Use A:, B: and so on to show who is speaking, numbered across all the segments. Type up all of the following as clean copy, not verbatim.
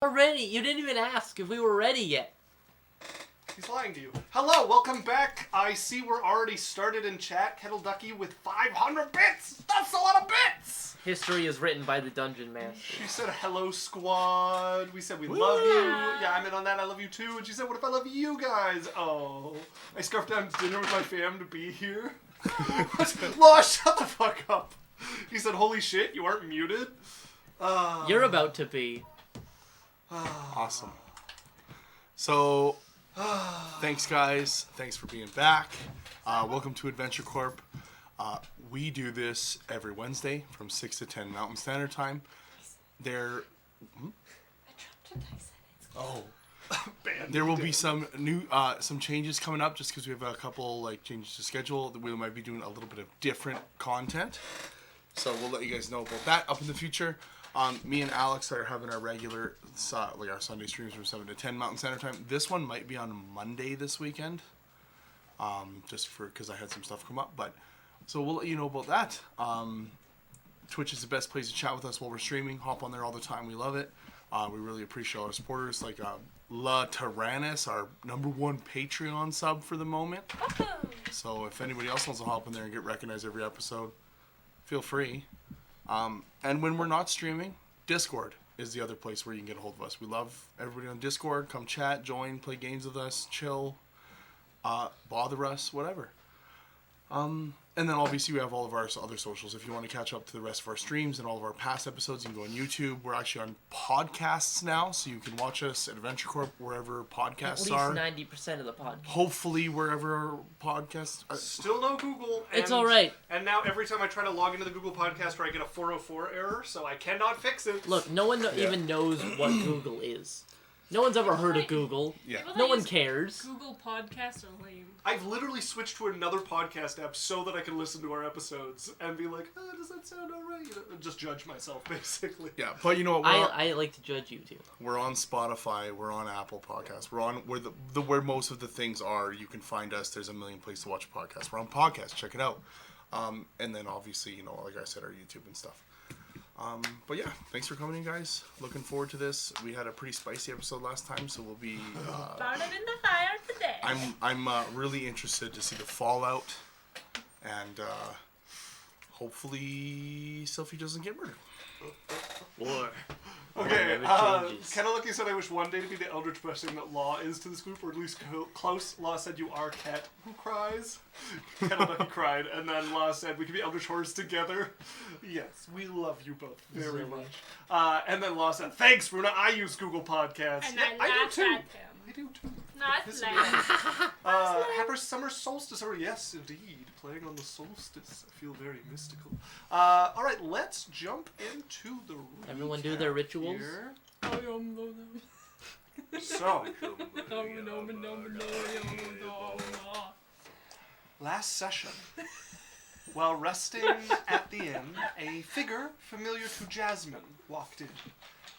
A: We're ready. You didn't even ask if we were ready yet.
B: He's lying to you. Hello, welcome back. I see we're already started in chat. Kettle Ducky with 500 bits. That's a lot of bits.
A: History is written by the Dungeon Master.
B: She said, hello, squad. We said we love you. Yeah, I'm in on that. I love you, too. And she said, what if I love you guys? Oh, I scarfed down dinner with my fam to be here. Law, shut the fuck up. He said, holy shit, you aren't muted?
A: You're about to be.
C: Awesome. So, thanks guys. Thanks for being back. Welcome to Adventure Corp. We do this every Wednesday from 6 to 10 Mountain Standard Time. There will be some new some changes coming up just because we have a couple changes to schedule. We might be doing a little bit of different content. So we'll let you guys know about that up in the future. Me and Alex are having our regular, our Sunday streams from 7 to 10 Mountain Standard Time. This one might be on Monday this weekend, just because I had some stuff come up. But so we'll let you know about that. Twitch is the best place to chat with us while we're streaming. Hop on there all the time. We love it. We really appreciate all our supporters, like La Tyrannus, our #1 Patreon sub for the moment. So if anybody else wants to hop in there and get recognized every episode, feel free. And when we're not streaming, Discord is the other place where you can get a hold of us. We love everybody on Discord. Come chat, join, play games with us, chill, bother us, whatever. And then obviously we have all of our other socials. If you want to catch up to the rest of our streams and all of our past episodes, you can go on YouTube. We're actually on podcasts now, so you can watch us at Adventure Corp wherever podcasts are.
A: At least 90% of the podcast.
C: Hopefully wherever our podcasts are.
B: Still no Google.
A: It's alright.
B: And now every time I try to log into the Google Podcaster, I get a 404 error, so I cannot fix it.
A: Look, no one even knows what Google is. No one's ever heard of Google.
C: Yeah.
A: No one cares.
D: Google Podcasts are lame.
B: I've literally switched to another podcast app so that I can listen to our episodes and be like, oh, does that sound alright? And just judge myself, basically.
C: Yeah, but you know what?
A: I like to judge you too.
C: We're on Spotify. We're on Apple Podcasts. We're on where most of the things are. You can find us. There's a million places to watch a podcast. We're on podcasts. Check it out. And then obviously, like I said, our YouTube and stuff. But yeah, thanks for coming in, guys. Looking forward to this. We had a pretty spicy episode last time, so we'll be
D: Burning in the fire today.
C: I'm really interested to see the fallout, and hopefully Cylph'e doesn't get murdered.
A: War.
B: Okay,
A: Never changes.
B: Kenna Lucky said I wish one day to be the eldritch blessing that Law is to this group, or at least close. Law said you are Ket. Who cries? Kenna Lucky cried, and then Law said we can be eldritch horrors together. Yes, we love you both very much. And then Law said, thanks, Runa, I use Google Podcasts.
D: And
B: Yeah,
D: I
B: do
D: laughed
B: too.
D: at him.
B: I do too.
D: Nice laugh.
B: Happy summer solstice. Oh, yes, indeed. Playing on the solstice. I feel very mystical. All right, let's jump into the
A: Everyone do their rituals.
B: here. So, last session, while resting at the inn, a figure familiar to Jasmine walked in.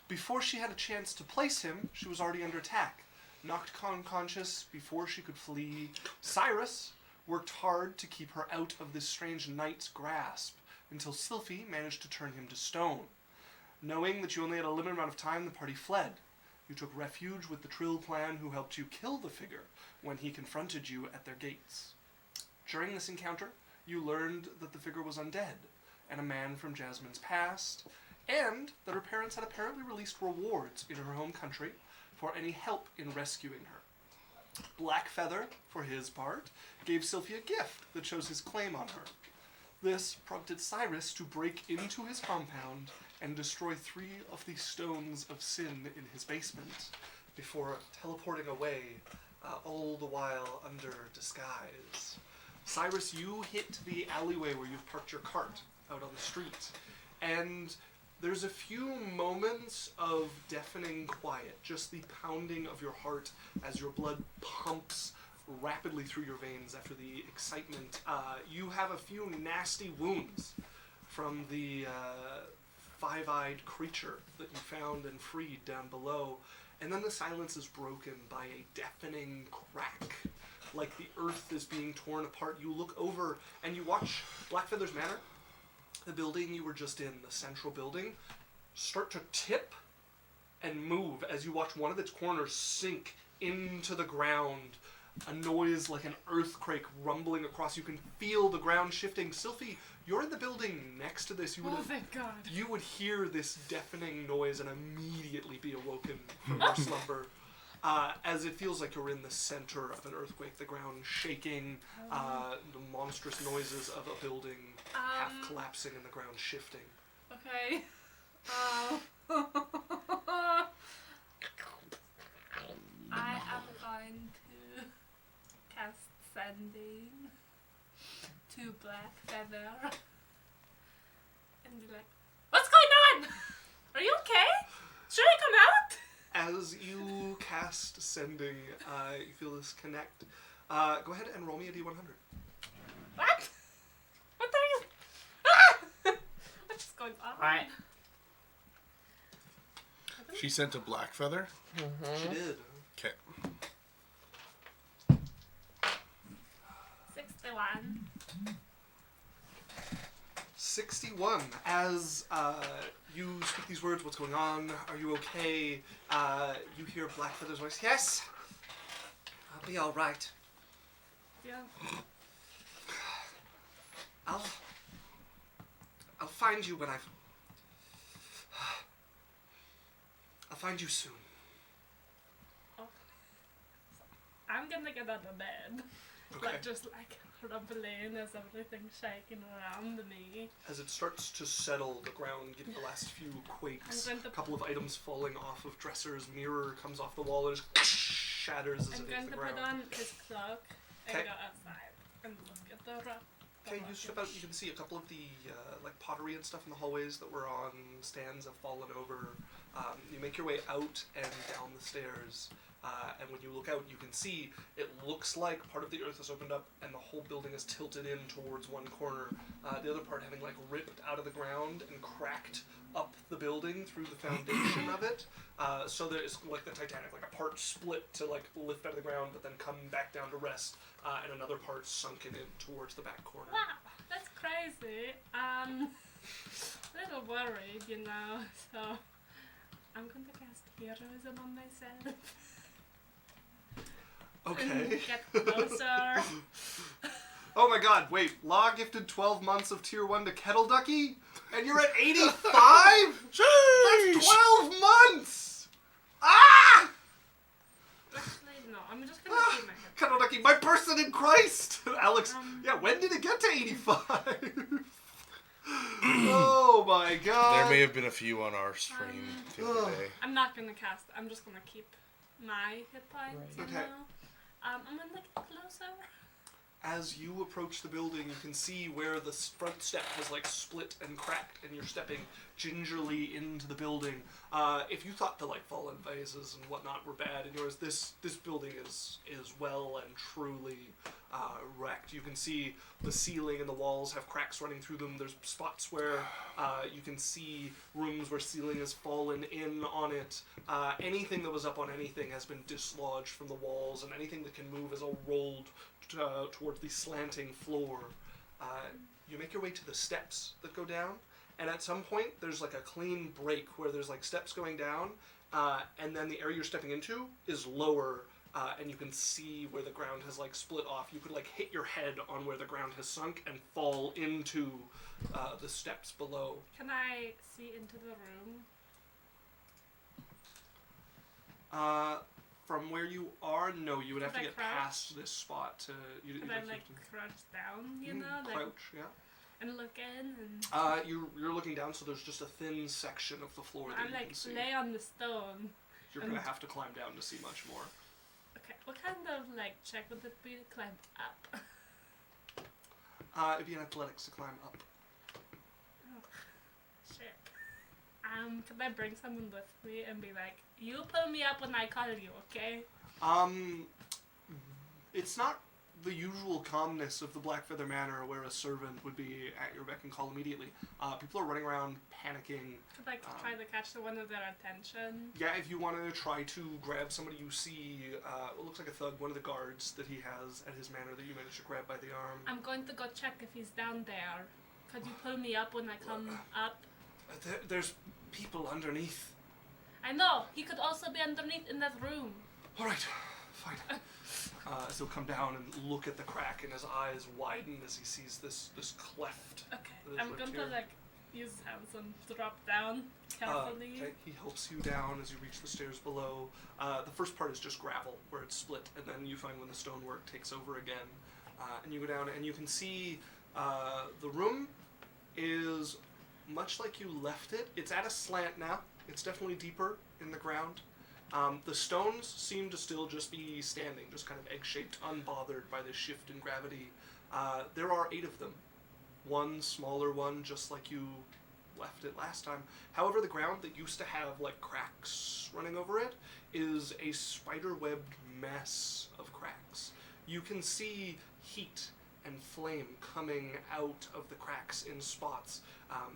B: Before she had a chance to place him, she was already under attack. Knocked unconscious before she could flee, Cyrus worked hard to keep her out of this strange knight's grasp until Cylph'e managed to turn him to stone. Knowing that you only had a limited amount of time, the party fled. You took refuge with the Trill clan, who helped you kill the figure when he confronted you at their gates. During this encounter, you learned that the figure was undead, and a man from Jasmine's past, and that her parents had apparently released rewards in her home country for any help in rescuing her. Blackfeather, for his part, gave Cylph'e a gift that shows his claim on her. This prompted Cyrus to break into his compound and destroy 3 of the stones of sin in his basement before teleporting away, all the while under disguise. Cyrus, you hit the alleyway where you've parked your cart out on the street, and there's a few moments of deafening quiet, just the pounding of your heart as your blood pumps rapidly through your veins after the excitement. You have a few nasty wounds from the five-eyed creature that you found and freed down below, and then the silence is broken by a deafening crack, like the earth is being torn apart. You look over and you watch Blackfeather's manor, the building you were just in, the central building, start to tip and move as you watch one of its corners sink into the ground. A noise like an earthquake rumbling across. You can feel the ground shifting. Cylph'e, you're in the building next to this.
D: Oh, thank God.
B: You would hear this deafening noise and immediately be awoken from your slumber. As it feels like you're in the center of an earthquake, the ground shaking, the monstrous noises of a building half collapsing and the ground shifting.
D: Okay. I am going to cast sending to Blackfeather and be like, "What's going on? Are you okay? Should I come out?"
B: As you cast sending, you feel this connect. Go ahead and roll me a d100.
D: What? What are you? Ah! What's going on?
A: Alright.
C: She sent a Blackfeather.
B: She did.
C: Okay.
D: 61.
B: 61. As you speak these words, what's going on? Are you okay? You hear Blackfeather's voice. Yes, I'll be all right.
D: Yeah.
B: I'll find you when I'll find you soon.
D: Oh. I'm gonna get out of bed.
B: Okay.
D: Like, just like rumbling as everything's shaking around me.
B: As it starts to settle, the ground, getting the last few quakes,
D: I'm going to-
B: a couple of items falling off of dressers, mirror comes off the wall and just shatters as
D: I'm
B: it
D: going
B: hits
D: to
B: the
D: put
B: ground.
D: on his cloak and
B: Okay.
D: go outside and look at the rock.
B: Okay, you step out, you can see a couple of the like pottery and stuff in the hallways that were on stands have fallen over. You make your way out and down the stairs, and when you look out, you can see it looks like part of the earth has opened up and the whole building is tilted in towards one corner. The other part having like ripped out of the ground and cracked up the building through the foundation of it. So there's like the Titanic, like a part split to like lift out of the ground, but then come back down to rest, and another part sunken in towards the back corner.
D: Wow, that's crazy. A little worried, you know, so I'm going to cast heroism on myself.
B: Okay.
D: Get closer.
B: Oh my god, wait, Law gifted 12 months of tier 1 to Kettle Ducky? And you're at 85? That's 12 months! Ah!
D: Actually, no, I'm just going to keep my head.
B: Kettle Ducky, my person in Christ! Alex, yeah, when did it get to 85? Oh my god.
C: There may have been a few on our stream the other day.
D: I'm not going to cast. I'm just going to keep my hit points, you
B: Okay.
D: know. I'm going to get closer.
B: As you approach the building, you can see where the front step has like split and cracked, and you're stepping gingerly into the building. If you thought the like fallen vases and whatnot were bad in yours, this building is well and truly wrecked. You can see the ceiling and the walls have cracks running through them. There's spots where you can see rooms where ceiling has fallen in on it. Anything that was up on anything has been dislodged from the walls, and anything that can move is all rolled towards the slanting floor. You make your way to the steps that go down, and at some point there's like a clean break where there's like steps going down, and then the area you're stepping into is lower, and you can see where the ground has like split off. You could like hit your head on where the ground has sunk and fall into the steps below.
D: Can I see into the room?
B: From where you are, no, you would have to
D: Could I
B: get
D: crouch?
B: past this spot to. You'd
D: Can I
B: have
D: like
B: to
D: crouch down, you know, like,
B: crouch, yeah.
D: and look in, and
B: You're looking down, so there's just a thin section of the floor that
D: I'm
B: you
D: like
B: can see.
D: lay on the stone.
B: You're gonna have to climb down to see much more.
D: Okay, what kind of like check would it be to climb up?
B: It'd be an athletics to climb up.
D: Oh, shit. Can I bring someone with me and be like, you pull me up when I call you, okay?
B: It's not the usual calmness of the Blackfeather Manor where a servant would be at your beck and call immediately. People are running around panicking.
D: Could like try to catch the one of their attention.
B: Yeah, if you want to try to grab somebody you see, what looks like a thug, one of the guards that he has at his manor that you managed to grab by the arm.
D: I'm going to go check if he's down there. Could you pull me up when I come up?
B: There's people underneath.
D: I know. He could also be underneath in that room.
B: All right, fine. As he'll come down and look at the crack, and his eyes widen as he sees this cleft.
D: Okay.
B: that is
D: I'm
B: ripped
D: going
B: here.
D: to like use hands and drop down carefully.
B: Okay, he helps you down as you reach the stairs below. The first part is just gravel, where it's split, and then you find when the stonework takes over again. And you go down, and you can see the room is much like you left it. It's at a slant now. It's definitely deeper in the ground. The stones seem to still just be standing, just kind of egg-shaped, unbothered by this shift in gravity. There are 8 of them. One smaller one, just like you left it last time. However, the ground that used to have like cracks running over it is a spider-webbed mess of cracks. You can see heat and flame coming out of the cracks in spots.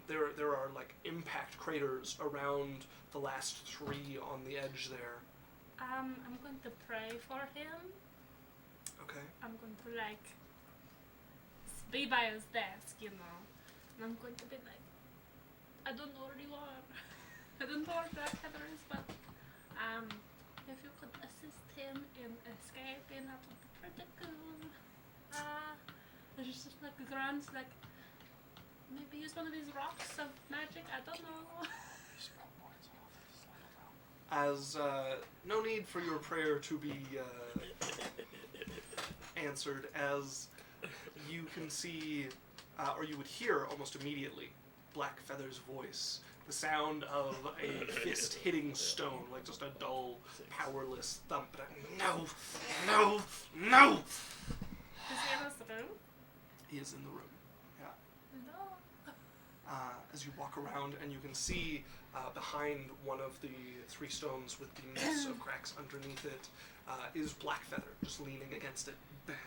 B: There are like impact craters around the last 3 on the edge there.
D: I'm going to pray for him.
B: Okay.
D: I'm going to like be by his desk, you know. And I'm going to be like, I don't know where you are. I don't know where Blackfeather is, but if you could assist him in escaping, that would be pretty cool. There's just like grunts, like maybe use one of these rocks of magic. I don't know.
B: As no need for your prayer to be answered, as you can see, or you would hear almost immediately, Blackfeather's voice. The sound of a fist hitting stone, like just a dull, powerless thump. No! No! No!
D: Is he in this room?
B: He is in the room, yeah.
D: No.
B: As you walk around, and you can see behind one of the 3 stones with the mess of cracks underneath it is Blackfeather, just leaning against it,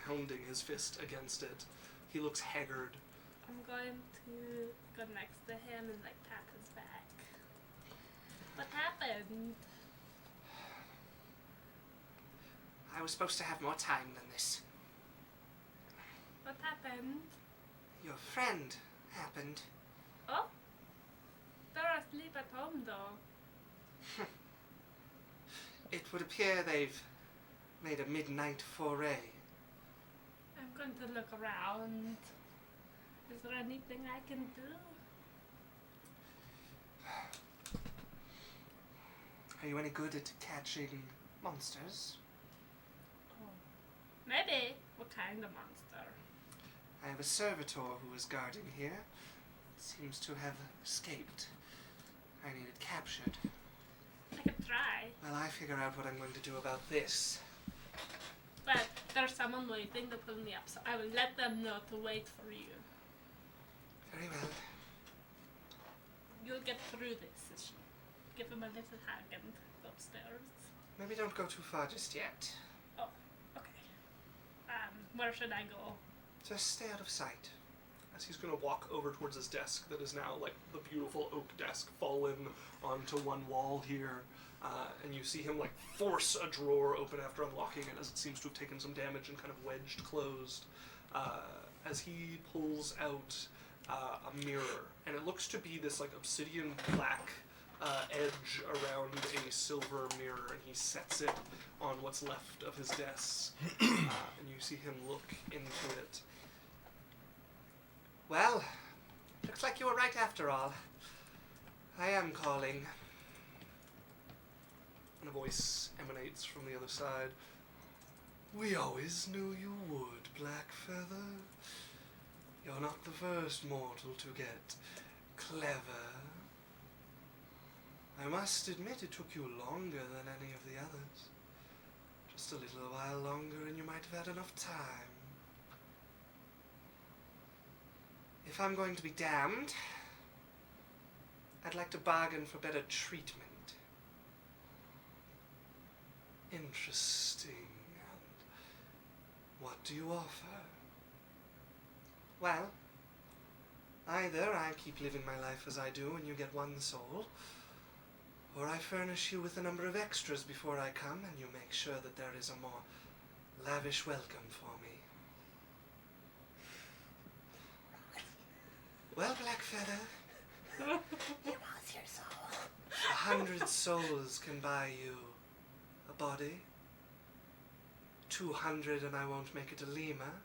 B: pounding his fist against it. He looks haggard.
D: I'm going to go next to him and like tap his back. What happened?
B: I was supposed to have more time than this.
D: What happened?
B: Your friend happened.
D: Oh? They're asleep at home though.
B: It would appear they've made a midnight foray.
D: I'm going to look around. Is there anything I can do?
B: Are you any good at catching monsters?
D: Oh. Maybe. What kind of monster?
B: I have a servitor who is guarding here. Seems to have escaped. I need it captured.
D: I could try.
B: Well, I figure out what I'm going to do about this.
D: But there's someone waiting to pull me up, so I will let them know to wait for you.
B: Very well.
D: You'll get through this. Give him a little hug and go upstairs.
B: Maybe don't go too far just yet.
D: Oh, okay. Where should I go?
B: Just stay out of sight. As he's going to walk over towards his desk that is now like the beautiful oak desk fallen onto one wall here. And you see him like force a drawer open after unlocking it as it seems to have taken some damage and kind of wedged closed. As he pulls out a mirror, and it looks to be this like obsidian black edge around a silver mirror, and he sets it on what's left of his desk. And you see him look into it. Well, looks like you were right after all. I am calling. And a voice emanates from the other side. We always knew you would, Blackfeather. You're not the first mortal to get clever. I must admit it took you longer than any of the others. Just a little while longer and you might have had enough time. If I'm going to be damned, I'd like to bargain for better treatment. Interesting. And what do you offer? Well, either I keep living my life as I do and you get 1 soul, or I furnish you with a number of extras before I come and you make sure that there is a more lavish welcome for me. Well, Blackfeather.
E: He wants your soul.
B: 100 souls can buy you a body. 200 and I won't make it a lemur.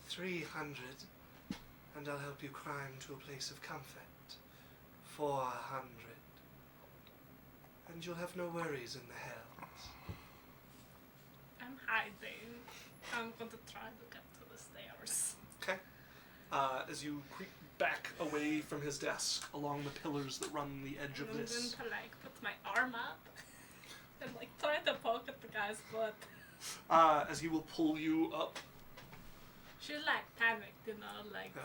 B: 300 and I'll help you climb to a place of comfort. 400 and you'll have no worries in the hells.
D: I'm hiding. I'm going to try to get to the stairs.
B: Okay. As you creep back away from his desk along the pillars that run the edge
D: And
B: of
D: I'm
B: this.
D: going to like put my arm up and like try to poke at the guy's foot.
B: As he will pull you up.
D: She's like panicked, you know, like
B: Yeah.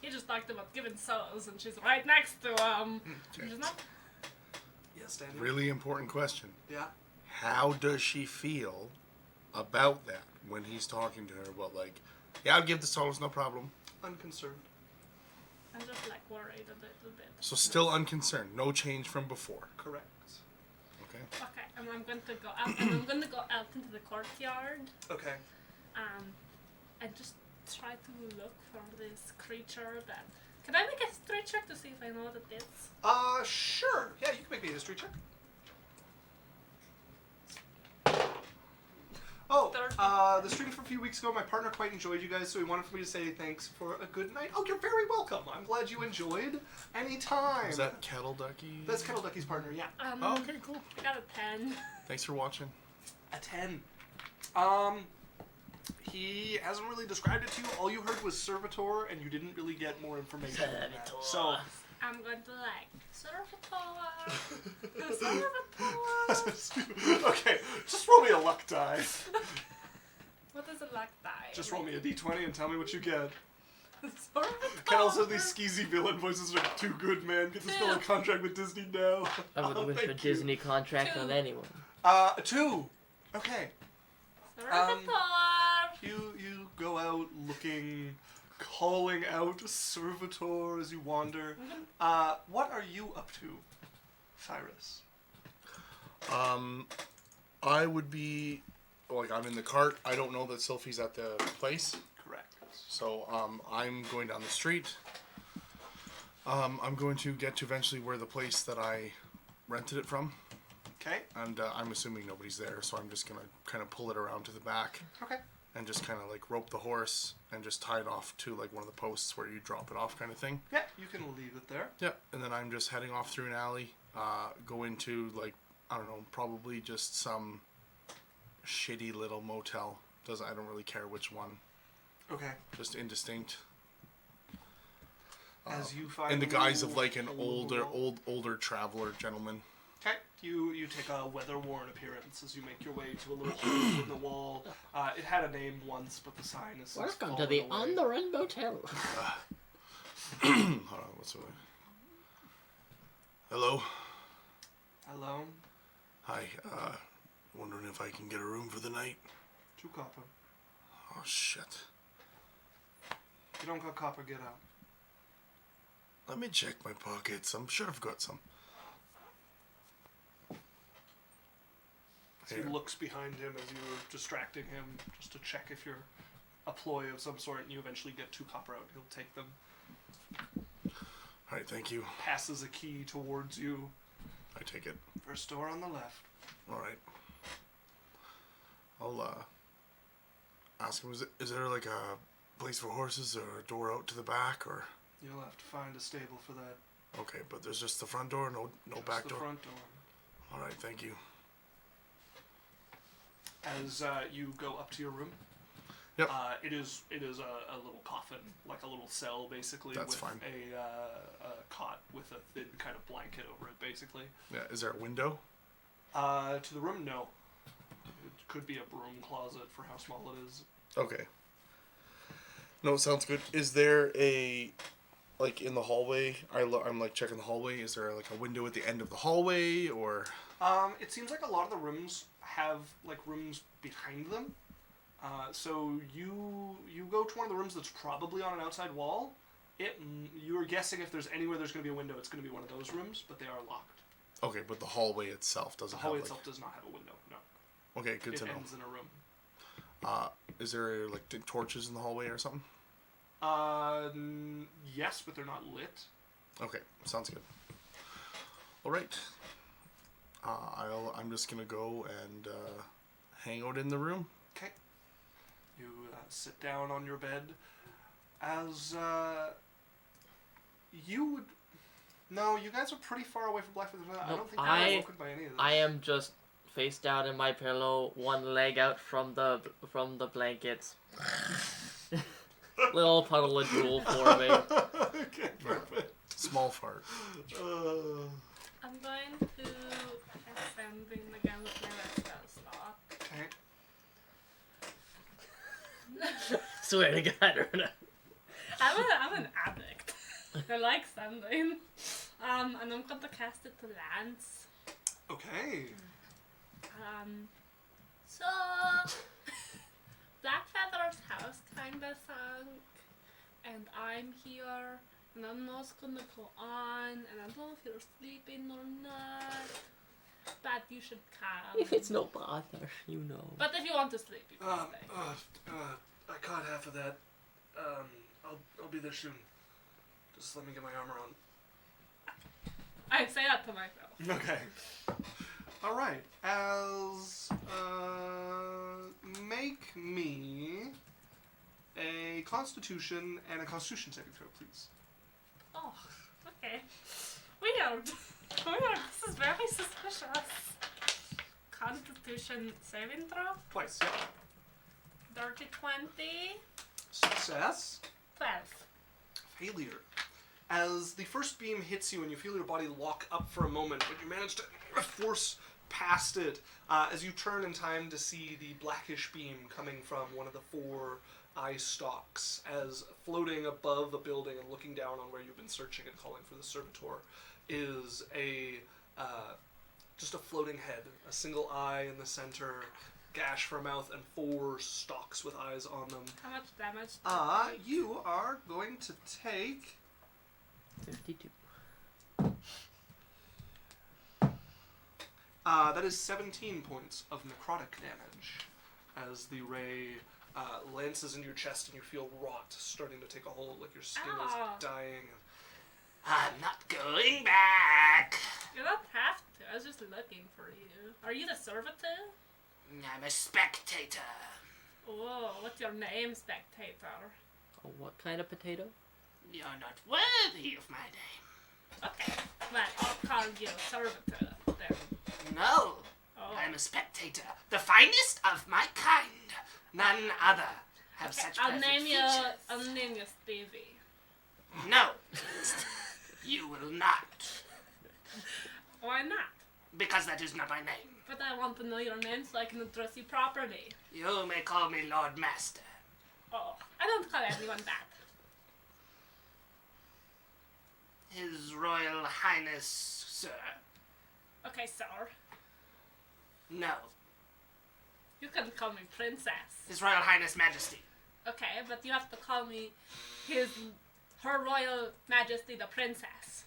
D: he just talked about giving souls and she's right next to him.
C: Okay.
D: She's not.
B: Yes, Daniel.
C: Really important question.
B: Yeah.
C: How does she feel about that when he's talking to her about, like, yeah, I'll give the souls, no problem.
B: Unconcerned.
D: I'm just like worried a little bit.
C: So still unconcerned. No change from before.
B: Correct.
C: Okay.
D: Okay, and I'm going to go out and I'm going to go out into the courtyard.
B: Okay.
D: And just try to look for this creature that. Can I make a history check to see if I know what it is?
B: Sure. Yeah, you can make me a history check. Oh, the stream from a few weeks ago, my partner quite enjoyed you guys, so he wanted for me to say thanks for a good night. Oh, you're very welcome. I'm glad you enjoyed. Anytime.
C: Is that Kettle Ducky?
B: That's Kettle Ducky's partner, yeah.
C: Oh, okay, cool.
D: I got a 10.
C: Thanks for watching.
B: A 10. He hasn't really described it to you. All you heard was servitor, and you didn't really get more information than that.
A: Servitor.
B: So,
D: I'm going to like, servitor.
B: okay, just roll me a luck die.
D: What is a luck die?
B: Just roll me a d20 and tell me what you get.
D: Servitor.
B: And also these skeezy villain voices are too good, man. Get to spell a contract with Disney now.
A: I wouldn't wish a
B: thank you.
A: Disney contract on anyone.
B: 2. Okay.
D: Servitor.
B: You go out looking, calling out servitor as you wander. What are you up to, Cyrus?
C: I would be, like, I'm in the cart. I don't know that Cylph'e's at the place.
B: Correct.
C: So, I'm going down the street. I'm going to get to eventually where the place that I rented it from.
B: Okay.
C: And I'm assuming nobody's there, so I'm just going to kind of pull it around to the back.
B: Okay.
C: And just kind of, like, rope the horse and just tie it off to, like, one of the posts where you drop it off kind of thing.
B: Yeah, you can leave it there.
C: Yep. And then I'm just heading off through an alley, go into, like, I don't know, probably just some shitty little motel. I don't really care which one.
B: Okay.
C: Just indistinct.
B: As you find
C: In the guise of, like,
B: a
C: an
B: little-
C: older traveler gentleman.
B: Okay, you take a weather-worn appearance as you make your way to a little hole in the wall. It had a name once, but the sign is since
A: Welcome to
B: fallen
A: the
B: away.
A: On the Run Motel.
C: Hold on, what's the... Hello?
B: Hello?
C: Hi, wondering if I can get a room for the night?
B: 2 copper.
C: Oh, shit.
B: You don't got copper, get out.
C: Let me check my pockets. I'm sure I've got some.
B: So he looks behind him as you're distracting him, just to check if you're a ploy of some sort, and you eventually get 2 copper out. He'll take them.
C: Alright, thank you.
B: Passes a key towards you.
C: I take it.
B: First door on the left.
C: Alright. I'll, ask him, is there, like, a place for horses or a door out to the back, or...
B: You'll have to find a stable for that.
C: Okay, but there's just the front door, no
B: Just
C: back
B: the
C: door?
B: front door.
C: Alright, thank you.
B: As you go up to your room,
C: Yep.
B: it is a little coffin, like a little cell, basically.
C: That's
B: with
C: fine.
B: A cot with a thin kind of blanket over it, basically.
C: Yeah, is there a window?
B: To the room, no. It could be a broom closet for how small it is.
C: Okay. No, sounds good. Is there a, like, in the hallway? I'm like checking the hallway. Is there like a window at the end of the hallway, or?
B: It seems like a lot of the rooms have like rooms behind them. So you go to one of the rooms that's probably on an outside wall. You're guessing if there's anywhere there's going to be a window, it's going to be one of those rooms, but they are locked.
C: Okay, but the hallway itself
B: The
C: doesn't
B: hallway
C: have, like...
B: itself does not have a window. No.
C: Okay, good to
B: It
C: know.
B: ends in a room.
C: Is there, like, torches in the hallway or something?
B: Yes, but they're not lit.
C: Okay, sounds good. All right. I'm just gonna go and hang out in the room.
B: Okay. You sit down on your bed. As you would. No, you guys are pretty far away from Blackfeather. I don't think you're woken by any of this.
A: I am just face down in my pillow, one leg out from the blankets. Little puddle of drool forming.
B: Okay, perfect.
C: Small fart.
D: I'm going to ascending again with my spell slot.
B: Okay.
A: Swear to God, Erna.
D: I'm an addict. I like sending. And I'm going to cast it to Lance.
B: Okay.
D: So Blackfeather's house kinda sunk, and I'm here, and I'm not gonna go on, and I don't know if you're sleeping or not, but you should come.
A: If it's no bother, you know.
D: But if you want to sleep, you can stay.
B: I caught half of that. I'll be there soon. Just let me get my armor on.
D: I say that to myself.
B: Okay. All right. As make me a Constitution and a Constitution saving throw, please.
D: Oh, okay. Weird. This is very suspicious. Constitution saving throw?
B: Twice.
D: Dirty 20.
B: Success.
D: 12.
B: Failure. As the first beam hits you and you feel your body lock up for a moment, but you manage to force past it as you turn in time to see the blackish beam coming from one of the 4 eye stalks, as floating above a building and looking down on where you've been searching and calling for the servitor is a just a floating head, a single eye in the center, gash for a mouth, and 4 stalks with eyes on them.
D: How much damage?
B: You are going to take
A: 52.
B: that is 17 points of necrotic damage as the ray lances in your chest and you feel rot starting to take a hold, like your skin is dying. I'm not going back.
D: You don't have to. I was just looking for you. Are you the servitor?
B: I'm a spectator.
D: Oh, what's your name, spectator?
A: Oh, what kind of potato?
B: You're not worthy of my name.
D: Okay, well, I'll call you servitor then.
B: No,
D: Oh.
B: I'm a spectator, the finest of my kind. None other have
D: Okay,
B: such
D: I'll
B: perfect
D: name
B: features.
D: I'll name you Stevie.
B: No, you will not,
D: Why not?
B: because that is not my name.
D: But I want to know your name so I can address you properly.
B: You may call me Lord Master.
D: Oh, I don't call anyone that.
B: His Royal Highness, sir.
D: Okay, sir.
B: No,
D: You can call me princess.
B: His Royal Highness Majesty.
D: Okay, but you have to call me Her Royal Majesty the Princess.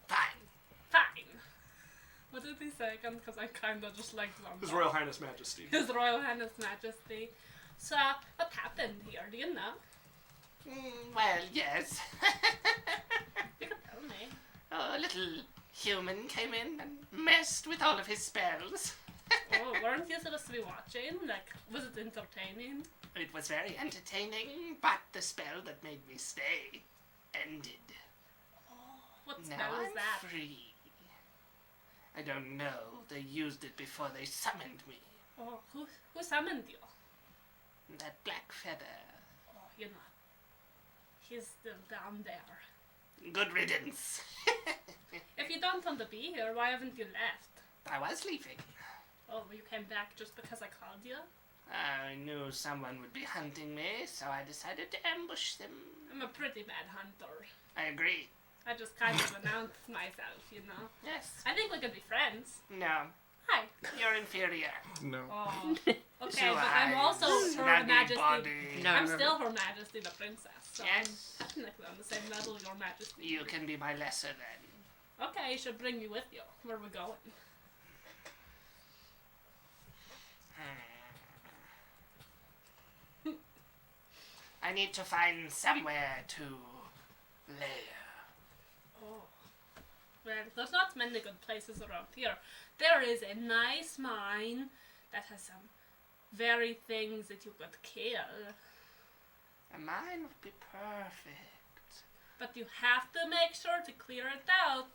B: Fine.
D: Fine. What did he say again? Because I kinda just like them.
B: His Royal Highness Majesty.
D: His Royal Highness Majesty. So, what happened here? Do you know?
B: Well, yes.
D: You can tell me.
B: A little human came in and messed with all of his spells.
D: Oh, weren't you supposed to be watching? Like, was it entertaining?
B: It was very entertaining, but the spell that made me stay ended.
D: What
B: Now
D: spell was
B: I'm
D: that?
B: free. I don't know. They used it before they summoned me.
D: Oh, who summoned you?
B: That Blackfeather.
D: Oh, you know. He's still down there.
B: Good riddance.
D: If you don't want to be here, why haven't you left?
B: I was leaving.
D: Oh, you came back just because I called you?
B: I knew someone would be hunting me, so I decided to ambush them.
D: I'm a pretty bad hunter.
B: I agree.
D: I just kind of announced myself, you know?
B: Yes.
D: I think we could be friends.
B: No.
D: Hi.
B: You're inferior.
C: No.
D: Oh. Okay,
B: Two
D: but I'm
B: eyes,
D: also Her
B: snuggy
D: Majesty.
B: body.
A: No.
D: I'm still Her Majesty the Princess. So
B: Yes.
D: I'm technically on the same level as Your Majesty.
B: You can be my lesser then.
D: Okay, you should bring me with you. Where are we going?
B: I need to find somewhere to lair.
D: Oh. Well, there's not many good places around here. There is a nice mine that has some very things that you could kill.
B: A mine would be perfect.
D: But you have to make sure to clear it out.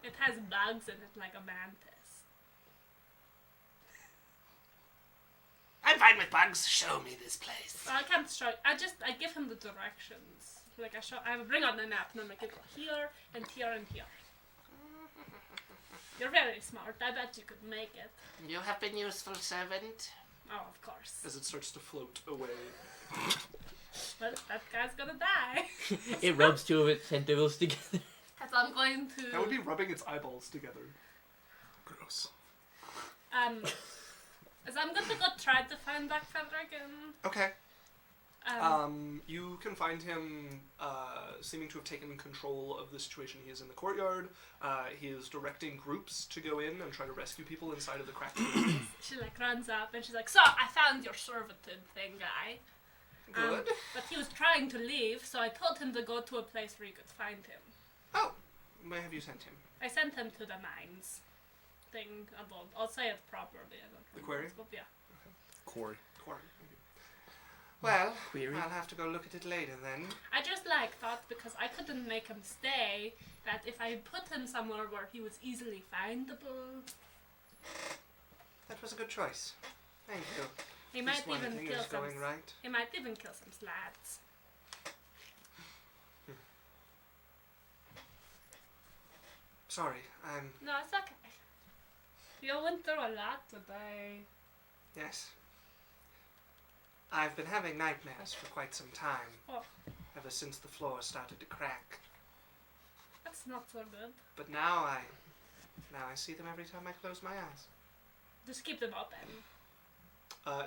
D: It has bugs in it like a mantis.
B: I'm fine with bugs. Show me this place.
D: I can't show. I give him the directions. Like I bring out the map and I make it go here and here and here. You're very smart. I bet you could make it.
B: You have been useful, servant.
D: Oh, of course.
B: As it starts to float away.
D: Well, that guy's gonna die.
A: It rubs two of its tentacles together.
D: As I'm going to.
B: That would be rubbing its eyeballs together.
C: Gross.
D: As I'm going to go try to find Blackfeather again.
B: Okay. You can find him seeming to have taken control of the situation. He is in the courtyard. He is directing groups to go in and try to rescue people inside of the cracked building.
D: She like runs up and she's like, "So I found your servitude thing guy.
B: Good.
D: But he was trying to leave, so I told him to go to a place where you could find him.
B: Oh, where have you sent him?
D: I sent him to the mines thing above. I'll say it properly. I don't
B: The
D: know
B: quarry?
D: what's called. Yeah.
C: Quarry.
B: Quarry. Well,
A: Query?
B: I'll have to go look at it later then.
D: I just thought because I couldn't make him stay, that if I put him somewhere where he was easily findable,
B: That was a good choice. Thank you.
D: he
B: At
D: might
B: least one
D: even
B: thing
D: kill
B: is
D: some.
B: going right.
D: He might even kill some slads.
B: Sorry,
D: No, it's okay. You went through a lot today.
B: yes. I've been having nightmares for quite some time.
D: Oh.
B: Ever since the floor started to crack.
D: That's not so good.
B: But now I see them every time I close my eyes.
D: Just keep them open.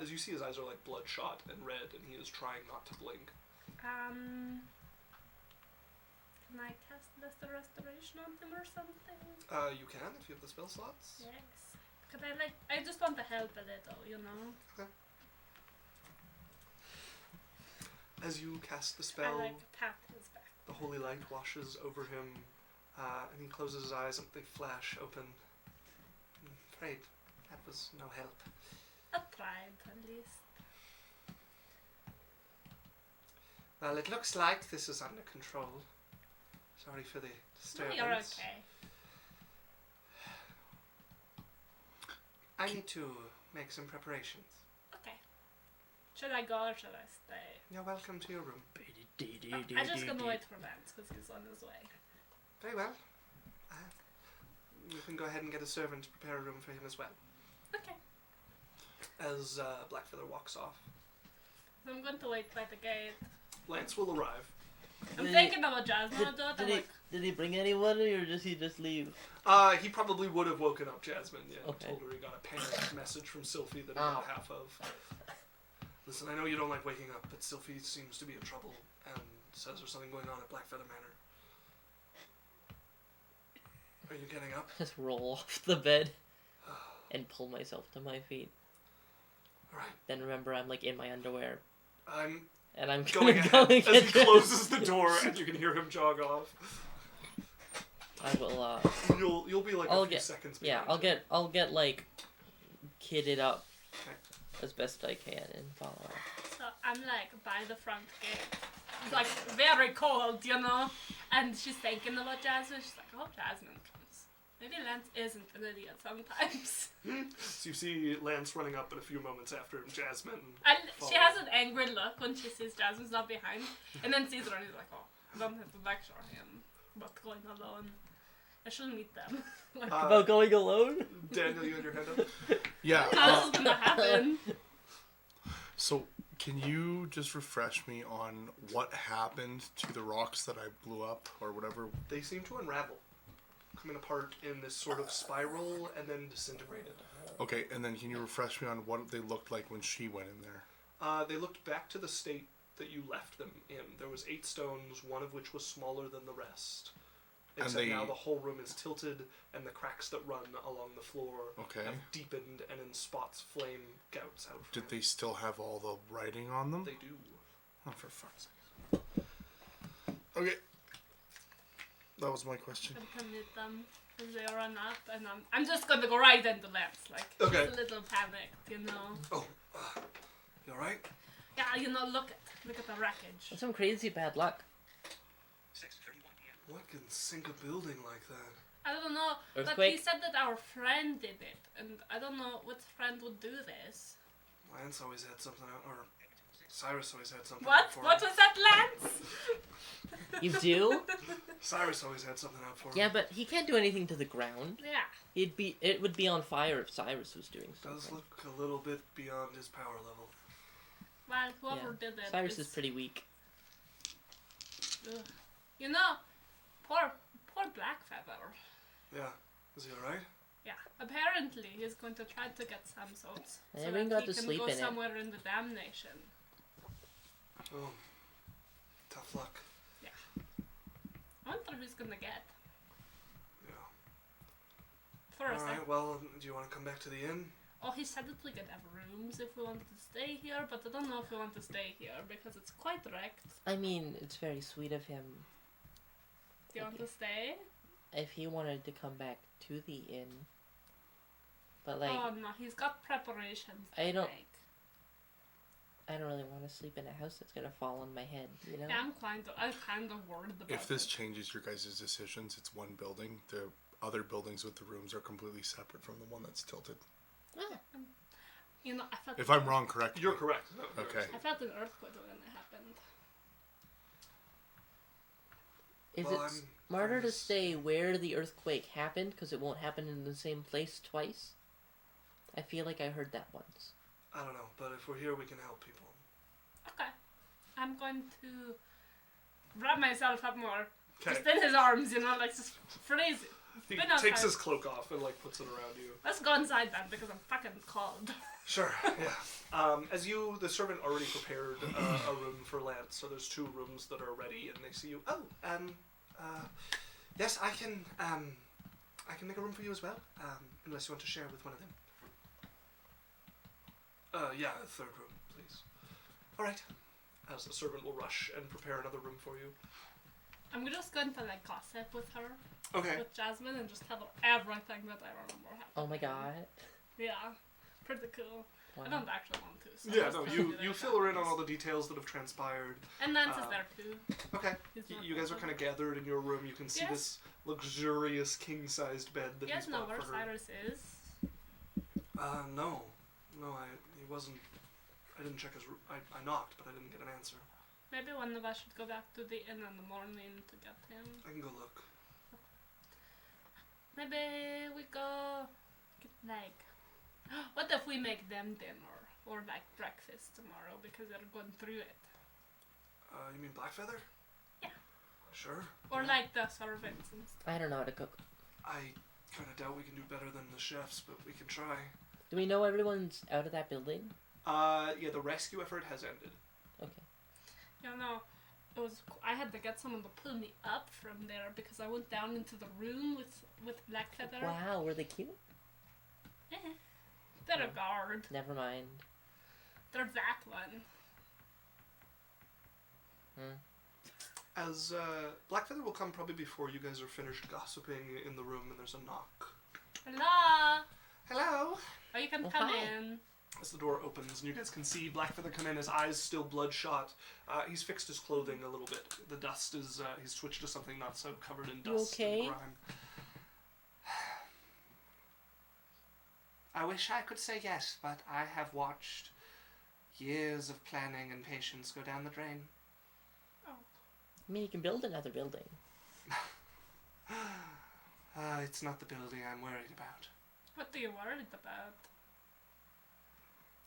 B: As you see, his eyes are like bloodshot and red, and he is trying not to blink.
D: Can I cast Lesser Restoration on him or something?
B: You can if you have the spell slots.
D: Yes. Cause I just want to help a little, you know?
B: As you cast the
D: I
B: spell,
D: tap his back.
B: the holy light washes over him, and he closes his eyes and they flash open. I'm afraid that was no help.
D: I tried, at least.
B: Well, it looks like this is under control. Sorry for the
D: No,
B: disturbance.
D: you're okay.
B: I need to make some preparations.
D: Okay. Should I go or should I stay?
B: You're welcome to your room.
D: I'm just gonna wait for Vance because he's on his way.
B: Very well. You can go ahead and get a servant to prepare a room for him as well.
D: Okay.
B: As Blackfeather walks off.
D: So I'm going to wait by the gate.
B: Lance will arrive.
D: I'm
A: Did
D: thinking about Jasmine.
A: Did he bring anyone, or does he just leave?
B: He probably would have woken up Jasmine, yeah.
A: Okay.
B: Told her he got a panicked message from Cylph'e that he
A: Oh.
B: got half of. Listen, I know you don't like waking up, but Cylph'e seems to be in trouble and says there's something going on at Blackfeather Manor. Are you getting up?
A: Just roll off the bed and pull myself to my feet.
B: Alright.
A: Then remember, I'm like in my underwear,
B: I'm
A: and I'm
B: going
A: gonna
B: ahead
A: go and
B: as
A: get
B: he
A: dressed.
B: closes the door and you can hear him jog off.
A: I will.
B: You'll be like
A: I'll
B: a few
A: get-
B: seconds
A: Yeah,
B: behind him.
A: I'll get like kitted up
B: Okay.
A: as best I can and follow.
D: So I'm like by the front gate. It's like very cold, you know? And she's thinking about Jasmine. She's like, oh, Jasmine comes. Maybe Lance isn't an idiot sometimes.
B: So you see Lance running up, but a few moments after him, Jasmine.
D: And she
B: follows.
D: has an angry look when she sees Jasmine's not behind. And then sees her and he's like, oh, I don't have to lecture him about going alone. I should meet them. Like,
A: About going alone?
B: Daniel, you had your hand up?
C: Yeah.
D: how this is gonna happen?
C: So, can you just refresh me on what happened to the rocks that I blew up or whatever?
B: They seem to unravel, coming apart in this sort of spiral and then disintegrated.
C: Okay, and then can you refresh me on what they looked like when she went in there?
B: They looked back to the state that you left them in. There was 8 stones, one of which was smaller than the rest.
C: And
B: Except
C: they-
B: now the whole room is tilted, and the cracks that run along the floor
C: Okay.
B: have deepened, and in spots flame gouts out.
C: Did they still have all the writing on them?
B: They do.
C: Oh, for fuck's sake. Okay. That was my question.
D: I'm gonna meet them as they run up, and I'm just gonna go right into Lance. Like,
C: Okay.
D: she's a little panicked, you know.
B: Oh, you alright?
D: Yeah, you know, look at the wreckage.
A: That's some crazy bad luck.
E: 6:31 p.m.
B: What can sink a building like that?
D: I don't know, but he
A: Earthquake?
D: said that our friend did it, and I don't know what friend would do this.
B: Lance always had something out, or Cyrus always had something out
D: What?
B: for
D: What
B: him.
D: was that, Lance?
A: You do?
B: Cyrus always had something out for him.
A: Yeah, but he can't do anything to the ground.
D: Yeah.
A: It would be on fire if Cyrus was doing
B: Does
A: something.
B: look a little bit beyond his power level.
D: Well, whoever
A: Yeah.
D: did it.
A: Cyrus is pretty weak.
D: Ugh. You know, poor Blackfeather.
B: Yeah. Is he alright?
D: Yeah. Apparently, he's going to try to get some sorts.
A: I
D: So
A: haven't
D: that
A: got
D: he
A: to
D: can
A: sleep
D: go
A: in it.
D: somewhere in the damnation.
B: Oh. Tough luck.
D: I wonder who's gonna get.
B: Yeah.
D: For a sec.
B: Alright, well, do you want to come back to the inn?
D: Oh, he said that we could have rooms if we wanted to stay here, but I don't know if we want to stay here because it's quite wrecked.
A: I mean, it's very sweet of him.
D: Do you want to stay?
A: If he wanted to come back to the inn. But like,
D: Oh no, he's got preparations to
A: I don't-
D: make.
A: I don't really want to sleep in a house that's gonna fall on my head, you know?
D: Yeah, I'm kind of worried about
C: If this
D: it.
C: changes your guys' decisions, it's one building. The other buildings with the rooms are completely separate from the one that's tilted.
A: Ah,
D: You know, I felt
C: If I'm wrong, correct
B: You're
C: me.
B: correct. No, you're
C: Okay.
D: I felt an earthquake when it happened.
A: is
B: Well,
A: it
B: I'm
A: smarter to
B: very
A: stay where the earthquake happened because it won't happen in the same place twice? I feel like I heard that once.
B: I don't know, but if we're here, we can help people.
D: Okay. I'm going to wrap myself up more.
B: Okay.
D: Just in his arms, you know, like just freeze it.
B: He
D: Been
B: takes
D: outside.
B: his cloak off and like puts it around you.
D: Let's go inside then because I'm fucking cold.
B: Sure. Yeah. The servant already prepared a room for Lance, so there's 2 rooms that are ready, and they see you. Oh, yes, I can make a room for you as well. Unless you want to share with one of them. Yeah, the 3rd room, please. All right. As the servant will rush and prepare another room for you.
D: I'm just going to like gossip with her,
B: Okay.
D: with Jasmine, and just tell her everything that I remember happened.
A: Oh my god.
D: Yeah, pretty cool.
A: Wow.
D: I don't actually want to. So
B: Yeah,
D: just
B: no,
D: tell
B: you
D: that
B: fill her in on
D: happens.
B: all the details that have transpired.
D: And Lance is
B: uh,
D: there too.
B: Okay.
D: He's not
B: You guys are
D: there.
B: kind of gathered in your room. You can see
D: Yes.
B: this luxurious king-sized bed that
D: You
B: he's
D: guys know
B: bought
D: where
B: for her.
D: Cyrus is?
B: No, he wasn't. I didn't check his. I knocked, but I didn't get an answer.
D: Maybe one of us should go back to the inn in the morning to get him.
B: I can go look.
D: Maybe we go get like. What if we make them dinner or like breakfast tomorrow because they're going through it?
B: You mean Blackfeather?
D: Yeah.
B: Sure.
D: Or
B: yeah.
D: like the servants and stuff.
A: I don't know how to cook.
B: I kind of doubt we can do better than the chefs, but we can try.
A: Do we know everyone's out of that building?
B: Yeah, the rescue effort has ended.
A: Okay.
D: You know, I had to get someone to pull me up from there because I went down into the room with Blackfeather.
A: Wow, were they cute?
D: Eh, they're a guard.
A: Never mind.
D: They're that one.
B: As Blackfeather will come probably before you guys are finished gossiping in the room, and there's a knock.
D: Hello.
B: Hello.
D: Oh, you can
A: Oh,
D: come
A: hi.
D: in.
B: As the door opens, and you guys can see Blackfeather come in, his eyes still bloodshot. He's fixed his clothing a little bit. The dust is, he's switched to something not so covered in
A: You
B: dust
A: okay?
B: and grime. I wish I could say yes, but I have watched years of planning and patience go down the drain.
A: I mean, you can build another building.
B: It's not the building I'm worried about.
D: What are you worried about?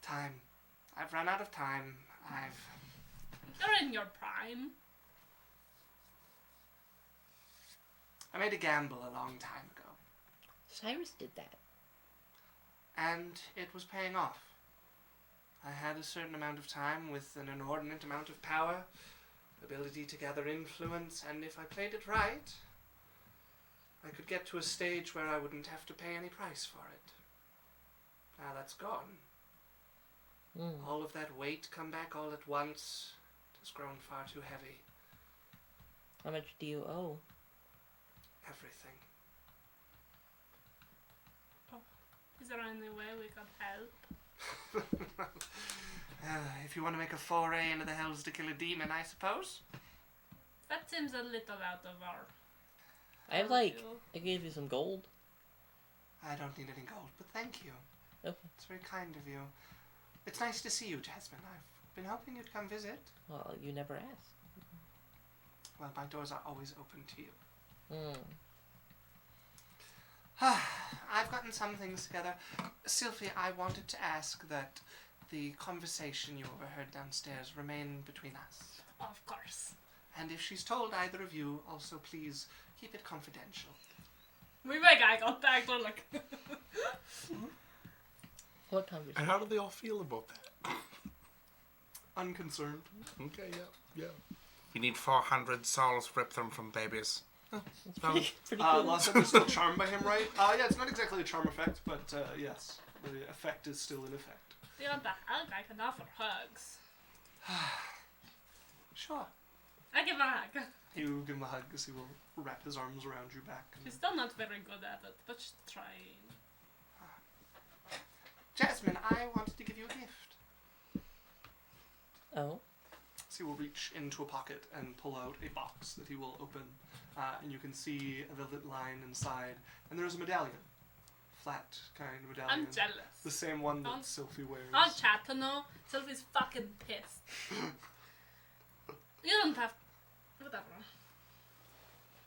B: Time. I've run out of time.
D: You're in your prime.
B: I made a gamble a long time ago,
A: Cyrus did that.
B: and it was paying off. I had a certain amount of time with an inordinate amount of power, ability to gather influence, and if I played it right, I could get to a stage where I wouldn't have to pay any price for it. Now that's gone.
A: Mm.
B: All of that weight come back all at once. It has grown far too heavy.
A: How much do you owe?
B: everything.
D: Is there any way we could help?
B: If you want to make a foray into the hells to kill a demon, I suppose.
D: That seems a little out of our...
A: I gave you some gold.
B: I don't need any gold, but thank you.
A: Okay.
B: It's very kind of you. It's nice to see you, Jasmine. I've been hoping you'd come visit.
A: Well, you never asked.
B: Well, my doors are always open to you. I've gotten some things together. Cylph'e, I wanted to ask that the conversation you overheard downstairs remain between us.
D: Of course.
B: And if she's told either of you, also please keep it confidential.
D: We make eye contact, we're like...
A: What conversation?
C: And how do they all feel about that?
B: Unconcerned.
C: Okay, yeah. You need 400 souls, rip them from babies.
A: It's pretty cool.
B: Last time was still charmed by him, right? Yeah, it's not exactly a charm effect, but yes, the effect is still in effect.
D: Do you want a hug? I can offer hugs.
B: Sure.
D: I give a hug.
B: You give him a hug as he will wrap his arms around your back.
D: She's still not very good at it, but she's trying.
B: Jasmine, I wanted to give you a gift.
A: Oh?
B: So he will reach into a pocket and pull out a box that he will open, and you can see a velvet line inside, and there's a medallion. Flat kind of medallion.
D: I'm jealous.
B: The same one that
D: Don't-
B: Cylph'e wears.
D: I'll chat to know. Sylphie's fucking pissed. You don't have... Whatever.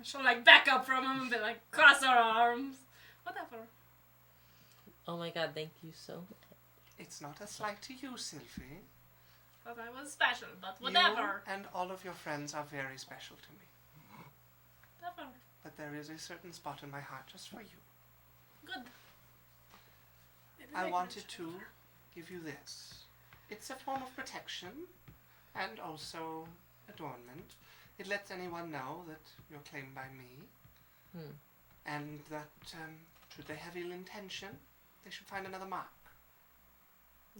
D: She'll like back up from him and be like, cross her arms. Whatever.
A: Oh my god, thank you so much.
B: It's not a slight to you, Cylph'e.
D: Thought I was special, but whatever.
B: You and all of your friends are very special to me.
D: Whatever.
B: But there is a certain spot in my heart just for you.
D: Good. Maybe
B: I
D: make
B: wanted
D: mention
B: to
D: of her.
B: give you this. It's a form of protection and also adornment. It lets anyone know that you're claimed by me and that should they have ill intention, they should find another mark.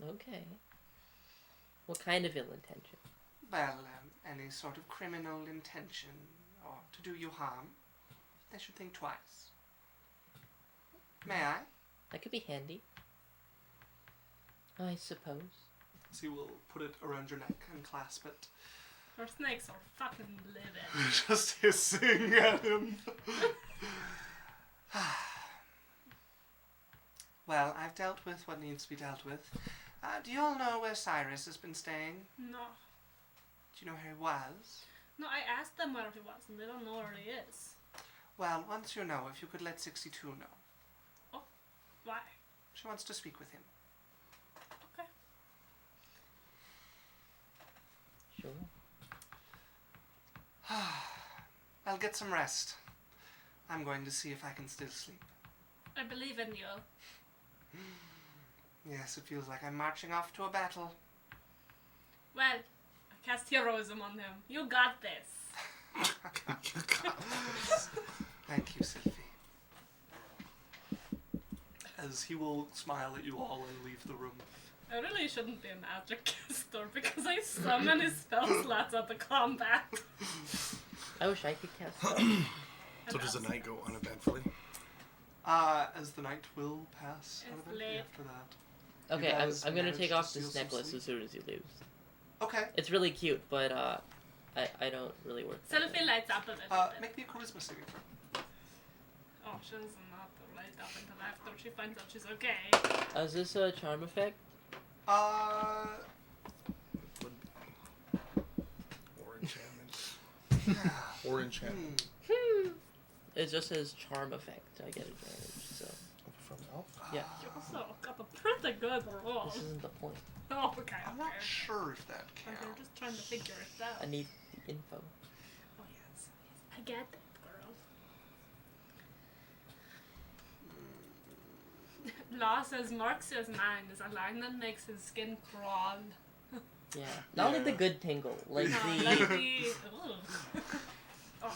A: Okay. What kind of ill intention?
B: Well, any sort of criminal intention or to do you harm, they should think twice. May I?
A: That could be handy. I suppose.
B: So you will put it around your neck and clasp it.
D: Her snakes are fucking livid.
B: Just hissing at him. Well, I've dealt with what needs to be dealt with. Do you all know where Cyrus has been staying?
D: No.
B: Do you know where he was?
D: No, I asked them where he was and they don't know where he is.
B: Well, once you know, if you could let 62 know.
D: Why?
B: She wants to speak with him.
D: Okay.
A: Sure.
B: I'll get some rest. I'm going to see if I can still sleep.
D: I believe in you.
B: Yes, it feels like I'm marching off to a battle.
D: Well, I cast heroism on him. You got this.
B: Thank you, Cylph'e. As he will smile at you all and leave the room.
D: I really shouldn't be a magic caster because I summon his spell slots at the combat.
A: I wish I could cast that.
C: So does the night go uneventfully?
B: As the night will pass
D: It's
B: uneventfully
D: late.
B: after that.
A: Okay,
B: You
A: I'm
B: guys
A: gonna
B: managed
A: take
B: to
A: off
B: steal
A: this
B: some
A: necklace
B: sleep?
A: as soon as you leave.
B: Okay.
A: It's really cute, but I don't really work. that
D: Cylph'e
A: way.
D: lights up a little bit.
B: Make me a charisma saving throw.
D: Oh, she doesn't have to light up until after she finds out she's okay.
A: Is this a charm effect?
C: Would be. Or enchantment. Or enchantment.
A: It just says charm effect. I get advantage, so
C: From elf?
A: yeah.
D: You also got a pretty good roll.
A: This isn't the point.
D: Oh, okay.
B: I'm not sure if that
D: Okay, we're
B: counts.
D: just trying to figure it out.
A: I need the info.
D: Oh, yes. I get it, girl. Law says Marxia's mind is a line that makes his skin crawl.
A: Yeah. Not only the
C: Yeah.
A: good tingle, like
D: No,
A: the
D: like the... Oh.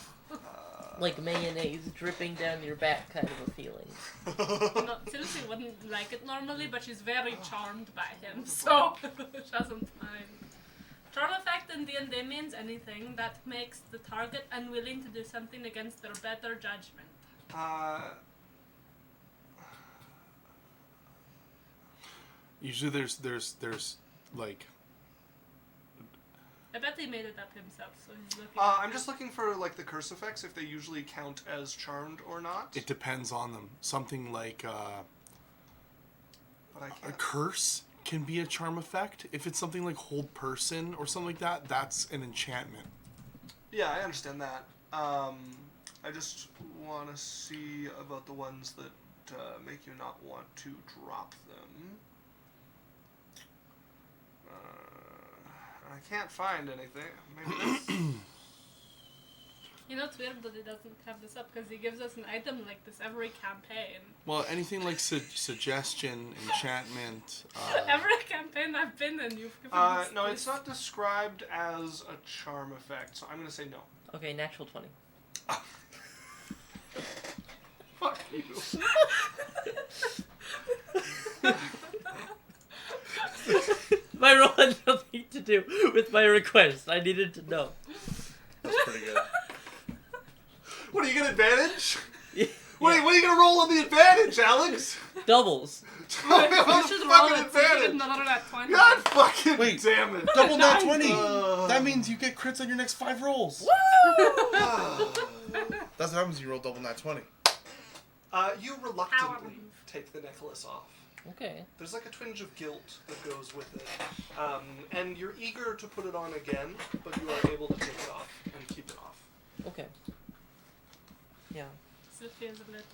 A: like mayonnaise dripping down your back kind of a feeling.
D: No, Cylph'e wouldn't like it normally, but she's very charmed by him, so she doesn't mind. Charm effect in D&D means anything that makes the target unwilling to do something against their better judgment.
C: Usually there's like.
D: I bet he made it up himself, so he's looking.
B: I'm just looking for like the curse effects, if they usually count as charmed or not.
C: It depends on them. Something like
B: But I
C: a
B: can't.
C: curse can be a charm effect. If it's something like hold person or something like that, that's an enchantment.
B: Yeah, I understand that. I just want to see about the ones that make you not want to drop them. I can't find anything. Maybe that's...
D: You know, it's weird that he doesn't have this up because he gives us an item like this every campaign.
C: Well, anything like suggestion, enchantment.
D: Every campaign I've been in, you've given this.
B: No, it's not described as a charm effect, so I'm going to say no.
A: Okay, natural 20.
B: Fuck you.
A: My roll had nothing to do with my request. I needed to know.
C: That's pretty good.
B: What, do you get advantage?
A: Yeah.
B: What are you going to roll on the advantage, Alex?
A: Doubles.
B: Tell me about
D: You
B: the
D: should roll
B: fucking
D: it so you get
B: advantage.
D: another nat 20.
B: God fucking
C: Wait.
B: damn it.
C: Double nat 20!
B: Uh.
C: That means you get crits on your next 5 rolls. That's what happens when you roll double nat 20.
B: You
D: Power
B: reluctantly
D: move.
B: take the necklace off.
A: Okay.
B: There's like a twinge of guilt that goes with it. And you're eager to put it on again, but you are able to take it off and keep it off.
A: Okay. Yeah.
D: Cylph'e is a little,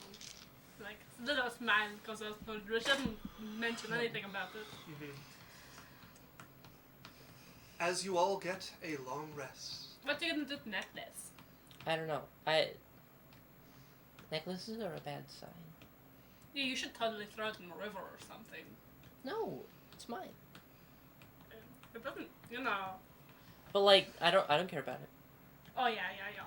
D: like, a little smile because I was told we shouldn't mention anything about it.
B: As you all get a long rest.
D: What are you gonna do with necklace?
A: I don't know. Necklaces are a bad sign.
D: Yeah, you should totally throw it in the river or something.
A: No, it's mine.
D: It doesn't, you know.
A: But like, I don't care about it.
D: Oh yeah,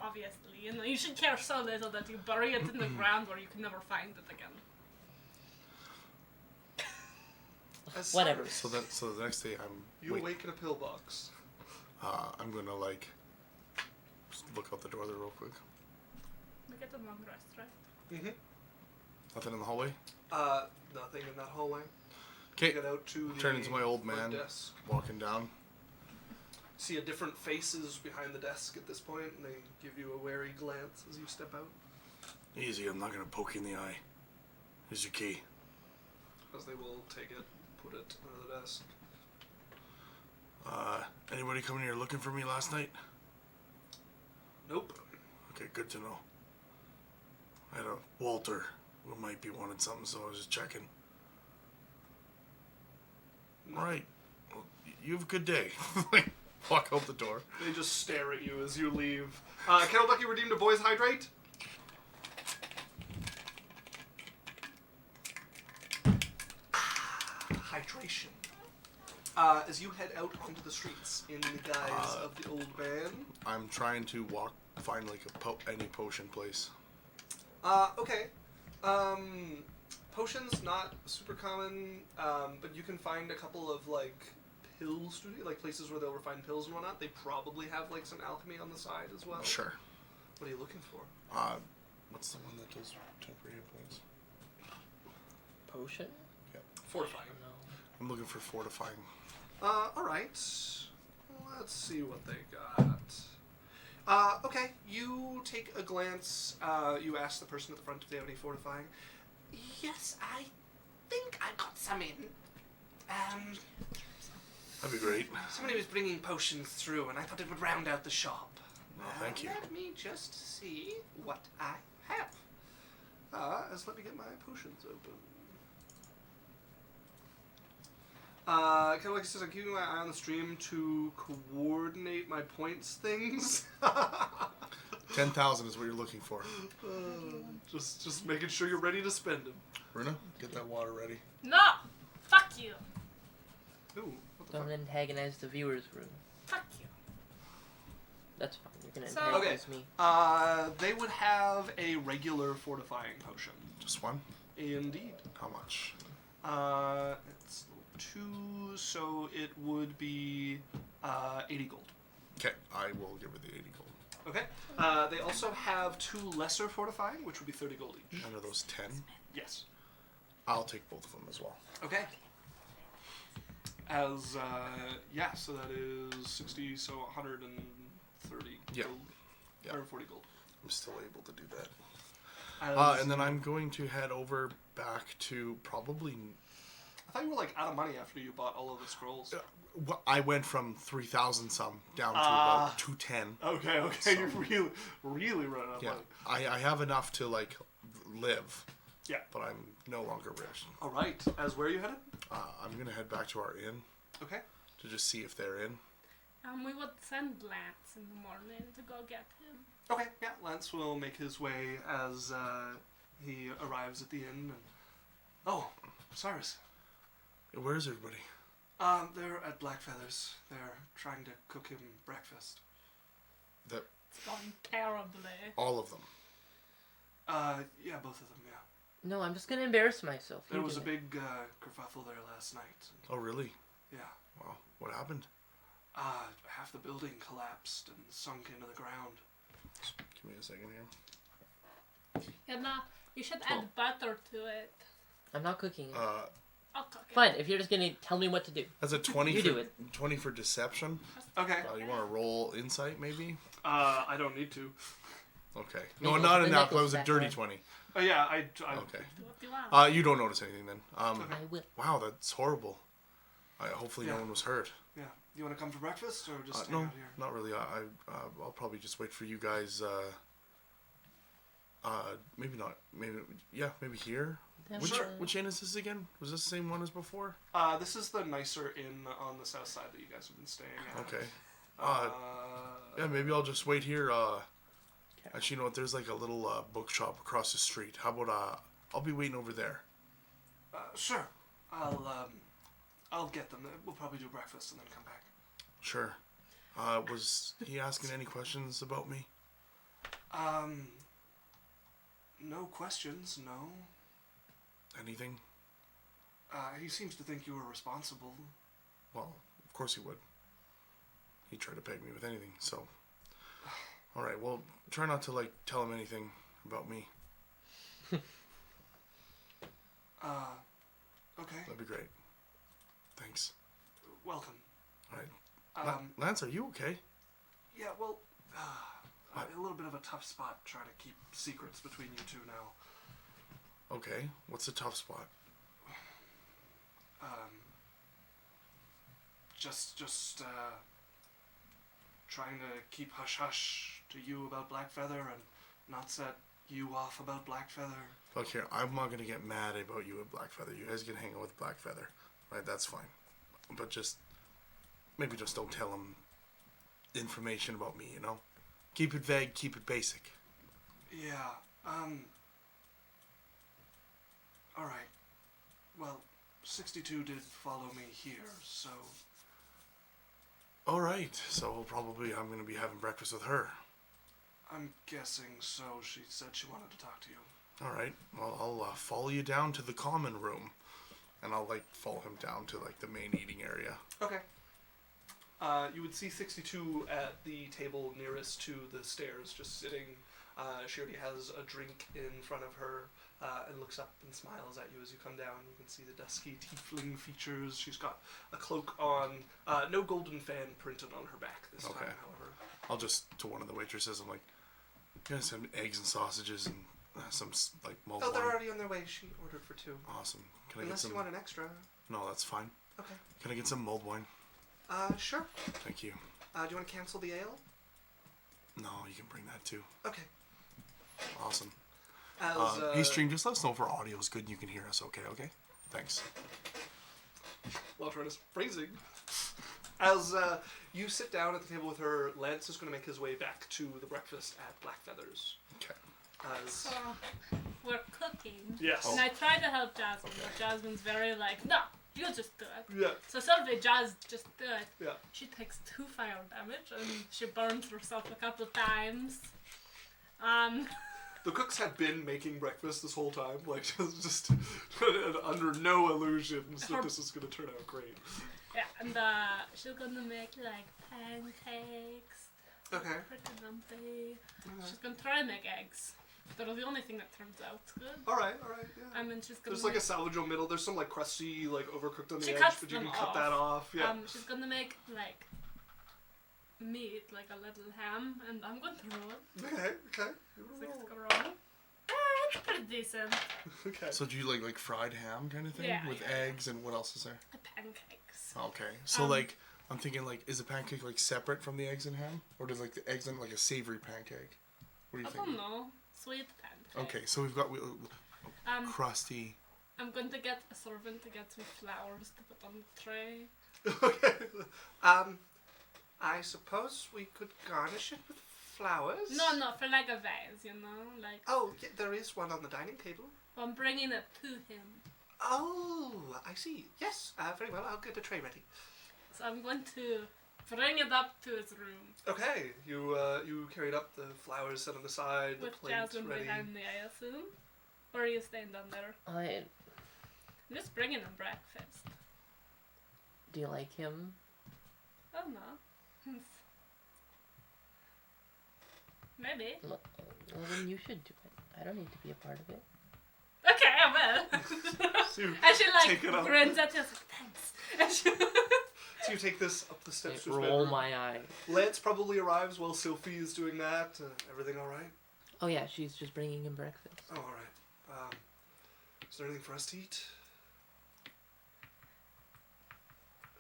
D: obviously. You know, you should care so little that you bury it in the ground where you can never find it again.
B: As
A: Whatever.
B: Cyrus,
C: So the next day
B: you awake in a pillbox.
C: I'm gonna like just look out the door there real quick.
D: We get a long rest, right?
B: Mm-hmm.
C: Nothing in the hallway.
B: Nothing in that hallway.
C: Okay.
B: Get out to the
C: Turn into my old
B: front
C: man.
B: desk.
C: Walking down.
B: See a different faces behind the desk at this point, and they give you a wary glance as you step out.
C: Easy, I'm not gonna poke you in the eye. Here's your key.
B: As they will take it, put it under the desk.
C: Anybody coming here looking for me last night?
B: Nope.
C: Okay, good to know. I had a Walter who might be wanting something, so I was just checking.
B: No.
C: All right. Well, you have a good day. Walk out the door.
B: They just stare at you as you leave. Kettle Ducky redeemed a boy's hydrate. Hydration. As you head out onto the streets in the guise of the old man.
C: I'm trying to find like any potion place.
B: Okay. Potions, not super common, but you can find a couple of, like, pill studio, like places where they'll refine pills and whatnot. They probably have, like, some alchemy on the side as well.
C: Sure.
B: What are you looking for?
C: What's the one that does temporary hit points?
A: Potion?
B: Fortifying.
A: No.
C: I'm looking for fortifying.
B: Alright. Let's see what they got. Okay, you take a glance, you ask the person at the front if they have any fortifying. Yes, I think I got some in.
C: That'd be great.
B: Somebody was bringing potions through, and I thought it would round out the shop.
C: Oh, thank you.
B: Let me just see what I have. Let me get my potions open. Kind of like it says, I'm keeping my eye on the stream to coordinate my points things.
C: 10,000 is what you're looking for.
B: Just making sure you're ready to spend them.
C: Runa, get that water ready.
D: No! Fuck you!
B: Ooh, what the
A: Don't
B: fuck?
A: antagonize the viewers, room.
D: Fuck you.
A: That's fine. You're gonna
D: So-
A: antagonize me.
B: They would have a regular fortifying potion.
C: Just one?
B: Indeed.
C: How much?
B: It's 2, so it would be 80 gold.
C: Okay, I will give her the 80 gold.
B: Okay. They also have 2 lesser fortifying, which would be 30 gold each.
C: And are those 10?
B: Yes.
C: I'll take both of them as well.
B: Okay. So that is 60, so 130
C: Yeah.
B: gold.
C: Yeah.
B: 140 gold.
C: I'm still able to do that.
B: As,
C: And then I'm going to head over back to probably...
B: I thought you were like out of money after you bought all of the scrolls.
C: Well, I went from 3,000 some down to about 210.
B: Okay,
C: So-
B: you really run out of
C: Yeah,
B: money.
C: I have enough to like live.
B: Yeah.
C: But I'm no longer rich.
B: All right. As where are you headed?
C: I'm gonna head back to our inn
B: Okay.
C: to just see if they're in.
D: We would send Lance in the morning to go get him.
B: Okay. Yeah. Lance will make his way as he arrives at the inn. And... Oh, Cyrus.
C: Where's everybody?
B: They're at Blackfeather's. They're trying to cook him breakfast.
C: That
D: It's going terribly.
C: all of them.
B: Yeah, both of them. Yeah.
A: No, I'm just gonna embarrass myself.
B: There
A: You
B: was
A: do
B: a
A: it.
B: big kerfuffle there last night. And,
C: Oh really?
B: yeah.
C: Wow. What happened?
B: Half the building collapsed and sunk into the ground.
C: Give me a second here.
D: Yeah, no, you should add butter to it.
A: I'm not cooking it.
D: I'll cook it.
A: Fine, if you're just gonna tell me what to do.
C: That's a 20
A: You
C: for
A: do it.
C: 20 for deception.
B: Okay.
C: You want to roll insight maybe?
B: I don't need to.
C: Okay.
A: No,
C: No, not
A: the
C: in that. That
A: necklace
C: was a
A: back
C: dirty
A: there.
C: 20.
B: Oh yeah, I
C: Okay.
D: Do what you want.
C: You don't notice anything then.
A: I will.
C: Wow, that's horrible. Hopefully no
B: Yeah.
C: one was hurt.
B: yeah. You want to come for breakfast or just hang
C: No,
B: out here?
C: not really. I'll probably just wait for you guys. Maybe not. Maybe here.
A: Then
C: Which
A: we'll-
C: which inn is this again? Was this the same one as before?
B: This is the nicer inn on the south side that you guys have been staying at.
C: Okay.
B: Uh,
C: Yeah, maybe I'll just wait here. Actually, you know what? There's like a little bookshop across the street. How about I'll be waiting over there.
B: Sure. I'll get them. We'll probably do breakfast and then come back.
C: Sure. Was he asking any questions about me?
B: No questions, no.
C: Anything?
B: He seems to think you were responsible.
C: Well, of course he would. He tried to peg me with anything, so. All right. Well, try not to like tell him anything about me.
B: Okay.
C: That'd be great. Thanks.
B: Welcome.
C: All right.
B: Um,
C: Lance, are you okay?
B: yeah, well, a little bit of a tough spot trying to keep secrets between you two now.
C: Okay. What's the tough spot?
B: Just trying to keep hush-hush to you about Blackfeather and not set you off about Blackfeather.
C: Look here, I'm not gonna get mad about you and Blackfeather. You guys can hang out with Blackfeather, right? That's fine. But maybe just don't tell him information about me. You know, keep it vague, keep it basic.
B: Yeah, alright. Well, 62 did follow me here, so...
C: All right. So probably I'm gonna be having breakfast with her.
B: I'm guessing so. She said she wanted to talk to you.
C: All right. Well, I'll follow you down to the common room, and I'll like follow him down to like the main eating area.
B: Okay. You would see 62 at the table nearest to the stairs, just sitting. She already has a drink in front of her and looks up and smiles at you as you come down. You can see the dusky tiefling features. She's got a cloak on. No golden fan printed on her back this time, however.
C: I'll just to one of the waitresses. I'm like, yeah, some eggs and sausages and some like mulled
B: Oh, they're
C: wine.
B: already on their way. She ordered for 2.
C: Awesome. Can I
B: Unless
C: get some?
B: you want an extra.
C: No, that's fine.
B: Okay.
C: Can I get some mulled wine?
B: Sure.
C: Thank you.
B: Do you want to cancel the ale?
C: No, you can bring that too.
B: Okay.
C: Awesome.
B: As,
C: Hey, stream, just let us know if our audio is good and you can hear us okay, okay? Thanks.
B: While trying to phrasing. As you sit down at the table with her, Lance is going to make his way back to the breakfast at Blackfeather's.
C: Okay.
B: As
D: So, we're cooking.
B: yes.
D: And I try to help Jasmine, but Jasmine's very like, no, you just do it.
B: Yeah.
D: So Cylph'e just do it.
B: Yeah.
D: She takes 2 fire damage and she burns herself a couple times.
B: The cooks had been making breakfast this whole time, like just under no illusions that this is going to turn out great.
D: Yeah, and she's gonna make like pancakes
B: Okay.
D: Pretty lumpy.
B: Okay.
D: She's gonna try and make eggs. They're the only thing that turns out good.
B: Alright, yeah.
D: And then she's gonna
B: There's like a
D: make,
B: salvageable middle. There's some like crusty, like overcooked on the
D: She
B: edge,
D: cuts
B: but you
D: them
B: can cut
D: off.
B: that off. Yeah.
D: she's gonna make like meat, like a little ham, and I'm going to roll it.
B: Okay.
D: 6 to roll. It's pretty decent.
B: Okay.
C: So do you like fried ham kind of thing
D: Yeah,
C: with
D: yeah.
C: eggs and what else is there?
D: Pancakes.
C: Okay. So
D: Um,
C: like I'm thinking like is the pancake like separate from the eggs and ham, or does like the eggs and like a savory pancake? What do you
D: I
C: think?
D: don't know. Sweet pancake.
C: Okay, so we've got crusty.
D: I'm going to get a servant to get some flowers to put on the tray.
B: Okay. I suppose we could garnish it with flowers.
D: No, for like a vase, you know, like.
B: Oh, yeah, there is one on the dining table.
D: I'm bringing it to him.
B: Oh, I see. Yes, very well. I'll get a tray ready.
D: So I'm going to bring it up to his room
B: Okay, you carried up the flowers set on the side, the
D: with
B: plate
D: Jasmine
B: ready.
D: behind me, I assume. Or are you staying down there?
A: I
D: I'm just bringing him breakfast.
A: do you like him?
D: Oh no. Maybe.
A: Well, then you should do it. I don't need to be a part of it.
D: Okay, I will.
B: So you
D: And she
B: take it
D: like
B: up.
D: grins at you, like, thanks. And she
B: So you take this up the steps to his
A: Roll
B: bedroom.
A: my eye.
B: Lance probably arrives while Cylph'e is doing that. Everything all right?
A: Oh yeah, she's just bringing him breakfast.
B: Oh, all right. Is there anything for us to eat?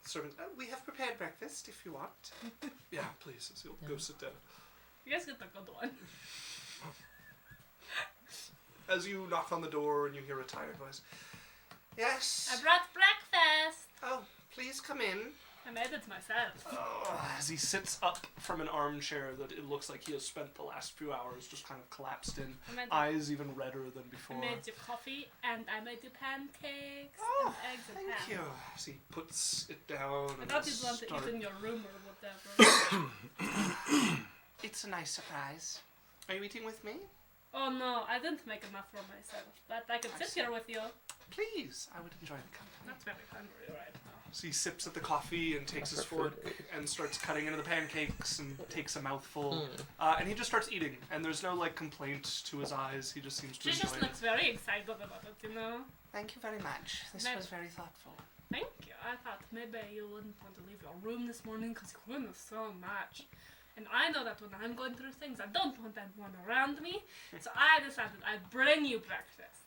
B: Servant, we have prepared breakfast if you want. Yeah, please. So you'll go sit down.
D: You guys get the good one.
B: As you knock on the door and you hear a tired voice. Yes.
D: I brought breakfast.
B: Oh, please come in.
D: I made it myself.
B: Oh, as he sits up from an armchair that it looks like he has spent the last few hours just kind of collapsed in,
D: I made,
B: eyes even redder than
D: I
B: before.
D: made you coffee and I made you pancakes
B: Oh,
D: and eggs and
B: thank
D: ham.
B: you. As he puts it down
D: I
B: and
D: thought you'd want to
B: start-
D: eat in your room or whatever.
B: It's a nice surprise. Are you eating with me?
D: Oh no, I didn't make enough for myself, but I could
B: I
D: sit
B: see.
D: here with you.
B: Please, I would enjoy the company.
D: Not very hungry right now.
B: So he sips at the coffee and takes his fork and starts cutting into the pancakes and takes a mouthful. And he just starts eating. And there's no like complaint to his eyes. He just seems to
D: She
B: enjoy
D: just
B: it.
D: looks very excited about it, you know?
B: Thank you very much. This
D: That-
B: was very thoughtful.
D: Thank you. I thought maybe you wouldn't want to leave your room this morning because you couldn't so much. And I know that when I'm going through things, I don't want anyone around me. So I decided I'd bring you breakfast.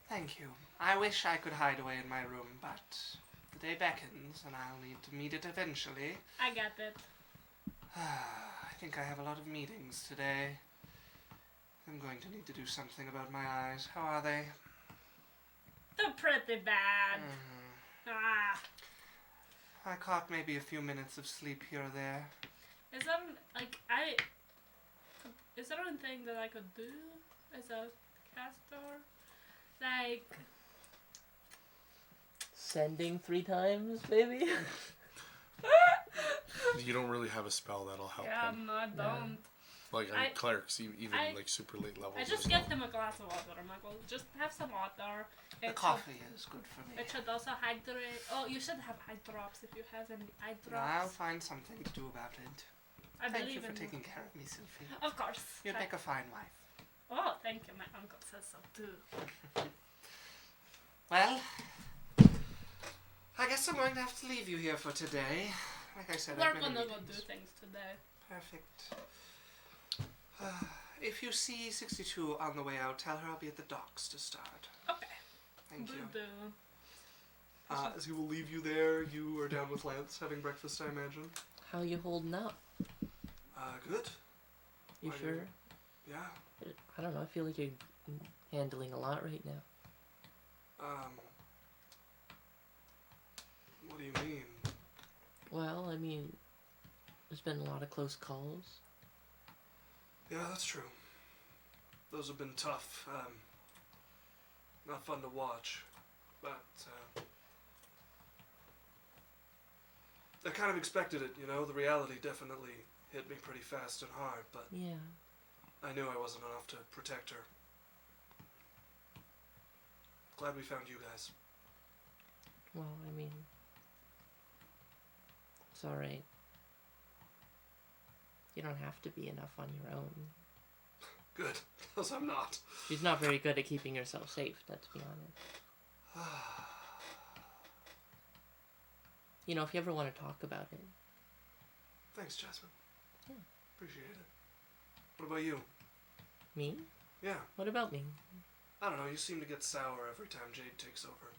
B: Thank you. I wish I could hide away in my room, but the day beckons and I'll need to meet it eventually.
D: I get it.
B: I think I have a lot of meetings today. I'm going to need to do something about my eyes. How are they?
D: They're pretty bad. Ah.
B: I caught maybe a few minutes of sleep here or there.
D: Is there, like, is there anything that I could do as a caster? Like,
A: Sending 3 times, maybe?
C: You don't really have a spell that'll help
D: yeah,
C: him.
D: no, I don't.
C: Like
D: I-
C: clerics, even
D: I-
C: like super late levels.
D: I just
C: as
D: get
C: well.
D: him a glass of water. I'm like, well, just have some water.
B: The
D: It
B: coffee is good for me.
D: It should also hydrate. Oh, you should have eye drops if you have any eye
B: I'll
D: drops.
B: find something to do about it.
D: I
B: Thank
D: believe
B: you for
D: in
B: taking care of me, Cylph'e.
D: you. Of course.
B: You'd make a fine wife.
D: Oh, thank you. My uncle says so too.
B: Well, I guess I'm going to have to leave you here for today. Like I said,
D: We're
B: I've many
D: gonna go do
B: meetings.
D: things today.
B: Perfect. If you see 62 on the way out, tell her I'll be at the docks to start.
D: Okay.
B: Thank you.
D: Do.
B: As he will leave you there, you are down with Lance having breakfast, I imagine.
A: How you holding up?
B: Good.
A: You
B: Why do
A: sure?
B: Yeah.
A: I don't know. I feel like you're handling a lot right now.
B: What do you mean?
A: Well, I mean, there's been a lot of close calls.
B: Yeah, that's true. Those have been tough. Not fun to watch, but I kind of expected it, you know. The reality definitely hit me pretty fast and hard, but
A: Yeah.
B: I knew I wasn't enough to protect her. Glad we found you guys.
A: Well, I mean, it's alright. You don't have to be enough on your own.
B: Good, because I'm not.
A: She's not very good at keeping herself safe, let's be honest. You know, if you ever want to talk about it.
B: Thanks, Jasmine.
A: Yeah.
B: Appreciate it. What about you?
A: Me?
B: Yeah.
A: What about me?
B: I don't know, you seem to get sour every time Jade takes over.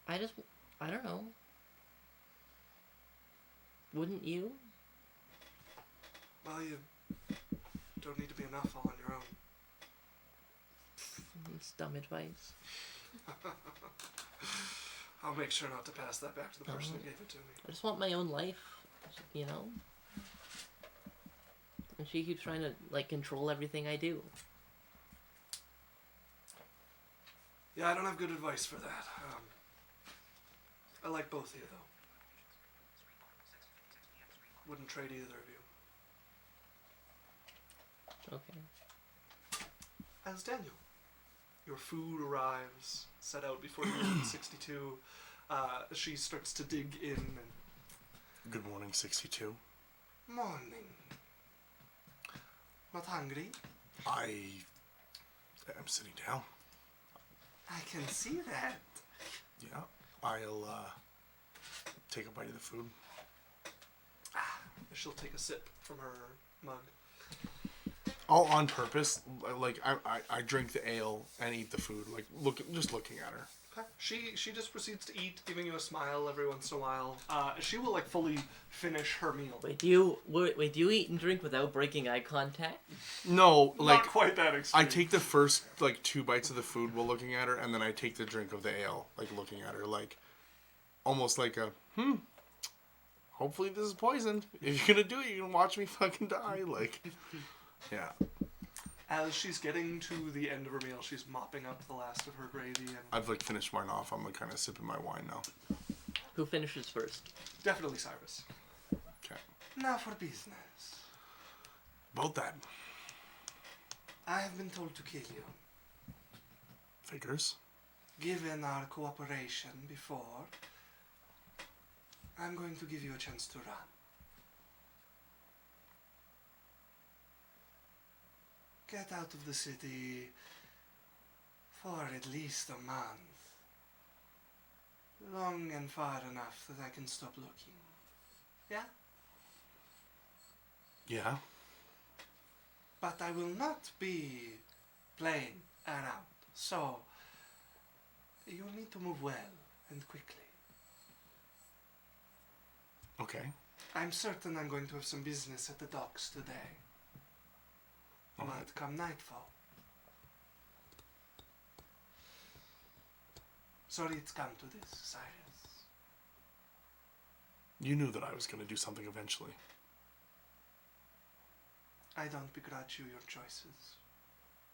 A: I don't know. Wouldn't you?
B: Well, you don't need to be enough all on your own.
A: It's dumb advice.
B: I'll make sure not to pass that back to the person who gave it to me.
A: I just want my own life, you know? And she keeps trying to, like, control everything I do.
B: Yeah, I don't have good advice for that. I like both of you, though. Wouldn't trade either of you.
A: Okay.
B: As Daniel, your food arrives, set out before you leave 62. She starts to dig in and...
C: Good morning, 62.
B: Morning. Not hungry?
C: I am sitting down.
B: I can see that.
C: Yeah, I'll take a bite of the food.
B: She'll take a sip from her mug.
C: All on purpose. Like I drink the ale and eat the food. Like just looking at her.
B: Okay. She just proceeds to eat, giving you a smile every once in a while. She will like fully finish her meal.
A: Wait, do you eat and drink without breaking eye contact?
C: No, like
B: Not quite that extreme.
C: I take the first like 2 bites of the food while looking at her, and then I take the drink of the ale, like looking at her, like almost like a hopefully this is poisoned. If you're gonna do it, you're gonna watch me fucking die. Like, yeah.
B: As she's getting to the end of her meal, she's mopping up the last of her gravy and
C: I've like finished mine off. I'm like kind of sipping my wine now.
A: Who finishes first?
B: definitely Cyrus.
C: Okay.
B: Now for business.
C: About that.
B: I have been told to kill you.
C: Figures.
B: Given our cooperation before, I'm going to give you a chance to run. Get out of the city for at least a month. Long and far enough that I can stop looking. Yeah?
C: Yeah.
B: But I will not be playing around. So, you need to move well and quickly.
C: Okay.
B: I'm certain I'm going to have some business at the docks today. But come nightfall. Sorry it's come to this, Cyrus.
C: You knew that I was going to do something eventually.
B: I don't begrudge you your choices.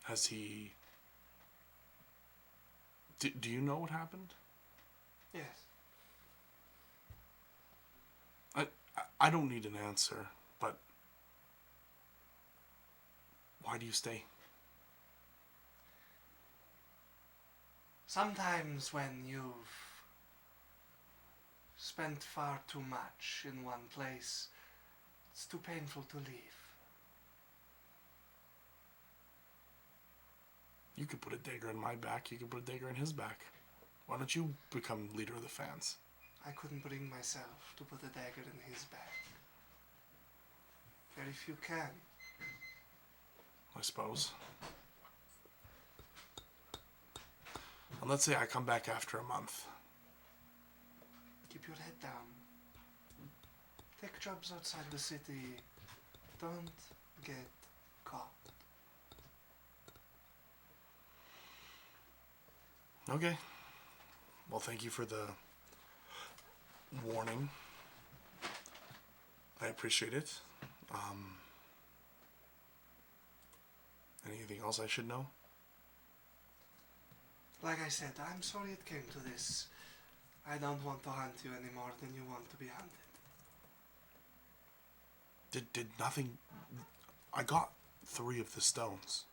C: Has he... Do you know what happened?
B: Yes.
C: I don't need an answer, but... Why do you stay?
B: Sometimes when you've spent far too much in one place, it's too painful to leave.
C: You could put a dagger in my back, you could put a dagger in his back. Why don't you become leader of the fans?
B: I couldn't bring myself to put a dagger in his back. Very few can.
C: I suppose. And let's say I come back after a month.
B: Keep your head down. Take jobs outside the city. Don't get caught.
C: Okay. Well, thank you for the warning. I appreciate it. Anything else I should know?
B: Like I said, I'm sorry it came to this. I don't want to hunt you any more than you want to be hunted.
C: Did nothing... I got 3 of the stones.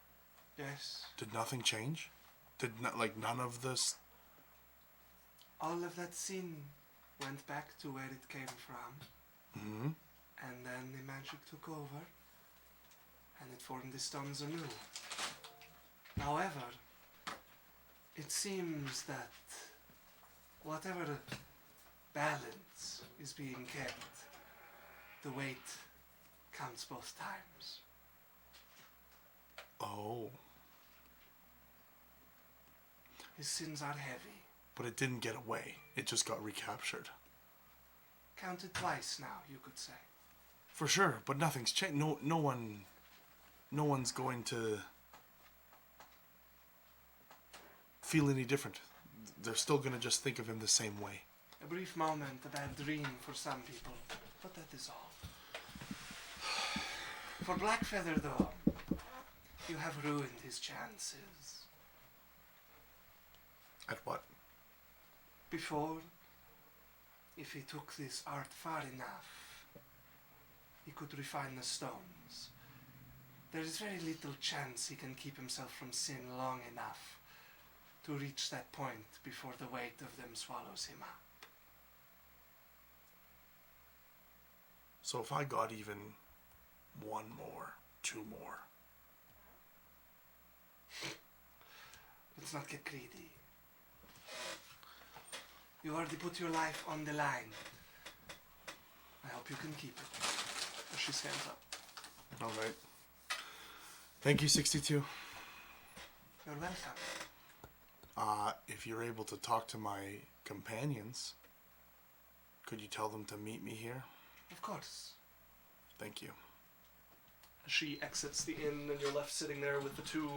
B: Yes.
C: Did nothing change? Did none of this...
B: All of that sin went back to where it came from,
C: Mm-hmm.
B: and then the magic took over, and it formed the stones anew. However, it seems that whatever balance is being kept, the weight counts both times.
C: Oh.
B: His sins are heavy.
C: But it didn't get away. It just got recaptured.
B: Counted twice now, you could say.
C: For sure, but nothing's changed. No one's going to feel any different. They're still going to just think of him the same way.
B: A brief moment, a bad dream for some people, but that is all. For Blackfeather, though, you have ruined his chances.
C: At what?
B: Before, if he took this art far enough, he could refine the stones. There is very little chance he can keep himself from sin long enough to reach that point before the weight of them swallows him up.
C: So if I got even one more, two more.
B: Let's not get greedy. You already put your life on the line. I hope you can keep it. As she stands up.
C: All right. Thank you, 62.
B: You're welcome.
C: If you're able to talk to my companions, could you tell them to meet me here?
B: Of course.
C: Thank you.
B: She exits the inn, and you're left sitting there with the two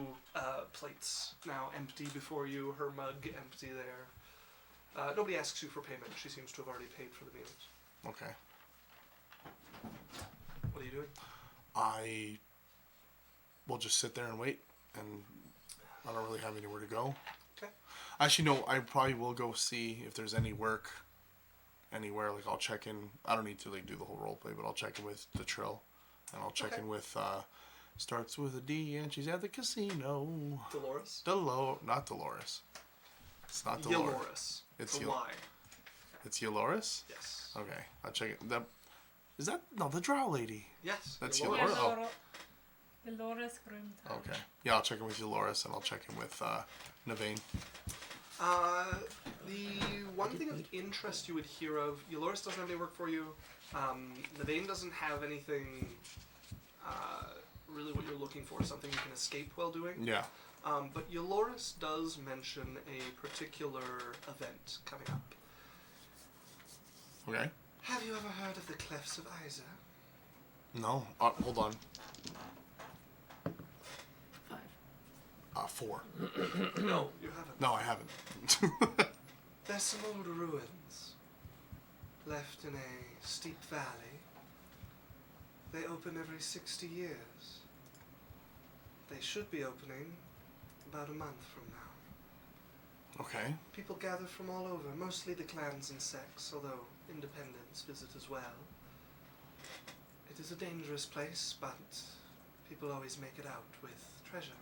B: plates now empty before you, her mug empty there. Nobody asks you for payment. She seems to have already paid for the meals.
C: Okay.
B: What are you doing?
C: I will just sit there and wait, and I don't really have anywhere to go.
B: Okay.
C: Actually, no, I probably will go see if there's any work anywhere. Like, I'll check in. I don't need to, like, do the whole role play, but I'll check in with the Trill. And I'll check in with, starts with a D, and she's at the casino.
B: Dolores?
C: Not Dolores. It's not Dolores.
B: Yoloris.
C: It's
B: a Y.
C: It's Yoloris?
B: Yes.
C: Okay, I'll check it. Is that, no, the drow lady.
B: Yes.
C: That's
B: Yoloris.
C: Yoloris. Oh.
D: Dolores Grunta.
C: Okay. Yeah, I'll check in with Yoloris, and I'll check in with, Navain.
B: The one thing of interest you would hear of, Yoloris doesn't have any work for you. Navain doesn't have anything really what you're looking for, something you can escape while doing.
C: Yeah.
B: But Yoloris does mention a particular event coming up.
C: Okay.
B: Have you ever heard of the Clefts of Iszer?
C: No. Hold on.
A: 5.
C: 4.
B: No, you haven't.
C: No, I haven't.
B: There's some old ruins left in a steep valley. They open every 60 years. They should be opening about a month from now.
C: Okay.
B: People gather from all over, mostly the clans and sects, although independents visit as well. It is a dangerous place, but people always make it out with treasure.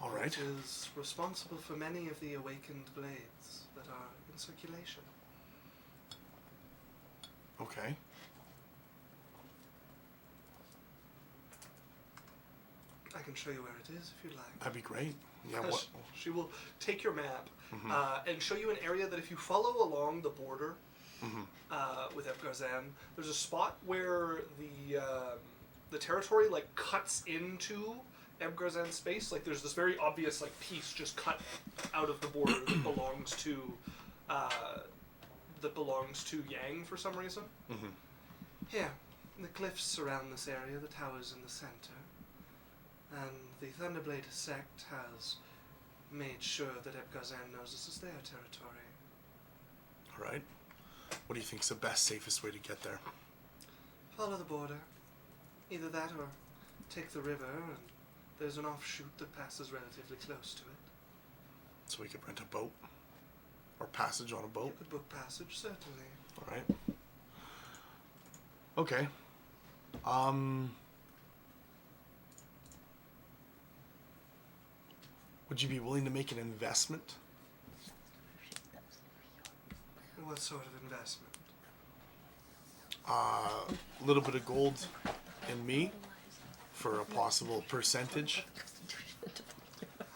C: All right.
B: It is responsible for many of the awakened blades that are in circulation.
C: Okay.
B: I can show you where it is if you'd like.
C: That'd be great. Yeah. What?
B: She will take your map
C: Mm-hmm.
B: and show you an area that if you follow along the border
C: Mm-hmm.
B: with Evgarzan, there's a spot where the territory like cuts into Evgarzan space. Like there's this very obvious like piece just cut out of the border that belongs to Yang for some reason.
C: Mm-hmm.
B: Here, the cliffs surround this area, the tower's in the center, and the Thunderblade sect has made sure that Evgarzan knows this is their territory.
C: All right. What do you think's the best, safest way to get there?
B: Follow the border. Either that or take the river, and there's an offshoot that passes relatively close to it.
C: So we could rent a boat? Or passage on a
B: You
C: boat?
B: could book passage, certainly.
C: All right. Okay. Would you be willing to make an investment?
B: What sort of investment?
C: A little bit of gold in me for a possible percentage.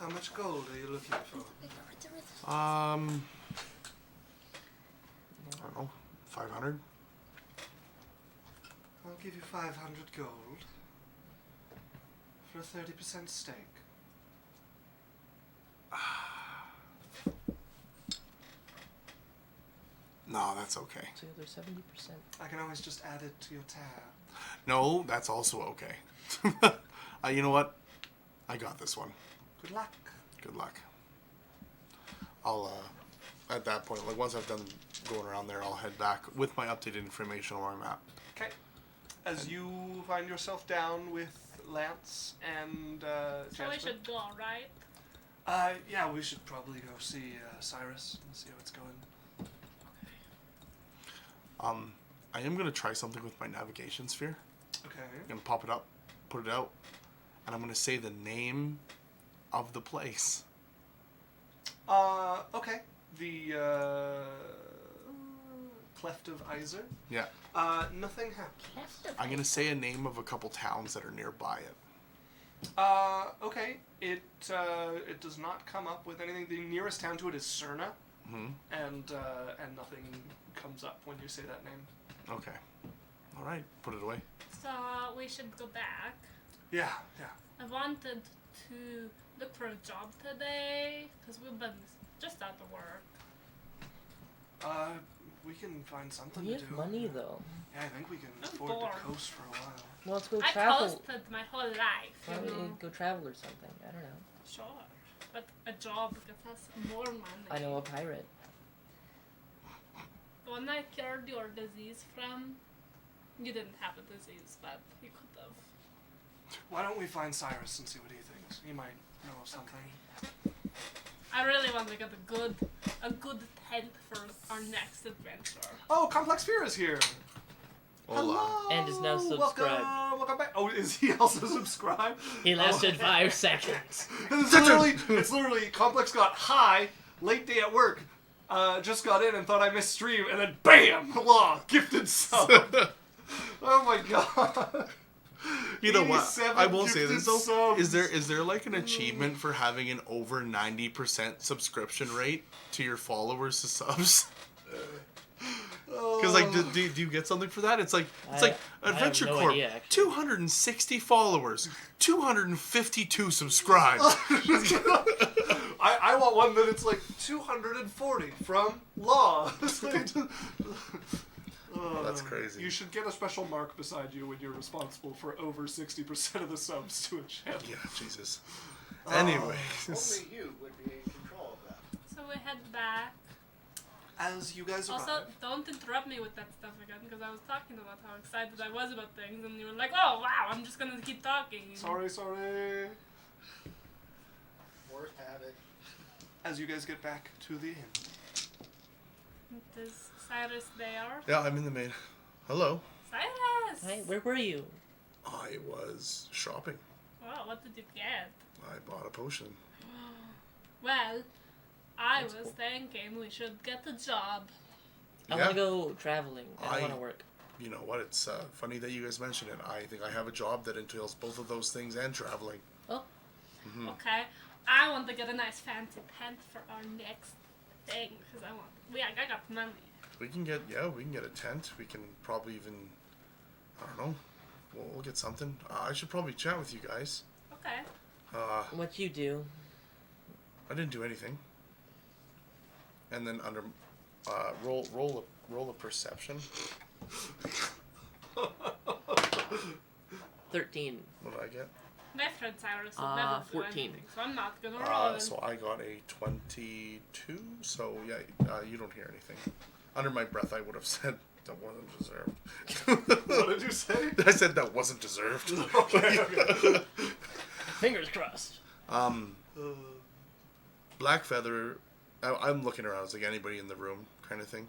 B: How much gold are you looking for?
C: I don't know, 500.
B: I'll give you 500 gold for a 30% stake.
C: No, that's okay.
A: So the other 70%.
B: I can always just add it to your tab.
C: No, that's also okay. You know what? I got this one.
B: Good luck.
C: Good luck. I'll, at that point, like once I've done going around there, I'll head back with my updated information on where I'm at.
B: Okay. As you find yourself down with Lance and
D: So we
B: Jasmine.
D: should go, right?
B: Yeah, we should probably go see Cyrus and see how it's going.
C: I am gonna try something with my navigation sphere.
B: Okay.
C: I'm gonna pop it up, put it out, and I'm gonna say the name of the place.
B: Okay. The Cleft of Iszer.
C: Yeah.
B: Nothing happened.
C: I'm gonna say a name of a couple towns that are nearby it.
B: Okay. It does not come up with anything. The nearest town to it is Serna, and nothing comes up when you say that name.
C: Okay. All right. Put it away.
D: So we should go back.
B: Yeah.
D: I wanted to look for a job today because we've been just out of work.
B: We can find something
A: We
B: to
A: have
B: do.
A: money though.
B: Yeah, I think we can
D: I'm
B: afford
D: bored.
B: to coast for a while.
A: Well, let's go
D: I
A: travel.
D: coasted my whole life,
A: Why
D: you
A: don't we
D: know.
A: go travel or something? I don't know.
D: Sure. But a job gets us more money.
A: I know a pirate.
D: The one I cured your disease from, you didn't have a disease, but you could have.
B: Why don't we find Cyrus and see what he thinks? He might know of something.
D: I really want to get a good tent for our next adventure.
B: Oh, Complex Fear is here.
C: Hola.
A: And is now subscribed.
B: Welcome back. Oh, is he also subscribed?
A: He lasted 5 seconds.
B: It's literally Complex got high, late day at work, just got in and thought I missed stream, and then BAM! Law, gifted sub. Oh my god.
C: You know what?
B: 87
C: I will say
B: gifted
C: this though.
B: subs.
C: Is there like an achievement for having an over 90% subscription rate to your followers to subs? Because like, do you get something for that? It's like
A: I have
C: Adventure
A: no
C: Corp,
A: idea, actually.
C: 260 followers, 252 subscribed.
B: I want one that it's like 240 from Law.
C: That's crazy.
B: You should get a special mark beside you when you're responsible for over 60% of the subs to a channel.
C: Yeah, Jesus. Anyway,
E: Only you would be in control of that.
D: So we head back.
B: As you guys arrive.
D: Also, don't interrupt me with that stuff again, because I was talking about how excited I was about things, and you were like, "Oh wow, I'm just gonna keep talking."
B: Sorry.
E: Worst habit.
B: As you guys get back to the inn.
D: Is Cyrus there?
C: yeah, I'm in the main. Hello.
D: Cyrus!
A: Hi, where were you?
C: I was shopping.
D: Wow, what did you get?
C: I bought a potion.
D: Well, I
A: That's
D: was
A: cool.
D: thinking we should get a job.
A: I
C: Yeah.
A: want to go traveling. I
C: I-
A: don't want to work.
C: You know what? It's funny that you guys mention it. I think I have a job that entails both of those things and traveling.
A: Oh,
D: Okay, I want to get a nice fancy tent for our next thing, because I got money.
C: We can get a tent. We can probably even, I don't know. We'll get something. I should probably chat with you guys.
D: Okay.
A: what you do?
C: I didn't do anything. And then under, roll a perception.
A: 13.
C: What did I get?
D: My friend Cyrus would never do
A: 14.
D: anything, so I'm not gonna roll it.
C: So I got a 22. So yeah, you don't hear anything. Under my breath, I would have said that wasn't deserved.
B: What did you say?
C: I said that wasn't deserved.
B: Okay.
A: Fingers crossed.
C: Blackfeather. I'm looking around. Is like anybody in the room, kind of thing.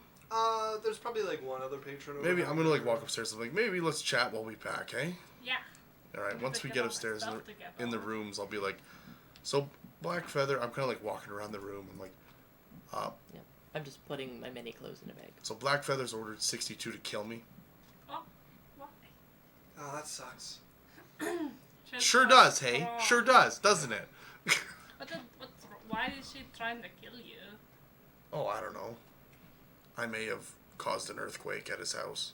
B: There's probably like one other patron. over
C: Maybe
B: there.
C: I'm gonna like walk upstairs and like maybe let's chat while we pack, eh?
D: Yeah.
C: All right.
D: We
C: Once
D: could
C: we
D: get
C: get
D: all the
C: upstairs
D: stuff together.
C: in the rooms, I'll be like, so Blackfeather. I'm kind of like walking around the room. I'm like,
A: I'm just putting my many clothes in a bag.
C: So Blackfeather's ordered 62 to kill me.
D: Oh, why?
B: Oh, that sucks.
D: She's
C: Sure
D: so
C: does, hey?
D: strong.
C: Sure does, doesn't it?
D: Why is she trying to kill you?
C: Oh, I don't know. I may have caused an earthquake at his house.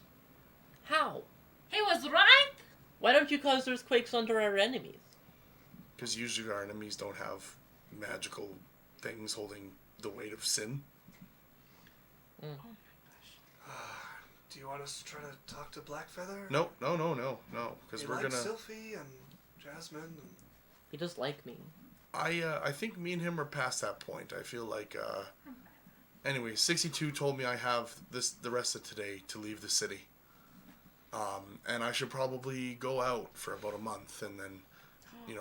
A: How?
D: He was right!
A: Why don't you cause earthquakes under our enemies?
C: Because usually our enemies don't have magical things holding the weight of sin.
D: Oh my gosh.
B: Do you want us to try to talk to Blackfeather?
C: No. Because
B: We
C: we're
B: like
C: gonna.
B: Cylph'e and Jasmine. And...
A: He does like me.
C: I think me and him are past that point. I feel like. Anyway, 62 told me I have the rest of today to leave the city. And I should probably go out for about a month and then,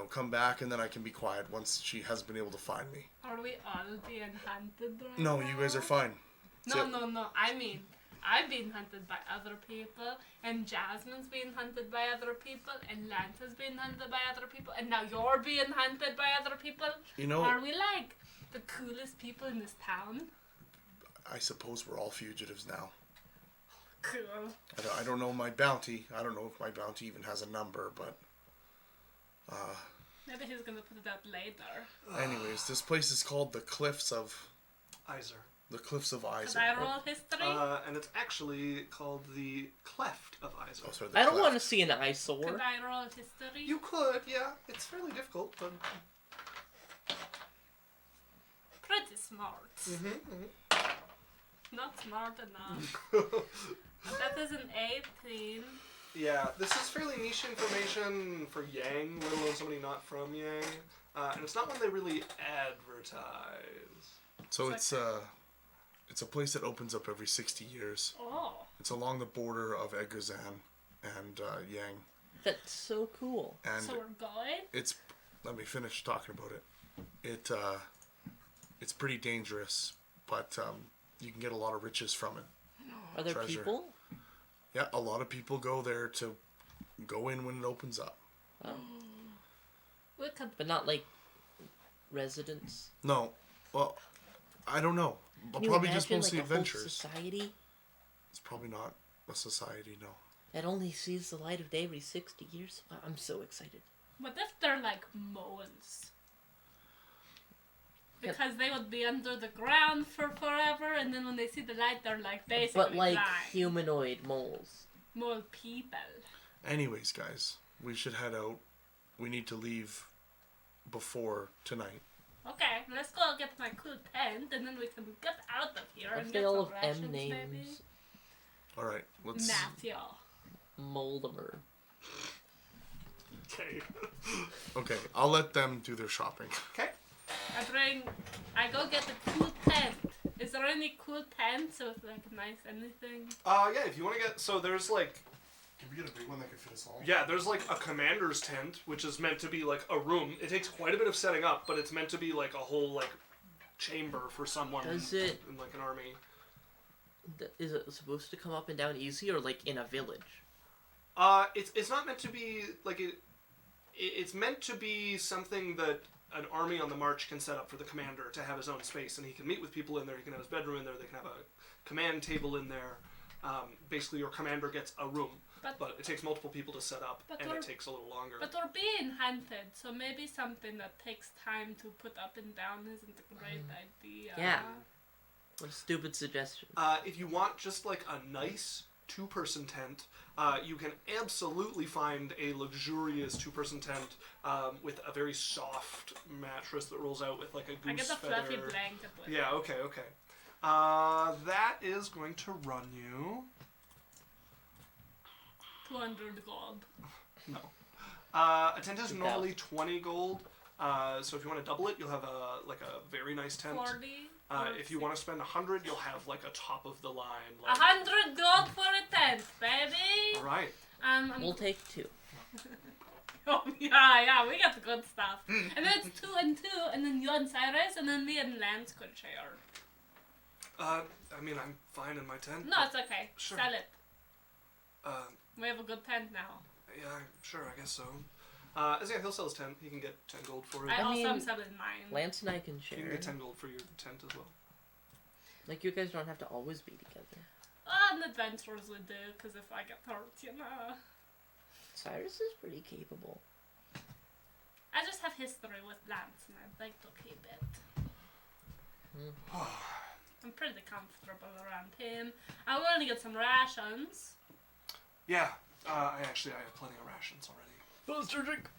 C: come back and then I can be quiet once she has been able to find me.
D: Are we all being hunted right
C: No,
D: now?
C: you guys are fine.
D: No. I mean, I'm being hunted by other people, and Jasmine's being hunted by other people, and Lance is being hunted by other people, and now you're being hunted by other people. Are we like the coolest people in this town?
C: I suppose we're all fugitives now.
D: Cool.
C: I don't know my bounty. I don't know if my bounty even has a number, but...
D: Maybe he's gonna put it up later.
C: Anyways, this place is called the Clefts of...
B: Iszer.
C: The Clefts of
D: Could
C: Iszer.
D: I roll history?
B: And it's actually called the Cleft of Iszer.
C: Oh, sorry, the
A: I don't
C: Cleft.
A: want to see an eyesore.
D: Could I roll history?
B: You could, yeah. It's fairly difficult, but...
D: Pretty smart.
B: Mm-hmm.
D: Not smart enough. That is an 18.
B: Yeah, this is fairly niche information for Yang, let alone somebody not from Yang. And it's not one they really advertise.
C: So
D: It's
C: it's a place that opens up every 60 years.
D: Oh.
C: It's along the border of Egazan and Yang.
A: That's so cool.
C: And
D: So we're going?
C: it's... Let me finish talking about it. It's pretty dangerous, but you can get a lot of riches from it.
A: Are there
C: Treasure.
A: people?
C: Yeah, a lot of people go there to go in when it opens up.
A: Oh.
D: We could.
A: But not like residents.
C: No, well, I don't know.
A: Can you
C: Probably just
A: imagine,
C: mostly
A: like, a whole
C: adventures.
A: society
C: It's probably not a society, no.
A: that only sees the light of day every 60 years. Wow, I'm so excited.
D: What if they're like moles? Because they would be under the ground for forever, and then when they see the light, they're like basically
A: But like
D: blind.
A: humanoid moles.
D: Mole people.
C: Anyways, guys, we should head out. We need to leave before tonight.
D: Okay, let's go get my cool tent, and then we can get out of here
A: What
D: and
A: if
D: get
A: they all
D: some
A: have M
D: rations,
A: names?
D: maybe.
C: All right, let's...
D: Matthew.
A: Moldimer.
B: Okay.
C: Okay, I'll let them do their shopping.
B: Okay.
D: I go get a cool tent. Is there any cool tents with like nice anything?
B: Yeah, if you want to get... So there's like...
C: Can we get a big one that can fit us all?
B: Yeah, there's like a commander's tent, which is meant to be like a room. It takes quite a bit of setting up, but it's meant to be like a whole like chamber for someone
A: Does it-
B: in like an army.
A: Is it supposed to come up and down easy or like in a village?
B: It's not meant to be like it's meant to be something that an army on the march can set up for the commander to have his own space, and he can meet with people in there. He can have his bedroom in there. They can have a command table in there. Basically, your commander gets a room, but it takes multiple people to set up, and it takes a little longer.
D: But we're being hunted, so maybe something that takes time to put up and down isn't a great idea.
A: Yeah. What a stupid suggestion.
B: If you want just like a nice two-person tent, you can absolutely find a luxurious two-person tent with a very soft mattress that rolls out with like a goose
D: I get a
B: feather.
D: fluffy blanket with
B: Yeah, okay. That is going to run you...
D: 200 gold.
B: No. A tent is
A: 2,000.
B: normally 20 gold. So if you want to double it, you'll have a very nice tent.
D: 40.
B: If you want to spend 100, you'll have like a top of the line.
D: 100 gold for a tent, baby.
B: All right.
A: We'll take 2.
D: Oh, yeah, we got the good stuff. And then it's 2 and 2, and then you and Cyrus, and then me and Lance could share.
B: I mean, I'm fine in my tent.
D: No, it's okay.
B: Sure.
D: Sell it.
B: Uh,
D: We have a good tent now.
B: yeah, sure, I guess so. Yeah, he'll sell his tent. He can get 10 gold for it.
D: I
A: I
D: also am
A: mean,
D: selling mine.
A: Lance and I can
B: You
A: share.
B: can get 10 gold for your tent as well.
A: Like, you guys don't have to always be together.
D: On adventures we do, because if I get hurt, you know.
A: Cyrus is pretty capable.
D: I just have history with Lance, and I'd like to keep it. I'm pretty comfortable around him. I'm going to get some rations.
B: Yeah, I have plenty of rations already.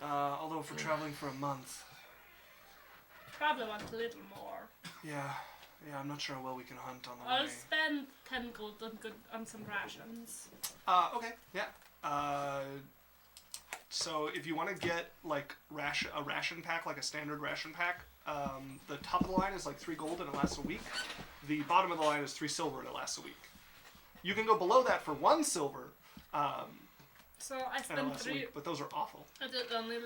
B: Although if we're traveling for a month,
D: Probably want a little more.
B: yeah, I'm not sure how well we can hunt on the
D: I'll
B: way.
D: spend 10 gold on some rations.
B: Okay, yeah. So if you want to get like a ration pack, like a standard ration pack, the top of the line is like 3 gold and it lasts a week. The bottom of the line is 3 silver and it lasts a week. You can go below that for 1 silver.
D: So I
B: And it
D: spent
B: lasts a
D: 3.
B: week, but those are awful.
D: Is there any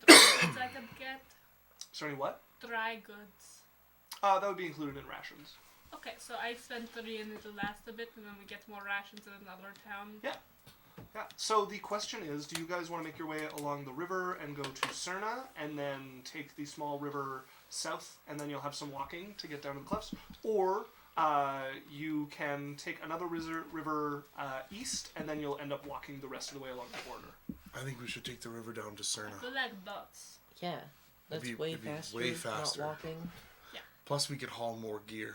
D: dry goods I could get?
B: Is there any what?
D: Dry goods.
B: That would be included in rations.
D: Okay, so I spent 3 and it'll last a bit, and then we get more rations in another town.
B: Yeah. Yeah. So the question is, do you guys want to make your way along the river and go to Serna, and then take the small river south, and then you'll have some walking to get down to the Clefts, or you can take another river east, and then you'll end up walking the rest of the way along the border.
C: I think we should take the river down to
D: I
C: Serna.
D: feel like boats.
A: Yeah. That's
C: It'd
A: way
C: be
A: faster.
C: way faster.
A: Not walking.
C: Plus, we could haul more gear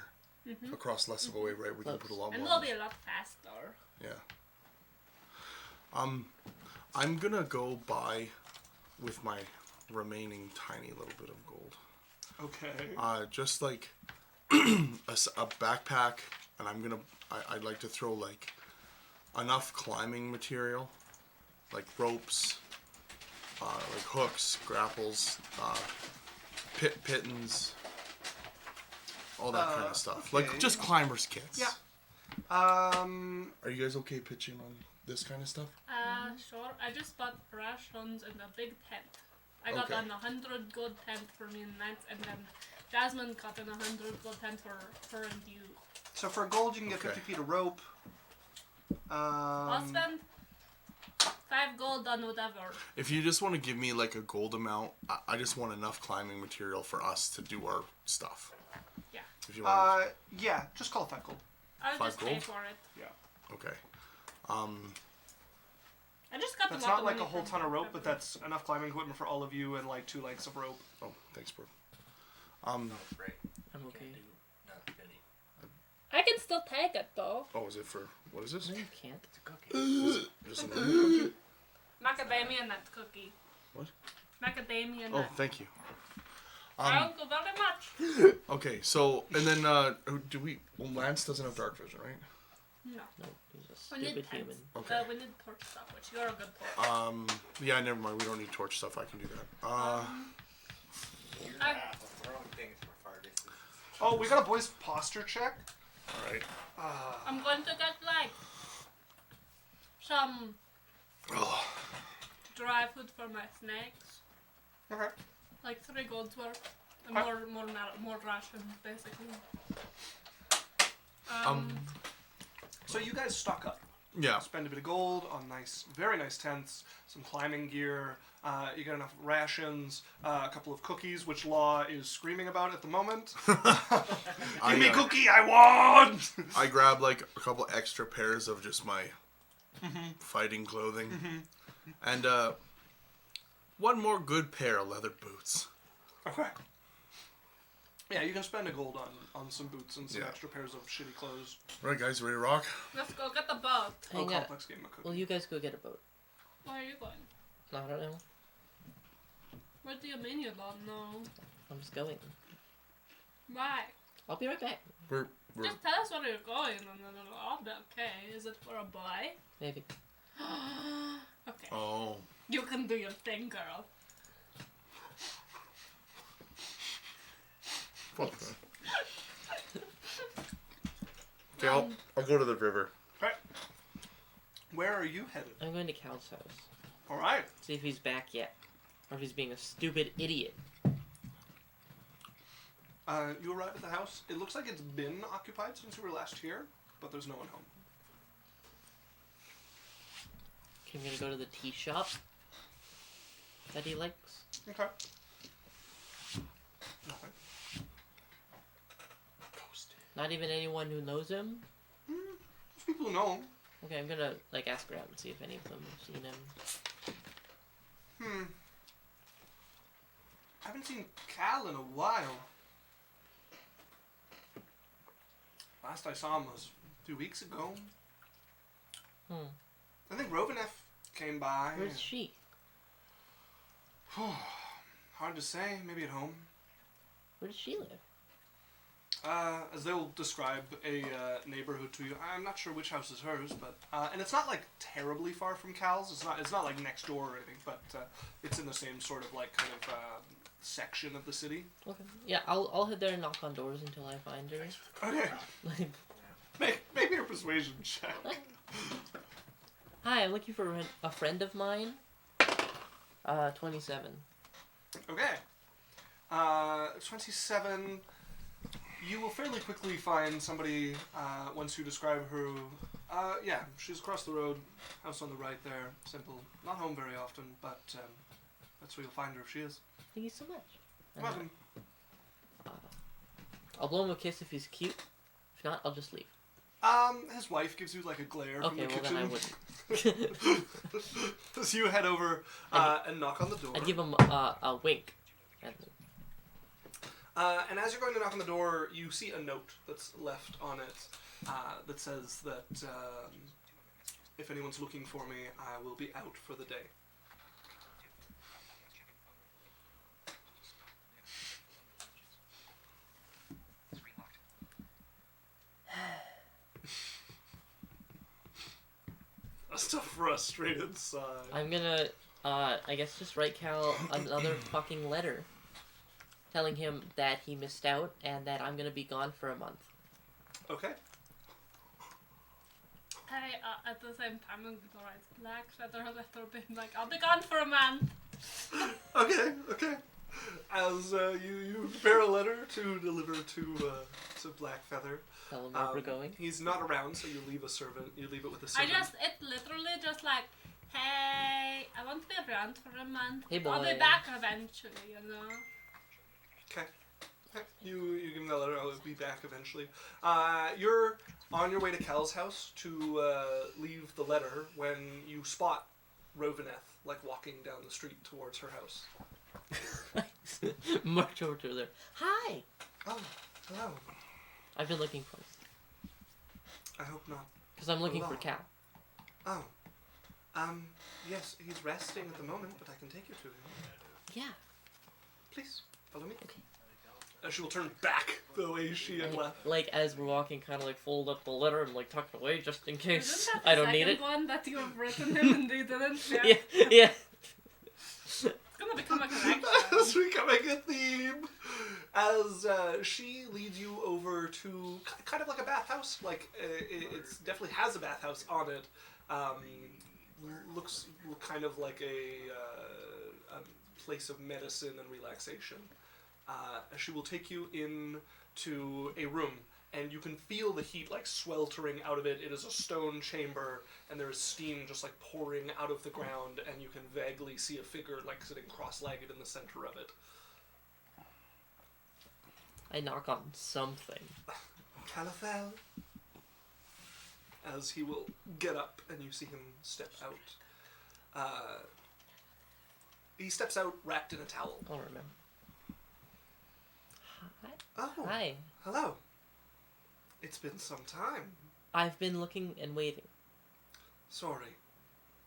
C: across less of a way, right? We can put a lot
D: And
C: more.
D: we'll be a lot faster.
C: Yeah. I'm gonna go buy with my remaining tiny little bit of gold.
B: Okay.
C: Just like a backpack, and I'd like to throw like enough climbing material, like ropes, like hooks, grapples, pittons, all that kind of stuff.
B: okay.
C: Like just climbers kits.
B: Yeah.
C: Are you guys okay pitching on this kind of stuff?
D: Sure. I just bought rations and a big tent. I got
C: Okay.
D: an 100 gold tent for me and Lance, and then Jasmine got an 100 gold tent for her and you.
B: So for gold, you can get
C: Okay.
B: 50 feet of rope.
D: I'll spend 5 gold on whatever.
C: If you just want to give me like a gold amount, I just want enough climbing material for us to do our stuff.
D: Yeah.
C: If you want.
B: Yeah, just call it 5 gold.
D: I'll
C: 5
D: just pay
C: gold?
D: for it.
B: Yeah.
C: Okay.
D: I just got
B: That's
D: a lot
B: not
D: of
B: like a
D: money
B: whole
D: from
B: ton of rope, but
D: Blackfeather.
B: that's enough climbing equipment for all of you and like 2 lengths of rope.
C: Oh, thanks, bro.
E: Great.
A: I'm okay.
E: Can't do nothing, can he?
D: I can still take it though.
C: Oh, is it for what is this?
A: No, you can't.
E: It's a cookie.
C: Just a normal cookie?
D: Macadamia nut cookie.
C: What?
D: Macadamia
C: Oh,
D: nut.
C: thank you.
D: Thank you very much.
C: Okay, so and then do we? Well, Lance doesn't have dark vision, right?
D: No.
A: No, he's a
D: We need
A: stupid
D: tents.
A: human.
C: Okay.
D: We need torch stuff, which you're a good torch.
C: Yeah, never mind. We don't need torch stuff. I can do that.
E: You're gonna have to throw things for far distance.
B: Oh, we got a boys posture check.
C: All right.
D: I'm going to get like some
C: Oh,
D: dry food for my snakes,
B: Okay.
D: like 3 gold's worth, and
B: Okay.
D: more rations basically.
B: So you guys stock up.
C: yeah.
B: Spend a bit of gold on very nice tents, some climbing gear. You got enough rations, a couple of cookies, which Law is screaming about at the moment. Give me cookie, I want!
C: I grabbed like a couple extra pairs of just my fighting clothing, and one more good pair of leather boots.
B: Okay. Yeah, you can spend a gold on some boots and some
C: Yeah.
B: extra pairs of shitty clothes.
C: All right, guys, ready to rock?
D: Let's go get the boat.
B: Oh,
A: Hang on.
B: complex game of cookie.
A: Well, you guys go get a boat.
D: Where are you going?
A: I don't know.
D: What do you mean you don't know?
A: I'm just going.
D: Why?
A: I'll be right back.
C: We're
D: Just tell us where you're going and then I'll be okay. Is it for a boy?
A: Maybe.
D: Okay.
C: oh.
D: You can do your thing, girl.
C: Fuck that. Okay, I'll go to the river.
B: Alright. Where are you headed?
A: I'm going to Cal's house.
B: Alright.
A: See if he's back yet. Or if he's being a stupid idiot.
B: You arrive at the house. It looks like it's been occupied since you were last here, but there's no one home.
A: Okay, I'm gonna go to the tea shop that he likes.
B: Okay. Nothing. Toasted.
A: Not even anyone who knows him?
B: There's people who know him.
A: Okay, I'm gonna, like, ask around and see if any of them have seen him.
B: I haven't seen Cal in a while. Last I saw him was 2 weeks ago. I think Rovineth came by.
A: Where's she?
B: Hard to say. Maybe at home.
A: Where does she live?
B: As they'll describe a neighborhood to you. I'm not sure which house is hers, but and it's not like terribly far from Cal's. It's not like next door or anything, but it's in the same sort of like kind of section of the city.
A: Okay. Yeah, I'll head there and knock on doors until I find her.
B: Okay. Make your persuasion check.
A: Hi, I'm looking for a friend of mine. 27.
B: Okay. 27. You will fairly quickly find somebody once you describe her. Yeah, she's across the road, house on the right there. Simple. Not home very often, but that's where you'll find her if she is.
A: Thank you so much.
B: Welcome.
A: I'll blow him a kiss if he's cute. If not, I'll just leave.
B: His wife gives you like a glare from
A: Okay,
B: the
A: well
B: kitchen.
A: then I wouldn't.
B: So you head over and knock on the door.
A: I'd give him a wink.
B: And as you're going to knock on the door, you see a note that's left on it that says that if anyone's looking for me, I will be out for the day. That's a frustrated sigh.
A: I'm gonna, I guess just write Cal another fucking letter. Telling him that he missed out and that I'm gonna be gone for a month.
B: Okay.
D: Hey, at the same time, I'm gonna write Blackfeather a letter being like, I'll be gone for a month.
B: Okay. As you prepare a letter to deliver to Blackfeather.
A: Tell him where we're going.
B: He's not around, so you leave a servant. You leave it with a
D: It
B: servant.
D: literally just like, hey, I won't be around for a month.
A: Hey,
D: I'll be
A: boy.
D: back eventually, you know.
B: Okay. You give him the letter. I'll be back eventually. You're on your way to Cal's house to leave the letter when you spot Rovineth like walking down the street towards her house.
A: March over to there. Hi!
B: Oh, hello.
A: I've been looking for him.
B: I hope not.
A: Because I'm looking for
B: Hello.
A: Cal.
B: Oh. Yes, he's resting at the moment, but I can take you to him.
A: Yeah.
B: Please, follow me.
A: Okay.
B: She will turn back the way she had left.
A: Like, as we're walking, kind of like fold up the letter and like tuck it away just in case
D: Isn't that the
A: I don't need it.
D: second one that you've written him and they didn't?
A: Yeah, yeah.
D: It's gonna become a collection.
B: That's becoming a theme. As she leads you over to kind of like a bathhouse. Like, it's definitely has a bathhouse on it. Looks kind of like a place of medicine and relaxation. She will take you into a room, and you can feel the heat like sweltering out of it. It is a stone chamber, and there is steam just like pouring out of the ground, and you can vaguely see a figure like sitting cross-legged in the center of it.
A: I knock on something.
B: Califel. As he will get up, and you see him step out. He steps out wrapped in a towel.
A: I'll remember. Hi.
B: Oh,
A: Hi.
B: hello. It's been some time.
A: I've been looking and waiting.
B: Sorry.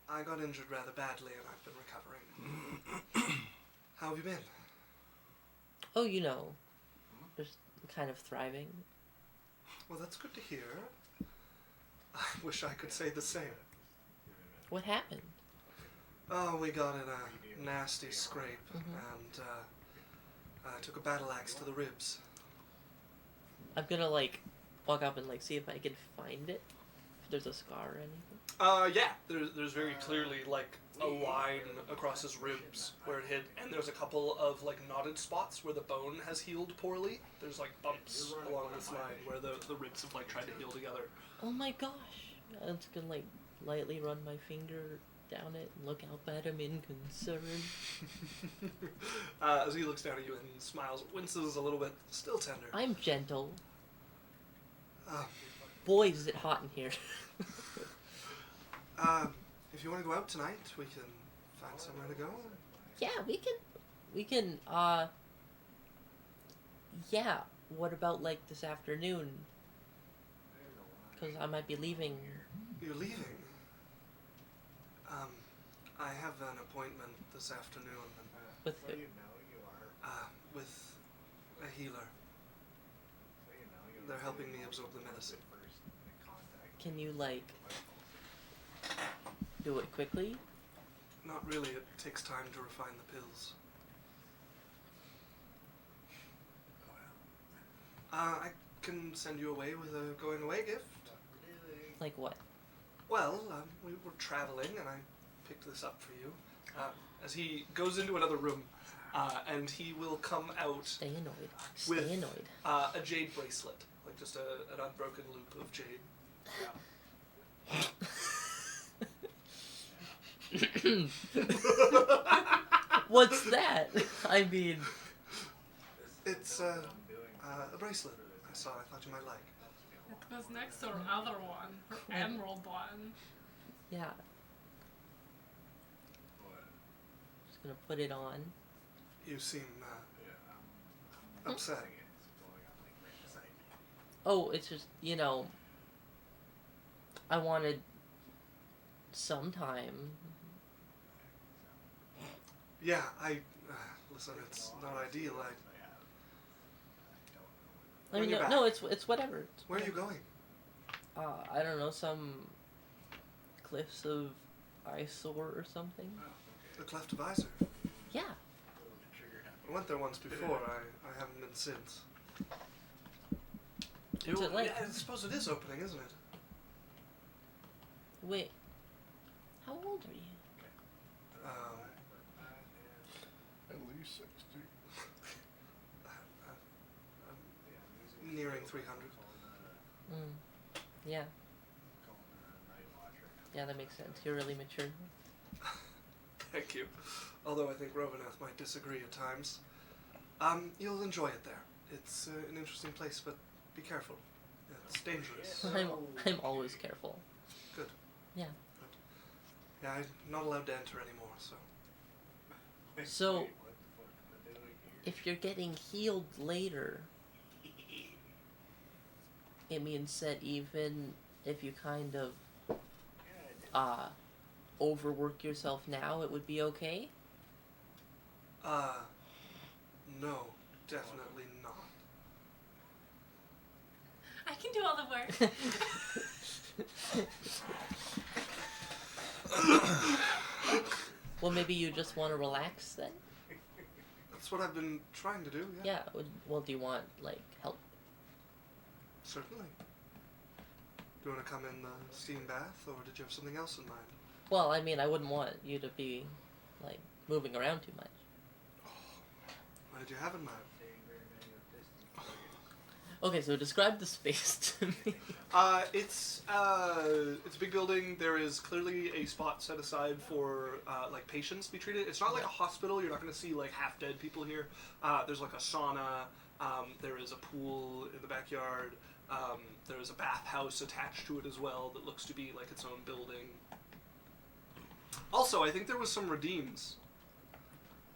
B: I got injured rather badly and I've been recovering. How have you been?
A: Oh, you know, just kind of thriving.
B: Well, that's good to hear. I wish I could say the same.
A: What happened?
B: Oh, we got in a nasty scrape and I took a battle axe to the ribs.
A: I'm gonna like walk up and like see if I can find it. If there's a scar or anything.
B: Yeah, there's very clearly like a line across his ribs where it hit, and there's a couple of like knotted spots where the bone has healed poorly. There's like bumps along this line where the ribs have like tried to heal together.
A: Oh my gosh! I'm just gonna like lightly run my finger down it and look up at him in concern.
B: As he looks down at you and smiles, winces a little bit, still tender.
A: I'm gentle. Boy, is it hot in here.
B: If you want to go out tonight, we can find somewhere to go.
A: Yeah, we can, yeah, what about, like, this afternoon? Because I might be leaving.
B: You're leaving? I have an appointment this afternoon.
A: With who?
B: With a healer. They're helping me absorb the medicine.
A: Can you, like, do it quickly?
B: Not really. It takes time to refine the pills. I can send you away with a going away gift.
A: Like what?
B: Well, we were traveling and I picked this up for you. As he goes into another room, and he will come out
A: Stay annoyed.
B: with
A: Stay annoyed.
B: a jade bracelet, like just an unbroken loop of jade.
A: What's that? I mean,
B: It's a bracelet I saw. I thought you might like.
D: It was next to her other one, her emerald one.
A: yeah. Just gonna put it on.
B: You seem upset.
A: Oh, it's just, you know, I wanted some time.
B: Yeah, listen, it's not ideal.
A: I mean,
B: When you're
A: no,
B: back.
A: it's whatever. It's
B: Where are you going?
A: I don't know, some Clefts of Iszer or something.
B: The Cleft of Iszer.
A: Yeah.
B: I went there once before. I haven't been since.
A: What's it like?
B: Yeah, I suppose it is opening, isn't it?
A: Wait. How old are you?
C: At least 60.
B: Nearing 300.
A: Yeah. Yeah, that makes sense. You're really mature.
B: Thank you. Although I think Rovanath might disagree at times. You'll enjoy it there. It's an interesting place, but be careful. It's dangerous.
A: I'm always careful.
B: Good.
A: Yeah.
B: Yeah, I'm not allowed to enter anymore, so.
A: So, if you're getting healed later, it means that even if you kind of overwork yourself now, it would be okay?
B: No, definitely not.
D: I can do all the work.
A: Well, maybe you just want to relax then?
B: That's what I've been trying to do, yeah.
A: Yeah, well, do you want, like, help?
B: Certainly. Do you want to come in the steam bath, or did you have something else in mind?
A: Well, I mean, I wouldn't want you to be, like, moving around too much.
B: What did you have in mind?
A: Okay, so describe the space to me.
B: It's a big building. There is clearly a spot set aside for like patients to be treated. It's not like a hospital. You're not going to see like half dead people here. There's like a sauna. There is a pool in the backyard. There is a bathhouse attached to it as well that looks to be like its own building. Also, I think there was some redeems.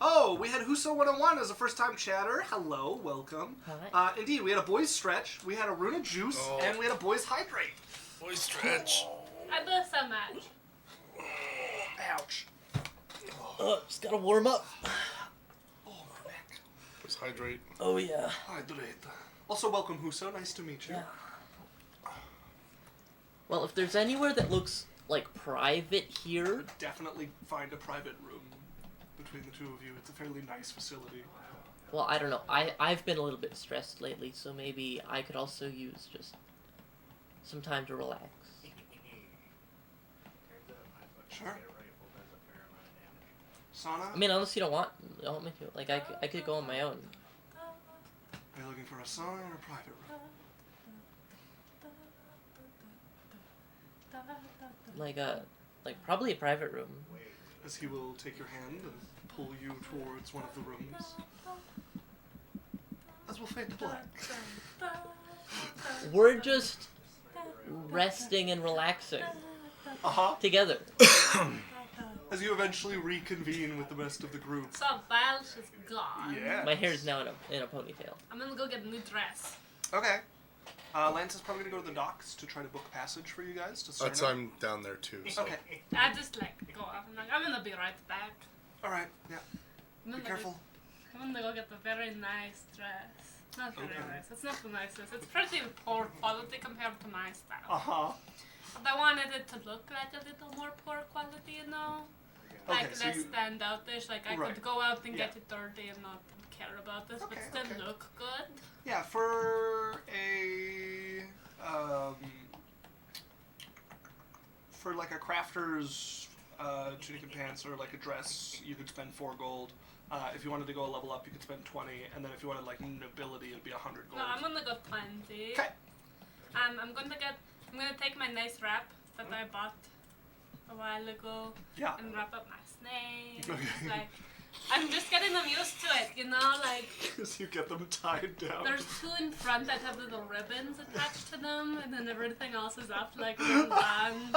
B: Oh, we had Huso 101 as a first-time chatter. Hello, welcome.
A: Hi.
B: Indeed, we had a boys stretch, we had a runa juice, and we had a boys hydrate.
C: Boy stretch.
D: I blew so much.
B: Ouch.
A: Just gotta warm up.
B: Oh, my neck.
C: Boys hydrate.
A: Oh, yeah.
B: Hydrate. Also, welcome, Huso. Nice to meet you.
A: Yeah. Well, if there's anywhere that looks, like, private here...
B: Definitely find a private room between the two of you. It's a fairly nice facility.
A: Well, I don't know. I've been a little bit stressed lately, so maybe I could also use just some time to relax.
B: Sure. Sauna?
A: I mean, unless you don't want me to. Like, I could go on my own.
B: Are you looking for a sauna or a private room?
A: Like probably a private room.
B: As he will take your hand and pull you towards one of the rooms. As we'll fade to black.
A: We're just resting and relaxing together.
B: As you eventually reconvene with the rest of the group.
D: So Welsh is gone.
B: Yeah.
A: My hair's now in a ponytail.
D: I'm gonna go get a new dress.
B: Okay. Lance is probably gonna go to the docks to try to book passage for you guys to Serna.
C: I'm down there too. So.
B: Okay.
D: I just like go off. I'm gonna be right back.
B: All right. Yeah.
D: I'm
B: Be
D: gonna
B: careful.
D: I'm gonna go get a very nice dress. Not very
B: Okay.
D: nice. It's not the nicest. It's pretty poor quality compared to my style.
B: Uh-huh.
D: But I wanted it to look like a little more poor quality, you know?
B: Okay,
D: Like
B: so
D: less
B: you-
D: standout-ish. Like I
B: Right.
D: could go out and
B: Yeah.
D: get it dirty and not care about this, but
B: Okay,
D: still
B: okay.
D: look good.
B: Yeah, for like a crafter's tunic and pants or like a dress, you could spend 4 gold. If you wanted to go a level up, you could spend 20, and then if you wanted like nobility, it'd be 100 gold.
D: No, I'm gonna go 20.
B: Okay.
D: I'm gonna take my nice wrap that I bought a while ago
B: Yeah.
D: and wrap up my snake.
B: Okay.
D: It's like, I'm just getting them used to it, you know, like
B: Because you get them tied down.
D: there's 2 in front that have little ribbons attached to them, and then everything else is up like one band.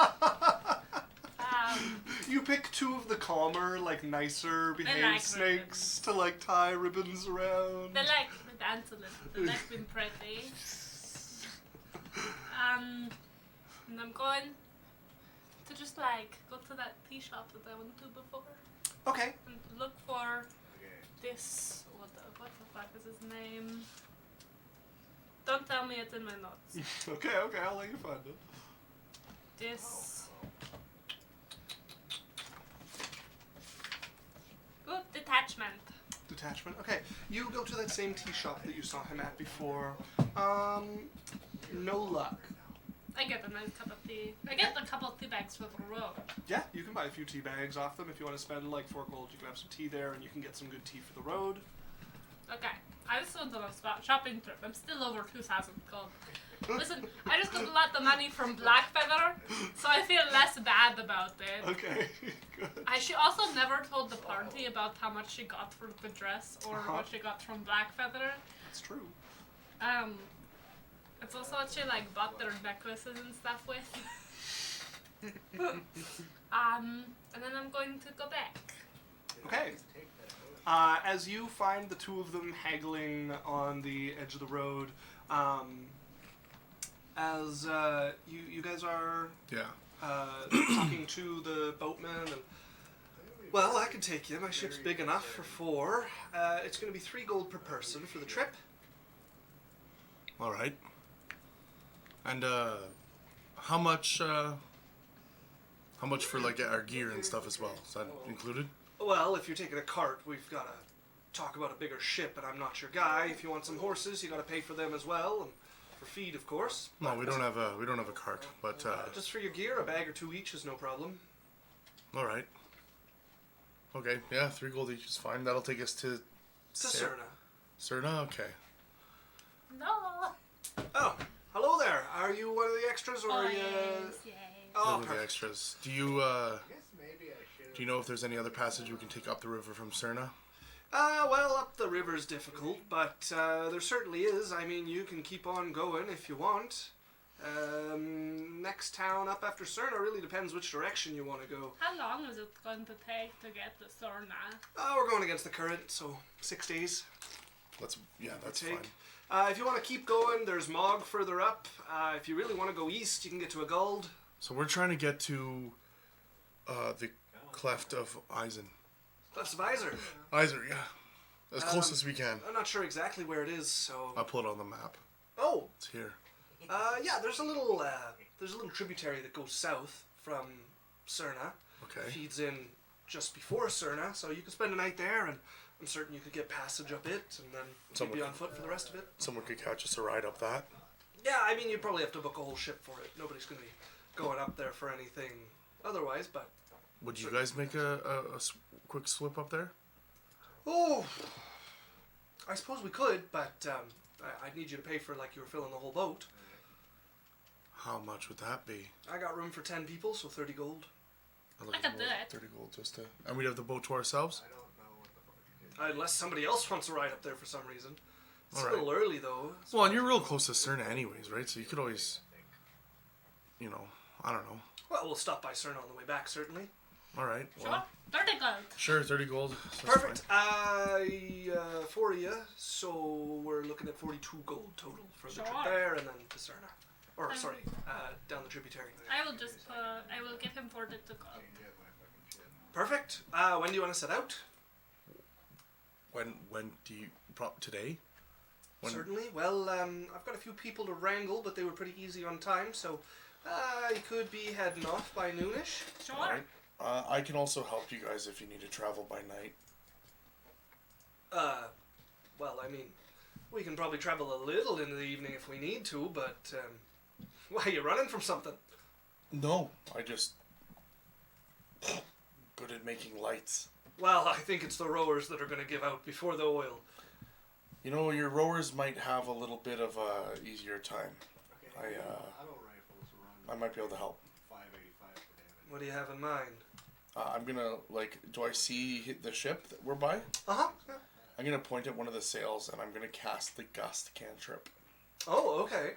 B: You pick 2 of the calmer, like nicer behaved
D: like
B: snakes to like tie ribbons around.
D: They like the dance a little. They like being pretty. And I'm going to just like go to that tea shop that I went to before
B: Okay.
D: and look for this. What the fuck is his name? Don't tell me it's in my notes.
B: Okay, I'll let you find it.
D: This. Oh, detachment.
B: Detachment. Okay, you go to that same tea shop that you saw him at before. No luck.
D: I get a nice cup of tea. I get a couple of tea bags for the road.
B: Yeah, you can buy a few tea bags off them if you want to spend like 4 gold. You can have some tea there, and you can get some good tea for the road.
D: Okay, I just went on a shopping trip. I'm still over 2,000 gold. Listen, I just got a lot of money from Blackfeather, so I feel less bad about it.
B: Okay, good.
D: She also never told the party about how much she got for the dress or what she got from Blackfeather.
B: That's true.
D: It's also what she like bought their necklaces and stuff with. And then I'm going to go back.
B: Okay. As you find the 2 of them haggling on the edge of the road, as you guys are talking to the boatman, and well, I can take you. My ship's big enough for 4. It's going to be 3 gold per person for the trip.
C: All right. And how much for like our gear and stuff as well? Is that included?
B: Well, if you're taking a cart, we've got to talk about a bigger ship, and I'm not your guy. If you want some horses, you got to pay for them as well, and for feed, of course.
C: No, we don't have a cart, but
B: Just for your gear, a bag or 2 each is no problem.
C: all right. Okay, yeah, 3 gold each is fine. That'll take us to
B: To Serna.
C: Serna. Okay.
D: No.
B: Oh, hello there. Are you one of the extras, or are you?
D: Yes.
B: Oh,
C: One of the
B: perfect.
C: extras. Do you know if there's any other passage we can take up the river from Serna?
B: Well, up the river's difficult, but there certainly is. I mean, you can keep on going if you want. Next town up after Serna really depends which direction you want to go.
D: How long is it going to take to get to Serna?
B: We're going against the current, so 6 days.
C: That's
B: take.
C: fine.
B: If you want to keep going, there's Mog further up. If you really want to go east, you can get to a Guld.
C: So we're trying to get to the Cleft of Iszer.
B: Clefts of Iszer.
C: Iszer, yeah. As close as we can.
B: I'm not sure exactly where it is, so.
C: I'll pull it on the map.
B: Oh,
C: It's here.
B: yeah. There's a little tributary that goes south from Serna.
C: Okay.
B: Feeds in just before Serna, so you can spend a night there, and I'm certain you could get passage up it, and then you'd be on foot for the rest of it.
C: Someone could catch us a ride up that.
B: Yeah, I mean, you'd probably have to book a whole ship for it. Nobody's going to be going up there for anything otherwise, but.
C: Would you guys make a quick slip up there?
B: Oh, I suppose we could, but I'd need you to pay for like you were filling the whole boat.
C: How much would that be?
B: I got room for 10 people, so 30 gold.
D: I could do it.
C: 30 gold just to... And we'd have the boat to ourselves?
B: Unless somebody else wants to ride up there for some reason. It's
C: All
B: a
C: right.
B: little early, though.
C: Well, and you're real close to Serna anyways, right? So you could always, I don't know.
B: Well, we'll stop by Serna on the way back, certainly.
C: All right.
D: Sure.
C: Well,
D: 30 gold.
C: sure, 30 gold. That's
B: Perfect.
C: fine.
B: For you, so we're looking at 42 gold total for the trip
D: Sure.
B: there and then to Serna. Or, sorry, down the tributary.
D: I will just, I will give him 42 gold.
B: Perfect. When do you want to set out?
C: When do you, today? When?
B: Certainly. Well, I've got a few people to wrangle, but they were pretty easy on time, so I could be heading off by noonish.
D: Sure.
C: All right. I can also help you guys if you need to travel by night.
B: Well, I mean, we can probably travel a little into the evening if we need to, but, why, are you running from something?
C: No, I just good at making lights.
B: Well, I think it's the rowers that are going to give out before the oil.
C: You know, your rowers might have a little bit of a easier time. I might be able to help.
E: 585 for damage.
B: What do you have in mind?
C: I'm gonna do I see the ship that we're by?
B: Uh-huh.
C: I'm gonna point at one of the sails and I'm gonna cast the gust cantrip.
B: Oh, okay.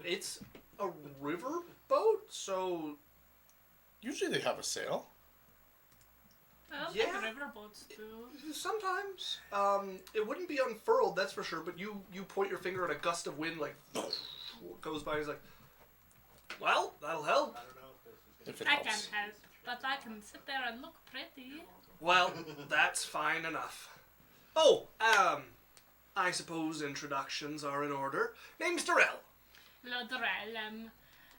B: It's a river boat, so
C: Usually they have a sail.
D: I don't
B: Yeah.
D: think riverboats do.
B: sometimes it wouldn't be unfurled, that's for sure. But you point your finger at a gust of wind, like goes by. He's like, "Well, that'll help."
E: I don't know if this is
C: If it
D: I
C: helps.
D: can't help, but I can sit there and look pretty.
B: Well, that's fine enough. Oh, I suppose introductions are in order. Name's Darrell.
D: Hello, Darrell.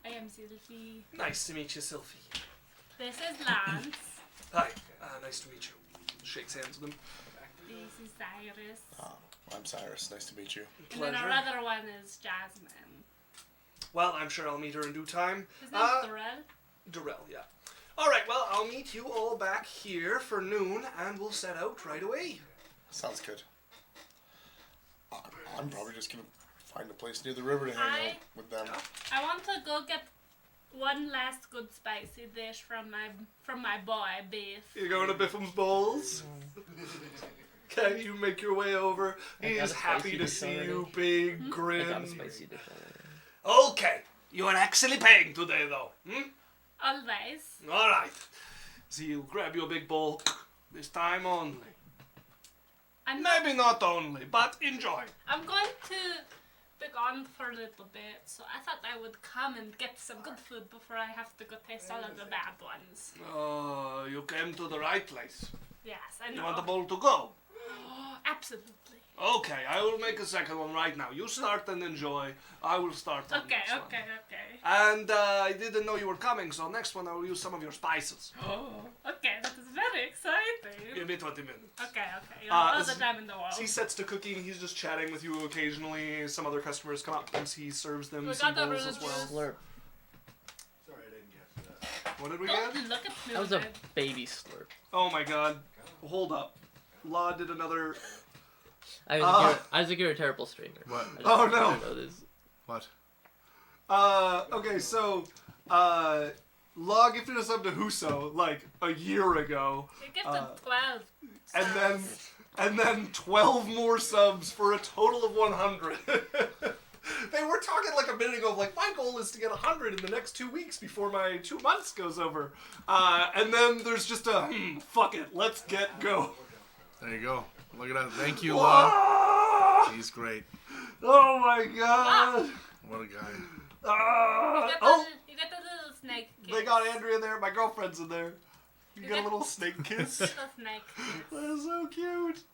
D: I am Cylph'e.
B: Nice to meet you, Cylph'e.
D: This is Lance.
B: Hi, nice to meet you. Shakes hands with him.
D: This is Cyrus.
C: I'm Cyrus. Nice to meet you.
D: And then our other one is Jasmine.
B: Well, I'm sure I'll meet her in due time.
D: His name's Darrell.
B: Darrell, yeah. All right, well, I'll meet you all back here for noon, and we'll set out right away.
C: Sounds good. I'm probably just gonna find a place near the river to hang out with them.
D: I want to go get one last good spicy dish from my boy Beef.
B: You going to Biffum's Bowls? Okay, you make your way over.
A: I
B: He
A: got
B: is
A: a
B: happy
A: spicy
B: to
A: dish
B: see
A: already.
B: you, big
A: I
B: grin.
A: got a spicy dish already.
B: Okay, you are actually paying today, though.
D: Always.
B: All right. So you grab your big bowl. This time only.
D: I'm
B: Maybe not only, but enjoy.
D: I'm going to be gone for a little bit, so I thought I would come and get some good food before I have to go taste all of the bad ones.
B: Oh, you came to the right place.
D: Yes, I know.
B: You want the bowl to go?
D: Absolutely.
B: Okay, I will make a second one right now. You start and enjoy. I will start on
D: Okay,
B: this one.
D: okay.
B: And I didn't know you were coming, so next one I will use some of your spices.
D: Oh, okay, that is very exciting.
B: Give me 20 minutes.
D: Okay, you have all the
B: s-
D: time in the world.
B: He sets to cooking. He's just chatting with you occasionally. Some other customers come up and he serves them
D: We
B: some
D: got the
B: bowls as
D: root
B: well.
D: juice.
A: Slurp.
E: Sorry, I didn't guess that.
B: What did we get?
D: Don't look at me.
A: That was a
D: like
A: baby slurp.
B: Oh my god. Hold up. Law did another...
A: I was like, you're a terrible streamer.
C: What?
A: I just
B: Oh,
A: want you
B: no.
A: to know this.
C: What?
B: Okay, so... Law gifted us up to Huso, like, a year ago.
D: You gifted 12.
B: And then 12 more subs for a total of 100. They were talking like a minute ago of like, my goal is to get 100 in the next 2 weeks before my 2 months goes over. And then there's just a, fuck it, let's get go.
C: There you go. Look at that. Thank you, Law.
B: Ah!
C: He's great.
B: Oh my god.
C: What a guy.
B: Ah!
D: You got the little snake kiss.
B: They got Andrea there. My girlfriend's in there. You
D: You
B: got a
D: get-
B: little snake kiss.
D: Little snake kiss.
B: That's so cute.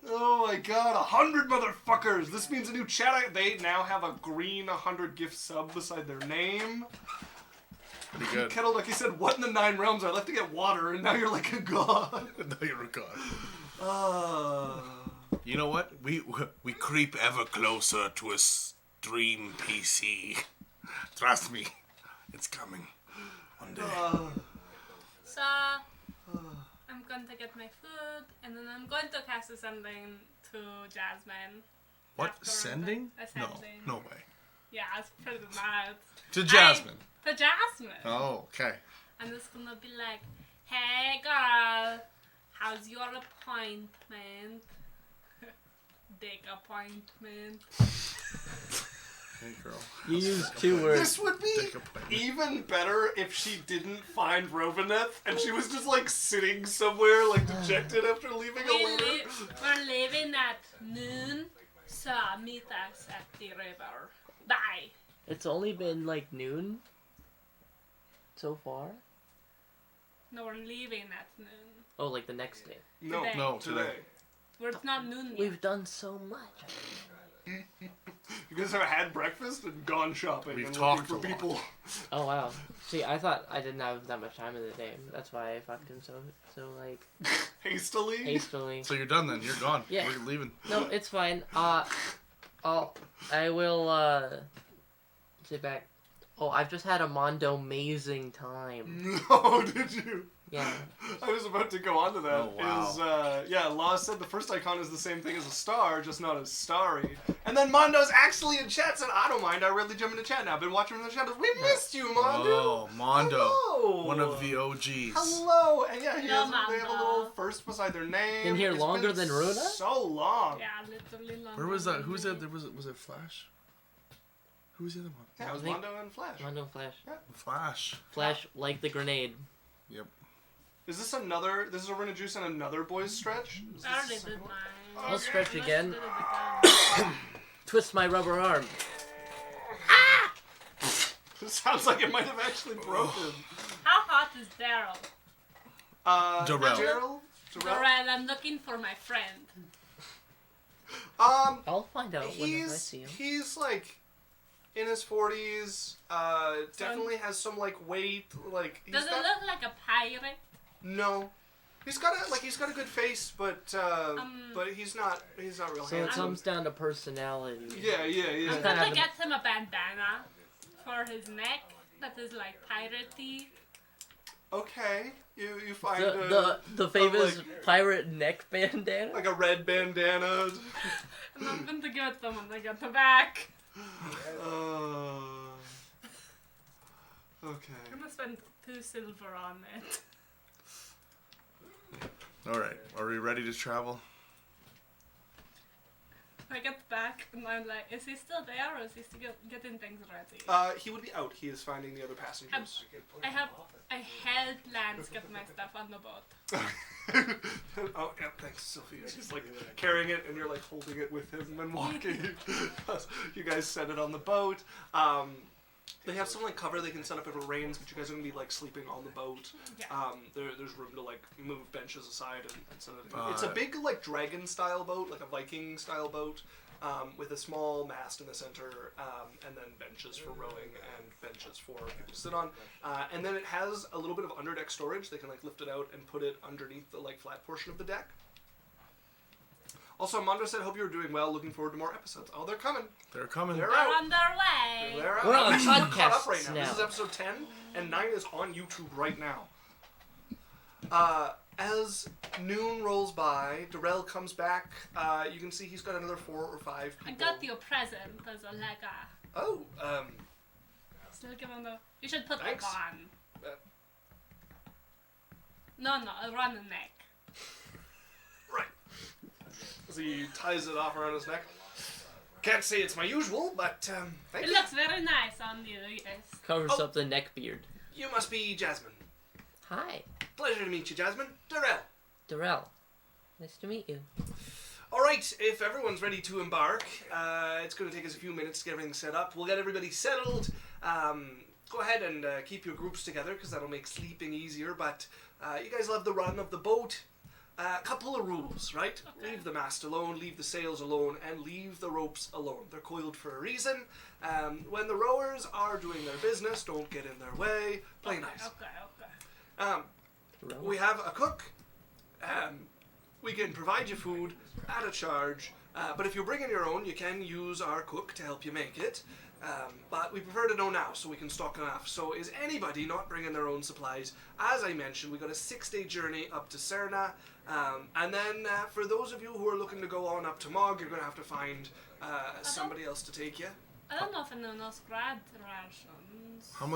B: Oh my god, 100 motherfuckers! This means a new chat. They now have a green 100 gift sub beside their name.
C: Pretty good.
B: Kettle, like you said, what in the 9 realms? I left to get water, and now you're like a god.
C: No, you're a god.
F: You know what? We creep ever closer to a stream PC. Trust me, it's coming one day.
D: So, I'm going to get my food, and then I'm going to cast a sending to Jasmine.
C: What?
D: After
C: Sending?
D: a
C: No.
D: sending.
C: No way.
D: Yeah, it's pretty mad.
C: To Jasmine.
D: To Jasmine.
C: Oh, okay.
D: I'm just gonna be like, hey girl, how's your appointment? dick appointment.
C: Hey, girl.
A: You used 2 words.
B: This would be
C: Dick appointment.
B: even better if she didn't find Rovaneth and she was just like sitting somewhere like dejected after leaving a letter.
D: We're leaving at noon, so meet us at the river. Bye.
A: It's only been like noon so far.
D: No, we're leaving at noon.
A: Oh, like the next day.
B: No,
D: Today.
C: No,
B: today.
D: It's not noon yet.
A: We've done so much.
B: You guys have had breakfast and gone shopping
C: We've
B: and
C: talked
B: looking for
C: a lot.
B: people.
A: Oh wow. See, I thought I didn't have that much time in the day. That's why I fucked him so like
B: Hastily.
A: hastily.
C: So you're done then. You're gone.
A: Yeah.
C: We're leaving.
A: No, it's fine. I will sit back. Oh, I've just had a Mondo amazing time.
B: No, did you?
A: Yeah.
B: I was about to go on to that.
C: Oh, wow.
B: Yeah, Law said the first icon is the same thing as a star, just not as starry. And then Mondo's actually in chat, said, I don't mind, I really jump into chat now. I've been watching from the shadows. We missed you, Mondo!
C: Oh, Mondo.
B: Hello!
C: One of the OGs.
B: Hello! And yeah,
D: Hello,
B: they have a
D: Mondo.
B: little first beside their name.
A: Been here
B: It's
A: longer
B: been
A: than Runa?
B: So long.
D: Yeah, literally long.
C: Where was that? Who's that? Was it Flash? Who was the other one?
B: Yeah, it was
A: I think-
B: Mondo and Flash.
A: Mondo Flash.
C: Flash.
A: Flash like the grenade.
C: Yep.
B: Is this another, this is a Runa Juice and another boys stretch? Is
D: I already
B: this-
D: did mine.
A: I'll stretch
D: Unless
A: again.
D: you did it again.
A: Twist my rubber arm.
B: It sounds like it might have actually broken.
D: How hot is Daryl?
C: Darrell.
B: Darrell?
D: Alright, I'm looking for my friend.
A: I'll find out whenever I
B: He's
A: see him.
B: he's like in his 40s. Definitely has some like weight. Like he's
D: Does it
B: got,
D: look like a pirate?
B: no. He's got a good face, but he's not real
A: So it
B: handsome.
A: comes down to personality.
B: Yeah.
D: I'm
A: kinda
D: gonna
A: have
D: get him a bandana for his neck that is like piratey.
B: Okay, you find
A: The famous
B: like-
A: pirate neck bandana.
B: like a red bandana.
D: And I'm going to get them when I get them back.
B: Okay.
D: I'm gonna spend 2 silver on it.
C: All right. Are we ready to travel?
D: I get back and I'm like, is he still there or is he still getting things ready?
B: He would be out. He is finding the other passengers.
D: I held Lance get my stuff on the boat.
B: Oh, yeah, thanks, Sophia. She's like carrying it, and you're like holding it with him and walking. You guys set it on the boat. They have some like cover they can set up if it rains, but you guys are gonna be like sleeping on the boat.
D: Yeah.
B: There's room to like move benches aside and set it. It's a big like dragon style boat, like a Viking style boat. With a small mast in the center, and then benches for rowing and benches for people to sit on. And then it has a little bit of underdeck storage. They can like lift it out and put it underneath the like flat portion of the deck. Also, Mondo said, "Hope you're doing well. Looking forward to more episodes." Oh, they're coming.
C: They're coming.
B: They're
D: They're
B: out.
D: on their way.
B: They're out.
A: We're on
B: Actually, we're caught up
A: podcasts
B: right now. This
A: now.
B: is episode 10, and 9 is on YouTube right now. As noon rolls by, Darrell comes back. You can see he's got another 4 or 5 people.
D: I got you a present as a lega.
B: Oh,
D: Still give him the. You should put
B: Thanks.
D: it on.
B: Uh,
D: No, around the neck.
B: right. So he ties it off around his neck. Can't say it's my usual, but thank
D: It
B: you.
D: looks very nice on you, yes.
A: Covers
B: Oh.
A: up the neck beard.
B: You must be Jasmine.
A: Hi,
B: Pleasure to meet you, Jasmine. Darrell.
A: Darrell. Nice to meet you.
B: All right, if everyone's ready to embark, it's going to take us a few minutes to get everything set up. We'll get everybody settled. Go ahead and keep your groups together because that'll make sleeping easier. But you guys love the run of the boat. A couple of rules, right?
D: Okay.
B: Leave the mast alone, leave the sails alone, and leave the ropes alone. They're coiled for a reason. When the rowers are doing their business, don't get in their way. Play nice.
D: Okay.
A: Darrell?
B: We have a cook. We can provide you food at a charge. But if you bring in your own, you can use our cook to help you make it. But we prefer to know now so we can stock enough. So is anybody not bringing their own supplies? As I mentioned, we got a 6-day journey up to Serna. And then for those of you who are looking to go on up to Mog, you're going to have to find somebody else to take you.
D: I don't know if anyone else grabbed rations.
C: How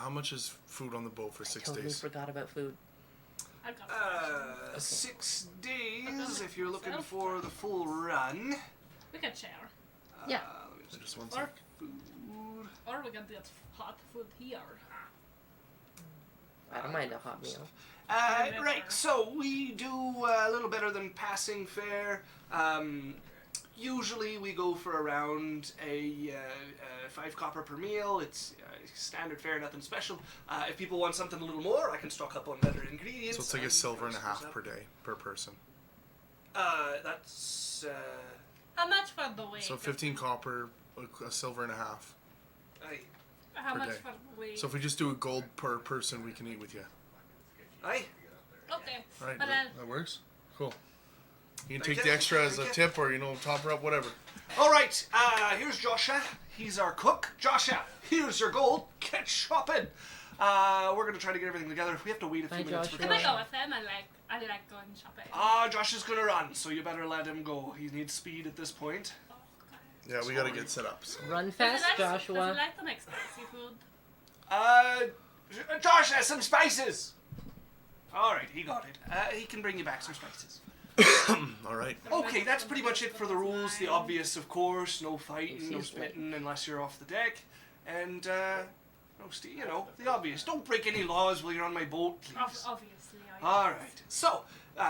C: much is food on the boat for 6
A: Totally
C: days?
A: forgot about food.
D: I got rations.
B: 6 days
D: Okay.
B: if you're looking for the full run.
D: can share.
A: Yeah.
B: Let me
C: Just one
D: Or,
C: sec.
B: food.
D: or we can get hot food here.
A: I don't mind a hot meal.
B: Right, so we do a little better than passing fare. Usually we go for around a 5 copper per meal. It's standard fare, nothing special. If people want something a little more, I can stock up on better ingredients.
C: So it's like a silver and a half per day, per person.
B: That's...
D: How much for the week?
C: So 15 copper, a silver and a half.
B: Aye.
D: How
C: per
D: much
C: day.
D: for the week?
C: So if we just do a gold per person, we can eat with you.
B: Aye.
D: Okay.
C: All right,
D: But
C: that works. Cool. You can
B: Thank
C: take
B: you.
C: the extra as a
B: Thank you.
C: tip, or top her up, whatever.
B: All right, here's Joshua. He's our cook. Joshua, here's your gold. Get shopping. We're gonna try to get everything together. If we have to wait a few
A: Bye,
B: minutes for
A: Joshua.
D: Can I
B: Joshua.
D: go with him? I like going shopping.
B: Josh is gonna run, so you better let him go. He needs speed at this point.
D: Okay.
C: Yeah, we gotta get set up. So.
A: Run
D: Does
A: fast,
D: he like,
A: Joshua.
D: Does he like to make spicy food?
B: Josh has some spices. All right, he got it. He can bring you back some spices.
C: All right.
B: Okay, that's pretty much it for the rules. The obvious, of course, no fighting, no spitting unless you're off the deck, and the obvious. Don't break any laws while you're on my boat, please.
D: Obviously.
B: All right. So,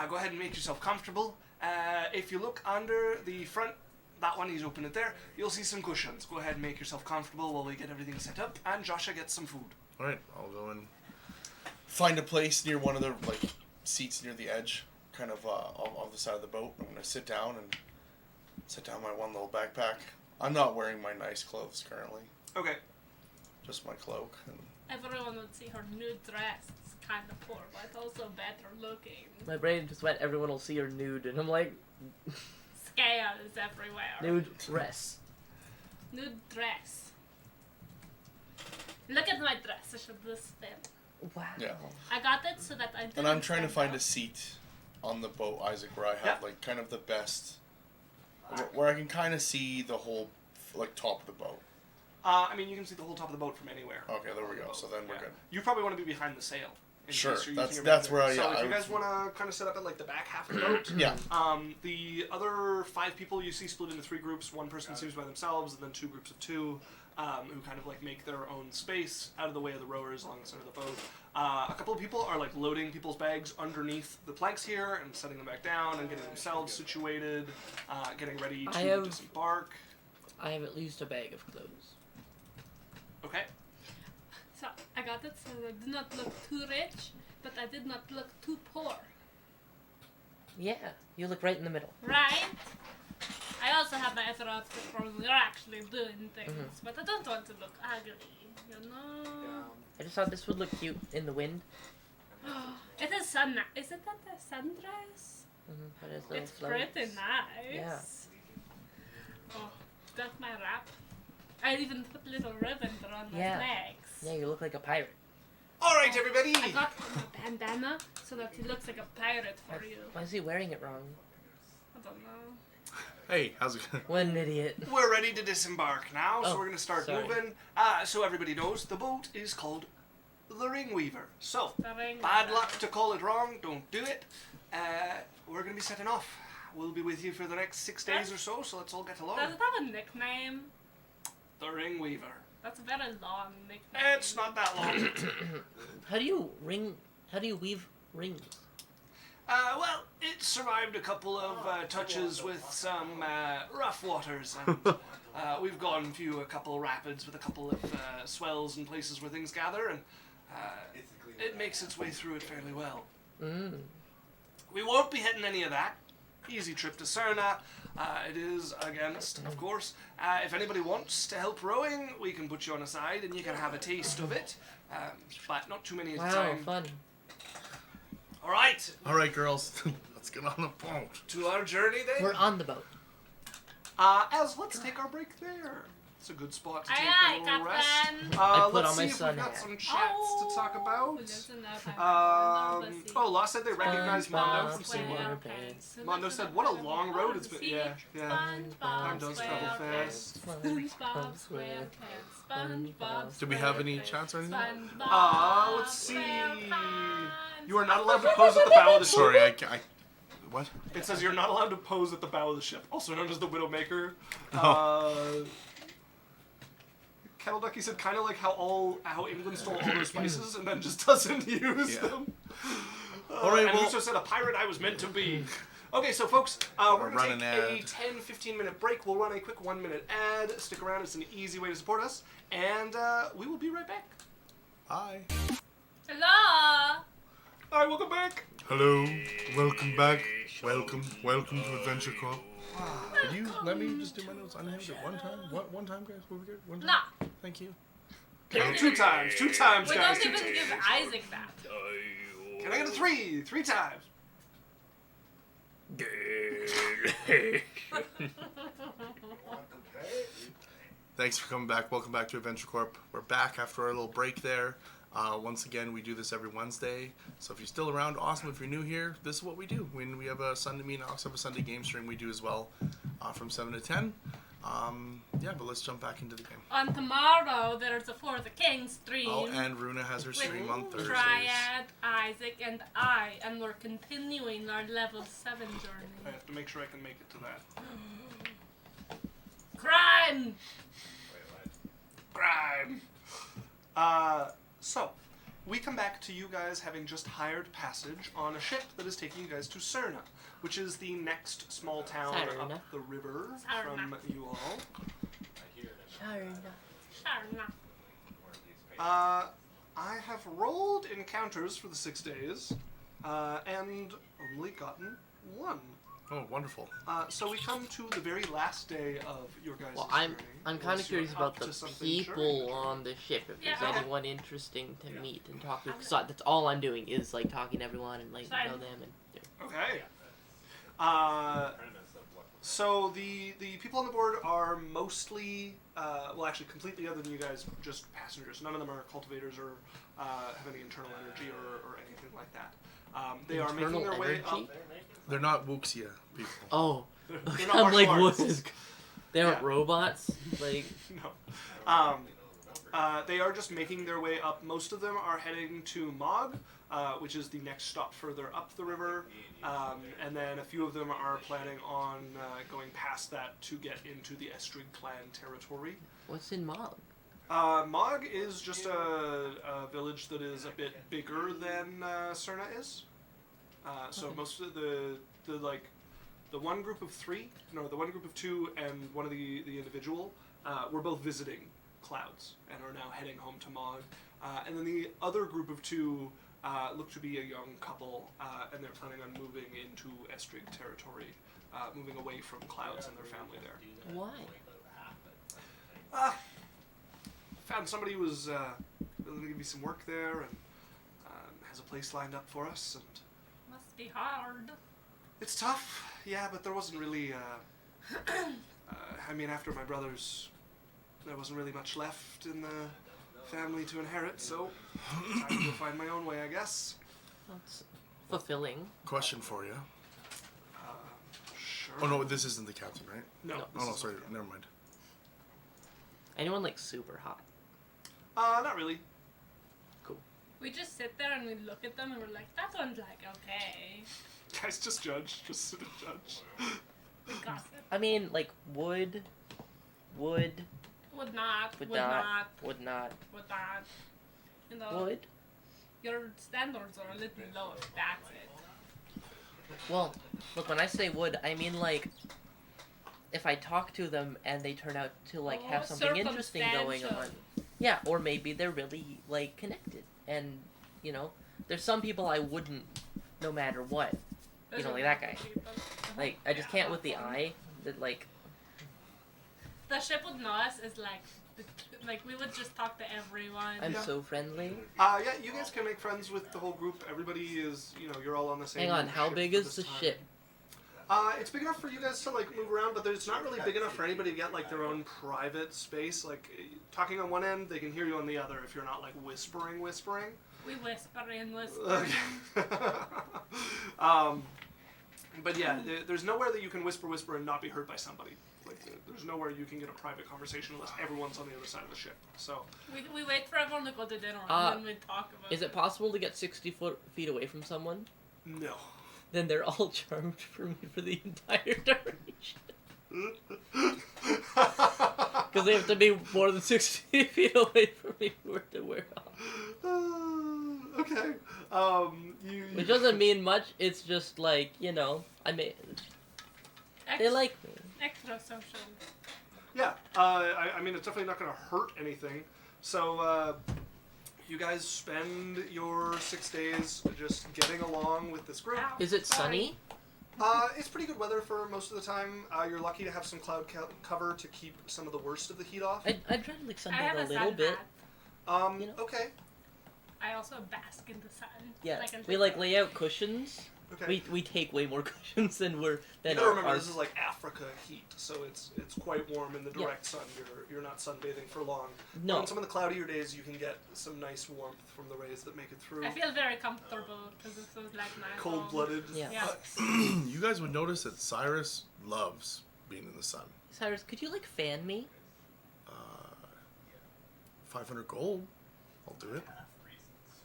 B: go ahead and make yourself comfortable. If you look under the front, that one, he's open it there. You'll see some cushions. Go ahead and make yourself comfortable while we get everything set up, and Joshua gets some food.
C: All right. I'll go and find a place near one of the seats near the edge, kind of on the side of the boat. I'm gonna sit down my one little backpack. I'm not wearing my nice clothes currently.
B: Okay.
C: Just my cloak. And
D: Everyone would see her new dress. It's kind of poor, but also better looking.
A: My brain just went, everyone will see her nude, and I'm like,
D: Scales everywhere.
A: nude dress.
D: Nude dress. Look at my dress. I should just spin.
A: Wow.
C: yeah.
D: I got it so that I didn't
C: And I'm trying to
D: stand
C: find
D: up.
C: a seat on the boat, Isaac, where I have
B: Yep.
C: like kind of the best, where I can kind of see the whole top of the boat.
B: I mean, you can see the whole top of the boat from anywhere.
C: Okay, there we go. So then we're
B: Yeah.
C: good.
B: You probably want to be behind the sail. in
C: Sure,
B: case you're
C: that's-
B: using your
C: that's where I-
B: So
C: yeah,
B: if
C: I
B: you guys
C: would-
B: want to kind of set up at like the back half of the boat.
C: Yeah.
B: The other 5 people you see split into 3 groups. One person seems by themselves, and then 2 groups of 2 who kind of like make their own space out of the way of the rowers along the side of the boat. A couple of people are like loading people's bags underneath the planks here and setting them back down and getting themselves situated, getting ready
A: I
B: to
A: have-
B: disembark.
A: I have at least a bag of clothes.
B: Okay.
D: So I got it so I did not look too rich, but I did not look too poor.
A: Yeah, you look right in the middle.
D: Right? I also have my other outfit for when you're actually doing things,
A: Mm-hmm.
D: but I don't want to look ugly, you know?
A: I just thought this would look cute in the wind.
D: It is sun. Is it that the sundress?
A: But it's little
D: It's
A: floats.
D: pretty nice.
A: Yeah.
D: Oh, got my wrap. I even put little ribbons around my
A: Yeah.
D: legs.
A: Yeah, you look like a pirate.
B: All right, everybody.
D: I got a bandana so that he looks like a pirate for you.
A: Why is he wearing it wrong?
D: I don't know.
C: Hey, how's it going?
A: What an idiot.
B: We're ready to disembark now, so
A: Oh,
B: we're going to start
A: sorry.
B: moving. So everybody knows the boat is called the Ringweaver. So,
D: The ring.
B: bad luck to call it wrong. Don't do it. We're going to be setting off. We'll be with you for the next 6 days or so let's all get along.
D: Does it have a nickname?
B: The Ringweaver.
D: That's a very long nickname.
B: It's not that long.
A: How do you weave rings?
B: Well, it survived a couple of touches with some rough waters, and we've gone through a couple rapids with a couple of swells and places where things gather, and it makes its way through it fairly well. We won't be hitting any of that. Easy trip to Serna. It is against, of course. If anybody wants to help rowing, we can put you on a side and you can have a taste of it, but not too many at a
A: Wow,
B: time.
A: fun.
B: All right,
C: All right, girls, let's get on the boat.
B: to our journey then.
A: We're on the boat.
B: Let's take our break there. It's a good spot to
D: Aye,
B: take
D: aye,
B: a little rest.
D: Captain.
A: I put
B: Let's
A: on my
B: see if
A: sun
B: we've got
A: hat.
B: some chats to talk about.
D: Listen up,
B: Law said they recognize Mondo from
A: SpongeBob
B: Seymour.
A: SquarePants.
B: Mondo said, "What a long road it's been." Yeah. Time
D: SpongeBob
B: does travel fast.
D: SpongeBob SquarePants. SpongeBob.
C: Do we have any chats or anything?
B: Let's see.
D: SquarePants.
B: You are not allowed to pose at the bow of the ship.
C: Sorry, What?
B: It says you're not allowed to pose at the bow of the ship, also known as the Widowmaker. Kettle Ducky said kind of like how England stole all their spices and then just doesn't use them.
C: All right,
B: and
C: well,
B: also said a pirate I was meant to be. Okay, so folks, we're going
C: running
B: to take a 10-15 minute break. We'll run a quick 1 minute ad. Stick around, it's an easy way to support us. And we will be right back.
C: Hi.
D: Hello.
B: Alright, welcome back.
F: Hello, welcome back. Welcome to Adventure Corp.
C: Could you let me just do my notes unhinged at one time? One time, guys? Will we get one time?
D: No.
C: Thank you.
B: Okay, two times,
D: We
B: guys.
D: don't
B: two
D: even
B: times.
D: give Isaac that.
B: Can I get a three? 3 times.
C: Thanks for coming back. Welcome back to Adventure Corp. We're back after our little break there. Once again, we do this every Wednesday. So if you're still around, awesome. If you're new here, this is what we do. When we have a Sunday, me and Alex have a Sunday game stream we do as well from 7 to 10. Yeah, but let's jump back into the game.
D: On tomorrow, there's a For the King stream.
C: Oh, and Runa has her stream on Thursdays.
D: Triad, Isaac, and I, and we're continuing our level 7
B: I
D: journey.
B: have to make sure I can make it to that.
D: Crime!
B: Crime! So, we come back to you guys having just hired passage on a ship that is taking you guys to Serna, which is the next small town
A: Serna.
B: up the river
D: Serna.
B: from you all.
D: Serna.
B: I have rolled encounters for the 6 days, and only gotten 1.
C: Oh, wonderful.
B: So we come to the very last day of your guys'
A: Well,
B: journey.
A: I'm kind of
B: Unless you're
A: curious about
B: up
A: the
B: to something,
A: people
B: sure.
A: on the ship. If there's
D: Yeah.
A: anyone interesting to meet and talk to, because that's all I'm doing is like talking to everyone and like
D: Fine.
A: know them and.
B: Okay. So the people on the board are mostly, well, actually completely other than you guys, just passengers. None of them are cultivators or have any internal energy or anything like that. They are making
A: Internal
B: their way up.
A: energy?
C: They're not Wuxia people.
A: Oh,
B: They're not
A: I'm
B: martial
A: like, what
B: artists.
A: is? They aren't
B: Yeah.
A: robots. Like,
B: No. They are just making their way up. Most of them are heading to Mog, which is the next stop further up the river. And then a few of them are planning on going past that to get into the Estrig clan territory.
A: what's in Mog?
B: Mog is just a village that is a bit bigger than Serna is. So
A: Okay.
B: most of the one group of 3, no, the one group of 2, and one of the individual were both visiting Clouds and are now heading home to Mog. And then the other group of 2 look to be a young couple, and they're planning on moving into Estrig territory, moving away from Clouds and their family there.
A: Why?
B: Found somebody who was willing to give me some work there and has a place lined up for us. And
D: Must be hard.
B: it's tough, yeah, but there wasn't really. I mean, after my brothers, there wasn't really much left in the family to inherit, so time to go find my own way, I guess.
A: That's fulfilling.
C: Question for you.
B: Sure.
C: Oh, no, this isn't the captain, right?
B: No.
A: No.
B: this
C: Oh, no,
B: is-
C: sorry. Never mind.
A: Anyone like super hot?
B: Not really.
D: We just sit there and we look at them and we're like, that one's like, okay.
B: Guys, just judge. Just sit and judge.
D: We gossip.
A: I mean, like would,
D: Would not.
A: would
D: Would
A: not,
D: not.
A: would not,
D: Would not. You know,
A: would.
D: your standards are a little low. That's it.
A: Well, look, when I say would, I mean like if I talk to them and they turn out to like have something interesting going on.
D: Circumstantial.
A: Yeah, or maybe they're really like connected, and you know, there's some people I wouldn't, no matter what.
D: Those
A: know,
D: are
A: like that
D: the
A: guy.
D: people.
A: Like I just can't with the eye. That like
D: The ship would know us is like we would just talk to everyone.
A: I'm
B: Yeah.
A: so friendly.
B: Yeah, you guys can make friends with the whole group. Everybody is, you're all on the same.
A: Hang on, how
B: ship
A: big
B: for
A: is
B: this
A: the
B: time.
A: ship?
B: It's big enough for you guys to like move around, but it's not really big enough for anybody to get like their own private space. Like talking on one end, they can hear you on the other if you're not like whispering.
D: We whisper and whisper.
B: Okay. But yeah, there's nowhere that you can whisper and not be heard by somebody. Like there's nowhere you can get a private conversation unless everyone's on the other side of the ship. So
D: We wait for everyone to go to dinner
A: Uh,
D: and then we talk about
A: Is it possible to get 60 feet away from someone?
B: no.
A: then they're all charmed for me for the entire duration. Because they have to be more than 60 feet away from me for it to wear off.
B: Okay.
A: Which doesn't mean much. It's just like, you know, they like me.
D: Extra social.
B: Yeah. I mean, it's definitely not going to hurt anything. So, you guys spend your 6 days just getting along with this group.
D: Ow,
A: Is it sunny?
B: It's pretty good weather for most of the time. You're lucky to have some cloud cover to keep some of the worst of the heat off.
A: I'd try to like
D: I have
A: sunbathe
D: a
A: a little
D: sun
A: bit.
D: hat.
A: you know?
B: Okay.
D: I also bask in the sun.
A: Yeah,
D: Like I'm
A: we like lay out cushions.
B: Okay.
A: We take way more cushions than
B: You gotta
A: our,
B: remember,
A: our
B: this is like Africa heat, so it's quite warm in the direct sun. You're not sunbathing for long.
A: No.
B: On some of the cloudier days, you can get some nice warmth from the rays that make it through.
D: I feel very comfortable because this is like my home.
B: Cold-blooded.
A: Yeah.
D: Yeah.
C: You guys would notice that Cyrus loves being in the sun.
A: Cyrus, could you like fan me?
C: 500 gold. I'll do it.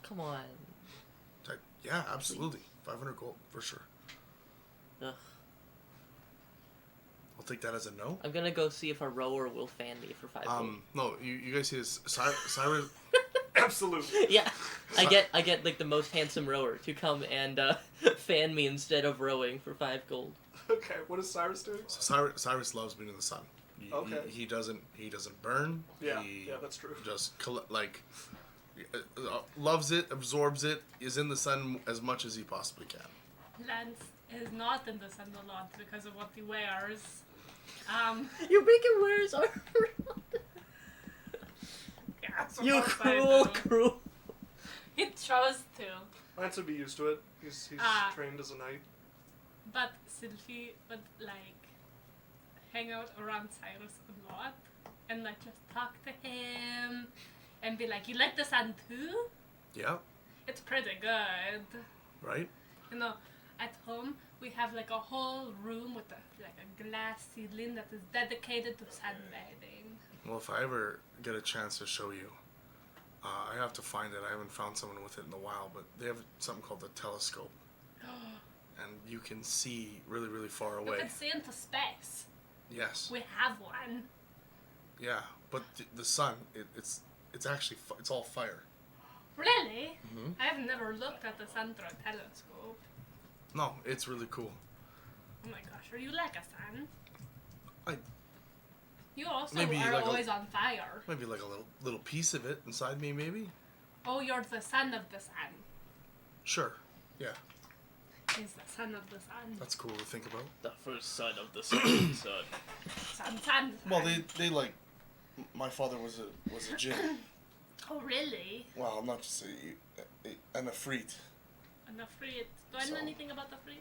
A: Come on.
C: Yeah, absolutely. 500 gold for sure.
A: Ugh.
C: I'll take that as a no.
A: I'm gonna go see if a rower will fan me for 5 gold.
C: No, you guys see this? Cyrus.
B: Absolutely.
A: Yeah, I get like the most handsome rower to come and fan me instead of rowing for 5 gold.
B: Okay, what is Cyrus doing?
C: So Cyrus loves being in the sun.
B: Okay.
C: He doesn't burn.
B: Yeah,
C: He
B: yeah, that's true.
C: Just loves it, absorbs it, is in the sun as much as he possibly can.
D: Lance is not in the sun a lot because of what he wears.
A: You're making wears armor.
D: Yeah, so
A: You
D: course I
A: cruel,
D: do.
A: cruel.
D: He chose to.
B: Lance would be used to it. He's
D: Ah.
B: trained as a knight.
D: But Cylph'e would like hang out around Cyrus a lot and like just talk to him and be like, "You like the sun too?
C: Yeah,
D: It's pretty good."
C: right?
D: You know, at home we have like a whole room with a glass ceiling that is dedicated to sunbathing.
C: Well, if I ever get a chance to show you, I have to find it. I haven't found someone with it in a while, but they have something called the telescope, and you can see really, really far
D: You
C: away.
D: can see into space.
C: Yes.
D: We have one.
C: Yeah, but the sun, it's actually it's all fire.
D: Really?
C: Mhm.
D: I have never looked at the sun through a telescope.
C: No, it's really cool.
D: Oh my gosh, are you like a sun?
C: I-
D: You also
C: Maybe
D: are
C: like a-
D: always on fire.
C: Maybe like a little piece of it inside me, maybe.
D: Oh, you're the son of the sun.
C: Sure. Yeah,
D: He's the son of the sun.
C: that's cool to think about.
A: The first son of the sun.
D: Sun.
C: Well, they like. My father was a djinn.
D: Oh, really?
C: Well, I'm not just an afreet.
D: An Afrit. Do I know
C: So-
D: anything about Afrit?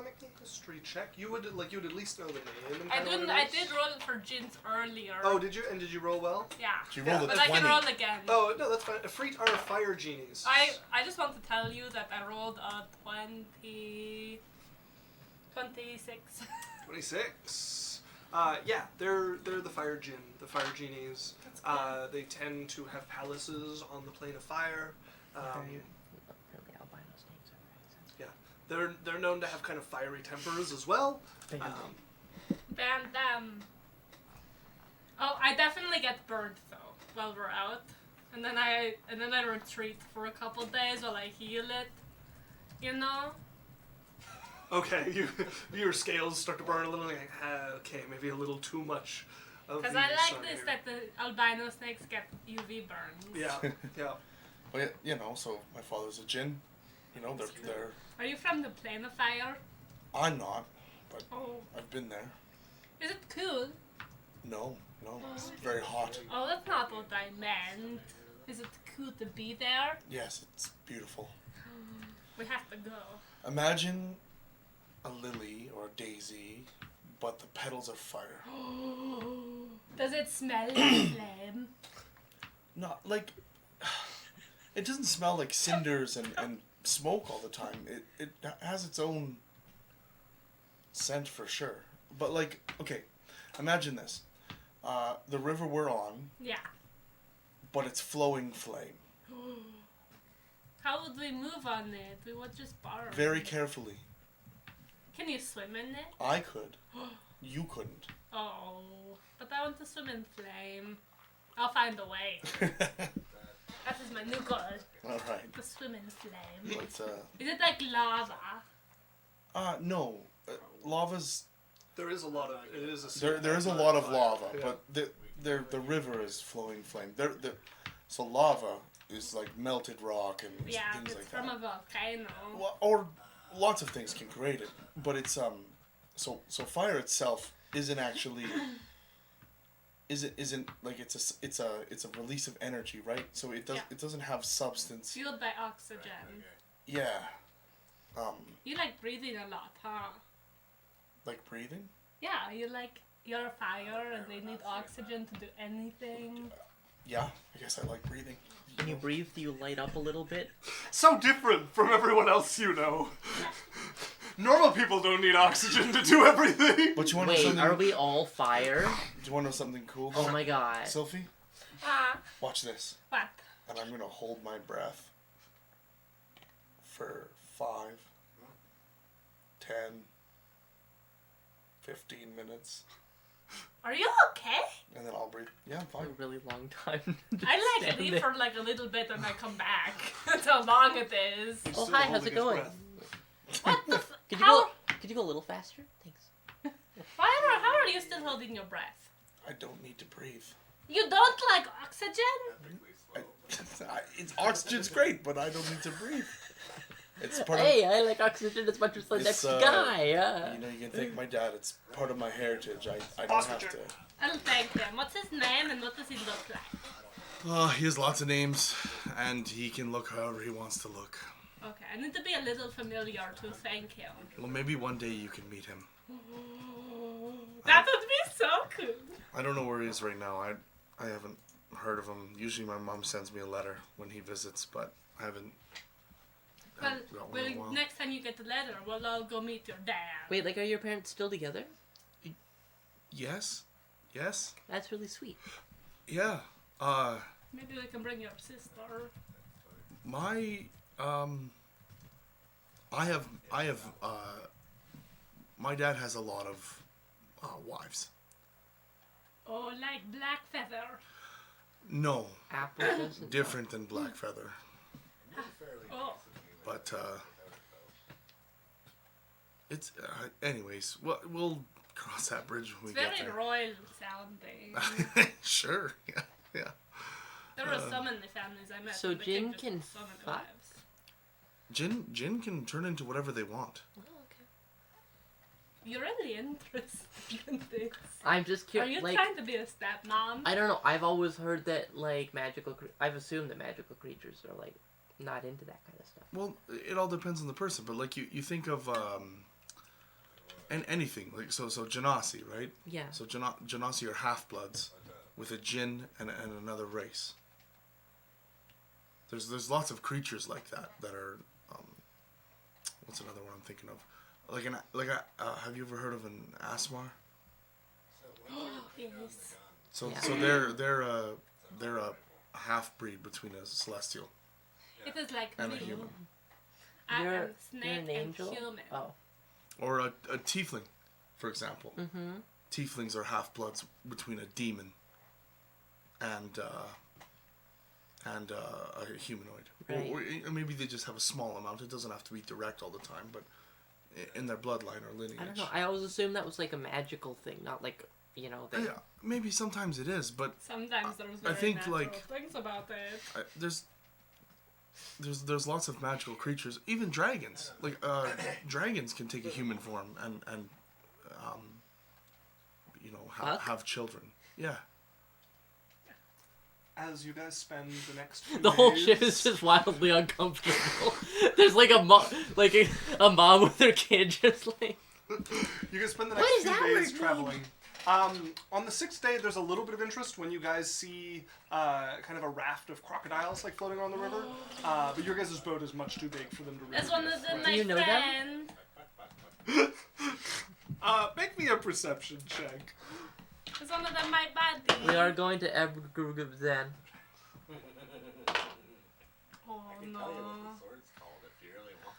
B: Make me a history check. You would at least know the name. And
D: I
B: kinda what
D: didn't.
B: it
D: I
B: is.
D: did roll for Jins earlier.
B: Oh, did you? And did you roll well?
D: Yeah.
C: She
B: Yeah,
C: rolled
D: But
C: a
D: I
C: 20.
D: can roll again.
B: Oh no, that's fine. Efreet are fire genies.
D: I just want to tell you that I rolled a 26.
B: 26. Yeah, they're the fire djinn, the fire genies.
D: That's cool.
B: They tend to have palaces on the plane of fire.
A: Apparently albino snakes are very sensitive.
B: They're known to have kind of fiery tempers as well.
D: Ban them. Oh, I definitely get burned though while we're out, and then I retreat for a couple days while I heal it. You know.
B: Okay, your scales start to burn a little. Like, okay, maybe a little too much of
D: Because
B: the
D: I like
B: sun
D: this
B: here.
D: that the albino snakes get UV burns.
B: Yeah, yeah.
C: But you know, so my father's a djinn. You know, they're.
D: Are you from the plane of fire?
C: I'm not, but
D: Oh.
C: I've been there.
D: Is it cool?
C: No, it's very hot.
D: Oh, that's not what I meant. Is it cool to be there?
C: Yes, it's beautiful.
D: We have to go.
C: Imagine a lily or a daisy, but the petals are fire.
D: Does it smell like flame?
C: Not like. It doesn't smell like cinders and smoke all the time. It has its own scent for sure. But like, okay, imagine this. The river we're on,
D: Yeah.
C: but it's flowing flame.
D: How would we move on it? We would just borrow.
C: Very carefully.
D: Can you swim in it?
C: I could. You couldn't.
D: Oh, but I want to swim in flame. I'll find a way. That is my new goal.
C: All right.
D: To swim in flame.
C: Let's,
D: Is it like lava?
C: no. Lava's...
B: There is a lot of it. Is a
C: There is a lot of
B: fire.
C: lava,
B: Yeah.
C: but the river is flowing flame. So lava is like melted rock and
D: Yeah,
C: things
D: it's
C: like
D: from
C: that.
D: a volcano.
C: Well, or lots of things can create it, but it's so fire itself isn't actually isn't like it's a release of energy, right? So it doesn't have substance.
D: Fueled by oxygen.
C: Yeah.
D: You like breathing a lot, huh?
C: Like breathing?
D: Yeah, you're a fire and they need oxygen to do anything.
C: Yeah, I guess I like breathing.
A: When you breathe, do you light up a little bit?
B: So different from everyone else you know. Normal people don't need oxygen to do everything.
C: But you want to know
A: Wait,
C: something?
A: are we all fire?
C: Do you want to know something cool?
A: Oh my god.
C: Cylph'e,
D: Ah,
C: watch this.
D: what?
C: And I'm gonna hold my breath for 5, 10, 15 minutes,
D: Are you okay?
C: and then I'll breathe. Yeah, I'm
A: A
C: fine.
A: really long time. to
D: I
A: stand
D: leave
A: there.
D: for like a little bit and I come back. That's how long it is.
B: He's
A: Oh
B: still
A: hi, how's
B: holding
A: it
B: his
A: going?
B: breath.
D: What the
A: Could you
D: how,
A: go? Could you go a little faster? Thanks.
D: how are you still holding your breath?
C: I don't need to breathe.
D: You don't like oxygen?
C: It's oxygen's great, but I don't need to breathe. It's part of.
A: Hey, I like oxygen as much as the
C: It's,
A: next
C: uh,
A: guy.
C: You know, you can thank my dad. It's part of my heritage. I don't have to.
D: I'll thank him. What's his name and what does he look like?
C: Oh, he has lots of names, and he can look however he wants to look.
D: Okay, I need to be a little familiar to thank him.
C: Well, maybe one day you can meet him.
D: That would be so cool.
C: I don't know where he is right now. I haven't heard of him. Usually my mom sends me a letter when he visits, but I haven't.
D: Well,
C: got one in a while.
D: next time you get the letter, well, I'll go meet your dad.
A: Wait, like, are your parents still together?
C: Yes. Yes.
A: That's really sweet.
C: Yeah.
D: Maybe we can bring your sister.
C: My my dad has a lot of wives.
D: Oh, like Blackfeather.
C: No,
A: Apple doesn't.
C: different than Blackfeather,
D: Oh,
C: but it's anyways. We'll cross that bridge when
D: it's
C: we get
D: very
C: there.
D: royal sounding.
C: Sure. Yeah.
D: There were so many families I met.
A: So
D: and they
A: Jin
D: picked
A: can
D: so many
A: fuck?
D: wives.
C: Jin can turn into whatever they want.
A: Oh, okay.
D: You're really interested in this.
A: I'm just
D: Are
A: curious.
D: you
A: Like,
D: trying to be a stepmom?
A: I don't know. I've always heard that like I've assumed that magical creatures are like not into that kind of stuff.
C: Well, it all depends on the person, but like you think of and anything like so Genasi, right?
A: Yeah.
C: So Genasi are half-bloods with a Jinn and another race. There's lots of creatures like that are what's another one I'm thinking of? Have you ever heard of an Asmar?
D: Yes.
C: So
A: Yeah.
C: so they're a half breed between a celestial
D: It is like
C: and a
D: me.
C: human.
D: I
A: You're
D: am
A: an
D: snake and
A: angel.
D: human.
A: Oh.
C: Or a tiefling, for example.
A: Mm-hmm.
C: Tieflings are half-bloods between a demon and a humanoid.
A: Right.
C: Or maybe they just have a small amount. It doesn't have to be direct all the time, but in their bloodline or lineage.
A: I don't know. I always assumed that was like a magical thing, not like that.
C: Yeah, maybe sometimes it is, but
D: Sometimes there's
C: I
D: very
C: think,
D: natural
C: like-
D: things about it.
C: there's lots of magical creatures, even dragons. Like dragons can take a human form and
A: Fuck?
C: have children. Yeah.
B: As you guys spend the next few
A: The whole
B: days,
A: ship is just wildly uncomfortable. There's like a mom with her kid just like.
B: You guys spend the
A: What
B: next
A: is
B: few
A: that
B: days
A: word
B: traveling. On the 6th day, there's a little bit of interest when you guys see kind of a raft of crocodiles like floating on the river. But your guys' boat is much too big for them to really.
D: That's one of
B: get.
D: my
A: you know them?
D: friend.
B: Make me a perception check.
D: It's one of them my buddy.
A: We are going to Abgurgubzan.
D: Oh no.
E: Tell you what the sword's called if you really want.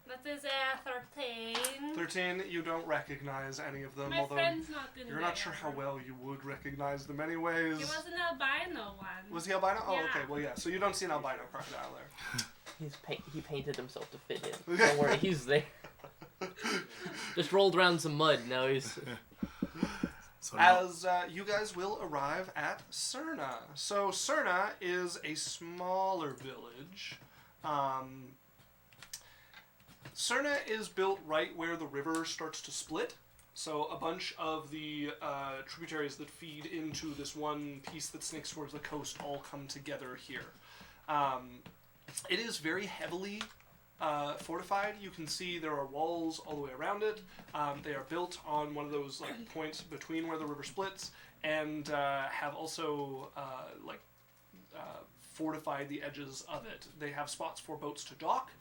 D: That is a 13.
B: 13, you don't recognize any of them,
D: My
B: although
D: friend's not in
B: you're
D: there.
B: not sure how well you would recognize them anyways.
D: He was an albino one.
B: Was he albino? Oh,
D: Yeah.
B: okay, well, yeah, so you don't see an albino crocodile there.
A: He painted himself to fit in. Don't worry, he's there. Just rolled around some mud. Now he's.
C: So now,
B: As you guys will arrive at Serna. So Serna is a smaller village. Serna is built right where the river starts to split. So a bunch of the tributaries that feed into this one piece that snakes towards the coast all come together here. It is very heavily fortified. You can see there are walls all the way around it. They are built on one of those points between where the river splits, and have also fortified the edges of it. They have spots for boats to dock,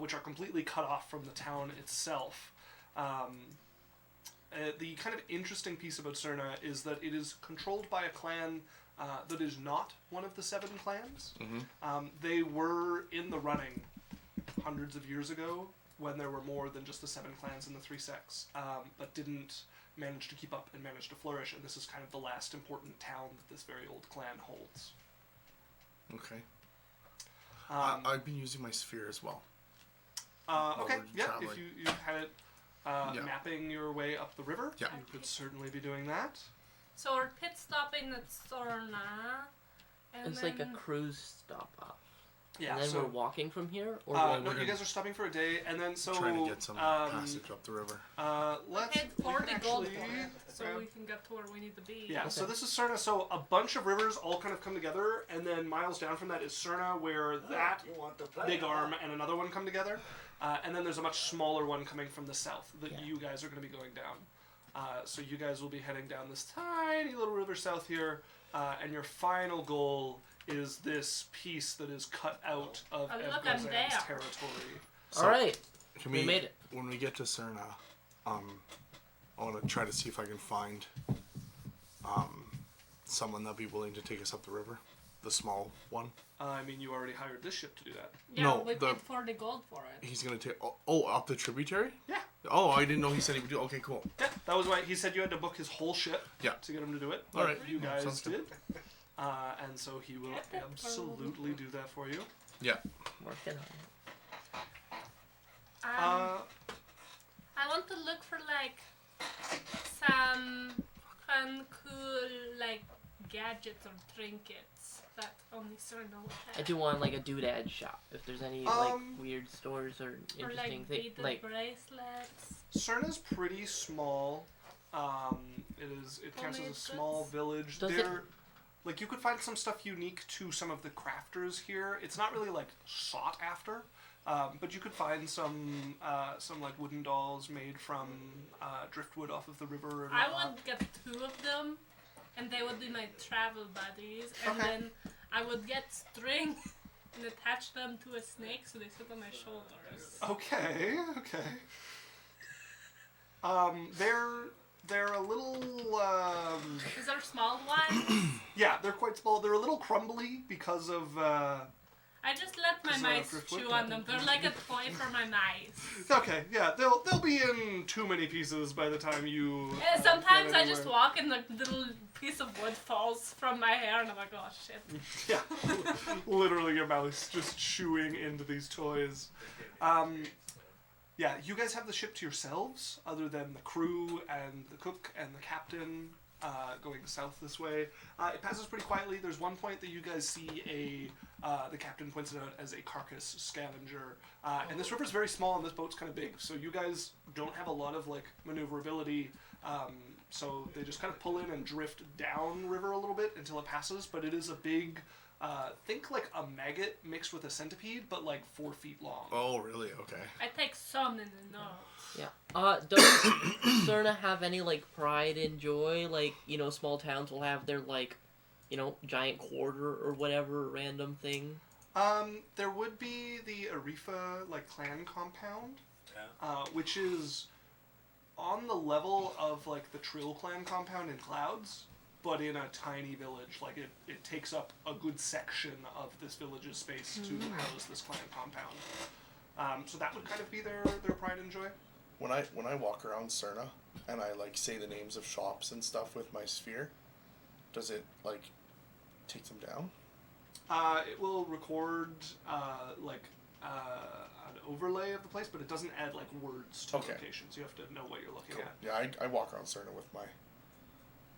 B: which are completely cut off from the town itself. The kind of interesting piece about Serna is that it is controlled by a clan that is not one of the 7 clans. They were in the running hundreds of years ago when there were more than just the 7 clans and the 3 sects, but didn't manage to keep up and manage to flourish, and this is kind of the last important town that this very old clan holds.
C: okay. I've been using my sphere as well.
B: Okay,
C: we're
B: yeah,
C: traveling.
B: if you had it mapping your way up the river,
C: Yeah.
B: you could certainly be doing that.
D: So we're pit stopping at Serna. And
A: It's like a cruise stop off.
B: Yeah,
A: And then
B: so
A: we're walking from here, or
C: we're
B: no, you
C: gonna-
B: guys are stopping for a day, and then so
C: Trying to get some passage up the river.
B: let's
D: paid
B: we
D: 40
B: can
D: gold
B: actually
D: for it, so
B: grab-
D: we can get to where we need to be.
B: Yeah,
A: Okay.
B: so this is Serna. So a bunch of rivers all kind of come together, and then miles down from that is Serna, where that
E: You want to play?
B: big arm and another one come together. And then there's a much smaller one coming from the south that
A: Yeah.
B: you guys are going to be going down. So you guys will be heading down this tiny little river south here, and your final goal is this piece that is cut out of
D: Oh, look, I'm
B: Evgazan's
D: there.
B: territory.
C: So,
A: all right.
C: Can
A: We made it.
C: When we get to Serna, I want to try to see if I can find someone that'll be willing to take us up the river, the small one.
B: I mean, you already hired this ship to do that.
D: Yeah,
C: No,
D: we
C: the-
D: paid 40 gold for it.
C: He's gonna take. Oh, up the tributary.
B: Yeah.
C: Oh, I didn't know he said he would do. Okay, cool.
B: Yeah, that was why he said you had to book his whole ship
C: Yeah.
B: to get him to do it.
C: All right.
B: You guys
C: Sounds
B: did.
C: good.
B: And so he will
D: Get that
B: absolutely do that for you.
C: Yeah.
A: Working on it.
B: Uh,
D: I want to look for like some fun, cool like gadgets or trinkets that only Serna would have.
A: I do want like a doodad shop. If there's any like weird stores or
D: Or
A: interesting
D: like
A: things,
D: beaded
A: like
D: bracelets.
B: Cerna's pretty small. It counts as
D: Only
B: a
D: it's
B: small
D: goods?
B: village.
A: Does it-
B: There, like you could find some stuff unique to some of the crafters here. It's not really like sought after, but you could find some like wooden dolls made from driftwood off of the river. And
D: I
B: whatnot.
D: would get 2 of them, and they would be my travel buddies, and
B: Okay.
D: then I would get string and attach them to a snake so they sit on my shoulders.
B: Okay. They're a little
D: Is there small ones?
B: yeah, they're quite small. They're a little crumbly because of
D: I just let my
B: Is that
D: mice
B: driftwood?
D: chew on them. They're like a toy for my mice.
B: okay, yeah, they'll be in too many pieces by the time you
D: Yeah, sometimes
B: get
D: I just
B: anywhere.
D: walk and the little piece of wood falls from my hair and I'm like, oh shit.
B: Yeah, literally your mouse just chewing into these toys. Yeah, you guys have the ship to yourselves, other than the crew and the cook and the captain going south this way. It passes pretty quietly. There's one point that you guys see the captain points it out as a carcass scavenger. And this river's very small and this boat's kind of big, so you guys don't have a lot of like maneuverability. So they just kind of pull in and drift down river a little bit until it passes, but it is a big, think like a maggot mixed with a centipede, but like 4 feet long.
C: Oh, really? Okay.
D: I take some in the nose.
A: yeah. Does Serna have any like pride and joy? Like, you know, small towns will have their like, you know, giant quarter or whatever random thing.
B: There would be the Arifa like clan compound,
E: Yeah.
B: which is on the level of like the Trill clan compound in Clouds, but in a tiny village. Like it takes up a good section of this village's space to house this clan compound. So that would kind of be their pride and joy.
C: When I walk around Serna and I like say the names of shops and stuff with my sphere, does it like take them down?
B: It will record an overlay of the place, but it doesn't add like words to locations. You have to know what you're looking at.
C: Yeah, I walk around Serna with my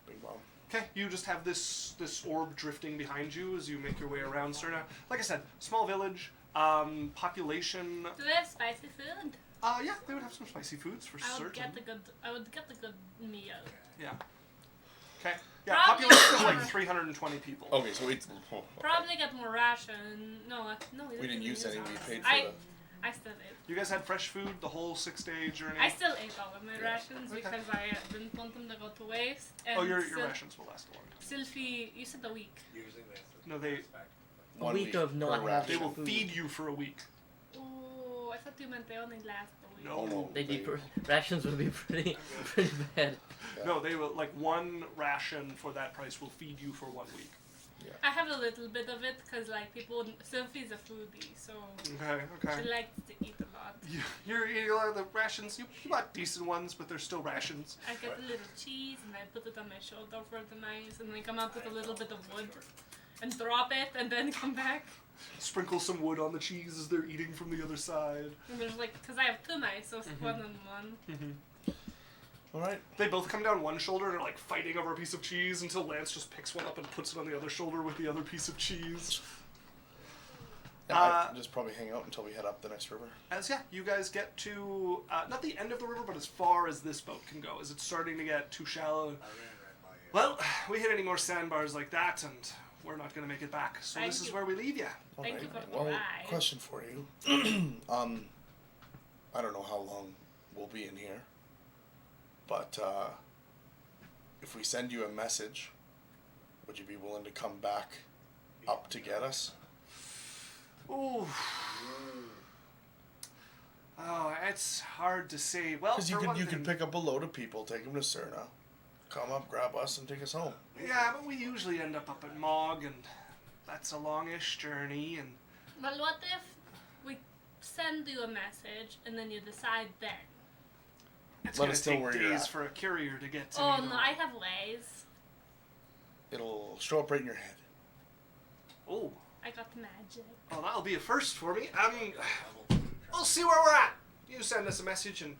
C: big bomb.
B: Okay, you just have this orb drifting behind you as you make your way around Serna. Like I said, small village, population.
D: Do they have spicy food?
B: Yeah, they would have some spicy foods for certain.
D: I would get the good meal.
B: Yeah. Okay. Yeah,
D: Probably
B: population of like
D: more.
B: 320 people.
C: Okay, so it's
D: Probably get more ration. No,
C: we didn't use any. We
D: ours.
C: paid for
D: I still ate.
B: You guys had fresh food the whole 6-day journey?
D: I still ate all of my rations
B: Okay.
D: because I didn't want them to go to waste. And
B: Oh, your rations will last a long time.
D: Cylph'e, you said a week.
E: Usually they.
B: No, they
A: A
C: 1
A: week of
C: per
A: not
C: ration.
B: they
A: having
B: will
A: food.
B: feed you for a week.
D: Oh, I thought you meant they only last a week.
B: No.
C: no.
A: They'd be rations would be pretty bad.
C: Yeah.
B: No, they will, like, one ration for that price will feed you for 1 week.
D: I have a little bit of it because like people, Cylph'e's a foodie, so
B: Okay, okay.
D: she likes to eat a lot.
B: You like the rations, you bought decent ones, but they're still rations.
D: I get a little cheese and I put it on my shoulder for the nice, and then come out with a little bit of wood and drop it, and then come back.
B: Sprinkle some wood on the cheese as they're eating from the other side.
D: And there's like, because I have 2 mice, so it's 1 and 1.
C: All right.
B: They both come down one shoulder and are like fighting over a piece of cheese until Lance just picks one up and puts it on the other shoulder with the other piece of cheese.
C: Yeah, I just probably hang out until we head up the next river.
B: You guys get to, not the end of the river, but as far as this boat can go, as it's starting to get too shallow.
E: I ran right by you.
B: Well, we hit any more sandbars like that, and we're not going to make it back. So
D: Thank
B: this is
D: you.
B: where we leave you.
C: All
D: Thank
C: right.
D: you for the
C: Well,
D: ride.
C: question for you. I don't know how long we'll be in here, but if we send you a message, would you be willing to come back up to get us?
B: Ooh. Oh, it's hard to say. Well,
C: Because
B: for one
C: you
B: thing,
C: could pick up a load of people, take them to Serna, come up, grab us, and take us home.
B: Yeah, but we usually end up at Mog, and that's a longish journey, and
D: Well, what if we send you a message and then you decide then?
B: it's
C: Let
B: going
C: us
B: to
C: know
B: take
C: where you're
B: days
C: at.
B: for a courier to get to
D: Oh
B: me.
D: no, I have ways.
C: It'll show up right in your head.
B: Oh,
D: I got magic.
B: well, that'll be a first for me. We'll see where we're at. You send us a message, and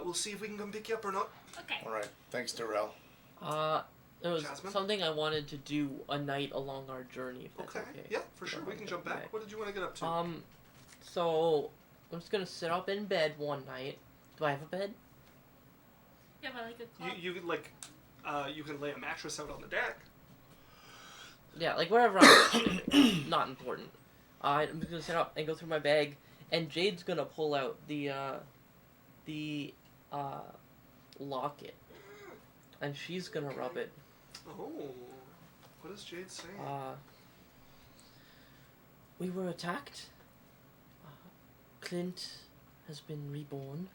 B: we'll see if we can come pick you up or not.
D: Okay.
C: All right. Thanks, Darrell.
A: There was
B: Jasmine?
A: something I wanted to do a night along our journey, if that's okay.
B: Yeah, for sure. We can jump back. What did you want to get up to?
A: So I'm just gonna sit up in bed one night. Do I have a bed?
D: Yeah, but like a clock.
B: You could you can lay a mattress out on the deck.
A: Yeah, like wherever I'm sleeping. Not important. I'm just gonna sit up and go through my bag, and Jade's gonna pull out the locket, and she's gonna rub it.
B: Oh, what is Jade saying?
A: We were attacked. Clint has been reborn.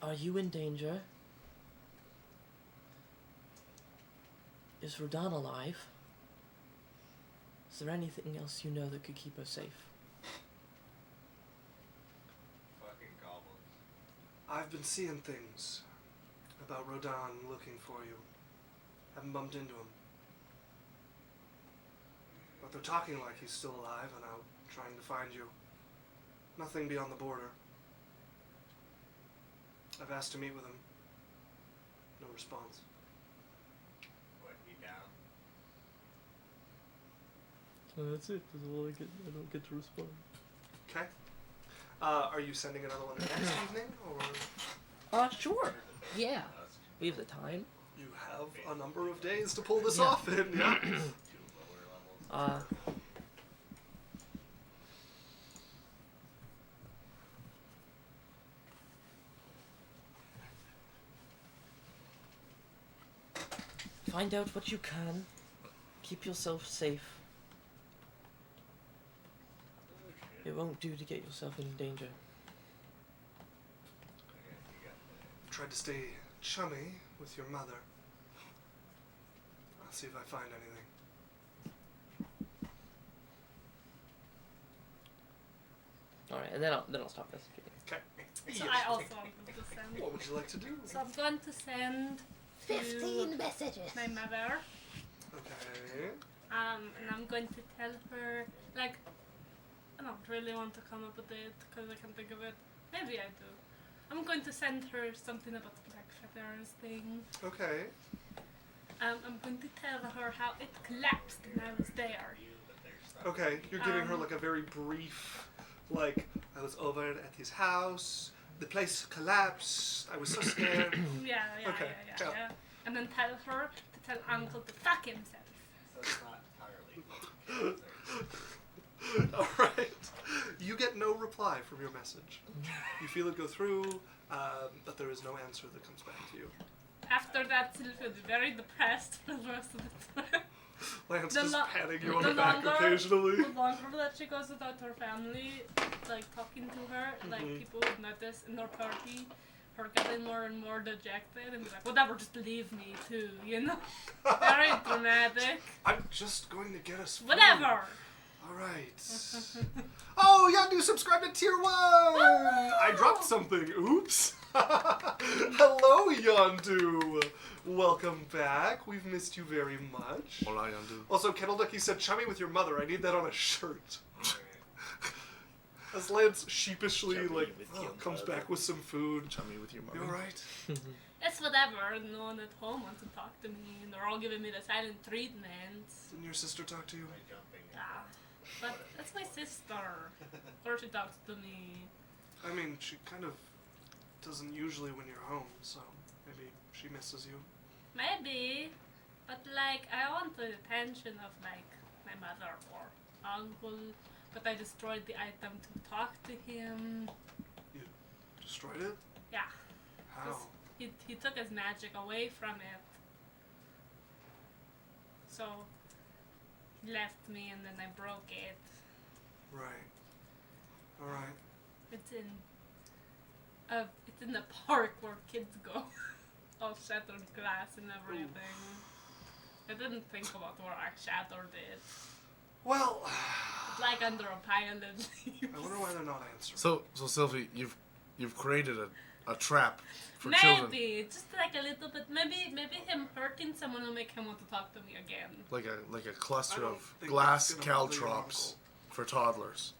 A: Are you in danger? Is Rodan alive? Is there anything else you know that could keep her safe?
E: Fucking goblins.
B: I've been seeing things about Rodan looking for you. Haven't bumped into him. But they're talking like he's still alive and out trying to find you. Nothing beyond the border. I've asked to meet with him. No response.
E: What, he down?
A: So that's it. That's all I don't get to respond.
B: Okay. Are you sending another one next evening, or
A: Sure. Yeah. We have the time.
B: you have a number of days to pull this
A: Yeah.
B: off in? Yeah.
E: 2 lower levels.
A: Find out what you can. Keep yourself safe. It won't do to get yourself in danger.
E: Okay, you got
B: Tried to stay chummy with your mother. I'll see if I find anything.
A: All right, and then I'll stop messaging.
B: Okay.
D: So I also want to send.
B: What would you like to do?
D: So I'm going to send
G: 15 messages.
D: my mother.
B: Okay.
D: And I'm going to tell her, like, I don't really want to come up with it because I can't think of it. Maybe I do. I'm going to send her something about the Blackfeather's thing.
B: Okay.
D: I'm going to tell her how it collapsed when I was there.
B: Okay. You're giving her like a very brief, like, I was over at his house. The place collapsed. I was so scared.
D: Yeah.
B: Okay, yeah.
D: And then tell her to tell Uncle to fuck himself.
E: So it's not entirely.
B: All right. You get no reply from your message. You feel it go through, but there is no answer that comes back to you.
D: After that, Cylph'e is very depressed for the rest of the time.
B: Lance
D: The
B: just
D: lo-
B: patting you on
D: the
B: the back
D: longer-
B: occasionally.
D: The longer that she goes without her family, like talking to her, like people would notice in their party, her getting more and more dejected and be like, whatever, just leave me too, you know? Very dramatic.
B: I'm just going to get us food.
D: Whatever!
B: All right. Oh, Yandu subscribed to tier 1! I dropped something. Oops. Hello, Yandu. Welcome back. We've missed you very much.
C: Hola, Yandu.
B: Also, Kettle Ducky said, chummy with your mother. I need that on a shirt. As Lance sheepishly,
C: Chummy
B: like,
C: with your
B: comes
C: mother.
B: back with some food.
C: Chummy with your mother.
B: You alright?
D: It's whatever, no one at home wants to talk to me, and they're all giving me the silent treatment.
B: Didn't your sister talk to you?
D: Ah, but that's my sister. Of course she talks to me.
B: I mean, she kind of doesn't usually when you're home, so maybe she misses you.
D: Maybe, but like I want the attention of like my mother or uncle, but I destroyed the item to talk to him.
B: You destroyed it?
D: Yeah,
B: How?
D: 'cause he took his magic away from it. So he left me and then I broke it.
B: Right. Alright.
D: It's in the park where kids go. All shattered glass and everything. I didn't think about where I shattered it.
B: Well,
D: It's like under a pile of
B: I wonder why they're not answering.
C: So Cylph'e, you've created a trap for
D: Maybe,
C: children,
D: just like a little bit. Maybe him hurting someone will make him want to talk to me again.
C: like a cluster
B: I don't
C: of
B: think
C: glass
B: that's gonna bother your
C: caltrops for toddlers.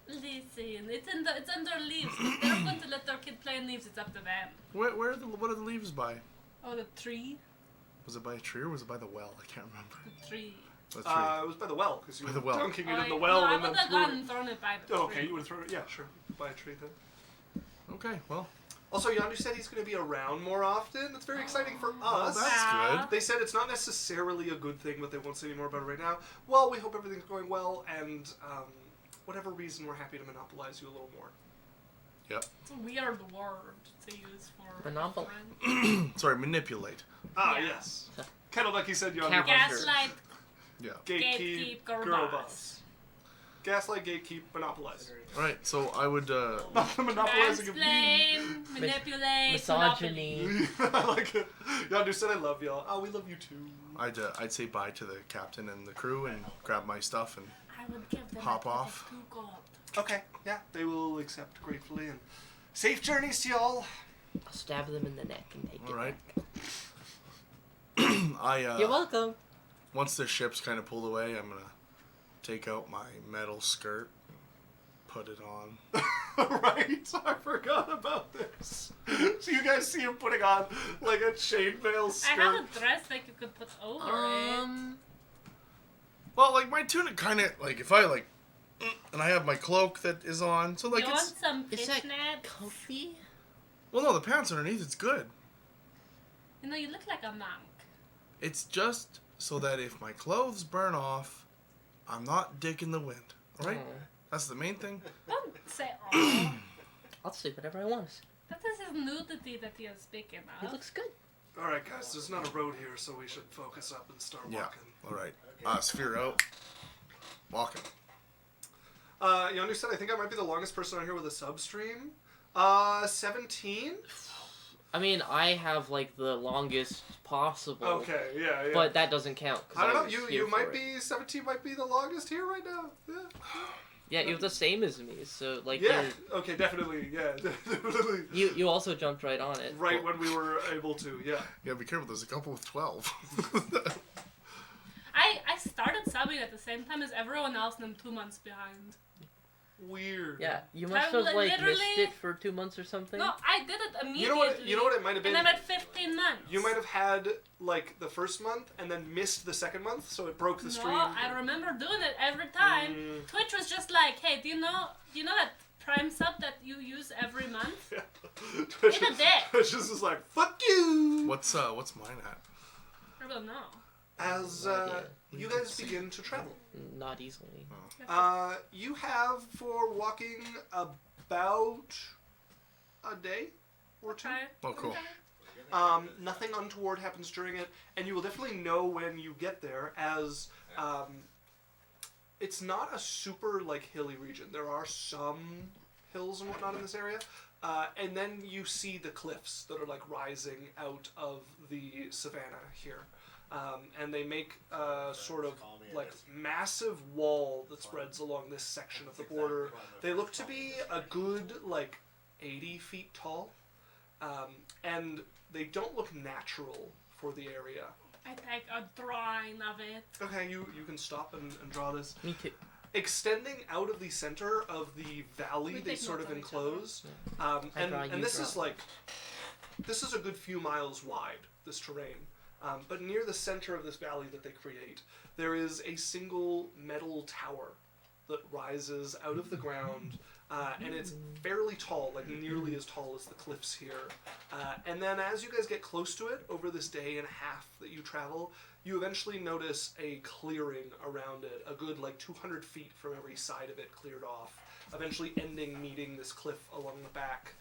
D: Listen, it's under leaves. If they're going to let their kid play in leaves, it's up to them.
C: What are the leaves by?
D: Oh, the tree,
C: Was it by a tree or was it by the well? I can't remember.
D: the tree.
C: The tree.
B: It was by the well, because you
C: By
B: were
C: the well.
B: dunking it
D: Oh,
B: in the well
D: no, I
B: and then
D: would have
B: threw
D: gone
B: it.
D: and thrown it by the
B: Oh,
D: tree.
B: okay, you would have thrown it. Yeah, sure. By a tree then.
C: Okay, well,
B: Also, Yandu said he's going to be around more often. That's very exciting for us.
C: that's
D: Yeah.
C: good.
B: They said it's not necessarily a good thing, but they won't say any more about it right now. Well, we hope everything's going well, and whatever reason, we're happy to monopolize you a little more.
C: Yep.
D: It's a weird word to use for
A: Monopoly.
D: friend.
C: Sorry, manipulate.
B: Ah,
D: Yeah.
B: yes. Kettle Ducky said Yandu.
A: Cap-
D: Gaslight,
C: Yeah.
B: Gatekeep,
D: gatekeep, girl
B: girl
D: boss.
B: boss. Gaslight, gatekeep, monopolize.
C: All right, so I would.
B: Monopolizing of me.
D: Mansplain, manipulate,
A: Misogyny.
D: monopoly.
B: I like it. Yandu said I love y'all. Oh, we love you too.
C: I'd say bye to the captain and the crew and grab my stuff and
D: I would give them
C: Hop
D: a ticket
C: off.
D: to gold.
B: Okay, yeah, they will accept gratefully, and safe journeys to y'all.
A: I'll stab them in the neck and take
C: all
A: it
C: right.
A: back. You're welcome.
C: Once the ship's kind of pulled away, I'm gonna take out my metal skirt, put it on.
B: Right, I forgot about this. So you guys see him putting on like a chainmail
D: I
B: skirt.
D: have a dress that you could put over it.
C: Well, like my tunic kind of like if I like, and I have my cloak that is on, so like
D: You
C: it's.
D: want some
A: Is that
D: fishnets?
A: comfy?
C: Well, no, the pants underneath it's good.
D: You know, you look like a monk.
C: It's just so that if my clothes burn off, I'm not dick in the wind. All right,
A: Oh.
C: that's the main thing.
D: Don't say oh.
A: I'll sleep whatever I want.
D: That is his nudity that he is speaking
A: He
D: of.
A: looks good.
B: All right, guys, there's not a road here, so we should focus up and start
C: Yeah.
B: walking.
C: All right. Sphere out. Walking.
B: Yandu said, I think I might be the longest person on here with a sub stream. 17?
A: I mean, I have like the longest possible.
B: Okay, yeah.
A: But that doesn't count. 'cause
B: I don't know.
A: was
B: You
A: here
B: might
A: for it.
B: be 17. Might be the longest here right now. Yeah.
A: Yeah, you're the same as me, so like
B: Yeah. Okay. Definitely. Yeah. Definitely.
A: you also jumped right on it.
B: Right when we were able to. Yeah.
C: Yeah, be careful. There's a couple with 12.
D: I started subbing at the same time as everyone else, and I'm 2 months behind.
B: Weird.
A: Yeah, you must
D: I'm
A: have like missed
D: literally-
A: it for 2 months or something.
D: No, I did it immediately.
B: You know what it might have been?
D: And I'm at 15 months.
B: You might have had like the first month and then missed the second month, so it broke the stream.
D: No, I remember doing it every time. Twitch was just like, hey, do you know that Prime sub that you use every month?
B: Yeah.
D: Eat a dick.
B: Twitch just was like, fuck you!
C: What's mine at?
D: I don't know.
B: As
A: No idea.
B: you guys begin to travel,
A: Not easily.
B: you have for walking about a day or two.
D: Okay.
C: Oh, cool.
D: Okay.
B: Nothing untoward happens during it, and you will definitely know when you get there, as it's not a super like hilly region. There are some hills and whatnot in this area, and then you see the cliffs that are like rising out of the savannah here. And they make a sort of like massive wall that spreads along this section of the border. They look to be a good like 80 feet tall, and they don't look natural for the area.
D: I take a drawing of it.
B: Okay, you can stop and draw this.
A: Me too.
B: Extending out of the center of the valley,
D: We
B: they
D: take
B: sort
D: notes
B: of
D: of each other.
B: enclose,
A: I draw, you
B: and this
A: draw.
B: is like, this is a good few miles wide, this terrain. But near the center of this valley that they create, there is a single metal tower that rises out of the ground, and it's fairly tall, like nearly as tall as the cliffs here. And then as you guys get close to it, over this day and a half that you travel, you eventually notice a clearing around it, a good like 200 feet from every side of it cleared off, eventually meeting this cliff along the back.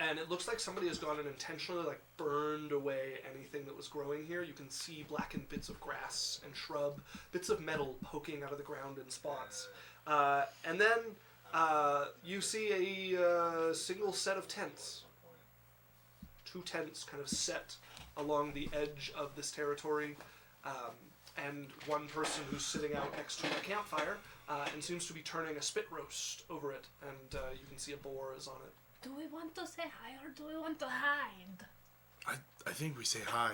B: And it looks like somebody has gone and intentionally like burned away anything that was growing here. You can see blackened bits of grass and shrub, bits of metal poking out of the ground in spots. And then you see a single set of tents. 2 tents kind of set along the edge of this territory. And one person who's sitting out next to a campfire and seems to be turning a spit roast over it. And you can see a boar is on it.
D: Do we want to say hi or do we want to hide?
C: I think we say hi.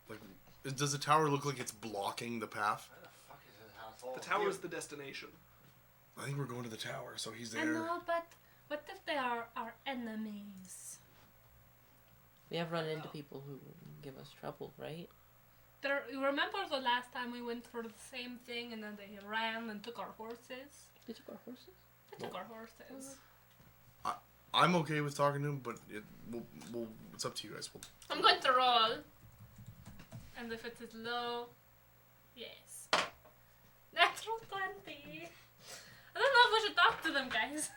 C: Like, does the tower look like it's blocking the path?
E: Where the fuck is his household?
B: The tower is the destination.
C: I think we're going to the tower, so he's
D: I
C: there.
D: know, but what if they are our enemies?
A: We have run into people who give us trouble, right?
D: You remember the last time we went through the same thing and then they ran and took our horses?
A: They took our horses?
D: They took our horses.
C: I'm okay with talking to him, but it's up to you guys.
D: I'm going to roll. And if it is low, yes. Natural 20. I don't know if we should talk to them, guys.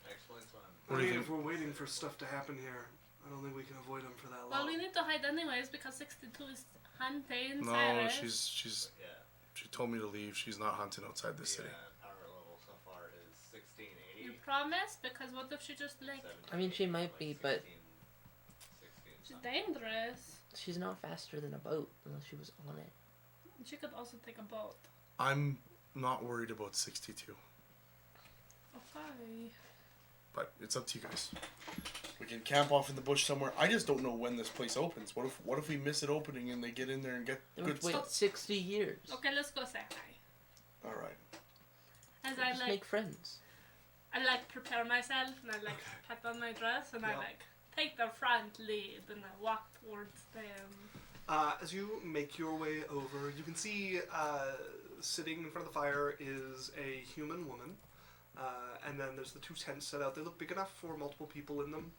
E: Excellent one.
C: What do you think?
B: If we're waiting for stuff to happen here, I don't think we can avoid them for that long.
D: Well, we need to hide anyways because 62 is hunting
C: No,
D: Cyrus.
E: Yeah.
C: she told me to leave. She's not hunting outside the city.
E: Power level so far is 1680.
D: You promise? Because what if she just like...
A: I mean, she might be, but-
E: 16
D: She's
E: something.
D: dangerous.
A: She's not faster than a boat unless she was on it.
D: She could also take a boat.
C: I'm not worried about 62,
D: Okay.
C: but it's up to you guys. We can camp off in the bush somewhere. I just don't know when this place opens. What if we miss it opening and they get in there and get
A: They
C: good
A: would wait
C: stuff?
A: 60 years.
D: Okay, let's go say hi.
C: All right.
D: As
A: We'll
D: I
A: just
D: like,
A: make friends.
D: I like prepare myself and I like pat on my dress and I
B: Yeah.
D: like take the front lead and I walk towards them.
B: As you make your way over, you can see sitting in front of the fire is a human woman. And then there's the 2 tents set out. They look big enough for multiple people in them.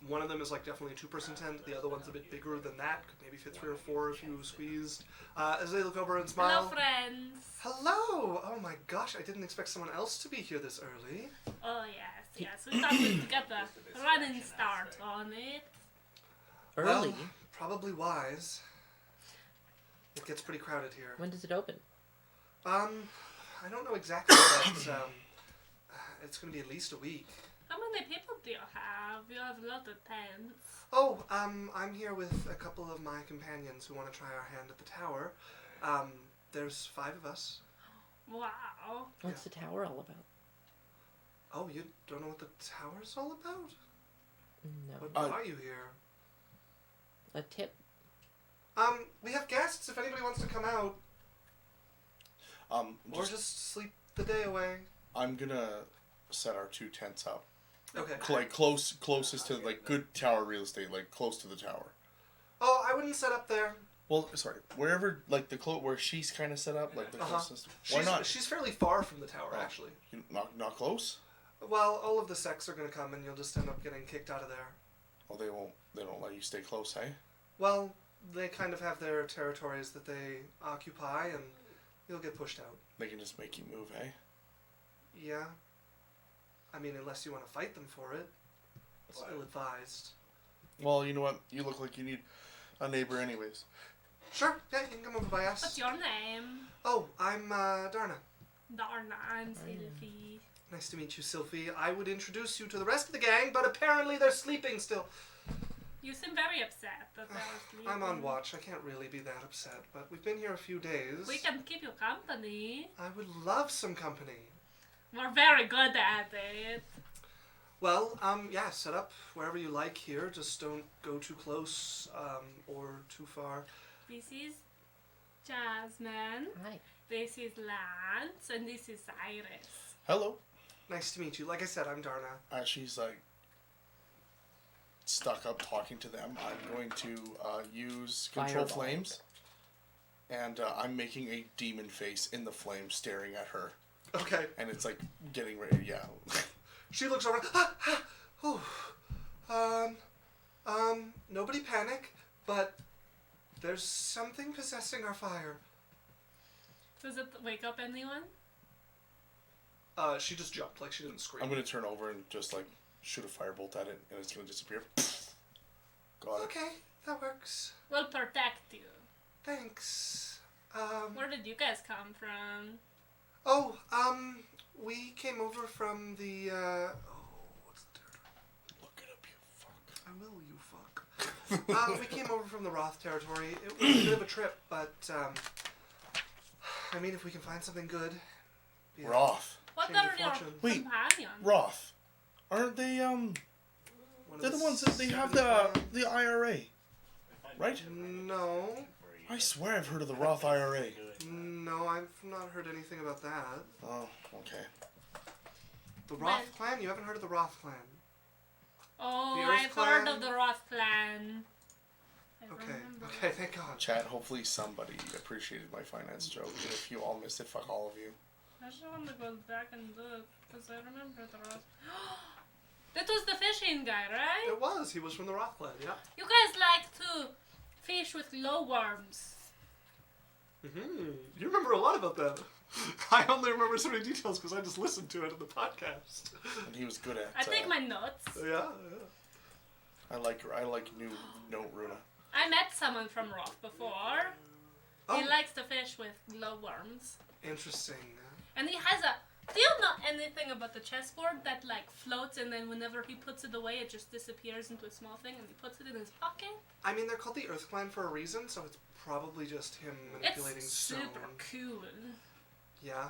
B: One of them is like definitely a 2-person tent. The other one's a bit bigger than that. Could maybe fit 3 or 4 if you squeezed. As they look over and smile.
D: Hello, friends.
B: Hello! Oh my gosh, I didn't expect someone else to be here this early.
D: Oh yes. We thought we'd get a running start on it.
A: Early?
B: Well, probably wise. It gets pretty crowded here.
A: When does it open?
B: I don't know exactly, but it's going to be at least a week.
D: How many people do you have? You have a lot of tents.
B: Oh, I'm here with a couple of my companions who want to try our hand at the tower. There's 5 of us.
D: Wow.
A: What's the tower all about?
B: Oh, you don't know what the tower's all about?
A: No.
B: What brought you here?
A: A tip.
B: We have guests if anybody wants to come out. Or just sleep the day away.
C: I'm gonna set our 2 tents up.
B: Okay.
C: Like closest to like good tower real estate, like close to the tower.
B: Oh, I wouldn't set up there.
C: Well, sorry, wherever like where she's kind of set up, like the closest. Why not?
B: She's fairly far from the tower, actually.
C: Not close.
B: Well, all of the sects are gonna come, and you'll just end up getting kicked out of there.
C: Well, they won't. They don't let you stay close, hey?
B: Well, they kind of have their territories that they occupy, and you'll get pushed out.
C: They can just make you move, hey?
B: Yeah. I mean, unless you want to fight them for it. It's ill-advised.
C: Well, you know what? You look like you need a neighbor, anyways.
B: Sure. Yeah, you can come over by us.
D: What's your name?
B: Oh, I'm Darna.
D: Darna, I'm Cylph'e.
B: Nice to meet you, Cylph'e. I would introduce you to the rest of the gang, but apparently they're sleeping still.
D: You seem very upset that they're sleeping.
B: I'm on watch. I can't really be that upset, but we've been here a few days.
D: We can keep you company.
B: I would love some company.
D: We're very good at it.
B: Well, yeah, set up wherever you like here. Just don't go too close, or too far.
D: This is Jasmine.
A: Hi.
D: This is Lance. And this is Cyrus.
C: Hello.
B: Nice to meet you. Like I said, I'm Darna.
C: She's like stuck up talking to them. I'm going to use control
A: Fireball.
C: flames, and I'm making a demon face in the flames, staring at her.
B: Okay.
C: And it's like getting ready. Yeah.
B: She looks over. Nobody panic, but there's something possessing our fire.
D: Does it wake up anyone?
B: She just jumped, like she didn't scream.
C: I'm gonna turn over and just like shoot a firebolt at it, and it's gonna disappear. Got it.
B: Okay, that works.
D: We'll protect you.
B: Thanks.
D: Where did you guys come from?
B: Oh, we came over from the, what's the territory?
C: Look it up, you fuck.
B: I will, you fuck. We came over from the Roth territory. It was a bit of a trip, but, I mean, if we can find something good. Yeah.
C: Roth.
D: What
B: Change
D: are
B: of
D: your
B: fortune.
C: Wait.
D: companions?
C: Roth. Aren't they
B: One of
C: they're the ones that they have the IRA, right?
B: No.
C: I swear I've heard of the Roth IRA.
B: No, I've not heard anything about that.
C: Oh, okay.
B: The Roth clan? You haven't heard of the Roth clan?
D: Oh,
B: The Earth
D: I've heard
B: clan?
D: of the Roth clan. I
B: Okay,
D: remember.
B: okay, thank God.
C: Chat, hopefully somebody appreciated my finance joke. And if you all missed it, fuck all of you.
D: I just want to go back and look, because I remember the Roth. That was the fishing guy, right?
B: It was. He was from the Roth clan, yeah.
D: You guys like to fish with glowworms.
B: You remember a lot about that. I only remember so many details because I just listened to it in the podcast.
C: And he was good at.
D: I take my notes.
B: Yeah.
C: I like new note Runa.
D: I met someone from Roth before.
B: Oh,
D: He likes to fish with glowworms.
B: interesting.
D: And he has a... Do you know anything about the chessboard that like floats and then whenever he puts it away it just disappears into a small thing and he puts it in his pocket?
B: I mean, they're called the Earth Clan for a reason, so it's probably just him manipulating
D: It's
B: stone.
D: super cool.
B: Yeah.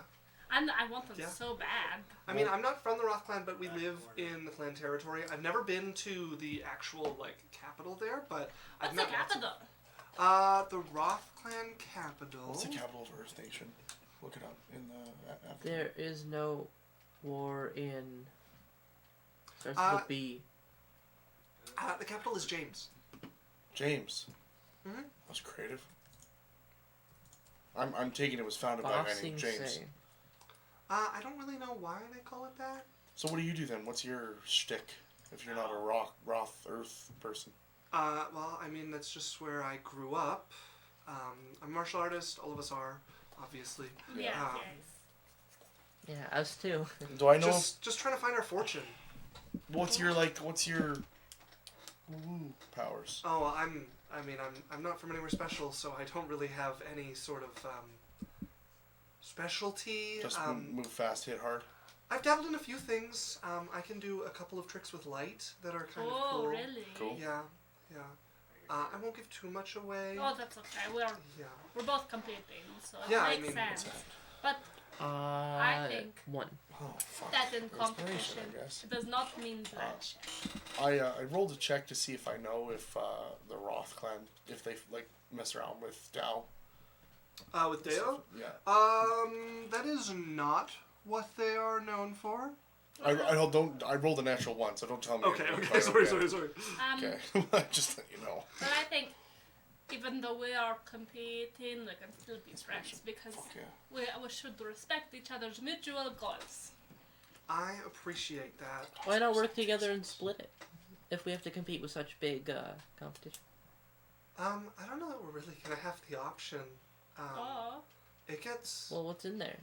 D: And I want them
B: Yeah.
D: so bad.
B: I mean, I'm not from the Roth clan, but we live in the clan territory. I've never been to the actual, like, capital there, but I've
D: What's the
B: met lots of-
D: capital?
B: The Roth clan capital.
C: What's the capital of Earth Nation? Look it up in the.
A: There is no war in. Starts
B: Uh,
A: with a B.
B: The capital is James.
C: James.
B: Mhm.
C: That's creative. I'm taking it was founded by a guy
A: Bossing
C: named James.
A: Say.
B: I don't really know why they call it that.
C: So what do you do then? What's your shtick if you're not a Roth Earth person?
B: Well, I mean, that's just where I grew up. I'm a martial artist. All of us are, obviously.
D: Yes,
B: Um,
D: yes.
A: Yeah, us too.
C: Do I know?
B: Just trying to find our fortune.
C: What's your woo powers?
B: Oh, I'm not from anywhere special, so I don't really have any sort of specialty.
C: Just move fast, hit hard.
B: I've dabbled in a few things. I can do a couple of tricks with light that are kind of
D: Oh,
B: cool.
D: really?
C: Cool.
B: Yeah. I won't give too much away.
D: Oh, that's okay.
B: Yeah.
D: We're both competing, so it
B: Yeah, I
D: makes
B: mean,
D: sense. But I think
A: 1.
C: Oh, fuck.
D: that in
C: Inspiration,
D: competition,
C: I guess.
D: it does not mean bloodshed.
C: I rolled a check to see if I know if the Roth clan, if they like mess around with Dao.
B: With Deo?
C: Yeah.
B: That is not what they are known for.
C: I don't. I rolled a natural 1, so don't tell me.
B: Okay,
C: anything.
B: okay, sorry.
C: Okay, just let you know.
D: But I think, even though we are competing, we can still be friends because
C: Okay.
D: we should respect each other's mutual goals.
B: I appreciate that.
A: Why not work together and split it? If we have to compete with such big competition.
B: I don't know that we're really gonna have the option. It gets.
A: Well, what's in there?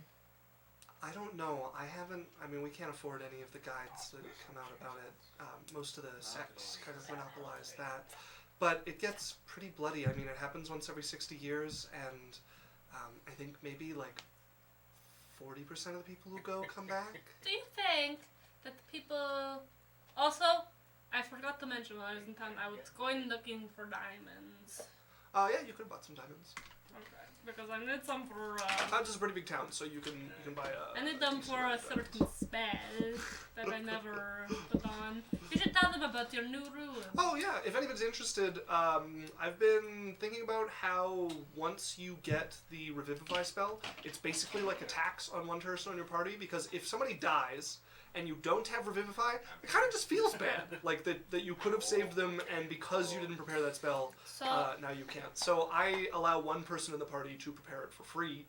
B: I don't know. I mean, we can't afford any of the guides that come out about it. Most of the sects kind of monopolize that. But it gets pretty bloody. I mean, it happens once every 60 years, and I think maybe like 40% of the people who go come back.
D: Do you think that the people... Also, I forgot to mention when I was in town, I was going looking for diamonds.
B: Yeah, you could have bought some diamonds.
D: Okay, because I need some for...
B: This is a pretty big town, so you can buy a...
D: I need them for a certain spell that I never put on. You should tell them about your new room.
B: Oh yeah, if anybody's interested, I've been thinking about how once you get the Revivify spell, it's basically like a tax on one person on your party, because if somebody dies and you don't have Revivify, it kind of just feels bad. Like that you could have saved them, and because you didn't prepare that spell,
D: So,
B: now you can't. So I allow one person in the party to prepare it for free,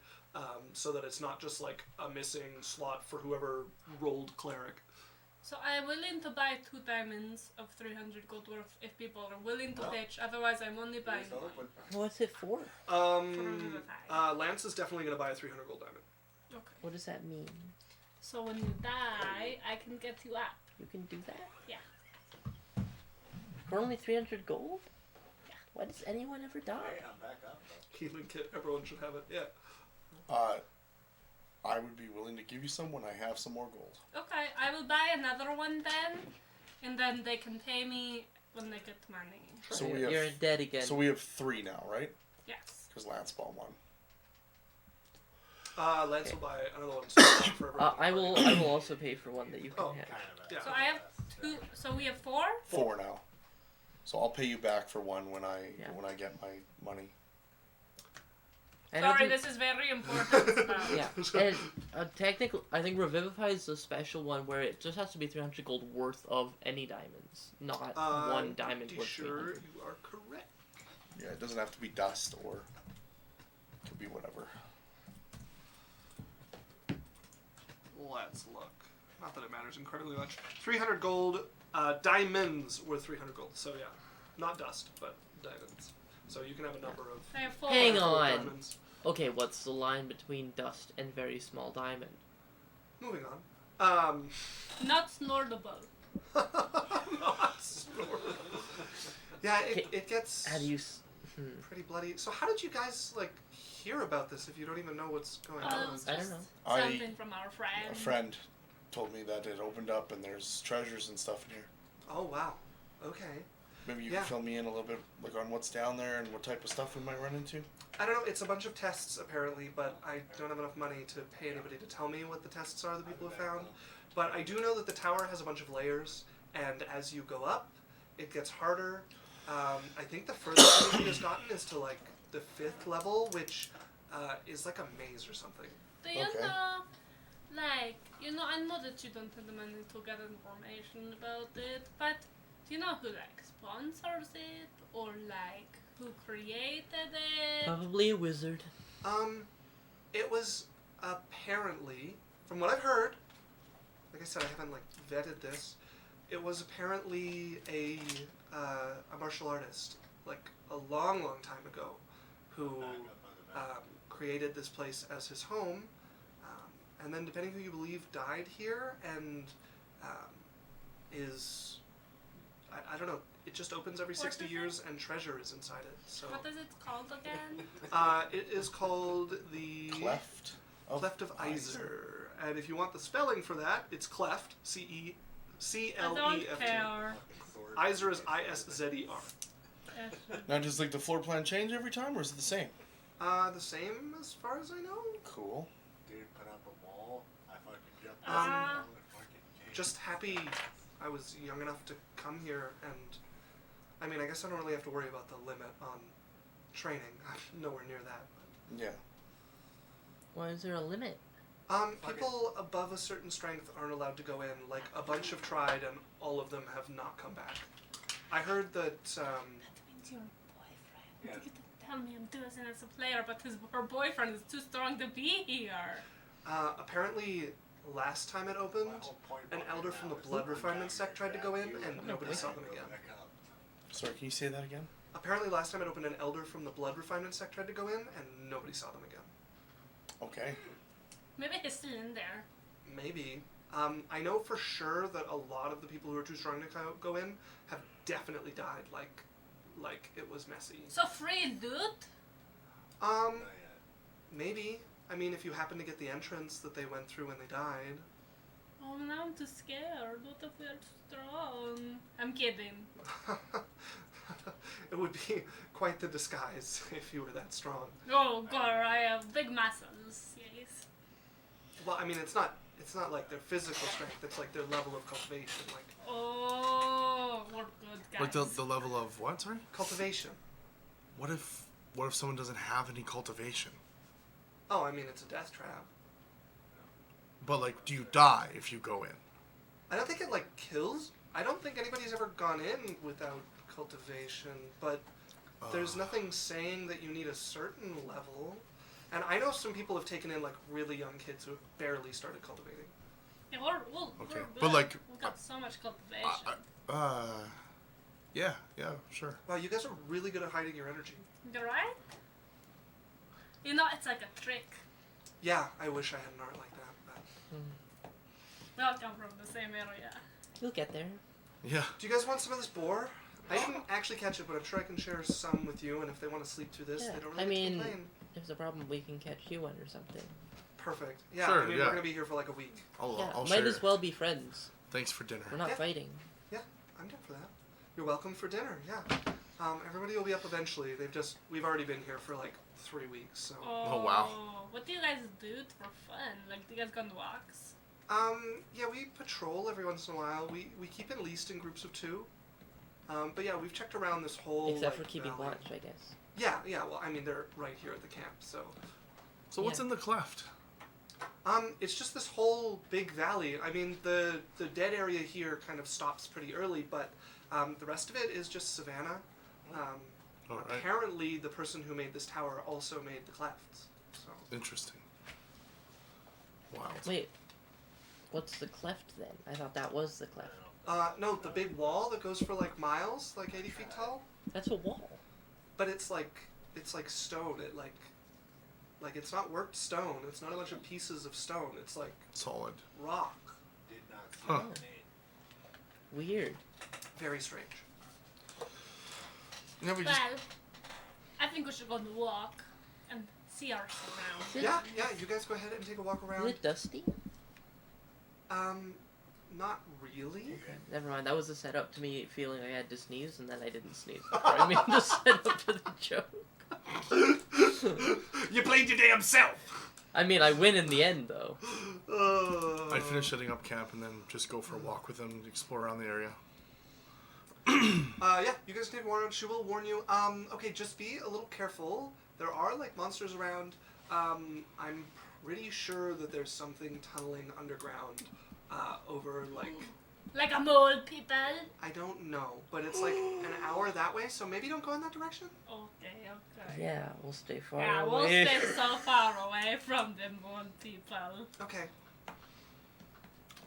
B: so that it's not just like a missing slot for whoever rolled cleric.
D: so I'm willing to buy 2 diamonds of 300 gold worth if people are willing to pitch, otherwise I'm only buying 1.
A: What's it for?
B: Lance is definitely going to buy a 300 gold diamond.
D: Okay.
A: What does that mean?
D: So when you die, I can get you up.
A: You can do that?
D: Yeah.
A: For only 300 gold? Yeah. Why does anyone ever die?
E: I'm back up, though.
B: Healing kit, everyone should have it, yeah.
C: I would be willing to give you some when I have some more gold.
D: Okay, I will buy another one then, and then they can pay me when they get money.
C: So we have,
A: You're dead again.
C: So we have 3 now, right?
D: Yes.
C: Because Lance bought 1.
B: Lance will buy another one for everyone.
A: I will also pay for one that you can
B: Oh,
A: have.
E: Kind of a...
B: Yeah.
D: So I have 2. So we have 4.
C: 4 now. So I'll pay you back for 1 when I get my money.
A: And I
D: Sorry,
A: think-
D: this is very important.
A: Yeah, and technically, I think Revivify is a special one where it just has to be 300 gold worth of any diamonds, not 1 diamond
B: Pretty
A: worth
B: sure
A: 300.
B: you are correct.
C: Yeah, it doesn't have to be dust or it could be whatever.
B: Let's look. Not that it matters incredibly much. 300 gold, diamonds worth 300 gold. So yeah, not dust, but diamonds. So you can have a number of
D: I have 4.
A: Hang
B: gold
A: on.
B: diamonds.
A: Okay, what's the line between dust and very small diamond?
B: Moving on.
D: Not snortable.
B: Not snortable. Yeah, it gets
A: How do you...
B: pretty bloody. So how did you guys like hear about this if you don't even know what's going on?
D: It was
A: I don't
D: just
A: know.
D: something from our friend.
C: A friend told me that it opened up and there's treasures and stuff in here.
B: Oh wow. Okay.
C: Maybe you
B: Yeah.
C: can fill me in a little bit like on what's down there and what type of stuff we might run into.
B: I don't know. It's a bunch of tests apparently, but I don't have enough money to pay anybody to tell me what the tests are that people have found. But I do know that the tower has a bunch of layers, and as you go up, it gets harder. I think the furthest anything has gotten is to like the 5th level, which is like a maze or something.
D: Do you
C: Okay.
D: know, like, I know that you don't have the money to get information about it, but do you know who, like, sponsors it, or, like, who created it?
A: Probably a wizard.
B: It was apparently, from what I've heard, like I said, I haven't like vetted this. It was apparently a martial artist, like a long, long time ago, who created this place as his home, and then depending who you believe, died here and is, I don't know. It just opens every 60 years, and treasure is inside it. So
D: What is it called again?
B: it is called the
C: Cleft
B: Cleft of Iszer. And if you want the spelling for that, it's Cleft,
D: I
B: C-E-C-L-E-F-T.
D: don't care.
B: Iszer is I-S-Z-E-R.
C: Now, does like the floor plan change every time, or is it the same?
B: The same as far as I know.
C: Cool.
E: Dude put up a
B: Just happy I was young enough to come here, and I mean, I guess I don't really have to worry about the limit on training. I'm nowhere near that.
C: Yeah.
A: Why is there a limit?
B: People above a certain strength aren't allowed to go in. Like, a bunch have tried, and all of them have not come back. I heard that,
D: That means your boyfriend. You can tell me I'm doing it as a player, but her boyfriend is too strong to be here.
B: apparently, last time it opened, an elder from the blood refinement sect tried to go in, and nobody saw them again.
C: Sorry, can you say that again?
B: Apparently, last time it opened, an elder from the blood refinement sect tried to go in, and nobody saw them again.
C: Okay.
D: Maybe he's still in there.
B: Maybe. I know for sure that a lot of the people who are too strong to go in have definitely died. Like it was messy.
D: So free, dude.
B: Maybe. I mean, if you happen to get the entrance that they went through when they died.
D: Oh, now I'm too scared. What if we're too strong? I'm kidding.
B: It would be quite the disguise if you were that strong.
D: Oh god, I have big muscles. Yes.
B: Well, I mean, it's not like their physical strength. It's like their level of cultivation. Like
D: Oh, we're good guys.
C: Like the level of what? Sorry.
B: cultivation.
C: What if someone doesn't have any cultivation?
B: Oh, I mean, it's a death trap.
C: But like, do you die if you go in?
B: I don't think it like kills. I don't think anybody's ever gone in without cultivation, but there's nothing saying that you need a certain level. And I know some people have taken in like really young kids who have barely started cultivating.
D: Yeah, we're
C: Okay,
D: good.
C: but, like,
D: we've got so much cultivation.
C: Yeah, sure.
B: Wow, you guys are really good at hiding your energy.
D: You're right? You know, it's like a trick.
B: Yeah, I wish I had an art like that. But...
D: We all come from the same area.
A: You'll get there.
C: Yeah.
B: Do you guys want some of this boar? I didn't actually catch it, but I'm sure I can share some with you, and if they want to sleep through this,
A: Yeah,
B: they don't
A: I
B: really get to
A: mean,
B: complain.
A: if there's a problem, we can catch you one or something.
B: Perfect. Yeah,
C: Sure,
B: I mean,
C: yeah.
B: we're going to be here for like a week.
C: I'll
A: Might
C: share.
A: as well be friends.
C: Thanks for dinner.
A: We're not
B: Yeah.
A: fighting.
B: Yeah, I'm down for that. You're welcome for dinner, yeah. Everybody will be up eventually. We've already been here for like 3 weeks, so.
C: Oh, wow.
D: What do you guys do for fun? Like, do you guys go on walks?
B: Yeah, we patrol every once in a while. We keep it leased in groups of 2. But yeah, we've checked around this whole
A: Except
B: like,
A: for keeping
B: valley.
A: watch, I guess.
B: Yeah, well, I mean, they're right here at the camp, so.
C: So what's
A: Yeah.
C: in the cleft?
B: It's just this whole big valley. I mean, the dead area here kind of stops pretty early, but the rest of it is just savanna.
C: All right.
B: Apparently, the person who made this tower also made the clefts. So.
C: Interesting. Wow.
A: Wait, what's the cleft then? I thought that was the cleft.
B: No, the big wall that goes for like miles, like 80 feet tall.
A: That's a wall.
B: But it's like stone. It like it's not worked stone. It's not a bunch of pieces of stone. It's like
C: Solid.
B: rock.
E: Did not
C: Huh.
A: Weird.
B: Very strange.
C: Yeah, we just.
D: Well, I think we should go on a walk and see our surroundings.
B: Yeah. You guys go ahead and take a walk
A: Is
B: around.
A: it dusty?
B: Not really.
A: Okay, never mind. That was a setup to me feeling I had to sneeze, and then I didn't sneeze. I made the setup for the joke.
B: You played your damn self.
A: I mean, I win in the end, though.
C: I'd finish setting up camp and then just go for a walk with them and explore around the area.
B: Yeah, you guys take a warn. She will warn you. Okay, just be a little careful. There are like monsters around. I'm pretty sure that there's something tunneling underground, over
D: Like a mole, people.
B: I don't know, but it's like an hour that way, so maybe don't go in that direction.
D: Okay.
A: Yeah, we'll stay far
D: Yeah, we'll
A: away.
D: stay so far away from the mole people.
B: Okay.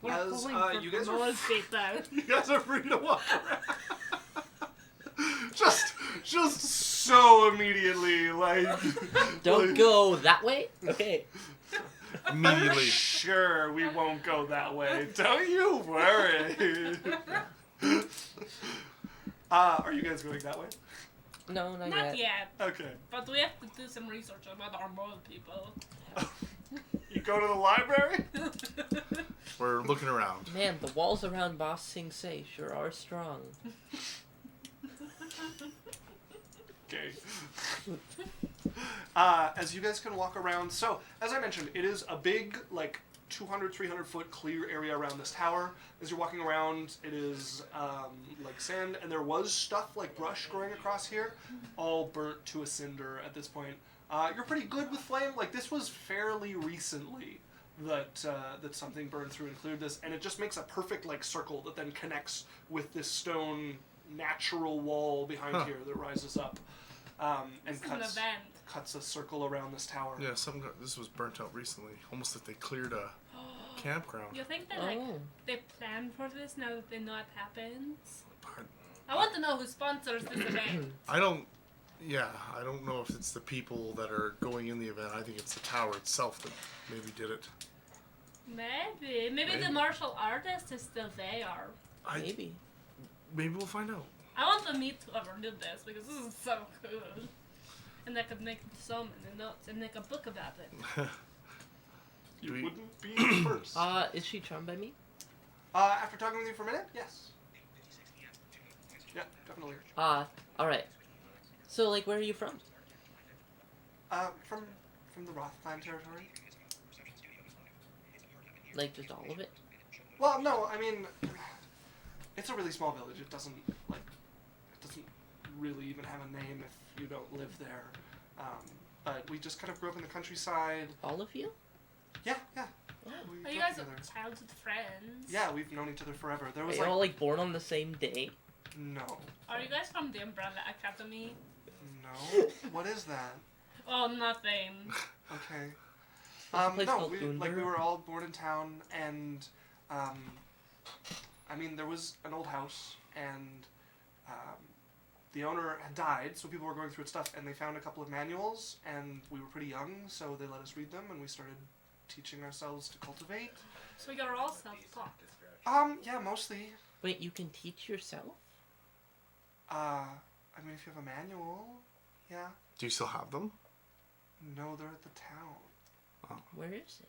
D: We're
B: As,
D: going for
B: you guys
D: the
B: are
D: mole people.
B: You guys are free to walk around. just so immediately, like.
A: Don't go that way? Okay.
C: Immediately.
B: Sure, we won't go that way. Don't you worry. Are you guys going that way?
A: No, not
D: Not
A: yet.
D: yet,
B: Okay.
D: but we have to do some research about our mole people.
B: You go to the library?
C: We're looking around.
A: Man, the walls around Boss Sing Se sure are strong.
B: Okay. As you guys can walk around, so as I mentioned, it is a big, like, 200, 300 foot clear area around this tower. As you're walking around, it is like sand, and there was stuff like brush growing across here, all burnt to a cinder at this point. You're pretty good with flame. Like, this was fairly recently that that something burned through and cleared this, and it just makes a perfect like circle that then connects with this stone natural wall behind here that rises up and cuts a circle around this tower.
C: Yeah, this was burnt out recently. Almost like they cleared a campground.
D: You think that they plan for this now that they know it happens?
C: But
D: I want to know who sponsors this event.
C: I don't know if it's the people that are going in the event. I think it's the tower itself that maybe did it.
D: Maybe the martial artist is still there.
A: Maybe
C: we'll find out.
D: I want to meet whoever did this because this is so cool. And I could make so many notes and make a book about it.
B: You wouldn't be the first.
A: Is she charmed by me?
B: After talking with you for a minute, yes. Yeah, definitely.
A: Alright. So, like, where are you from?
B: From the Roth clan territory.
A: Like, just all of it?
B: Well, no, I mean, it's a really small village. It doesn't really even have a name if you don't live there. But we just kind of grew up in the countryside.
A: All of you?
B: Yeah.
A: Oh.
D: Are you guys childhood friends?
B: Yeah, we've known each other forever. There was
A: Are you all, like, born on the same day?
B: No.
D: Are you guys from the Umbrella Academy?
B: No. What is that?
D: Oh, nothing.
B: Okay.
A: No,
B: we were all born in town, and I mean, there was an old house, and the owner had died, so people were going through its stuff, and they found a couple of manuals, and we were pretty young, so they let us read them, and we started teaching ourselves to cultivate.
D: So you're all self-taught?
B: Yeah, mostly.
A: Wait, you can teach yourself?
B: I mean, if you have a manual, yeah.
C: Do you still have them?
B: No, they're at the town.
C: Oh.
A: Where is it?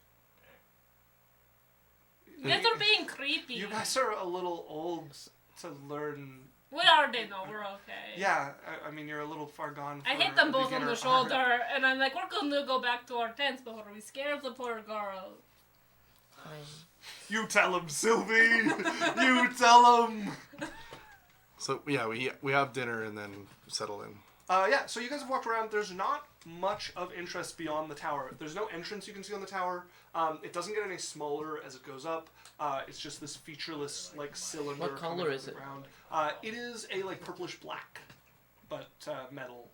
D: You guys are being creepy.
B: You guys are a little old to learn.
D: We already know we're okay.
B: Yeah, I mean, you're a little far gone.
D: I hit them both on the shoulder, and I'm like, we're gonna go back to our tents before we scare the poor girl.
B: You tell him, Sylvie! You tell him!
C: So, yeah, we have dinner and then settle in.
B: Yeah, so you guys have walked around. There's not much of interest beyond the tower. There's no entrance you can see on the tower. It doesn't get any smaller as it goes up. It's just this featureless, like, cylinder.
A: What color is it?
B: Ground. It is a, like, purplish black, but metal.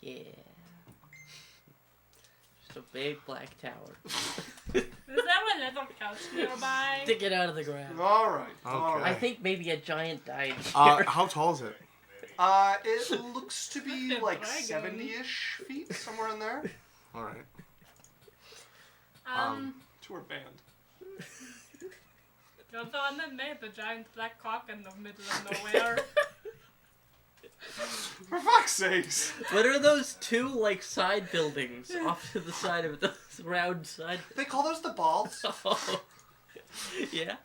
A: Yeah. Just a big black tower.
D: Is there a leather couch nearby?
A: Stick it out of the ground.
B: Alright,
C: Okay.
B: alright.
A: I think maybe a giant died here.
C: How tall is it?
B: It looks to be like
D: dragon.
B: 70-ish feet, somewhere in there.
C: All right.
B: To our band.
D: You're the one that made the giant black cock in the middle of nowhere.
B: For fuck's sakes!
A: What are those two, like, side buildings off to the side of those round side?
B: They call those the balls.
A: Oh. Yeah?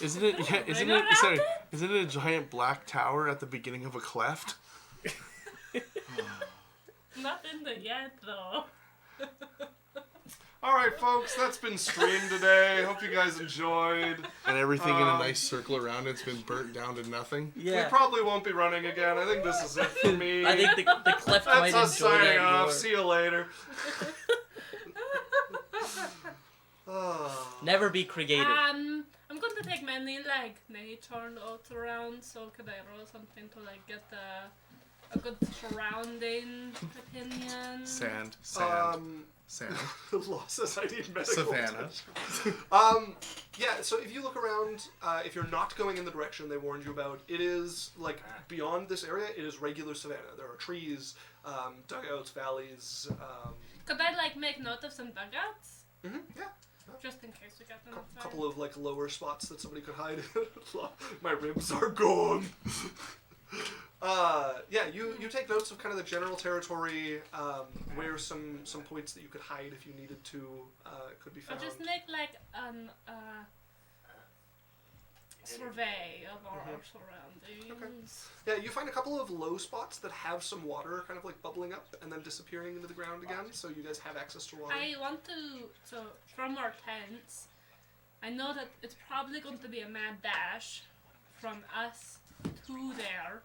C: Isn't it? Yeah, isn't
D: know
C: it?
D: what
C: Sorry, isn't it a giant black tower at the beginning of a cleft?
D: Not in the yet, though.
B: Alright, folks, that's been streamed today. Hope you guys enjoyed.
C: And everything in a nice circle around it's been burnt down to nothing.
A: Yeah.
B: We probably won't be running again. I think this is it for me.
A: I think the Cleft might
B: That's us
A: enjoy
B: signing
A: that
B: off.
A: more.
B: See you later. Oh.
A: Never be creative.
D: I'm going to take many, like, nature notes around, so could I roll something to, like, get a good surrounding opinion?
C: Sand. Sand.
B: Law says I need medical
C: Savannah.
B: attention. Yeah, so if you look around, if you're not going in the direction they warned you about, it is, like, beyond this area, it is regular savanna. There are trees, dugouts, valleys.
D: Could I, like, make note of some dugouts?
B: Yeah.
D: Just in case we got them.
B: A couple of, like, lower spots that somebody could hide in. My ribs are gone. Yeah, you take notes of kind of the general territory, where some points that you could hide if you needed to could be
D: I'll
B: found.
D: just make, like, an survey of our surroundings.
B: Yeah, you find a couple of low spots that have some water kind of like bubbling up and then disappearing into the ground again, so you guys have access to water.
D: I want to, so from our tents, I know that it's probably going to be a mad dash from us to there,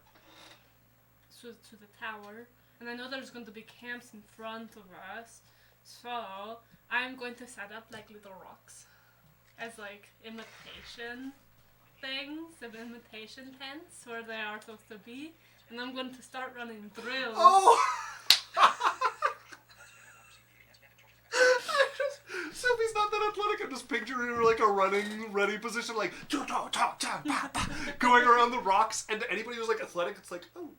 D: to the tower. And I know there's going to be camps in front of us. So I'm going to set up like little rocks as like imitation things, and imitation tents where they are supposed to be. And I'm going to start running drills.
B: Oh! Sylphie's not that athletic. I'm just picturing her like a running ready position, like going around the rocks. And anybody who's like athletic, it's like, oh.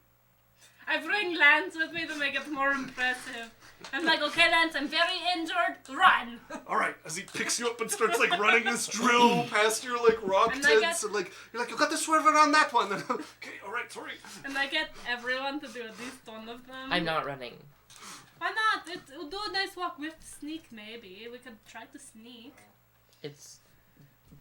D: I bring Lance with me to make it more impressive. I'm like, okay, Lance, I'm very injured. Run.
B: All right. As he picks you up and starts like running this drill past your like rock
D: And
B: tents, and like you're like, you got to swerve around that one. And, okay, all right, sorry.
D: And I get everyone to do at least one of them.
A: I'm not running.
D: Why not? We'll do a nice walk. We have to sneak, maybe. We could try to sneak.
A: It's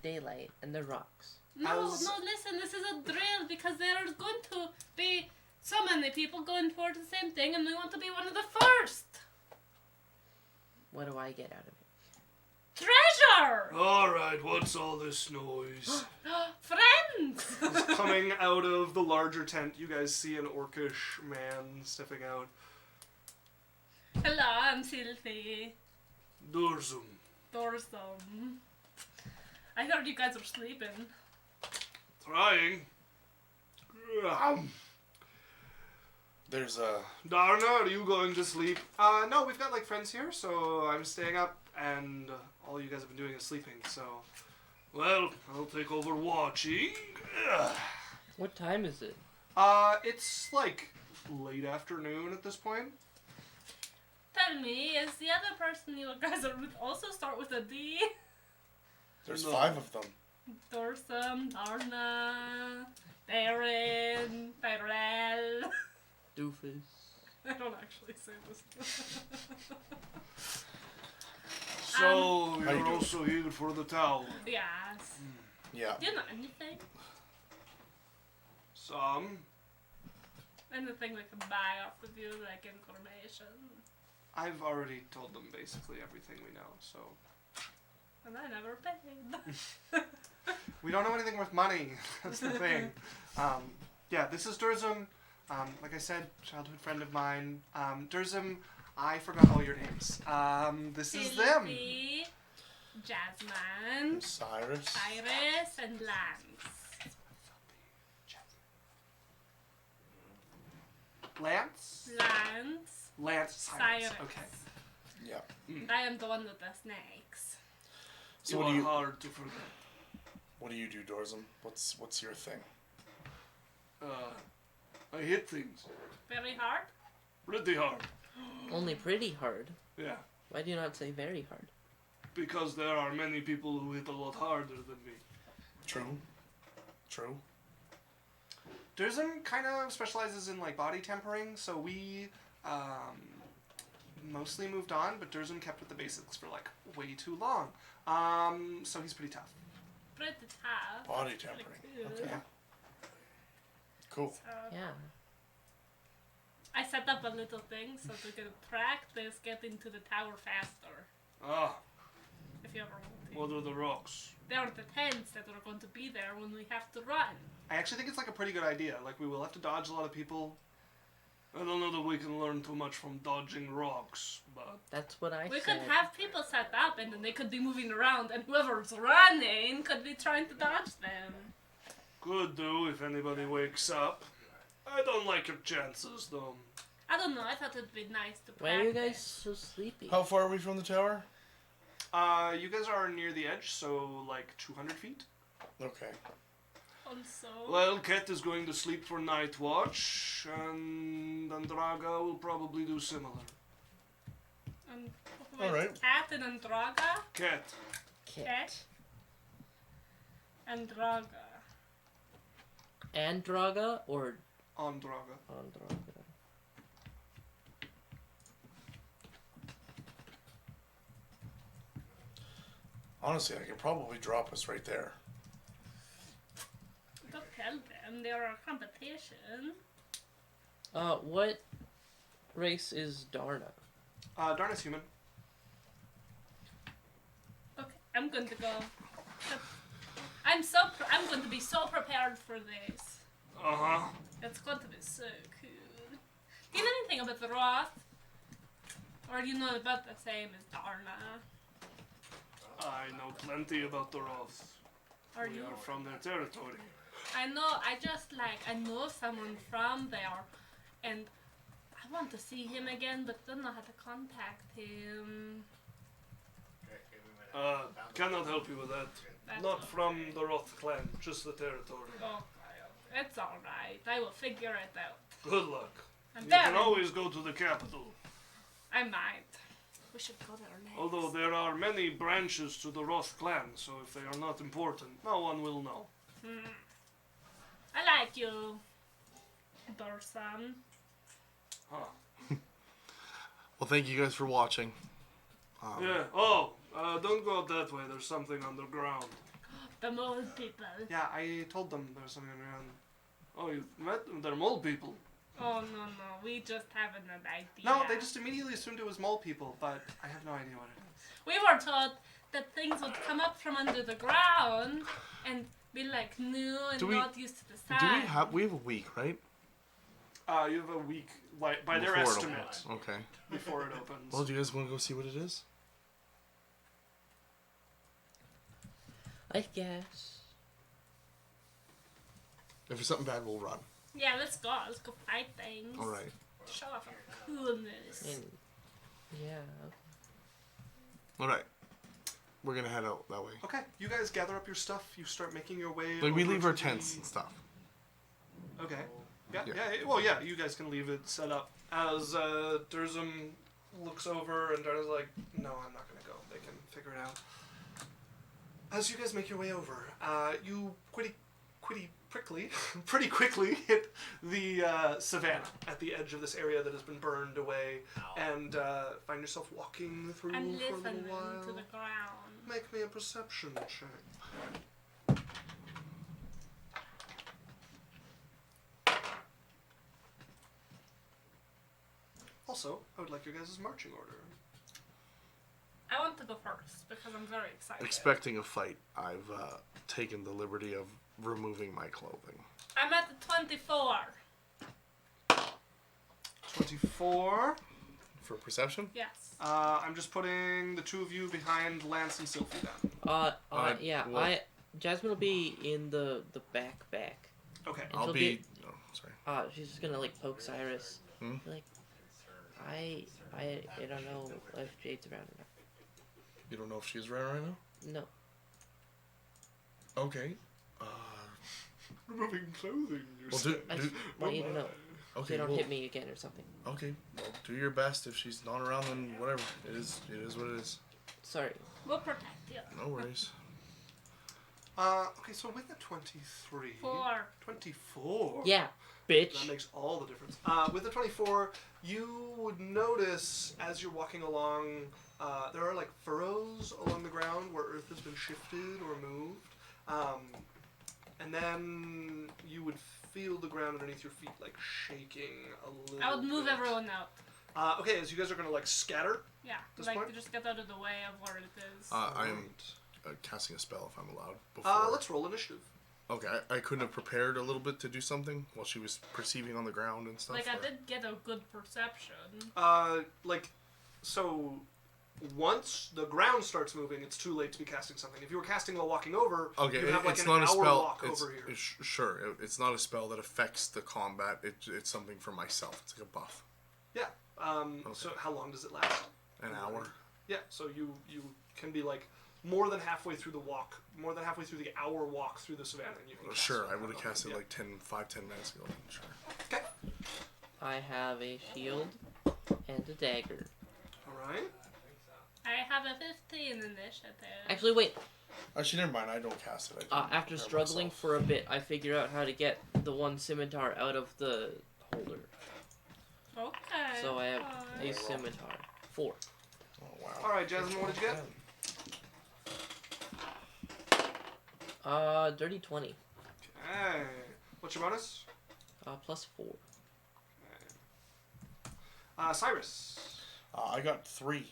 A: daylight and the rocks.
D: No, listen, this is a drill because there are going to be so many people going for the same thing and we want to be one of the first.
A: What do I get out of it?
D: Treasure!
B: All right, what's all this noise?
D: Friends!
B: Coming out of the larger tent, you guys see an orcish man stepping out.
D: Hello, I'm Cylph'e.
B: Dorzum.
D: Dorsum. I heard you guys are sleeping.
B: Trying.
C: There's a...
B: Darna, are you going to sleep? No, we've got like friends here, so I'm staying up, and all you guys have been doing is sleeping, so... Well, I'll take over watching.
A: What time is it?
B: It's like late afternoon at this point.
D: Tell me, is the other person you guys are with also start with a D?
C: There's
B: No.
C: 5 of them.
D: Dorsum, Darna, Baron, Tyrell.
A: Doofus.
D: I don't actually say this.
B: So,
C: How you
B: you're
C: doing?
B: also here for the tower.
D: Yes.
C: Yeah.
D: Do you know anything?
B: Some.
D: Anything we can buy off of you, like information?
B: I've already told them basically everything we know, so...
D: And I never paid.
B: We don't know anything worth money. That's the thing. Yeah, this is Durzum. Like I said, childhood friend of mine. Durzum, I forgot all your names. This is them.
D: Cylph'e, Jasmine,
C: Cyrus.
D: Cyrus, and Lance.
B: Lance?
D: Lance,
B: Cyrus.
D: Cyrus.
B: Okay.
C: Yeah.
D: I am the one with the snakes.
C: So
B: You
C: what
B: are
C: do you
B: hard to forget.
C: what do you do, Dorzum? What's your thing?
B: I hit things
D: Very hard?
B: pretty hard.
A: Only pretty hard.
B: Yeah,
A: Why do you not say very hard?
B: because there are many people who hit a lot harder than me.
C: True. True.
B: Durzum kind of specializes in like body tempering, so we mostly moved on, but Durzum kept with the basics for like way too long. So he's pretty tough.
D: Pretty tough.
C: Body tempering.
D: Pretty
C: Okay.
D: cool.
C: Cool.
D: So
A: Yeah.
D: I set up a little thing so we could practice getting to the tower faster.
B: Ah,
D: If you ever want to.
B: what are the rocks?
D: There are the tents that are going to be there when we have to run.
B: I actually think it's like a pretty good idea. Like we will have to dodge a lot of people. I don't know that we can learn too much from dodging rocks, but
A: That's what I
D: We
A: said.
D: could have people set up and then they could be moving around and whoever's running could be trying to dodge them.
B: could do if anybody wakes up. I don't like your chances though.
D: I don't know, I thought it'd be nice to practice.
A: Why are you guys so sleepy?
C: How far are we from the tower?
B: You guys are near the edge, so like 200 feet.
C: Okay.
D: Also,
B: Well, Ket is going to sleep for night watch, and Andraga will probably do similar.
D: wait,
C: Alright.
D: Cat and Andraga?
B: Ket.
D: Cat? Andraga.
A: Andraga or
B: Andraga.
A: Andraga?
C: Honestly, I could probably drop us right there.
D: Don't tell them, they're a competition.
A: What race is Darna?
B: Darna's human.
D: Okay, I'm going to go I'm going to be so prepared for this.
B: Uh-huh.
D: It's going to be so cool. Do you know anything about the Roth? Or do you know about the same as Darna?
B: I know plenty about the Roths.
D: Are
B: We
D: you?
B: are from their territory.
D: I know, I know someone from there, and I want to see him again, but don't know how to contact him.
B: Cannot help you with that.
D: That's
B: Not
D: okay.
B: from the Roth clan, just the territory.
D: Okay, it's alright. I will figure it out.
B: Good luck.
D: I'm
B: You
D: very.
B: can always go to the capital.
D: I might. We should go there next.
B: Although there are many branches to the Roth clan, so if they are not important, no one will know.
D: I like you, Dorsan.
B: Huh.
C: Well, thank you guys for watching.
B: Yeah. Oh, don't go that way. There's something underground.
D: The mole people.
B: Yeah, I told them there's something underground. Oh, you met them? They're mole people.
D: Oh no, we just haven't an idea.
B: No, they just immediately assumed it was mole people, but I have no idea what it is.
D: We were taught that things would come up from under the ground and be like new and
C: Do we-
D: not used to the sun.
C: We have a week, right?
B: You have a week, by their
C: Before it
B: estimate,
C: opens. Okay.
B: before it opens.
C: Well, do you guys want to go see what it is?
A: I guess.
C: If it's something bad, we'll run.
D: Yeah, let's go. Let's go fight things.
C: All right.
D: Show off our coolness.
A: And yeah.
C: All right. We're gonna head out that way.
B: Okay, you guys gather up your stuff. You start making your way.
C: Like we
B: over
C: leave
B: to
C: our tents
B: the-
C: and stuff.
B: Okay. Yeah,
C: Yeah.
B: well, yeah, you guys can leave it set up. As Durzum looks over and Darna's like, no, I'm not going to go. They can figure it out. As you guys make your way over, you pretty quickly hit the savannah at the edge of this area that has been burned away and find yourself walking through
D: And
B: for a
D: listen
B: little while.
D: to the ground.
B: Make me a perception check. Also, I would like your guys' marching order.
D: I want to go first because I'm very excited.
C: Expecting a fight, I've taken the liberty of removing my clothing.
D: I'm at the 24.
B: 24.
C: For perception?
D: Yes.
B: I'm just putting the two of you behind Lance and Cylph'e down.
A: Yeah.
C: what-
A: Jasmine will be in the back.
B: Okay.
A: And
C: I'll
A: she'll
C: be. Oh, sorry.
A: She's just gonna like poke Cyrus.
C: Hmm?
A: Like, I don't know if Jade's around or
C: You don't know if she's around right now?
A: not.
C: No. Okay.
B: Removing clothing. You're
C: Well,
B: saying.
A: I just want you to know. So
C: Okay.
A: they don't
C: well,
A: hit me again or something.
C: Okay. Well, do your best. If she's not around, then whatever. It is what it is.
A: Sorry.
D: We'll protect you.
C: No worries.
B: Okay, so with the 23.
D: 4.
B: 24.
A: Yeah,
B: That
A: bitch.
B: makes all the difference. With the 24, you would notice as you're walking along, there are like furrows along the ground where earth has been shifted or moved. And then you would feel the ground underneath your feet like shaking a little
D: I would move
B: bit.
D: everyone out.
B: Okay, as you guys are going to like scatter.
D: Yeah,
B: This
D: like
B: point?
D: just get out of the way of where it is.
C: I am casting a spell if I'm allowed. Before.
B: Let's roll initiative.
C: Okay, I couldn't have prepared a little bit to do something while she was perceiving on the ground and stuff.
D: like I
C: or-
D: did get a good perception.
B: So once the ground starts moving, it's too late to be casting something. If you were casting while walking over,
C: Okay,
B: you have like
C: it's
B: an
C: not a
B: hour
C: spell.
B: walk
C: It's,
B: over here.
C: sure, it's not a spell that affects the combat. It's something for myself. It's like a buff.
B: Yeah. So how long does it last?
C: An hour.
B: Yeah. So you can be like more than halfway through the walk, more than halfway through the hour walk through the savannah. And you can cast
C: Sure,
B: it.
C: I would have cast it
B: Yeah.
C: like 5-10 minutes ago. Sure.
B: Okay.
A: I have a shield and a dagger.
B: All right.
D: I have a 15 initiative.
A: Actually, wait.
C: Actually, never mind. I don't cast it. I
A: After
C: prepare
A: struggling
C: myself.
A: for a bit, I figured out how to get the one scimitar out of the holder.
D: Okay.
A: So I have
D: fine.
A: a scimitar. 4.
C: Oh wow.
B: All right, Jasmine. What did you get?
A: Dirty 20.
B: Okay. What's your bonus?
A: Plus 4.
B: Cyrus.
C: I got 3.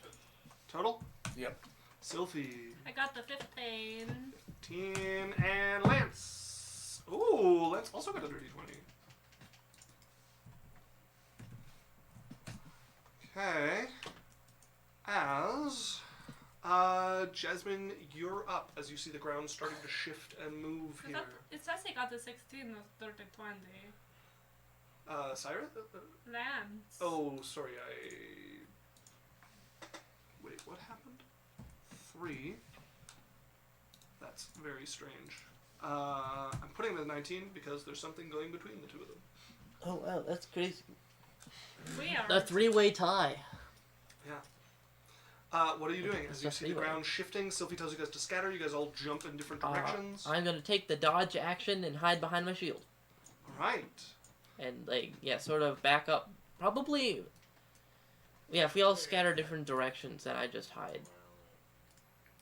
B: Total.
C: Yep.
B: Cylph'e.
D: I got the 15.
B: 15. And Lance. Ooh, Lance also got a dirty 20. Okay. As Jasmine, you're up as you see the ground starting to shift and move here.
D: It says he got a 16 of 30 20.
B: Cyrus?
D: Lance.
B: Oh, sorry, Wait, what happened? 3. That's very strange. I'm putting it at 19 because there's something going between the two of them.
A: Oh wow, that's crazy.
D: Weird.
A: A three-way tie.
B: Yeah. What are you doing? As you see the ground shifting, Cylph'e tells you guys to scatter. You guys all jump in different directions.
A: I'm gonna take the dodge action and hide behind my shield.
B: Alright.
A: And, sort of back up. Probably... Yeah, if we all scatter different directions, then I just hide.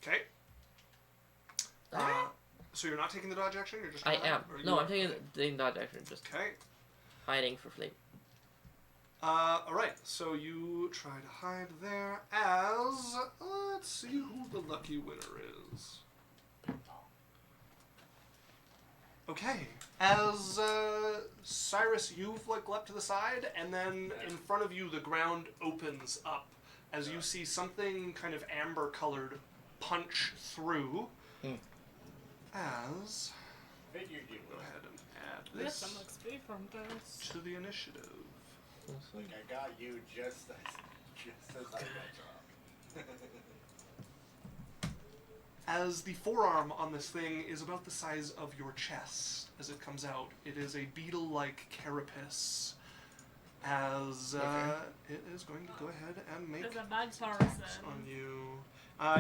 B: Okay. So you're not taking the dodge action? You're just
A: I am. No, I'm taking
B: okay.
A: the dodge action, just
B: Okay.
A: hiding for flame.
B: Alright, so you try to hide there as... let's see who the lucky winner is. Okay. As, Cyrus, you've, leapt to the side, and then in front of you the ground opens up as you see something kind of amber-colored punch through. As...
E: Figured you
B: Go
E: would.
B: ahead and add
D: We have
B: this
D: some XP from this.
B: to the initiative.
E: Like I got you just as I got dropped.
B: As the forearm on this thing is about the size of your chest as it comes out. It is a beetle-like carapace. As it is going to go ahead and make
D: There's a bug
B: attacks
D: Tarzan.
B: on you.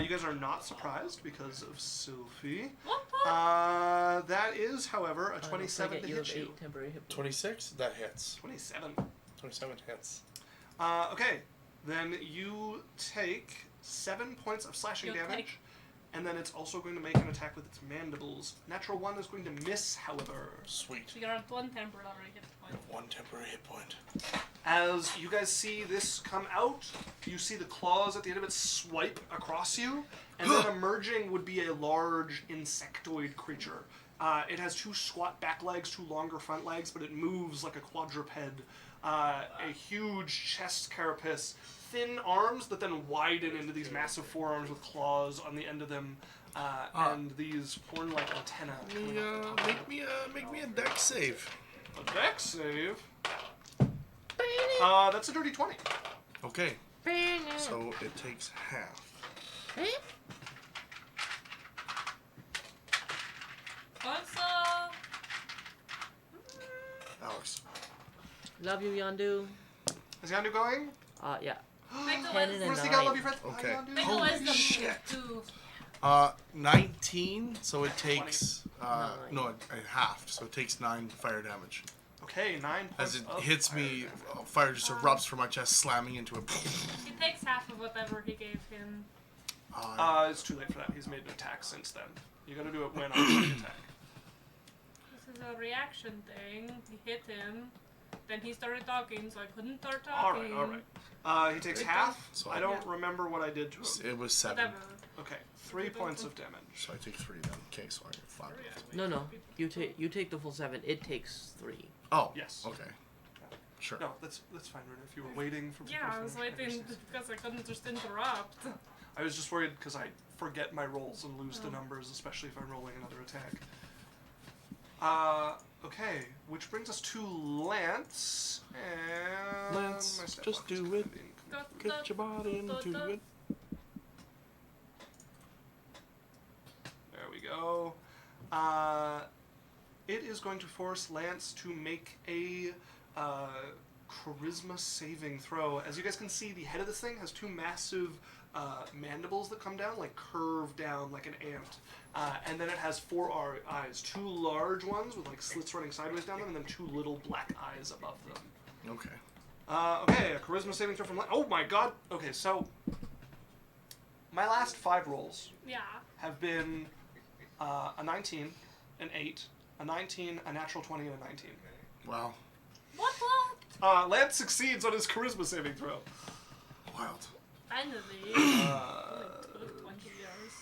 B: You guys are not surprised because of Cylph'e.
D: What?
B: That is, however, a
A: Don't
B: 27
A: forget
B: to hit
A: have
B: you.
A: 8 temporary hit points.
C: 26? That hits.
B: 27.
C: 27 hits.
B: Okay, then you take 7 points of slashing
D: You'll
B: damage.
D: take-
B: And then it's also going to make an attack with its mandibles. Natural 1 is going to miss, however.
C: Sweet.
D: So you're at 1 temporary hit point.
C: 1 temporary hit point.
B: As you guys see this come out, you see the claws at the end of it swipe across you, and then emerging would be a large insectoid creature. It has 2 squat back legs, 2 longer front legs, but it moves like a quadruped. A huge chest carapace, thin arms that then widen into these massive forearms with claws on the end of them, and these horn-like antennae.
C: Make me a dex save.
B: A dex save. That's a dirty 20.
C: Okay. So it takes half.
D: Also,
C: Alex.
A: Love you, Yandu.
B: Is Yandu going?
A: Yeah.
D: make a
A: 10 and
D: wisdom.
A: a
B: Where's the guy? Love you,
A: 9.
B: friends.
C: Okay.
B: Hi, Yandu.
D: Make a
C: Holy
D: wisdom
C: shit.
D: too.
C: 19, so it takes...
A: Nine.
C: no, it halved, so it takes 9 fire damage.
B: Okay, 9 points
C: As it
B: of
C: hits
B: fire
C: me,
B: damage.
C: fire just erupts from my chest, slamming into it.
D: He takes half of whatever he gave him.
B: It's too late for that. He's made an attack since then. You gotta do it when on the attack.
D: This is a reaction thing. He hit him. Then he started talking, so I couldn't start
B: Alright,
D: talking.
B: alright. He takes
D: Right
B: half.
C: So
B: I don't remember what I did to him.
C: It was 7.
D: Whatever.
B: Okay, 3 points of damage.
C: So I take 3 then. Okay, so I get 5 left.
A: No. You take the full 7. It takes 3.
C: Oh,
B: Yes.
C: okay. Sure.
B: No, that's fine, Runa. If you were waiting for people
D: Yeah,
B: to
D: I was
B: finish,
D: waiting because I couldn't just interrupt.
B: I was just worried because I forget my rolls and lose the numbers, especially if I'm rolling another attack. Okay, which brings us to Lance. And
C: Lance,
B: my stat
C: just
B: block is
C: do
B: kind
C: it.
B: of incomplete.
C: Get your body into it.
B: There we go. It is going to force Lance to make a charisma saving throw. As you guys can see, the head of this thing has 2 massive mandibles that come down, like curve down like an ant. And then it has 4 eyes, 2 large ones with like slits running sideways down them, and then 2 little black eyes above them.
C: Okay.
B: Okay, a charisma saving throw from Lance. Oh my god! Okay, so my last 5 rolls
D: Yeah.
B: have been a 19, an 8, a 19, a natural 20, and a 19.
C: Wow.
D: What?
B: Lance succeeds on his charisma saving throw.
C: Wild.
D: Finally. Like, 20 years.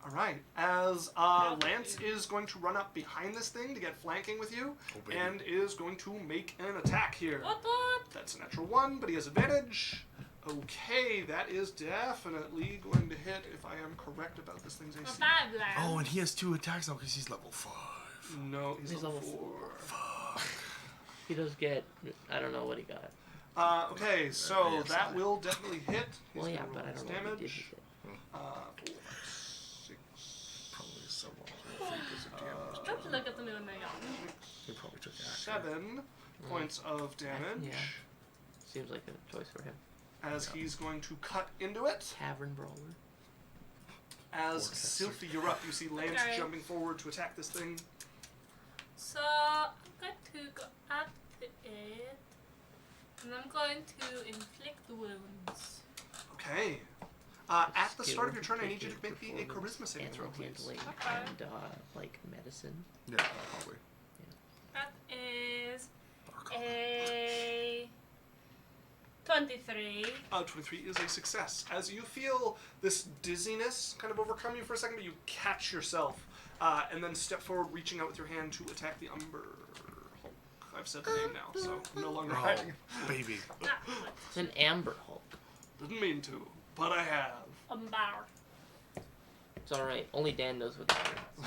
B: Alright, as Lance is going to run up behind this thing to get flanking with you, and is going to make an attack here.
D: What?
B: That's a natural 1, but he has advantage. Okay, that is definitely going to hit if I am correct about this thing's AC.
C: Oh, and he has 2 attacks now because he's level 5.
B: No, he's level 4.
C: Fuck.
A: He does get. I don't know what he got.
B: Okay, so that will definitely hit. He's
A: Well, yeah,
B: gonna
A: but
B: roll
A: I
B: his
A: don't know what he did
B: damage.
A: with it.
B: 4, 6,
C: Probably someone who is a damage.
D: Let's look at the moon again.
C: He probably took action.
B: 7 points of damage.
A: Yeah. Seems like a choice for him.
B: As he's going to cut into it.
A: Tavern brawler.
B: As Cylph'e, you're up. You see Lance
D: Okay.
B: jumping forward to attack this thing.
D: So I'm going to go at it, and I'm going to inflict wounds.
B: Okay. At the start of your turn, I
A: Skill,
B: need you to make me a
A: performance,
B: charisma saving throw,
A: animal
B: please.
A: handling,
D: Okay.
A: and like medicine.
C: Yeah, probably.
D: That is
C: Arcana.
D: a 23.
B: 23 is a success. As you feel this dizziness kind of overcome you for a second, but you catch yourself and then step forward, reaching out with your hand to attack the Umber Hulk. I've said the name now, so I'm no longer hiding.
C: Oh, baby.
D: Ah,
A: It's an amber hulk.
B: Didn't mean to, but I have.
D: umber.
A: It's alright. Only Dan knows what that is.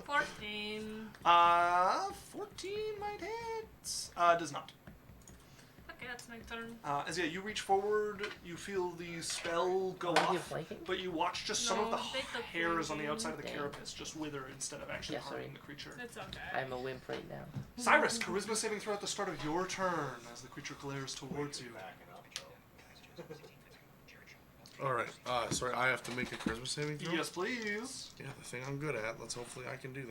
D: 14.
B: 14 might hit. Does not.
D: Okay, that's my turn.
B: As you reach forward, you feel the spell go
A: Are you
B: off,
A: flanking?
B: but you watch just some of
D: No,
B: the
D: they took
B: hairs on the
D: flanking.
B: outside of the
A: Dang.
B: carapace just wither instead of actually
A: Yeah, sorry.
B: harming the creature.
D: It's okay.
A: I'm a wimp right now.
B: Cyrus, charisma saving throw at the start of your turn as the creature glares towards you.
E: Backing up, Joe.
C: Alright, sorry, I have to make a charisma saving throw?
B: Yes, please.
C: Yeah, the thing I'm good at. Let's hopefully I can do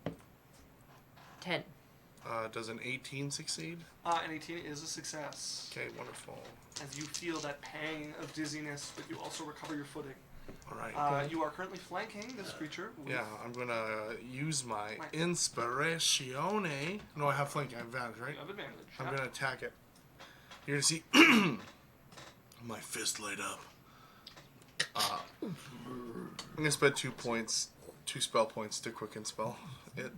C: that.
A: 10.
C: Does an 18 succeed?
B: An 18 is a success.
C: Okay, wonderful.
B: As you feel that pang of dizziness, but you also recover your footing.
C: Alright.
B: You are currently flanking this creature. With
C: Yeah, I'm gonna use my inspiratione. No, I have flank. I have advantage, right?
B: You have advantage.
C: I'm
B: yeah.
C: gonna attack it. You're gonna see my fist light up. I'm gonna spend 2 points, 2 spell points to quicken spell it.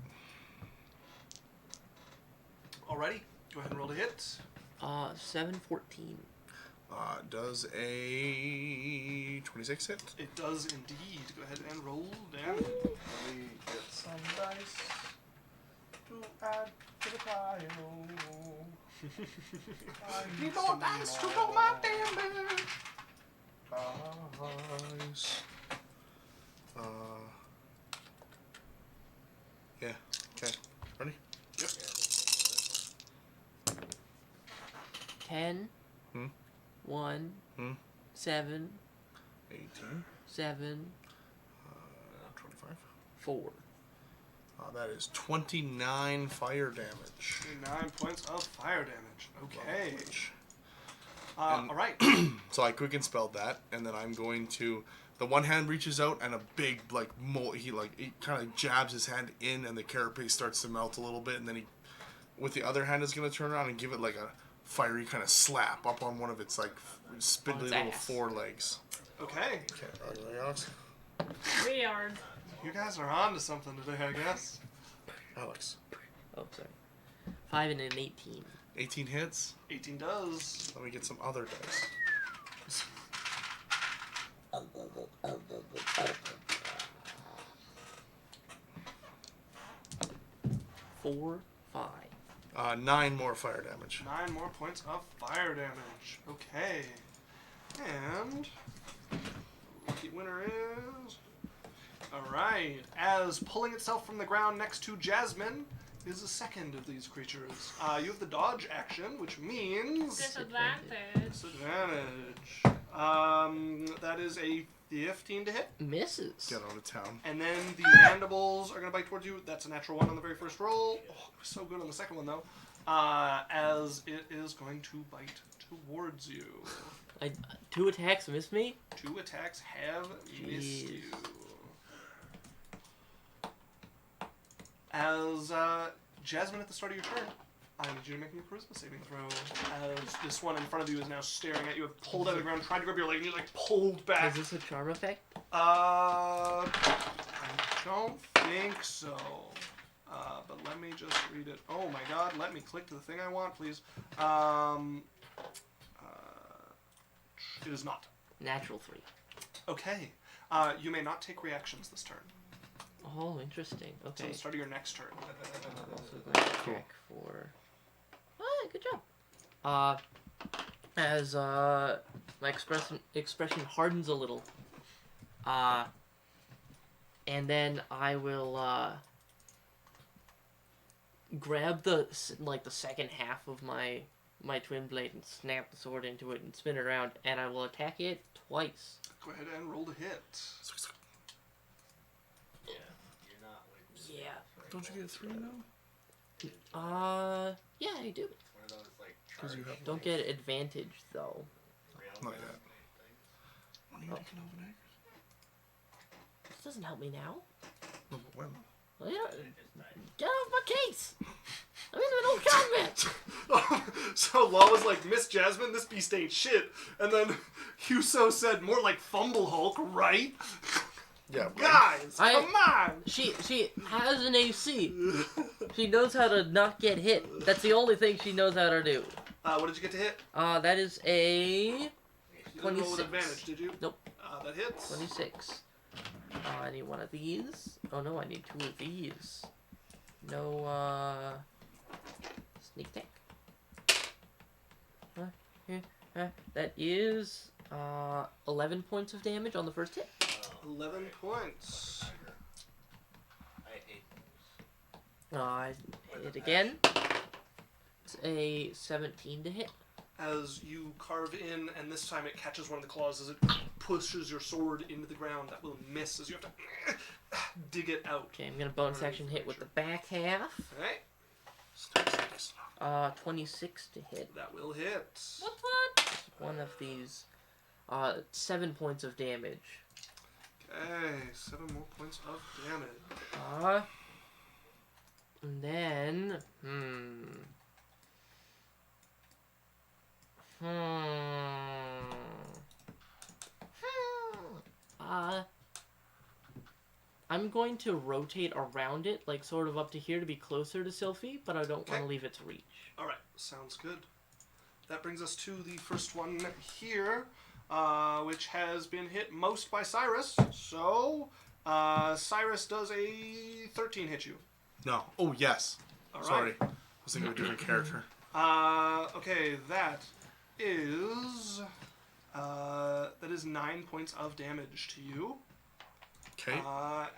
B: Alrighty, go ahead and roll to hit.
A: 714.
C: Does a 26 hit?
B: It does indeed. Go ahead and roll damage.
E: Let me get some dice to add to the pile.
B: Need more dice to roll my damage.
C: Dice. Yeah. Okay. Ready?
A: 10.
C: Hmm?
A: 1.
C: Hmm?
A: 7.
C: 18.
A: 7.
C: 25.
A: 4.
C: That is 29 fire damage.
B: 9 points of fire damage. Okay.
C: And-
B: Alright.
C: So I quicken spelled that, and then I'm going to. The one hand reaches out, and a big he kind of jabs his hand in, and the carapace starts to melt a little bit, and then he, with the other hand, is going to turn around and give it like a fiery kind of slap up on one of its like spindly
A: its
C: little
A: ass.
B: Okay.
C: forelegs. Okay, Alex.
D: Weird.
B: You guys are on to something today, I guess.
C: Alex.
A: Oh, sorry. 5 and an 18.
C: 18 hits.
B: 18 does.
C: Let me get some other dice.
A: 4, 5.
C: 9 more fire damage.
B: 9 more points of fire damage. Okay. And lucky winner is. Alright. As pulling itself from the ground next to Jasmine is the second of these creatures. You have the dodge action, which means
D: Disadvantage.
B: disadvantage. That is a 15 to hit.
A: Misses.
C: Get out of town.
B: And then the mandibles are going to bite towards you. That's a natural 1 on the very first roll. Oh, it was so good on the second one, though. As it is going to bite towards you.
A: 2 attacks miss me?
B: 2 attacks have missed
A: Jeez.
B: you. As Jasmine, at the start of your turn, I need you to make me a charisma saving throw. As this one in front of you is now staring at you, have pulled out of the ground, trying to grab your leg, and you're like pulled back.
A: Is this a charm effect?
B: I don't think so. But let me just read it. Oh my god, let me click to the thing I want, please. It is not.
A: Natural 3.
B: Okay. You may not take reactions this turn.
A: Oh, interesting.
B: So
A: Okay.
B: the start of your next turn.
A: So going to check for. Oh, good job. As my expression hardens a little. And then I will grab the second half of my twin blade and snap the sword into it and spin it around, and I will attack it twice.
B: Go ahead and roll to hit.
E: Yeah, you're not waiting.
A: Yeah.
C: Don't you get a 3 now?
A: Yeah, I do.
E: It's one of those like
C: Because you have.
A: Don't get advantage though.
C: Not yet. When are you taking over next?
A: This doesn't help me now.
C: No, but when?
A: Well, yeah, get off my case! I'm in the middle of combat!
B: So Law was like, Miss Jasmine, this beast ain't shit. And then Huso said, more like Fumble Hulk, right?
C: Yeah. Right.
B: Guys, come on!
A: She has an AC. She knows how to not get hit. That's the only thing she knows how to do.
B: What did you get to hit?
A: That is a
B: You didn't roll
A: 26.
B: with advantage, did you?
A: Nope.
B: That hits.
A: 26. I need one of these. Oh no, I need 2 of these. No, sneak attack. That is 11 points of damage on the first hit.
B: 11 points.
E: I hate those.
A: I hit it again. It's a 17 to hit.
B: As you carve in, and this time it catches one of the claws as it pushes your sword into the ground. That will miss as you have to dig it out.
A: Okay, I'm gonna bonus action hit with the back half.
B: Alright,
A: 26 to hit.
B: that will hit.
D: What?
A: One of these. 7 points of damage.
B: Okay, 7 more points of damage.
A: And then, I'm going to rotate around it, like sort of up to here to be closer to Cylph'e, but I don't want
B: Okay.
A: to leave its reach.
B: Alright, sounds good. That brings us to the first one here, which has been hit most by Cyrus. So, Cyrus does a 13 hit you.
C: No. Oh, yes.
B: All
C: Sorry.
B: right.
C: I was thinking of a different character.
B: Okay, that is 9 points of damage to you.
C: Okay.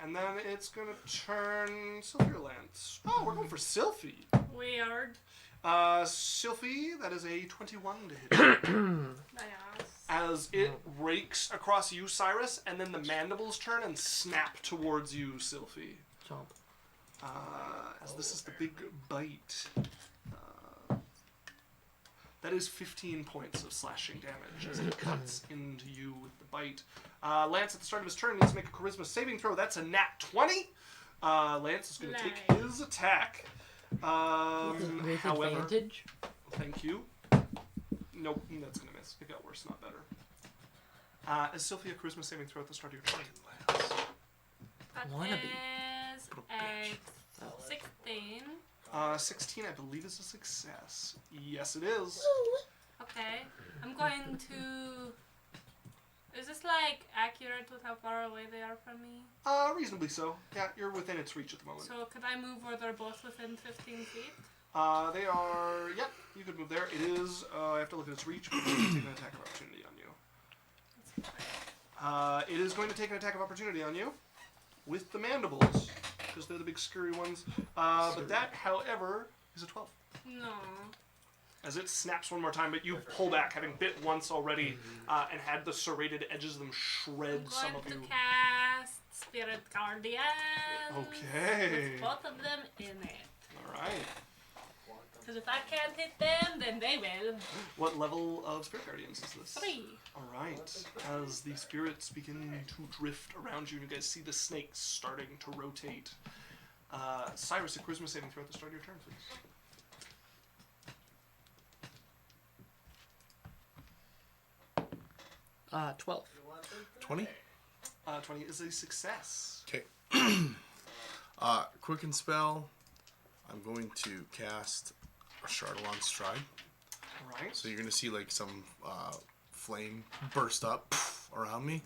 B: And then it's gonna turn Cylph'e Lance. Oh, we're going for Cylph'e.
D: Weird.
B: Cylph'e, that is a 21 to hit you.
D: Yes.
B: As it rakes across you, Cyrus, and then the mandibles turn and snap towards you, Cylph'e.
A: Jump.
B: As this is the big bite. That is 15 points of slashing damage as it cuts into you with the bite. Lance, at the start of his turn, needs to make a charisma saving throw. That's a nat 20. Lance is going to take
D: Nice.
B: his attack.
A: With
B: However,
A: advantage?
B: thank you. Nope, that's going to miss. It got worse, not better. Is Cylph'e a charisma saving throw at the start of your turn, Lance?
D: That
A: Wannabe.
D: is a 16.
B: 16, I believe, is a success. Yes, it is.
D: Okay. I'm going to... Is this like accurate with how far away they are from me?
B: Reasonably so. Yeah, you're within its reach at the moment.
D: So could I move where they're both within 15 feet?
B: They are... Yep, you could move there. It is... I have to look at its reach, but it's going to take an attack of opportunity on you. It is going to take an attack of opportunity on you with the mandibles, because they're the big scurry ones. But that, however, is a 12.
D: No.
B: As it snaps one more time, but you pull back, having bit once already, and had the serrated edges of them shred
D: I'm
B: some
D: going
B: of you.
D: to cast Spirit Guardian.
B: Okay.
D: With both of them in it.
B: Alright.
D: Because if I can't hit them, then they will.
B: What level of Spirit Guardians is this?
D: 3.
B: Alright. As the spirits begin to drift around you, and you guys see the snakes starting to rotate. Cyrus, a charisma saving throw at the start of your turn, please.
A: 12.
C: 20.
B: 20 is a success.
C: Okay. Quicken spell. I'm going to cast a Chardalon Stride.
B: Right.
C: So you're going to see like some flame burst up around me,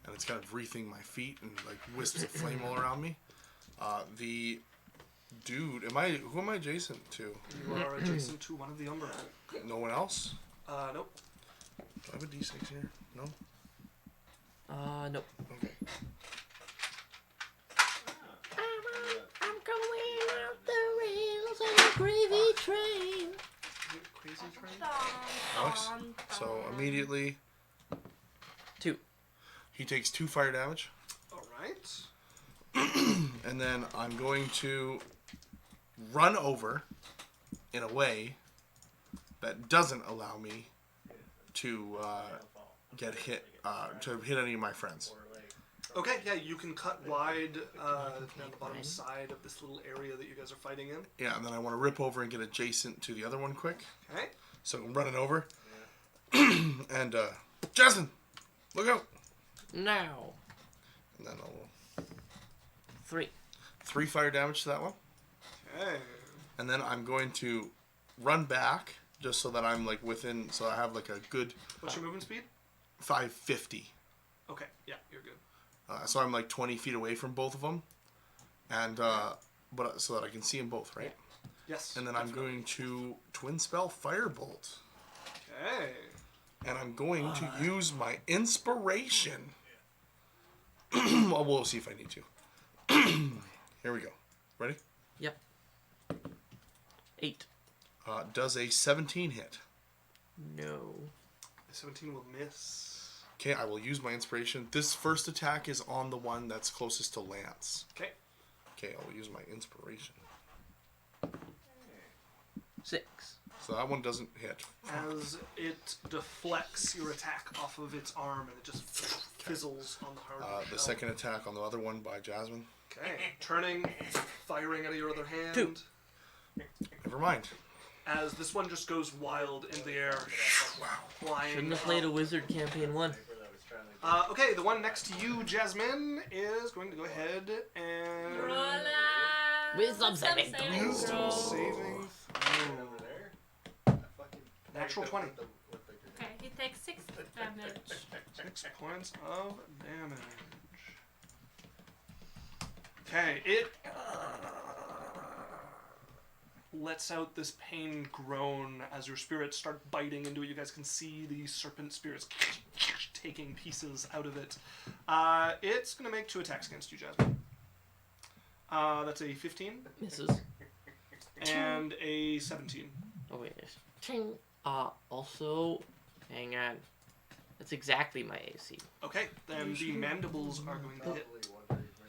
C: and it's kind of wreathing my feet and like wisps of flame all around me. The dude, who am I adjacent to?
B: You are adjacent to one of the umber.
C: No one else?
B: Nope.
C: Do I have a D6 here? No?
A: Nope.
C: Okay.
G: I'm going off the rails on a gravy train.
B: Crazy train.
C: Alex? So immediately
A: 2.
C: he takes 2 fire damage,
B: Alright.
C: and then I'm going to run over in a way that doesn't allow me to get hit, to hit any of my friends.
B: Okay, yeah, you can cut wide down the bottom side of this little area that you guys are fighting in.
C: Yeah, and then I want to rip over and get adjacent to the other one quick.
B: Okay.
C: So I'm running over. And, Jasmine, look out!
A: Now.
C: And then I'll
A: 3.
C: 3 fire damage to that one.
B: Okay.
C: And then I'm going to run back just so that I'm like within, so I have like a good
B: What's your movement speed?
C: 550.
B: Okay, yeah, you're good.
C: So I'm like 20 feet away from both of them, and but so that I can see them both, right?
B: Yes.
C: And then I'm going to twin spell Firebolt,
B: Okay.
C: and I'm going to use my inspiration. Well, we'll see if I need to. Here we go. Ready?
A: Yep. 8.
C: Does a 17 hit?
A: No.
B: 17 will miss.
C: Okay, I will use my inspiration. This first attack is on the one that's closest to Lance.
B: Okay.
C: Okay, I'll use my inspiration.
A: 6.
C: So that one doesn't hit.
B: As it deflects your attack off of its arm and it just fizzles on the hard
C: The
B: shell.
C: second attack on the other one by Jasmine.
B: Okay. Turning, firing out of your other hand.
A: 2.
C: Never mind.
B: As this one just goes wild in the air. Flying.
A: Shouldn't have played a wizard campaign 1.
B: Okay, the one next to you, Jasmine, is going to go ahead and...
D: Roll a
G: Wisdom saving
B: Wisdom
D: throw.
B: saving throw. Natural 20.
D: Okay, he takes 6 damage.
B: 6 points of damage. Okay, it lets out this pain groan as your spirits start biting into it. You guys can see the serpent spirits taking pieces out of it. It's going to make 2 attacks against you, Jasmine. That's a 15
A: Misses.
B: and a 17.
A: Oh, wait. Also, hang on. That's exactly my AC.
B: Okay, then the mandibles are going to hit.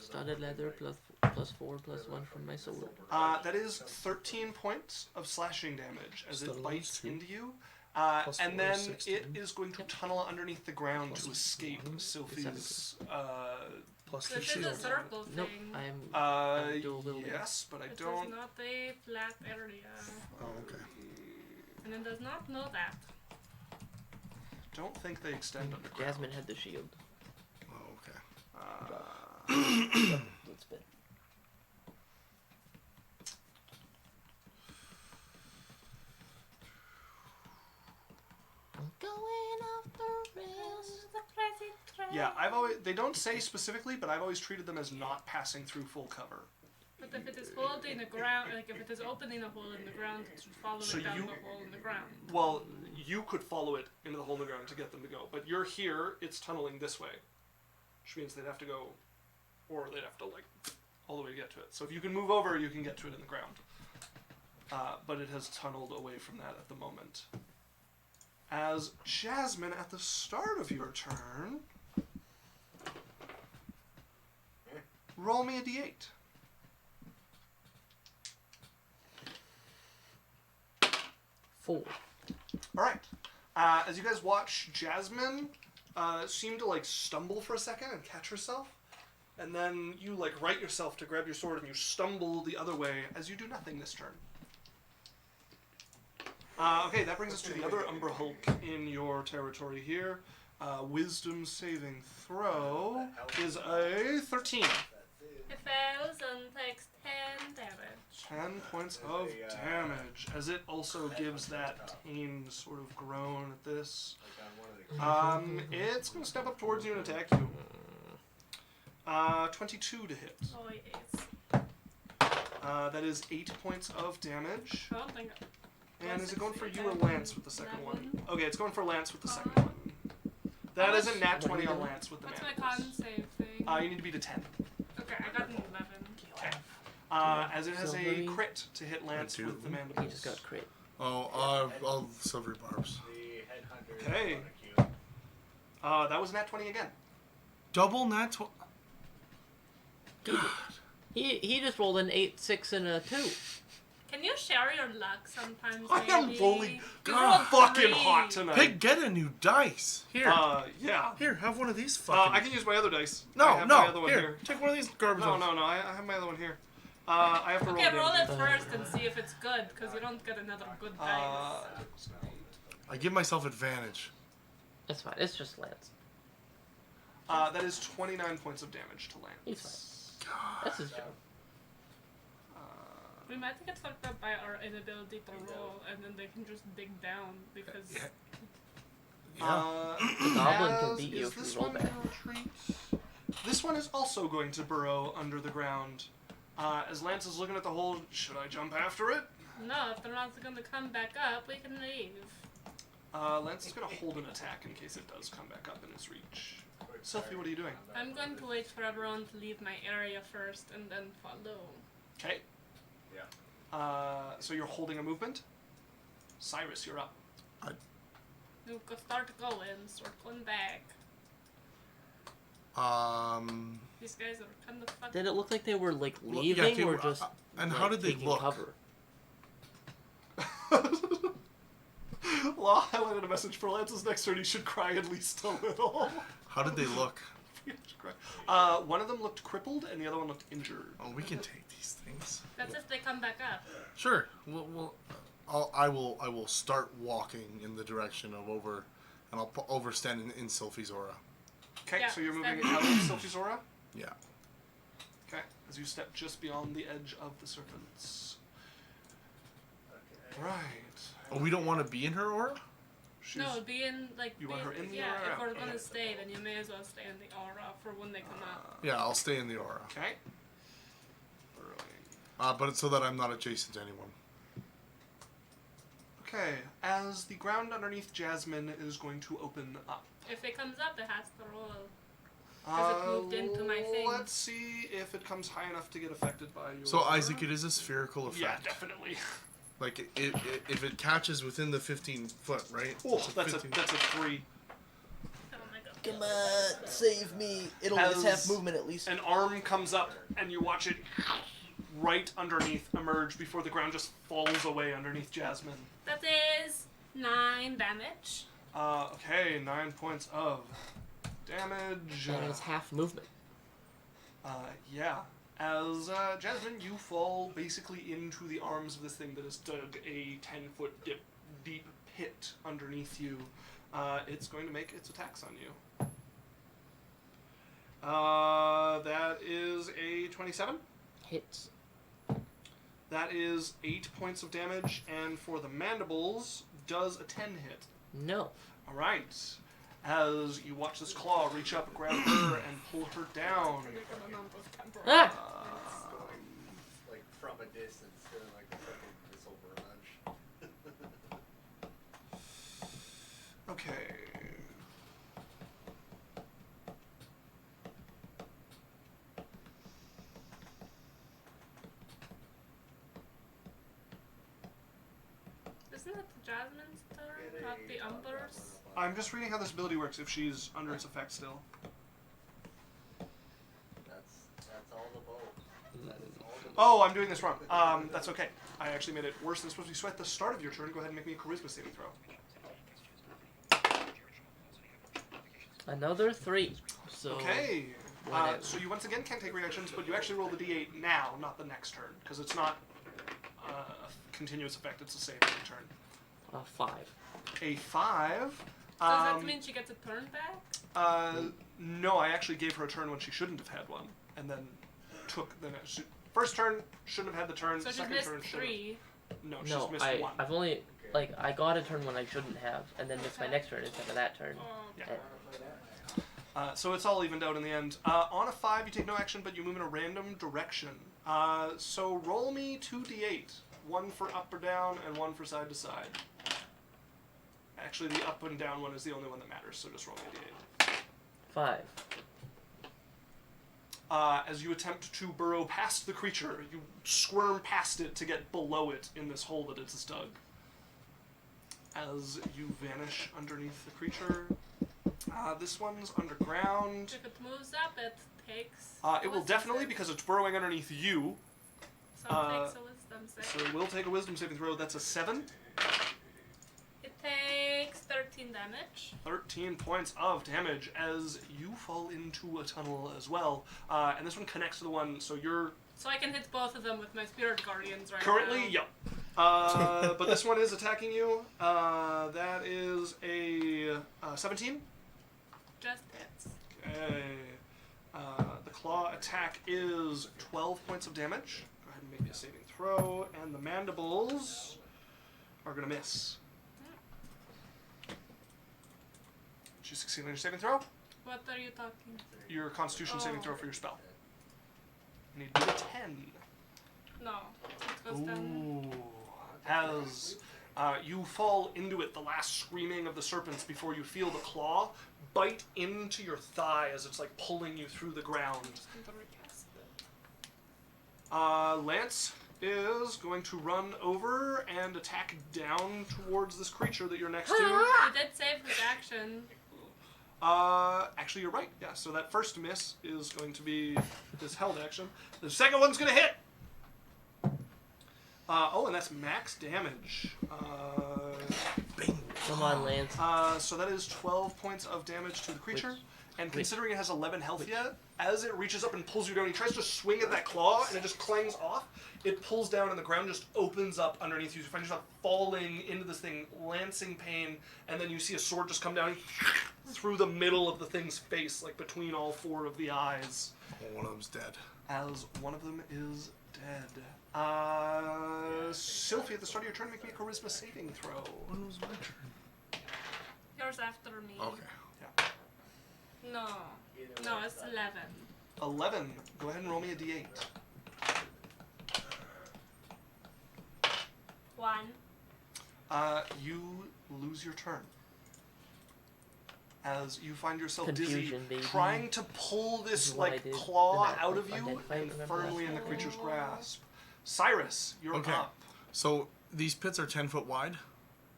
A: Studded leather plus 4 plus 1 from my sword.
B: That is 13 points of slashing damage as it
C: Studded
B: bites
C: leather,
B: into you.
C: Plus
B: And
C: 4
B: then
C: is 16.
B: it is going to tunnel underneath the ground to escape Cylph'e's
C: Plus
D: So
C: 2
D: this is a
C: shield.
D: circle
A: Nope,
D: thing.
A: I'm do a little bit.
B: yes, but I
D: It
B: don't.
D: is not a flat area.
C: Oh, okay.
D: And it does not know that.
B: Don't think they extend underground.
A: Jasmine had the shield.
C: Oh, okay.
A: That's better.
G: I'm going off the rails.
B: Yeah, they don't say specifically, but I've always treated them as not passing through full cover.
D: But if it is holding the ground, like if it is opening a hole in the ground, it should follow
B: So
D: it down
B: you-
D: the hole in the ground.
B: Well, you could follow it into the hole in the ground to get them to go, but you're here, it's tunneling this way. Which means they'd have to go, or they'd have to, like, all the way to get to it. So if you can move over, you can get to it in the ground. But it has tunneled away from that at the moment. As Jasmine, at the start of your turn, roll me a d8.
A: Four.
B: Alright. As you guys watch Jasmine seem to like stumble for a second and catch herself, and then you like right yourself to grab your sword and you stumble the other way as you do nothing this turn. Okay, that brings us to the other Umber Hulk in your territory here. Wisdom saving throw is a 13.
D: It fails and takes 10 damage.
B: 10 points of damage, as it also gives that tame sort of groan at this. It's going to step up towards you and attack you. 22 to hit.
D: Oh, yes.
B: That is 8 points of damage.
D: I don't think.
B: And is it going for you or Lance with the second one? Okay, it's going for Lance with the second one. That is a nat 20 on Lance with the
D: What's my
B: manacles.
D: con save thing?
B: You need to beat a 10.
D: Okay, I got an 11.
B: Okay. As it has a
A: Silvery.
B: crit to hit Lance with the
A: He
B: mandibles.
A: just got crit.
C: Oh, I'll silvery barbs.
B: Okay. That was a nat 20 again.
C: Double nat 20.
A: He just rolled an 8, 6, and a 2.
D: Can you share your luck sometimes?
B: I am
D: maybe?
B: rolling
D: You rolled
B: fucking
D: 3.
B: hot tonight.
C: Hey, get a new dice. Here.
B: Yeah.
C: Here, have one of these fucking...
B: I can use my other dice. I
C: No,
B: have my other
C: no,
B: one
C: here. Take one of these garbage
B: No,
C: ones.
B: no, I have my other one here. I have to
D: Okay, roll
B: damage.
D: it first and see if it's good, because you don't get another good dice.
C: I give myself advantage.
A: That's fine. It's just Lance.
B: That is 29 points of damage to Lance.
A: He's fine. That's his job.
D: We might get fucked up by our inability to roll, and then they can just dig down, because...
C: Yeah.
A: The goblin can
B: as
A: beat you
B: is
A: if you
B: this
A: roll
B: one
A: bad.
B: in retreat. This one is also going to burrow under the ground. As Lance is looking at the hole, should I jump after it?
D: No, if they're not gonna come back up, we can leave.
B: Lance is going to hold an attack in case it does come back up in his reach. Cylph'e, what are you doing?
D: I'm going to wait for everyone to leave my area first, and then follow.
B: Okay. So you're holding a movement? Cyrus, you're up.
D: You could start circling back. These guys are kind of fucking...
A: Did it look like they were like
C: Well,
A: leaving
C: yeah, okay,
A: or just?
C: and
A: like,
C: how did they
A: taking
C: look?
A: Cover?
B: Law highlighted a message for Lance's next turn. He should cry at least a little.
C: How did they look?
B: One of them looked crippled, and the other one looked injured.
C: Oh, we can take these things.
D: That's if they come back up.
C: Sure. I will start walking in the direction of over, and I'll overstand in Cylph'e's aura.
B: Okay,
D: Yeah,
B: so you're moving
D: stand-
B: out of Cylph'e's aura?
C: Yeah.
B: Okay, as you step just beyond the edge of the serpents. Right.
C: Oh, we don't want to be in her aura?
B: She's,
D: No, be in, like...
B: You want her in the
D: yeah,
B: aura?
D: if we're
B: Yeah.
D: gonna stay, then you may as well stay in the aura for when they come up.
C: Yeah, I'll stay in the aura.
B: Okay. Burrowing.
C: But it's so that I'm not adjacent to anyone.
B: Okay, as the ground underneath Jasmine is going to open up.
D: If it comes up, it has to roll. Because it moved into my thing.
B: Let's see if it comes high enough to get affected by your...
C: So, Isaac, it is a spherical effect.
B: Yeah, definitely.
C: Like, if it catches within the 15 foot, right?
B: Oh,
C: It's
B: that's a
C: 15.
B: 3.
D: Oh my god.
G: Come on, save me. It'll
B: As
G: miss half movement at least.
B: An arm comes up, and you watch it right underneath emerge before the ground just falls away underneath Jasmine.
D: That is 9 damage.
B: Okay, 9 points of damage.
A: And it's half movement.
B: Yeah. As, Jasmine, you fall basically into the arms of this thing that has dug a 10-foot deep pit underneath you. It's going to make its attacks on you. That is a 27.
A: Hits.
B: That is 8 points of damage, and for the mandibles, does a 10 hit.
A: No.
B: Alright. As you watch this claw reach up, grab her, and pull her down.
A: Ah!
E: Like from a distance, like a fucking missile barrage.
B: Okay.
D: Isn't it Jasmine's turn, not the Umber's?
B: I'm just reading how this ability works if she's under its effect still.
E: That's all the bow. That is all the bow.
B: Oh, I'm doing this wrong. That's okay. I actually made it worse than it's supposed to be. So at the start of your turn, go ahead and make me a charisma saving throw.
A: Another 3. So.
B: Okay.
A: whatever.
B: So you once again can't take reactions, but you actually roll the d8 now, not the next turn, because it's not a continuous effect. It's a save every turn.
A: 5.
B: A 5.
D: Does that mean she gets a turn back?
B: No, I actually gave her a turn when she shouldn't have had one, and then took the next. First turn shouldn't have had the turn.
D: So she's
B: second
D: missed
B: turn should have.
D: 3.
B: No, she's
A: No,
B: missed one.
A: I've only I got a turn when I shouldn't have, and then missed my next turn instead of that turn.
D: Oh,
B: Yeah. So it's all evened out in the end. On a 5, you take no action, but you move in a random direction. So roll me 2d8. 1 for up or down, and 1 for side to side. Actually, the up and down one is the only one that matters, so just roll me a d8.
A: 5.
B: As you attempt to burrow past the creature, you squirm past it to get below it in this hole that it's dug. As you vanish underneath the creature, this one's underground.
D: If it moves up, it takes.
B: It will definitely, because it's burrowing underneath you.
D: So it takes a wisdom save.
B: So it will take a wisdom saving throw. That's a 7.
D: It takes 13 damage.
B: 13 points of damage as you fall into a tunnel as well. And this one connects to the one, so you're...
D: So I can hit both of them with my spirit guardians right
B: Currently,
D: now.
B: yep. But this one is attacking you. That is a 17.
D: Just hits.
B: Okay. The claw attack is 12 points of damage. Go ahead and make me a saving throw. And the mandibles are going to miss. Did you succeed on your saving throw?
D: What are you talking through?
B: Your constitution saving
D: Oh.
B: throw for your spell. You need to do a 10.
D: No. It goes down.
B: Ooh. As you fall into it, the last screaming of the serpents before you feel the claw bite into your thigh as it's like pulling you through the ground. Lance is going to run over and attack down towards this creature that you're next to.
D: He did save his action.
B: Actually, you're right. Yeah, so that first miss is going to be this held action. The second one's going to hit. And that's max damage.
A: Come on, Lance.
B: So that is 12 points of damage to the creature. And considering it has 11 health yet, as it reaches up and pulls you down, he tries to swing at that claw, and it just clangs off. It pulls down, and the ground just opens up underneath you. You find yourself falling into this thing, lancing pain, and then you see a sword just come down through the middle of the thing's face, like between all 4 of the eyes.
C: Oh, one of them's dead.
B: As one of them is dead. Cylph'e, at the start of your turn, make me a charisma saving throw.
C: When was my turn?
D: Yours after me.
C: Okay.
B: Yeah.
D: No. No, it's 11.
B: 11. Go ahead and roll me a d8.
D: 1.
B: You lose your turn. As you find yourself
A: Confusion,
B: dizzy,
A: baby.
B: trying to pull
A: This
B: this
A: is what I did
B: claw
A: in that
B: out of
A: fight,
B: you
A: that fight,
B: and
A: remember
B: firmly
A: that?
B: in the creature's grasp. Cyrus, you're
C: Okay.
B: up.
C: So these pits are 10 foot wide.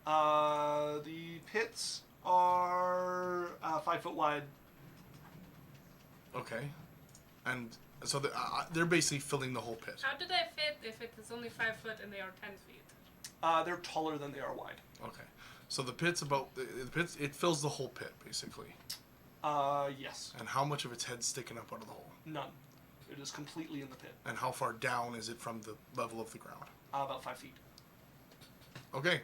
B: The pits are 5 foot wide.
C: Okay. And so they're basically filling the whole pit.
D: How do they fit if it is only 5 foot and they are 10 feet?
B: They're taller than they are wide.
C: Okay. So the pit's about the pits. It fills the whole pit basically.
B: Yes.
C: And how much of its head sticking up out of the hole?
B: None. It is completely in the pit.
C: And how far down is it from the level of the ground?
B: About 5 feet.
C: Okay.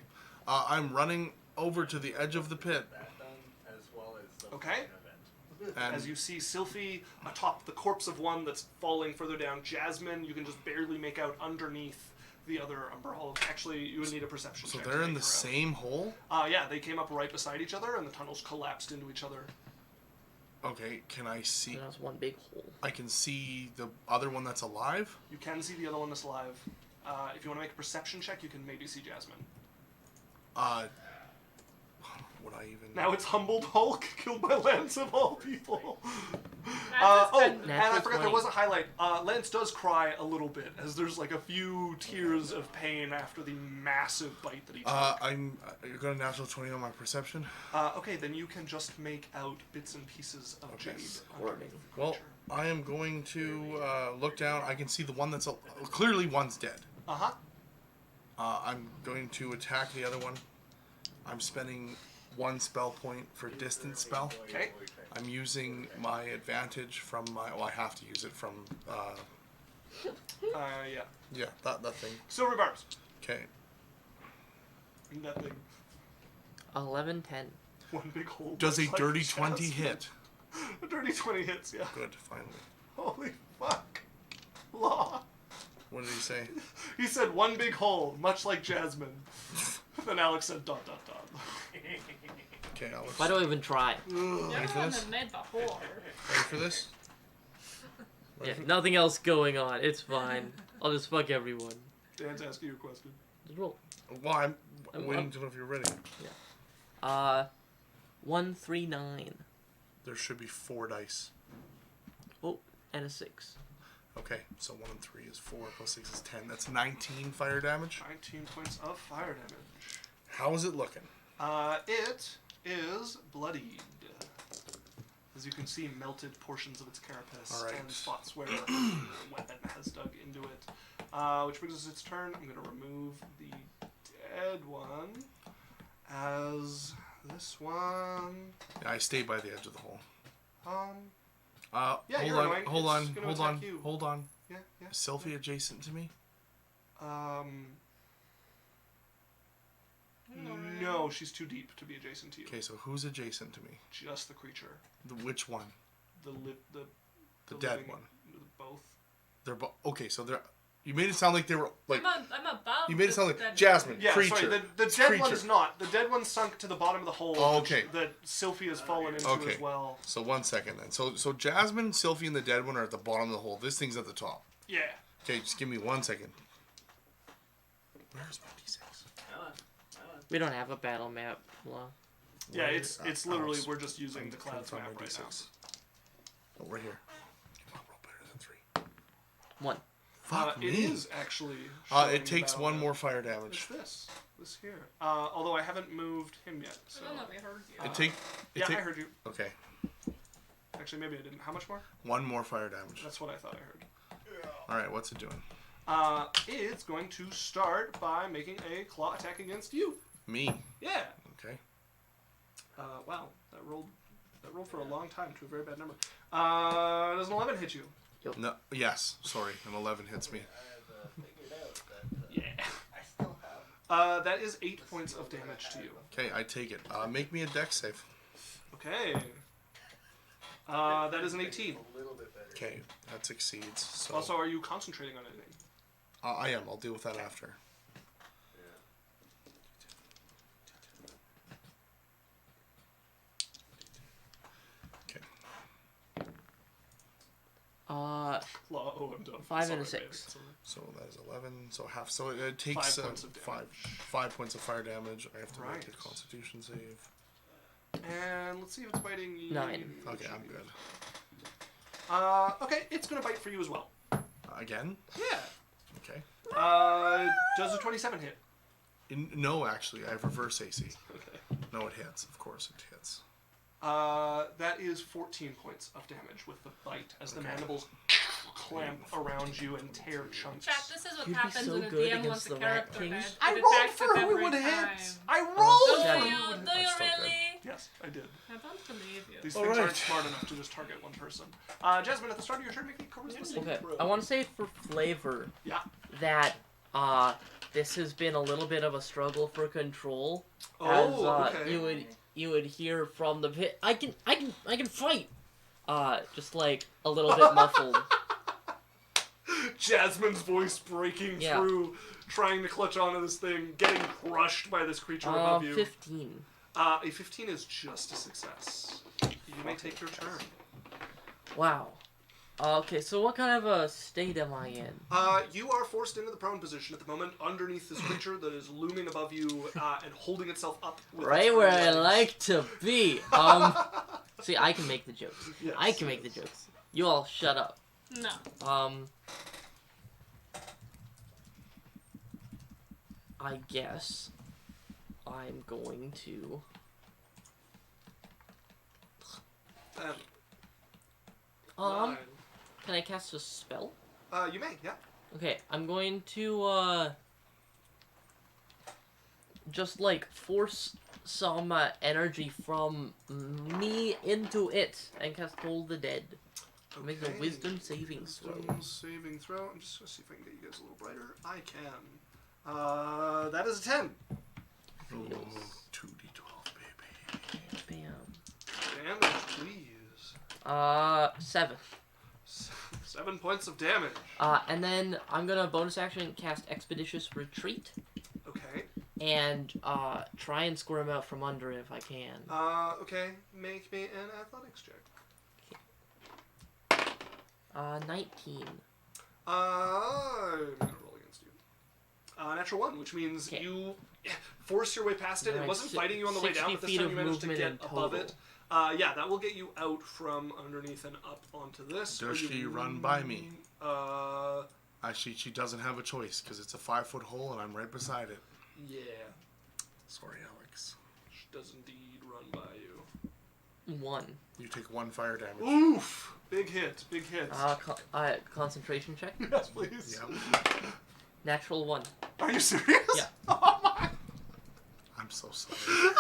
C: I'm running over to the edge of the pit.
E: That done as well as the
B: Okay.
E: main event.
C: And
B: As you see Cylph'e atop the corpse of one that's falling further down. Jasmine, you can just barely make out underneath the other umber hole. Actually, you would need a perception
C: so
B: check. to
C: they're in
B: make
C: the
B: her out.
C: same hole?
B: Yeah, they came up right beside each other, and the tunnels collapsed into each other.
C: Okay, can I see?
A: So that's one big hole.
C: I can see the other one that's alive?
B: You can see the other one that's alive. If you want to make a perception check, you can maybe see Jasmine.
C: Would I even...
B: Now it's Humbled Hulk, killed by Lance of all people.
D: Lance is
B: And I
A: Natural
B: forgot there
A: 20.
B: was a highlight. Lance does cry a little bit, as there's like a few tears of pain after the massive bite that he took.
C: You're going to natural 20 on my perception?
B: Okay, then you can just make out bits and pieces of
C: Okay.
B: jade.
A: Wording.
B: underneath the
C: Well,
B: creature.
C: I am going to look down. I can see the one that's... clearly one's dead.
B: Uh-huh.
C: I'm going to attack the other one. I'm spending 1 spell point for distance spell.
B: Okay.
C: I'm using my advantage from my... Well, I have to use it from...
B: Yeah.
C: yeah, that thing.
B: Silver barbs.
C: Okay.
B: That thing.
A: 11, 10.
B: One big hole.
C: Does a
B: much like
C: dirty 20
B: Jasmine.
C: hit?
B: A dirty 20 hits, yeah.
C: Good, finally.
B: Holy fuck. Law.
C: What did he say?
B: He said one big hole, much like Jasmine. Then Alex said ...
C: Okay, Alex.
A: Why do I even try?
D: You're the
C: for
D: one
C: this?
D: that made the hole.
C: Ready for this?
A: Yeah, nothing else going on. It's fine. I'll just fuck everyone.
B: Dan's asking you a question.
A: Just roll.
C: Well, I'm waiting to know if you're ready.
A: 139.
C: There should be 4 dice.
A: Oh, and a 6.
C: Okay, so 1 and 3 is 4, plus 6 is 10. That's 19 fire damage.
B: 19 points of fire damage.
C: How is it looking?
B: It is bloodied. As you can see, melted portions of its carapace
C: All right.
B: and spots where a weapon has dug into it. Which brings us its turn. I'm going to remove the dead one as this one.
C: Yeah, I stay by the edge of the hole.
B: Yeah,
C: hold
B: you're
C: on,
B: annoying.
C: hold
B: It's
C: on,
B: gonna
C: hold
B: attack
C: on,
B: you.
C: hold on.
B: Yeah, yeah.
C: Is Cylph'e adjacent to me?
B: No, she's too deep to be adjacent to you.
C: Okay, so who's adjacent to me?
B: Just the creature.
C: Which one?
B: The
C: dead
B: living-
C: one.
B: Both.
C: They're both. Okay, so they're. You made it sound like they were like.
D: I'm above.
C: You made it
D: the
C: sound like
D: dead
C: Jasmine,
B: Yeah,
C: creature.
B: sorry. The
C: It's
B: dead
C: creature.
B: one's not. The dead one sunk to the bottom of the hole.
C: Oh, okay.
B: That Cylph'e has fallen into
C: Okay.
B: as well.
C: So 1 second then. So Jasmine, Cylph'e, and the dead one are at the bottom of the hole. This thing's at the top.
B: Yeah.
C: Okay, just give me 1 second. Where's my D6?
A: We don't have a battle map. Blah.
B: Yeah, it's literally
C: Alex,
B: we're just using
C: I'm
B: the
C: trying to
B: clouds
C: find
B: map
C: my
B: right
C: D6. Oh, we're here. Come on, roll better than 3.
A: 1.
B: now.
C: Fuck
B: It
C: me.
B: is actually. showing
C: It
B: the
C: takes
B: battle
C: 1
B: map.
C: more fire damage.
B: It's this here. Although I haven't moved him yet. So.
D: I don't know if I heard you.
B: Yeah, I heard you.
C: Okay,
B: Actually, maybe I didn't. How much more?
C: 1 more fire damage.
B: That's what I thought I heard.
C: All right, what's it doing?
B: It's going to start by making a claw attack against you.
C: Me.
B: Yeah.
C: Okay.
B: Wow, that rolled for a long time to a very bad number. Does an 11 hit you?
C: No. Yes. Sorry, an 11 hits me.
B: Yeah.
E: I still have.
B: That is 8 points of damage to you.
C: Okay, I take it. Make me a dex save.
B: Okay. That is an 18.
E: A little bit better.
C: Okay, that succeeds. So
B: Also, are you concentrating on anything?
C: I am. I'll deal with that after. Okay.
B: Oh, I'm done.
A: 5 and a
B: Sorry,
A: 6.
B: baby.
C: So that is 11. So half. So it takes
B: 5 points of damage.
C: 5 points of fire damage. I have to make
B: Right.
C: a Constitution save.
B: And let's see if it's biting you.
A: 9.
C: Okay, I'm good.
B: Okay, it's gonna bite for you as well.
C: Again?
B: Yeah.
C: Okay.
B: Does a 27 hit?
C: No, actually, I have reverse AC.
B: Okay.
C: No, it hits. Of course, it hits.
B: That is 14 points of damage with the bite as the
C: Okay.
B: mandibles clamp around you and tear chunks.
D: Chat, this is what
A: You'd be
D: happens
A: so
D: when a
A: good
D: DM wants
A: against
D: a
A: the Rat
D: character
A: Kings.
D: dead.
B: I
D: It
B: rolled
D: attacks
B: for
D: it
B: who
D: every
B: would hit.
D: time.
B: I rolled
D: Do
B: for
A: Yeah.
B: who
D: you?
B: would
D: Do
B: hit.
D: you
C: Stop that.
D: really?
B: Yes, I did.
D: I don't believe you.
B: These
C: All
B: things
C: right.
B: aren't smart enough to just target one person. Jasmine, at the start of your turn, make a charisma save.
A: Okay, I want to say for flavor
B: Yeah.
A: that this has been a little bit of a struggle for control.
B: Oh,
A: as
B: okay.
A: you would hear from the pit. I can fight. Just like a little bit muffled.
B: Jasmine's voice breaking
A: Yeah.
B: through, trying to clutch onto this thing, getting crushed by this creature above you.
A: 15.
B: A 15 is just a success. You may take your turn.
A: Wow. Okay, so what kind of a state am I in?
B: You are forced into the prone position at the moment, underneath this creature that is looming above you and holding itself up. With
A: Right
B: its
A: where
B: hind
A: I
B: legs.
A: like to be. See, I can make the jokes.
B: Yes,
A: I can make the jokes. You all shut up.
D: No.
A: I guess I'm going to.
B: Nine.
A: Can I cast a spell?
B: You may, yeah.
A: Okay, I'm going to just like force some energy from me into it and cast Toll the Dead. Make a
B: Okay.
A: wisdom saving throw.
B: Wisdom saving throw. I'm just gonna see if I can get you guys a little brighter. I can. That is a 10.
C: Ooh, 2d12, baby.
A: 7.
B: 7 points of damage.
A: And then I'm gonna bonus action cast Expeditious Retreat
B: Okay.
A: and try and squirm out from under if I can.
B: Okay. Make me an athletics check.
A: 19.
B: I'm gonna roll against you. Natural 1, which means
A: Okay.
B: you force your way past it. It
A: Alright,
B: wasn't fighting you on the way
A: 60
B: down, but this
A: feet
B: time
A: of
B: you managed to
A: movement
B: get
A: in
B: above
A: total.
B: it. Yeah, that will get you out from underneath and up onto this.
C: Does
B: Are
C: she
B: you-
C: run by me?
B: Uh,
C: Actually, she doesn't have a choice because it's a 5-foot hole and I'm right beside it.
B: yeah.
C: Sorry, Alex.
B: She does indeed run by you.
A: 1.
C: You take 1 fire damage.
B: Oof! Big hit, big hit.
A: Concentration check.
B: Yes, please.
C: Yep.
A: Natural 1.
B: Are you serious?
A: Yeah.
B: Oh my.
C: I'm so sorry.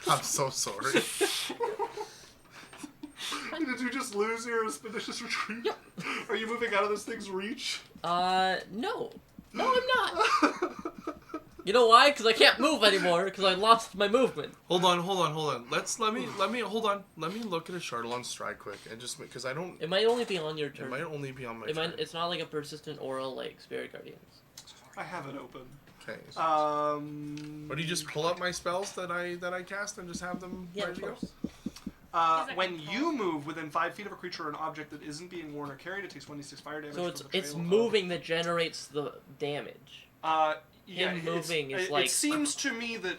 C: I'm so sorry.
B: Did you just lose your expeditious retreat?
A: Yep.
B: Are you moving out of this thing's reach?
A: No. No, I'm not. You know why? Because I can't move anymore because I lost my movement.
C: Hold on. Let me hold on. Let me look at a chart on stride quick and just because I don't.
A: It might only be on your
C: It
A: turn.
C: might only be on my
A: It
C: turn.
A: might. It's not like a persistent aura like Spirit Guardians.
B: I have it open.
C: Okay.
B: Or
C: do you just pull up my spells that I cast and just have them
A: Yeah,
C: ready
A: of
C: to go?
A: course.
B: When you move within 5 feet of a creature or an object that isn't being worn or carried, it takes 1d6 fire damage.
A: So
B: from the
A: it's
B: trail of-
A: moving that generates the damage.
B: Yeah,
A: Him moving is
B: it
A: like-
B: seems to me that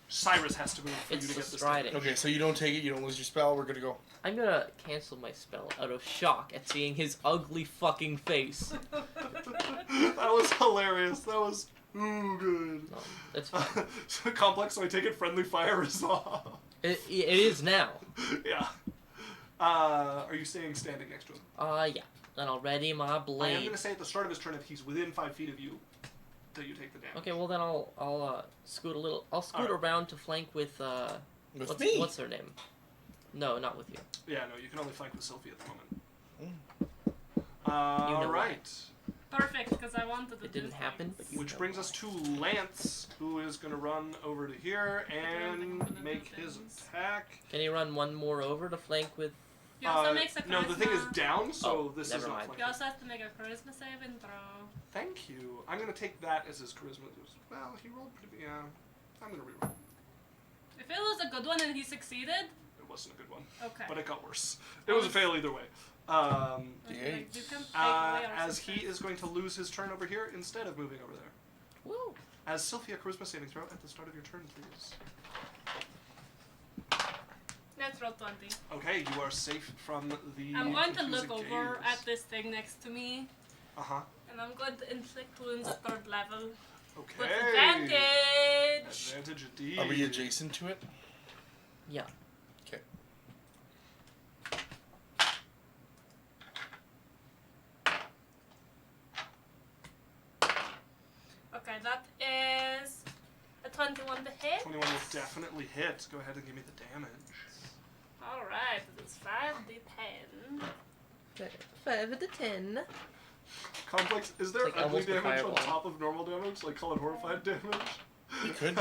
B: Cyrus has to move for
A: It's
B: you to
A: the
B: get this.
A: striding.
C: Okay, so you don't take it. You don't lose your spell. We're good to go.
A: I'm gonna cancel my spell out of shock at seeing his ugly fucking face.
B: That was hilarious. That was good.
A: No, it's fine.
B: So complex, so I take it friendly fire is off.
A: It is now.
B: Yeah. Are you staying standing next to him?
A: Yeah. Then I'll ready my
B: I am
A: blade.
B: going to say at the start of his turn, if he's within 5 feet of you, that you take the damage.
A: Okay, well then I'll scoot a little. I'll scoot
B: Alright.
A: around to flank with
C: With me.
A: What's her name? No, not with you.
B: Yeah, no, you can only flank with Cylph'e at the moment.
A: You know
B: Right.
D: Perfect, because I wanted to
A: It
D: do
A: didn't happen, but
D: things.
A: you
B: Which
A: know
B: brings
A: why.
B: us to Lance, who is going to run over to here and
D: gonna
B: make
D: do
B: his
D: things.
B: attack.
A: Can you run one more over to flank with?
D: He also makes a charisma.
B: No, the thing is down, so
A: Oh,
B: this is
A: never
B: not
A: mind.
D: He
B: flanking.
D: also has to make a charisma saving throw.
B: Thank you. I'm going to take that as his charisma. Well, he rolled pretty... Yeah, I'm going to reroll.
D: If it was a good one and he succeeded,
B: It wasn't a good one,
D: okay.
B: but it got worse. It was a fail either way.
D: Like,
C: D8.
D: you can take away our
B: As he
D: success.
B: is going to lose his turn over here instead of moving over there.
A: Woo!
B: As Cylph'e, a charisma saving throw at the start of your turn, please.
D: Natural 20.
B: Okay, you are safe from the.
D: I'm going to
B: confusing
D: look over
B: gaze.
D: at this thing next to me,
B: Uh-huh.
D: and I'm going to inflict wounds 3rd level.
B: Okay.
D: With advantage!
B: Advantage indeed.
C: Are we adjacent to it?
A: Yeah.
C: Okay.
D: Okay, that is a 21 to hit.
B: 21 will definitely hit. Go ahead and give me the damage.
D: Alright, it's 5d10.
A: 5 to 10.
B: Complex, is there
A: It's like
B: ugly
A: almost a
B: damage on
A: fireball.
B: top of normal damage? Like call it horrified damage?
C: You could.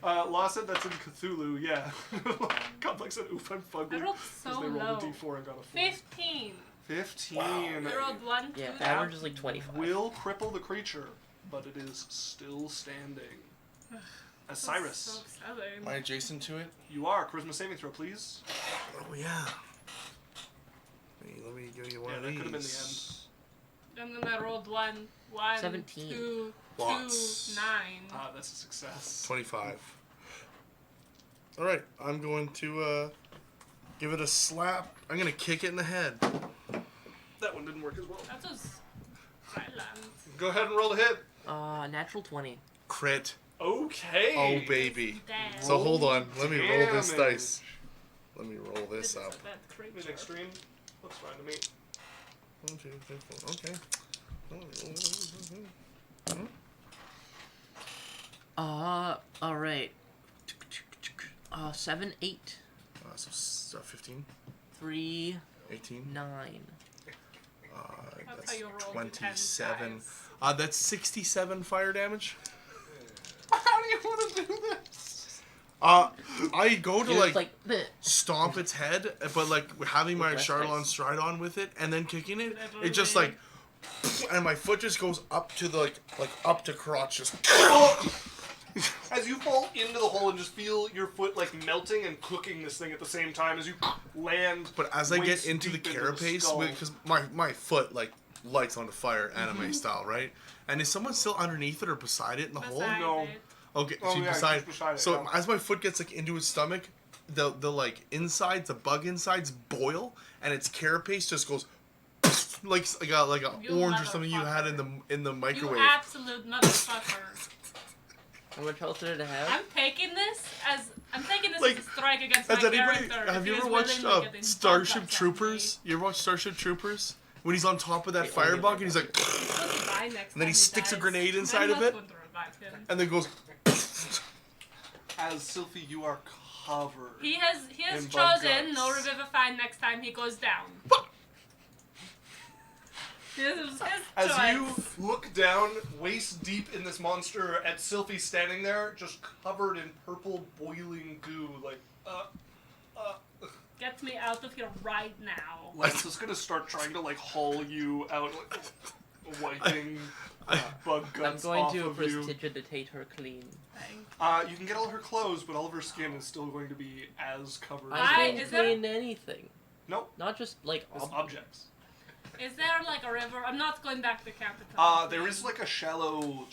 B: Law said that's in Cthulhu, yeah. Complex said, oof, I'm fugly.
D: I rolled
B: 'cause
D: so
B: they rolled
D: low.
B: a d4 and got a 4.
D: 15.
B: 15.
D: I rolled 1, 2,
A: Yeah,
B: That
A: average is like 25.
B: Will cripple the creature, but it is still standing. As Cyrus,
D: So exciting.
C: Am I adjacent to it?
B: you are. Charisma saving throw, please.
C: Oh yeah. Let me give you one
B: Yeah,
C: of
B: that
C: these.
B: could have been the end.
D: And then I rolled 1,
A: 17.
D: 2,
C: Lots.
D: 9.
B: Ah, that's a success.
C: 25. All right, I'm going to give it a slap. I'm gonna kick it in the head.
B: That one didn't work as well.
D: That was violent.
B: Go ahead and roll a hit.
A: Natural 20.
C: Crit.
B: Okay.
C: Oh baby.
D: Damn.
C: So hold on. Let me roll this
B: Damage.
C: dice. Let me roll this
D: This
C: up.
D: is a bad
B: Mid
D: creature.
B: extreme. Looks fine to me.
C: 1, 2, 3, 4. Okay.
A: Alright. 7, 8,
C: So 15,
A: 3,
C: 18.
A: 9.
D: That's
C: That's
D: how you roll
C: 27.
D: the
C: That's 67 fire damage.
B: How do you want to do this?
C: I go to
A: You're just
C: like
A: "Meh."
C: stomp its head, but like having my
A: Rest
C: Charlon
A: dice.
C: stride on with it and then kicking it, it just like, and my foot just goes up to the like up to crotch, just.
B: As you fall into the hole and just feel your foot like melting and cooking this thing at the same time as you land.
C: But as I get
B: waist
C: into the
B: deep
C: carapace,
B: skull.
C: because my foot like lights onto fire, anime style, right? And is someone still underneath it or beside it in the hole?
D: Beside
B: No.
D: it.
C: Okay,
B: Oh,
C: she's
B: yeah,
C: beside.
B: she's beside it,
C: So
B: yeah.
C: as my foot gets like into its stomach, the like insides, the bug insides boil, and its carapace just goes like a
D: You
C: orange or something you had in the
D: You
C: microwave.
D: absolute motherfucker.
A: How much health did it have?
D: I'm taking this as
C: Like,
D: a strike against my
C: Has anybody?
D: character.
C: Have
D: if
C: you
D: he
C: ever
D: is
C: watched
D: willing to get his
C: Starship
D: butt
C: Troopers? You ever watched Starship Troopers? When he's on top of that
A: The
C: firebug
A: only
C: and he's like,
D: He'll die next
C: and then he
D: time
C: sticks a
D: dies.
C: grenade inside
D: I'm
C: of
D: not
C: it?
D: going to revive him.
C: and then goes.
B: As Cylph'e, you are covered.
D: He has
B: in bug
D: chosen no
B: guts.
D: revivify next time he goes down. This was his
B: As
D: choice.
B: you look down, waist deep in this monster, at Cylph'e standing there, just covered in purple boiling goo, like,
D: Get me out of here right now.
B: Lance is gonna start trying to, like, haul you out, like, wiping bug
A: I'm
B: guts
A: going
B: off
A: to
B: of you.
A: prestidigitate her clean.
B: You can get all her clothes, but all of her skin is still going to be as covered.
A: I don't
D: is there-
A: clean anything.
B: Nope,
A: Not just like
B: it's objects.
D: Is there like a river? I'm not going back to capital.
B: There is, like, a shallow,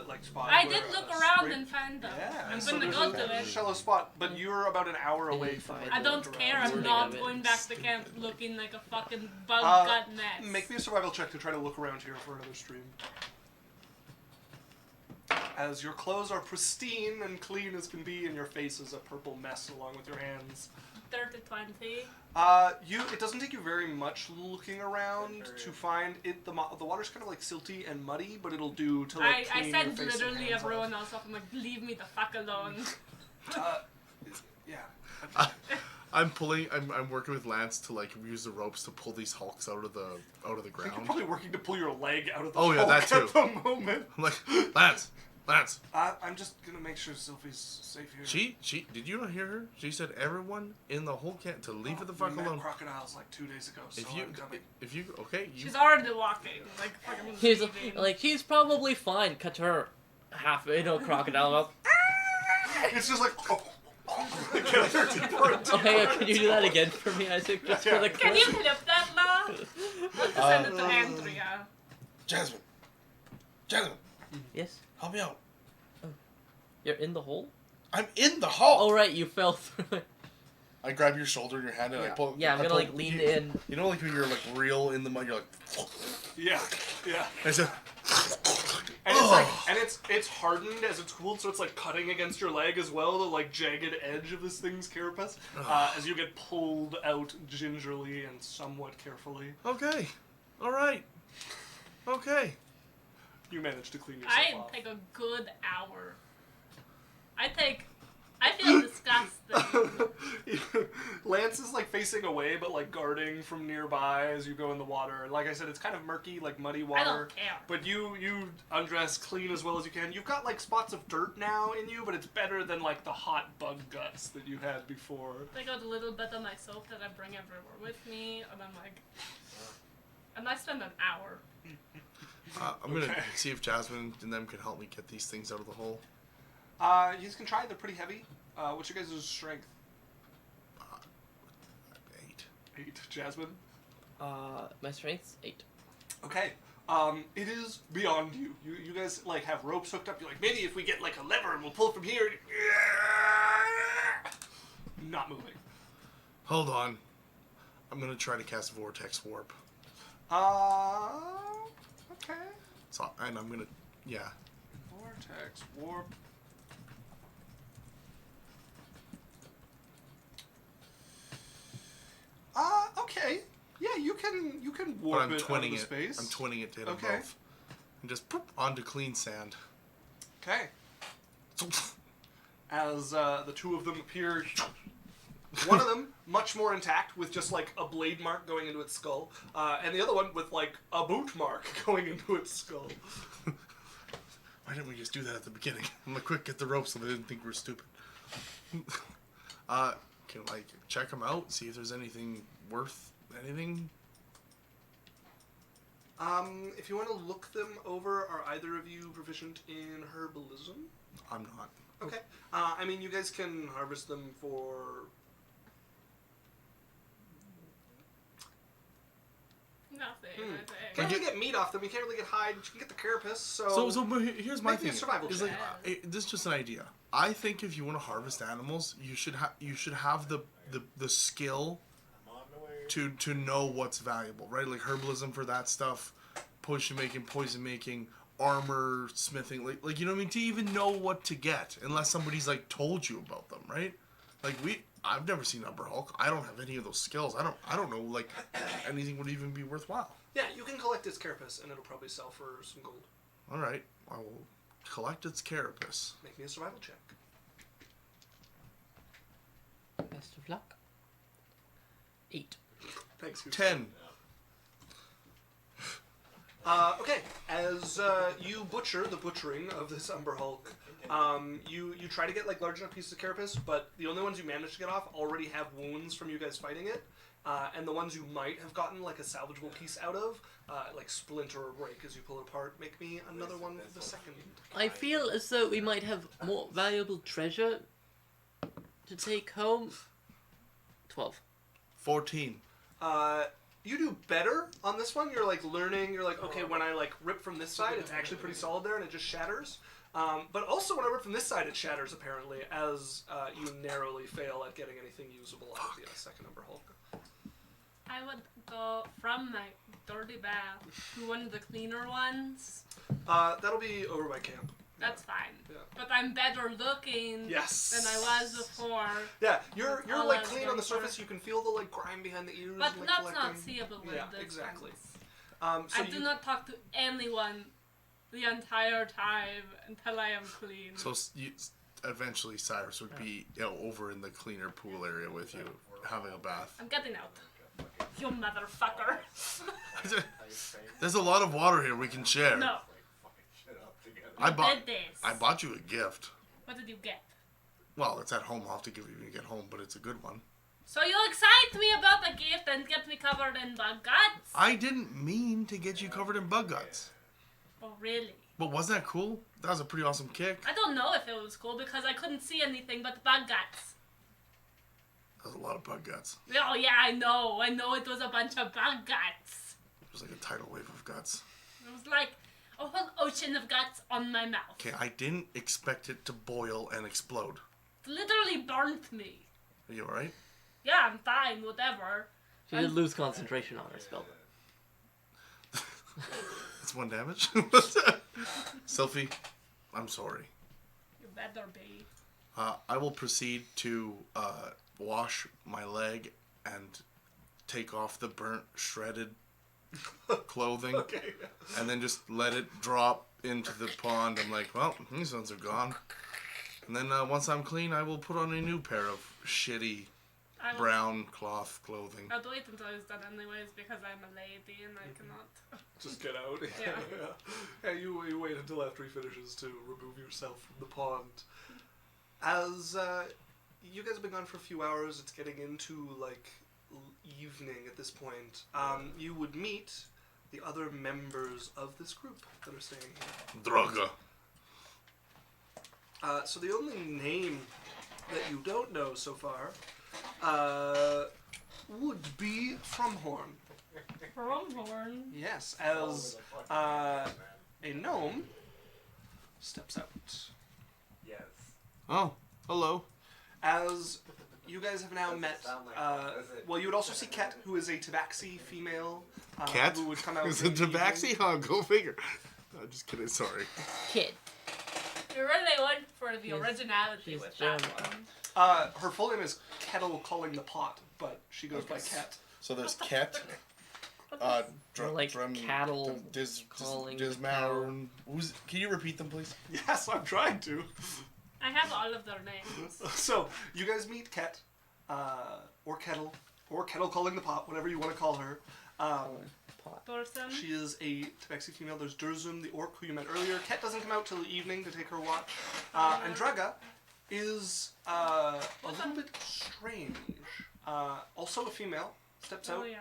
B: like, spot.
D: I
B: where,
D: did look
B: scrape-
D: around and find them.
B: Yeah,
D: I'm
B: so
D: going to
B: there's
D: go
B: a
D: to it.
B: shallow spot, but you're about an hour away
A: Didn't
B: from
A: find
B: it.
D: I don't
B: Around.
D: care. I'm
A: Wording
D: not
A: of it.
D: going back to camp looking like a fucking bug
B: Uh,
D: gut mess.
B: Make me a survival check to try to look around here for another stream. As your clothes are pristine and clean as can be, and your face is a purple mess along with your hands.
D: 30-20.
B: It doesn't take you very much looking around to find it. The water's kind of like silty and muddy, but it'll do to like
D: I
B: clean
D: said
B: your face and
D: literally
B: hands
D: everyone
B: off.
D: else off. I'm like, leave me the fuck alone.
B: Yeah.
C: I'm working with Lance to like use the ropes to pull these hulks out of the
B: I think you're
C: ground.
B: probably working to pull your leg out of the
C: Oh, yeah, that
B: hulk
C: too.
B: at the moment.
C: I'm like, Lance.
B: I'm just gonna make sure Sylphie's safe here.
C: She did you not hear her? She said everyone in the whole camp to leave it the
B: We
C: fuck
B: met
C: alone.
B: crocodiles like 2 days ago, so I'm coming.
C: If you okay, you
D: She's already walking. Like, fucking
A: He's
D: leaving.
A: like he's probably fine. Cut her half crocodile mouth.
B: It's just like, get her deeper into
A: Okay, can you do that again for me, Isaac? Just for the
D: Can
A: clip?
D: you clip that now? Let's send it to Andrea.
C: Jasmine,
A: Yes.
C: help me out.
A: You're in the hole?
C: I'm in the hole.
A: Oh right, you fell through it.
C: I grab your shoulder in your hand and I pull.
A: Yeah, I'm
C: I
A: gonna
C: pull-
A: like lean
C: you,
A: in.
C: You know, like when you're like real in the mud, you're like.
B: Yeah.
C: I said,
B: And it's like, and it's hardened as it's cooled, so it's like cutting against your leg as well, the like jagged edge of this thing's carapace, as you get pulled out gingerly and somewhat carefully.
C: okay, all right, okay.
B: You manage to clean yourself
D: I
B: off.
D: take a good hour. I feel disgusting.
B: Lance is like facing away, but like guarding from nearby as you go in the water. Like I said, it's kind of murky, like muddy water.
D: I don't care.
B: But you undress clean as well as you can. You've got like spots of dirt now in you, but it's better than like the hot bug guts that you had before.
D: I got a little bit of my soap that I bring everywhere with me, and I'm like, and I spend an hour.
C: I'm gonna
B: Okay.
C: see if Jasmine and them can help me get these things out of the hole.
B: You can try. They're pretty heavy. What's your guys' strength?
C: 8.
B: 8. Jasmine?
A: My strength's 8.
B: Okay. It is beyond you. You guys like have ropes hooked up. You're like, maybe if we get like a lever and we'll pull it from here. Not moving.
C: Hold on. I'm gonna try to cast Vortex Warp.
B: Okay.
C: So, and I'm gonna, yeah.
B: Vortex warp. Okay. Yeah, you can warp
C: But I'm
B: it out of
C: twinning
B: the
C: it.
B: space.
C: I'm twinning it to hit
B: Okay.
C: them both. And just poop onto clean sand.
B: Okay. As the two of them appear, one of them much more intact with just like a blade mark going into its skull, and the other one with like a boot mark going into its skull.
C: Why didn't we just do that at the beginning? I'm like, quick, get the rope so they didn't think we're stupid. Can like check them out, see if there's anything worth anything.
B: If you want to look them over, are either of you proficient in herbalism?
C: I'm not.
B: Okay. I mean, you guys can harvest them for...
D: Nothing, I
B: You
D: think.
B: can't really get meat off them. You can't really get hide. You can get the carapace. So
C: But here's my
B: make me
C: thing.
B: a survival
C: It's
B: check.
C: like this is just an idea. I think if you want to harvest animals, you should have the skill
E: I'm on the way.
C: to know what's valuable, right? Like herbalism for that stuff, potion making, armor smithing, like you know what I mean? To even know what to get, unless somebody's like told you about them, right? Like I've never seen Umber Hulk. I don't have any of those skills. I don't know like anything would even be worthwhile.
B: Yeah, you can collect its carapace, and it'll probably sell for some gold.
C: All right, I will collect its carapace.
B: Make me a survival check.
A: Best of luck. 8.
B: Thanks. Goose.
C: 10.
B: Okay, as you butcher the butchering of this Umber Hulk, you try to get like large enough pieces of carapace, but the only ones you manage to get off already have wounds from you guys fighting it, and the ones you might have gotten like a salvageable piece out of, like splinter or break as you pull it apart. Make me another one for the second.
A: I feel as though we might have more valuable treasure to take home. 12.
C: 14.
B: You do better on this one. You're like learning. You're like, okay, when I like rip from this side, it's actually pretty solid there, and it just shatters. But also when I rip from this side, it shatters apparently, as you narrowly fail at getting anything usable out of the second Umber Hulk.
D: I would go from my dirty bath to one of the cleaner ones.
B: That'll be over by camp.
D: That's fine.
B: Yeah.
D: But I'm better looking
B: Yes.
D: than I was before.
B: Yeah, you're
D: All
B: like
D: I'm
B: clean on the
D: going for.
B: surface. You can feel the like grime behind the ears.
D: But
B: and, like,
D: that's
B: collecting.
D: not seeable with
B: Yeah,
D: this.
B: exactly.
D: ones.
B: So
D: I do not talk to anyone the entire time until I am clean.
C: So eventually Cyrus would be over in the cleaner pool area with you, having a bath.
D: I'm getting out. You motherfucker.
C: There's a lot of water here we can share.
D: No.
C: I
D: You
C: bought
D: did this.
C: I bought you a gift.
D: What did you get?
C: Well, it's at home. I'll have to give you when you get home, but it's a good one.
D: So you excite me about the gift and get me covered in bug guts?
C: I didn't mean to get you covered in bug guts.
D: Oh, really?
C: But wasn't that cool? That was a pretty awesome kick.
D: I don't know if it was cool because I couldn't see anything but bug guts.
C: That was a lot of bug guts.
D: Oh, yeah, I know. I know it was a bunch of bug guts.
C: It was like a tidal wave of guts.
D: It was like a whole ocean of guts on my mouth.
C: Okay, I didn't expect it to boil and explode.
D: It literally burnt me.
C: Are you alright?
D: Yeah, I'm fine, whatever.
A: She did lose concentration on her spell.
C: It's 1 damage. Cylph'e, I'm sorry.
D: You better be.
C: I will proceed to wash my leg and take off the burnt, shredded clothing,
B: Okay.
C: and then just let it drop into the pond. I'm like, well, these ones are gone. And then once I'm clean, I will put on a new pair of shitty brown cloth clothing.
D: I'll wait until it's done anyways because I'm a lady and I cannot.
B: Just get out.
D: Yeah.
B: Yeah, you wait until after he finishes to remove yourself from the pond. As you guys have been gone for a few hours, it's getting into like evening at this point. You would meet the other members of this group that are staying here.
C: Draga.
B: So the only name that you don't know so far would be Fromhorn.
D: Fromhorn.
B: Yes, as a gnome steps out.
E: Yes.
C: Oh, hello.
B: As you guys have now met, well, you would also see Ket, who is a tabaxi female.
C: Cat?
B: Who would come out
C: Is
B: in
C: it
B: the evening.
C: tabaxi? Oh, go figure. No, just kidding, sorry.
A: Kid.
D: You really went for the
A: She's-
D: originality
A: she's
D: with that
A: German.
D: one.
B: Her full name is Kettle Calling the Pot, but she goes by Ket.
C: So there's Ket,
A: Or like cattle calling the
C: Dismar. Can you repeat them, please?
B: Yes, I'm trying to.
D: I have all of their names.
B: So, you guys meet Ket, or Kettle Calling the Pot, whatever you want to call her.
D: Thorson.
B: She is a tabaxi female. There's Durzum, the orc, who you met earlier. Ket doesn't come out till the evening to take her watch. And Draga is a little bit strange. Also a female, steps out,
D: Yeah.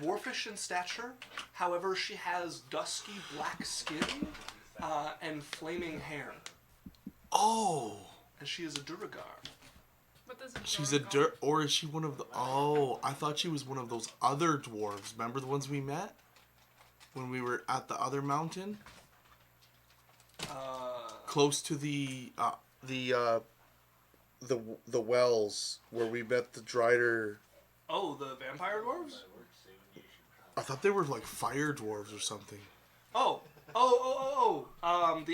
B: dwarfish in stature. However, she has dusky black skin and flaming hair.
C: Oh,
B: And she is a Duragar.
D: What does it
C: she's a or is she one of the? Oh, I thought she was one of those other dwarves. Remember the ones we met when we were at the other mountain, close to the wells where we met the Drider.
B: Oh, the vampire dwarves?
C: I thought they were like fire dwarves or something.
B: The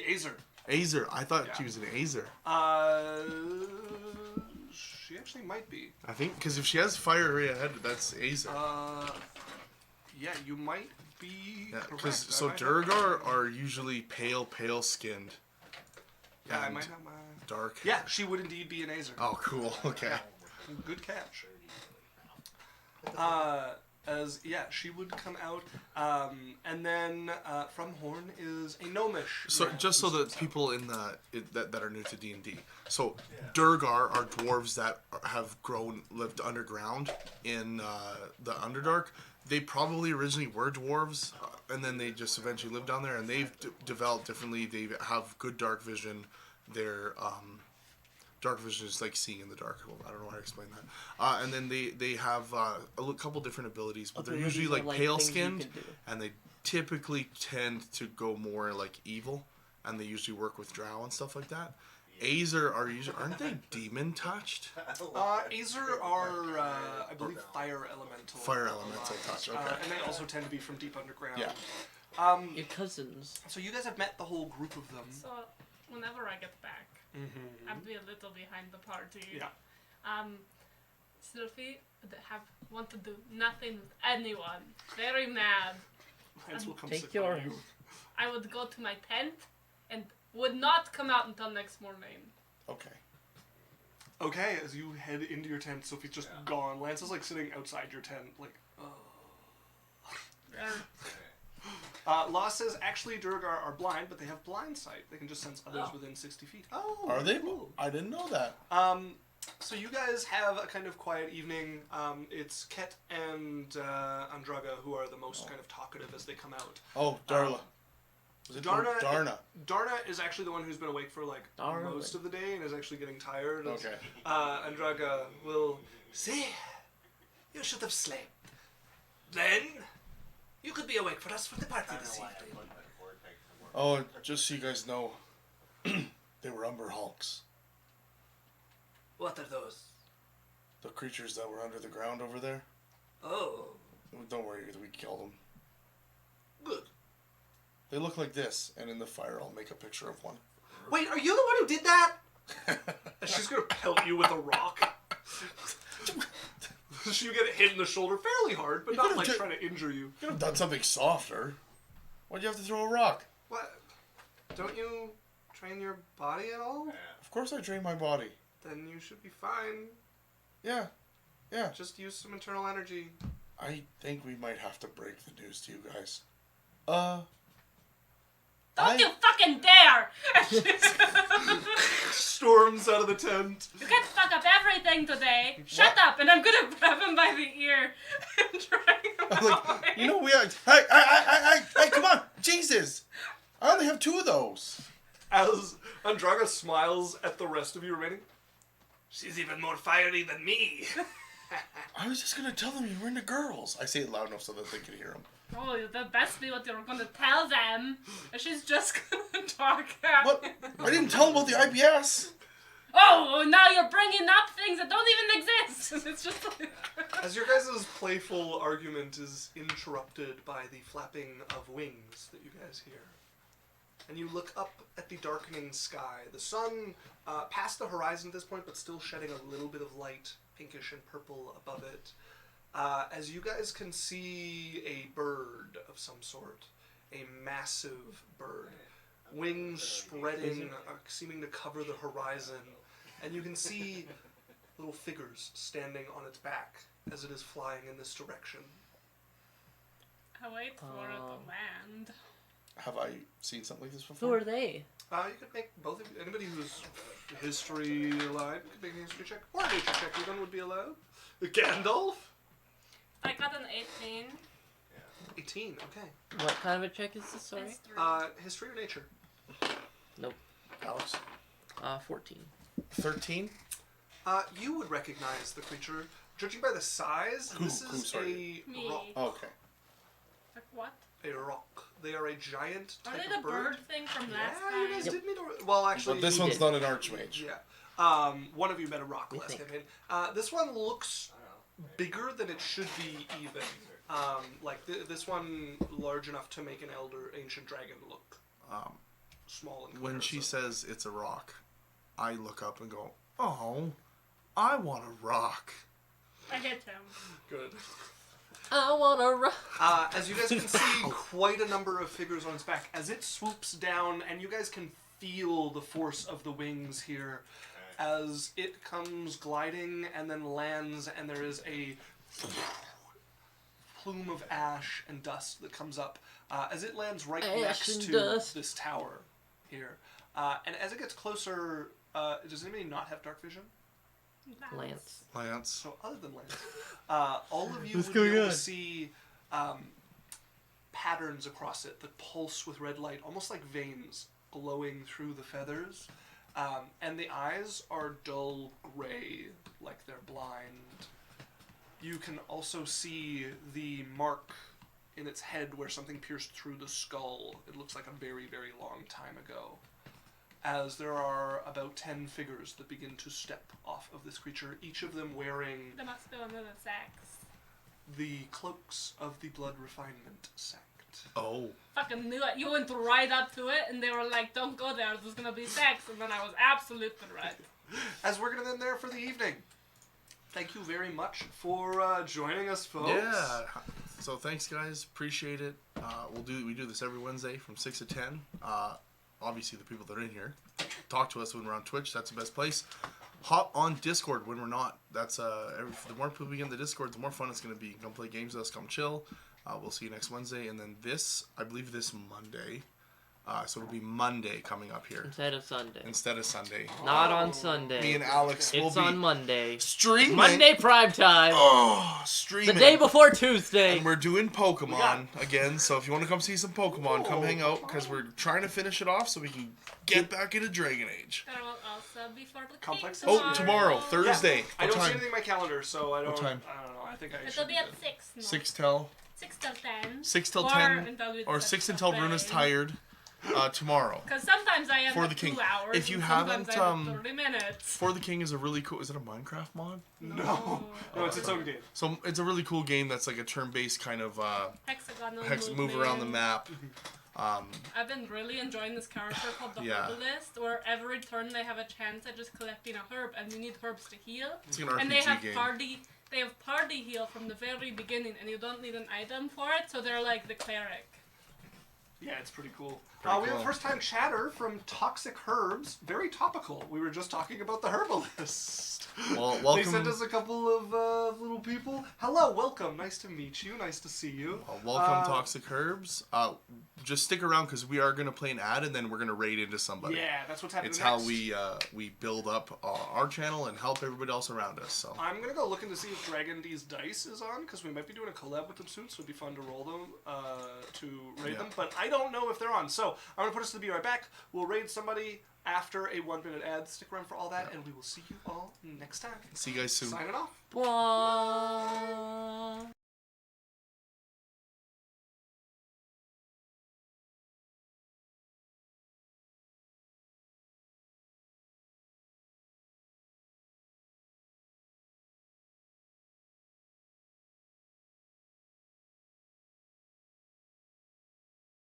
B: Azer.
C: Azer. I thought
B: Yeah.
C: she was an Azer.
B: She actually might be.
C: I think because if she has fire right ahead, that's Azer.
B: Yeah, you might be
C: Yeah,
B: correct.
C: because
B: I
C: so
B: might have-
C: Duragar are usually pale skinned.
B: Yeah, I
C: and
B: might have my...
C: dark.
B: Yeah, she would indeed be an Azer.
C: Oh, cool. Okay.
B: Good catch. She would come out, and then from Horn is a gnomish.
C: So
B: man
C: just
B: who
C: so that
B: steps out.
C: people that are new to D&D, so Durgar are dwarves that have lived underground in the Underdark. They probably originally were dwarves, and then they just eventually lived down there, and they've developed differently. They have good dark vision. Their dark vision is like seeing in the dark. I don't know how to explain that. And then they have a couple different abilities, but they're
A: Abilities
C: usually
A: are,
C: like
A: things you
C: pale skinned,
A: can do.
C: and they typically tend to go more like evil, and they usually work with drow and stuff like that. Azer aren't they demon touched?
B: Azer are, I believe, fire elemental.
C: Fire elemental touch. Okay.
B: And they also tend to be from deep underground.
C: Yeah.
A: Your cousins.
B: So you guys have met the whole group of them.
D: So, whenever I get back, I'll be a little behind the party.
B: Yeah.
D: Cylph'e want to do nothing with anyone. Very mad.
B: Lance will come
A: Take
B: sit
A: your-
B: by you.
D: I would go to my tent and would not come out until next morning.
C: Okay.
B: Okay, as you head into your tent, Sophie's just gone. Lance is like sitting outside your tent, like, Law says actually Durgar are blind, but they have blind sight. They can just sense others within 60 feet. Oh,
C: Are they?
B: cool.
C: I didn't know that.
B: So you guys have a kind of quiet evening. It's Ket and Andraga who are the most kind of talkative as they come out.
C: Oh, Darla. Was it
B: Darna.
C: Darna.
B: Darna is actually the one who's been awake for like
A: Darla.
B: most of the day and is actually getting tired.
C: Okay.
B: Andraga will say, "You should have slept. Then you could be awake for us for the party this evening."
C: Oh, just so you guys know, they were Umber Hulks.
B: What are those?
C: The creatures that were under the ground over there.
B: Oh,
C: Don't worry, we killed them.
B: good.
C: They look like this, and in the fire I'll make a picture of one.
B: Wait, are you the one who did that? And she's gonna pelt you with a rock. So you get hit in the shoulder fairly hard, but
C: You
B: not
C: could've
B: like
C: ju-
B: trying to injure you.
C: You could have done something softer. Why'd you have to throw a rock?
B: What? Don't you train your body at all?
C: Of course I train my body.
B: Then you should be fine.
C: Yeah. Yeah.
B: Just use some internal energy.
C: I think we might have to break the news to you guys.
D: Don't you fucking dare!
B: Storms out of the tent.
D: You can't fuck up everything today. Shut up, and I'm gonna grab him by the ear and drag him
C: I'm like,
D: away.
C: you know, we are. Hey, come on, Jesus! I only have 2 of those.
B: As Andraga smiles at the rest of you remaining. She's even more fiery than me.
C: I was just gonna tell them you were into girls. I say it loud enough so that they can hear them.
D: Oh, that best be what you're gonna tell them. And she's just gonna talk out.
C: What? I didn't tell them about the IPS.
D: Oh, now you're bringing up things that don't even exist. And it's just like...
B: As your guys' playful argument is interrupted by the flapping of wings that you guys hear. And you look up at the darkening sky. The sun past the horizon at this point, but still shedding a little bit of light, pinkish and purple above it. As you guys can see a bird of some sort. A massive bird. Wings spreading, seeming to cover the horizon. And you can see little figures standing on its back as it is flying in this direction.
D: I wait for it to land.
C: Have I seen something like this
A: Who
C: before?
A: are they?
B: You could make both of you. Anybody who's history aligned could make a history check. Or a nature check even would be allowed. Gandalf?
D: I got an 18.
B: 18, okay.
A: What kind of a check is this? Sorry.
D: History.
B: History or nature?
C: Alex?
A: 14.
C: 13?
B: You would recognize the creature. Judging by the size, this is
C: sorry?
B: a
D: Me.
B: rock.
C: Oh, okay.
D: Like what?
B: A rock. They are a giant
D: Are
B: type
D: they the
B: of bird.
D: bird thing from last
B: Yeah, you
D: time?
B: guys did meet a... Well, actually...
C: But this
A: you
C: one's
A: did.
C: not an archmage.
B: Yeah. One of you met a rock
A: We
B: last
A: think.
B: campaign. This one looks bigger than it should be even. This one large enough to make an ancient dragon look small and
C: When she says it's a rock, I look up and go, oh, I want a rock.
D: I hit him.
B: Good.
A: I wanna run.
B: As you guys can see, quite a number of figures on its back. As it swoops down, and you guys can feel the force of the wings here, as it comes gliding and then lands, and there is a plume of ash and dust that comes up as it lands right
A: Ash
B: next
A: and
B: to
A: dust.
B: this tower here. And as it gets closer, does anybody not have dark vision?
A: Lance.
C: Lance.
B: So other than Lance, all of you
A: What's
B: would be
A: going
B: able
A: on?
B: to see patterns across it that pulse with red light, almost like veins glowing through the feathers. And the eyes are dull gray, like they're blind. You can also see the mark in its head where something pierced through the skull. It looks like a very, very long time ago. As there are about 10 figures that begin to step off of this creature, each of them wearing
D: There must be one of the sacks.
B: the cloaks of the blood refinement sect.
C: Oh.
D: Fucking knew it. You went right up to it, and they were like, "Don't go there. There's gonna be sex." And then I was absolutely right.
B: As we're gonna end there for the evening. Thank you very much for joining us, folks.
C: Yeah. So thanks, guys. Appreciate it. We do this every Wednesday from 6 to 10. Obviously, the people that are in here talk to us when we're on Twitch. That's the best place. Hop on Discord when we're not. That's the more people we get in the Discord, the more fun it's gonna be. Come play games with us. Come chill. We'll see you next Wednesday, and then I believe this Monday. So it'll be Monday coming up here
A: Instead of Sunday.
C: instead of Sunday.
A: Not on Sunday.
C: Me and Alex will
A: It's
C: be
A: on Monday.
C: streaming.
A: Monday prime time.
C: Oh,
A: The
C: streaming.
A: day before Tuesday.
C: And we're doing Pokemon again, so if you want to come see some Pokemon, come hang out, because we're trying to finish it off so we can get back into Dragon Age.
D: There will also be for the
B: Complex
D: king
C: Oh, tomorrow, Thursday.
B: Yeah. I
C: What
B: don't see
C: time?
B: anything in my calendar, so I don't.
C: What time?
B: I don't know. I think I
D: It'll
B: should
D: be
B: be
D: at
B: good.
D: 6. No.
C: 6 till
D: 6 till 10.
C: 6 till
D: Or
C: 10,
D: until it's
C: or
D: at
C: 6 until
D: 10.
C: Runa's tired. Tomorrow.
D: Because sometimes I have
C: For
D: like
C: the king.
D: 2 hours.
C: If you
D: and sometimes
C: haven't,
D: I have 30 minutes.
C: For the King is a really cool. Is it a Minecraft mod?
B: No, it's its own game.
C: So it's a really cool game that's like a turn-based kind of
D: Hexagonal
C: move around the map.
D: I've been really enjoying this character called the
C: Yeah.
D: Herbalist, where every turn they have a chance at just collecting a herb, and you need herbs to heal.
C: It's like an
D: And they
C: RPG
D: have
C: game.
D: They have party heal from the very beginning, and you don't need an item for it, so they're like the cleric.
B: Yeah, it's pretty cool.
C: Pretty
B: We have a
C: cool.
B: first-time chatter from Toxic Herbs. Very topical. We were just talking about the herbalist.
C: Well,
B: They
C: welcome.
B: sent us a couple of little people. Hello, welcome. Nice to meet you. Nice to see you.
C: Welcome, Toxic Herbs. Just stick around because we are gonna play an ad and then we're gonna raid into somebody.
B: Yeah, that's what's happening
C: It's
B: next.
C: how we build up our channel and help everybody else around us. So
B: I'm gonna go looking to see if Dragon D's Dice is on, because we might be doing a collab with them soon, so it'd be fun to roll them, to raid them. But I don't know if they're on, so I'm gonna put us to be right back. We'll raid somebody after a 1-minute ad. Stick around for all that, and we will see you all next time.
C: see you guys soon.
B: Signing off.
A: Blah.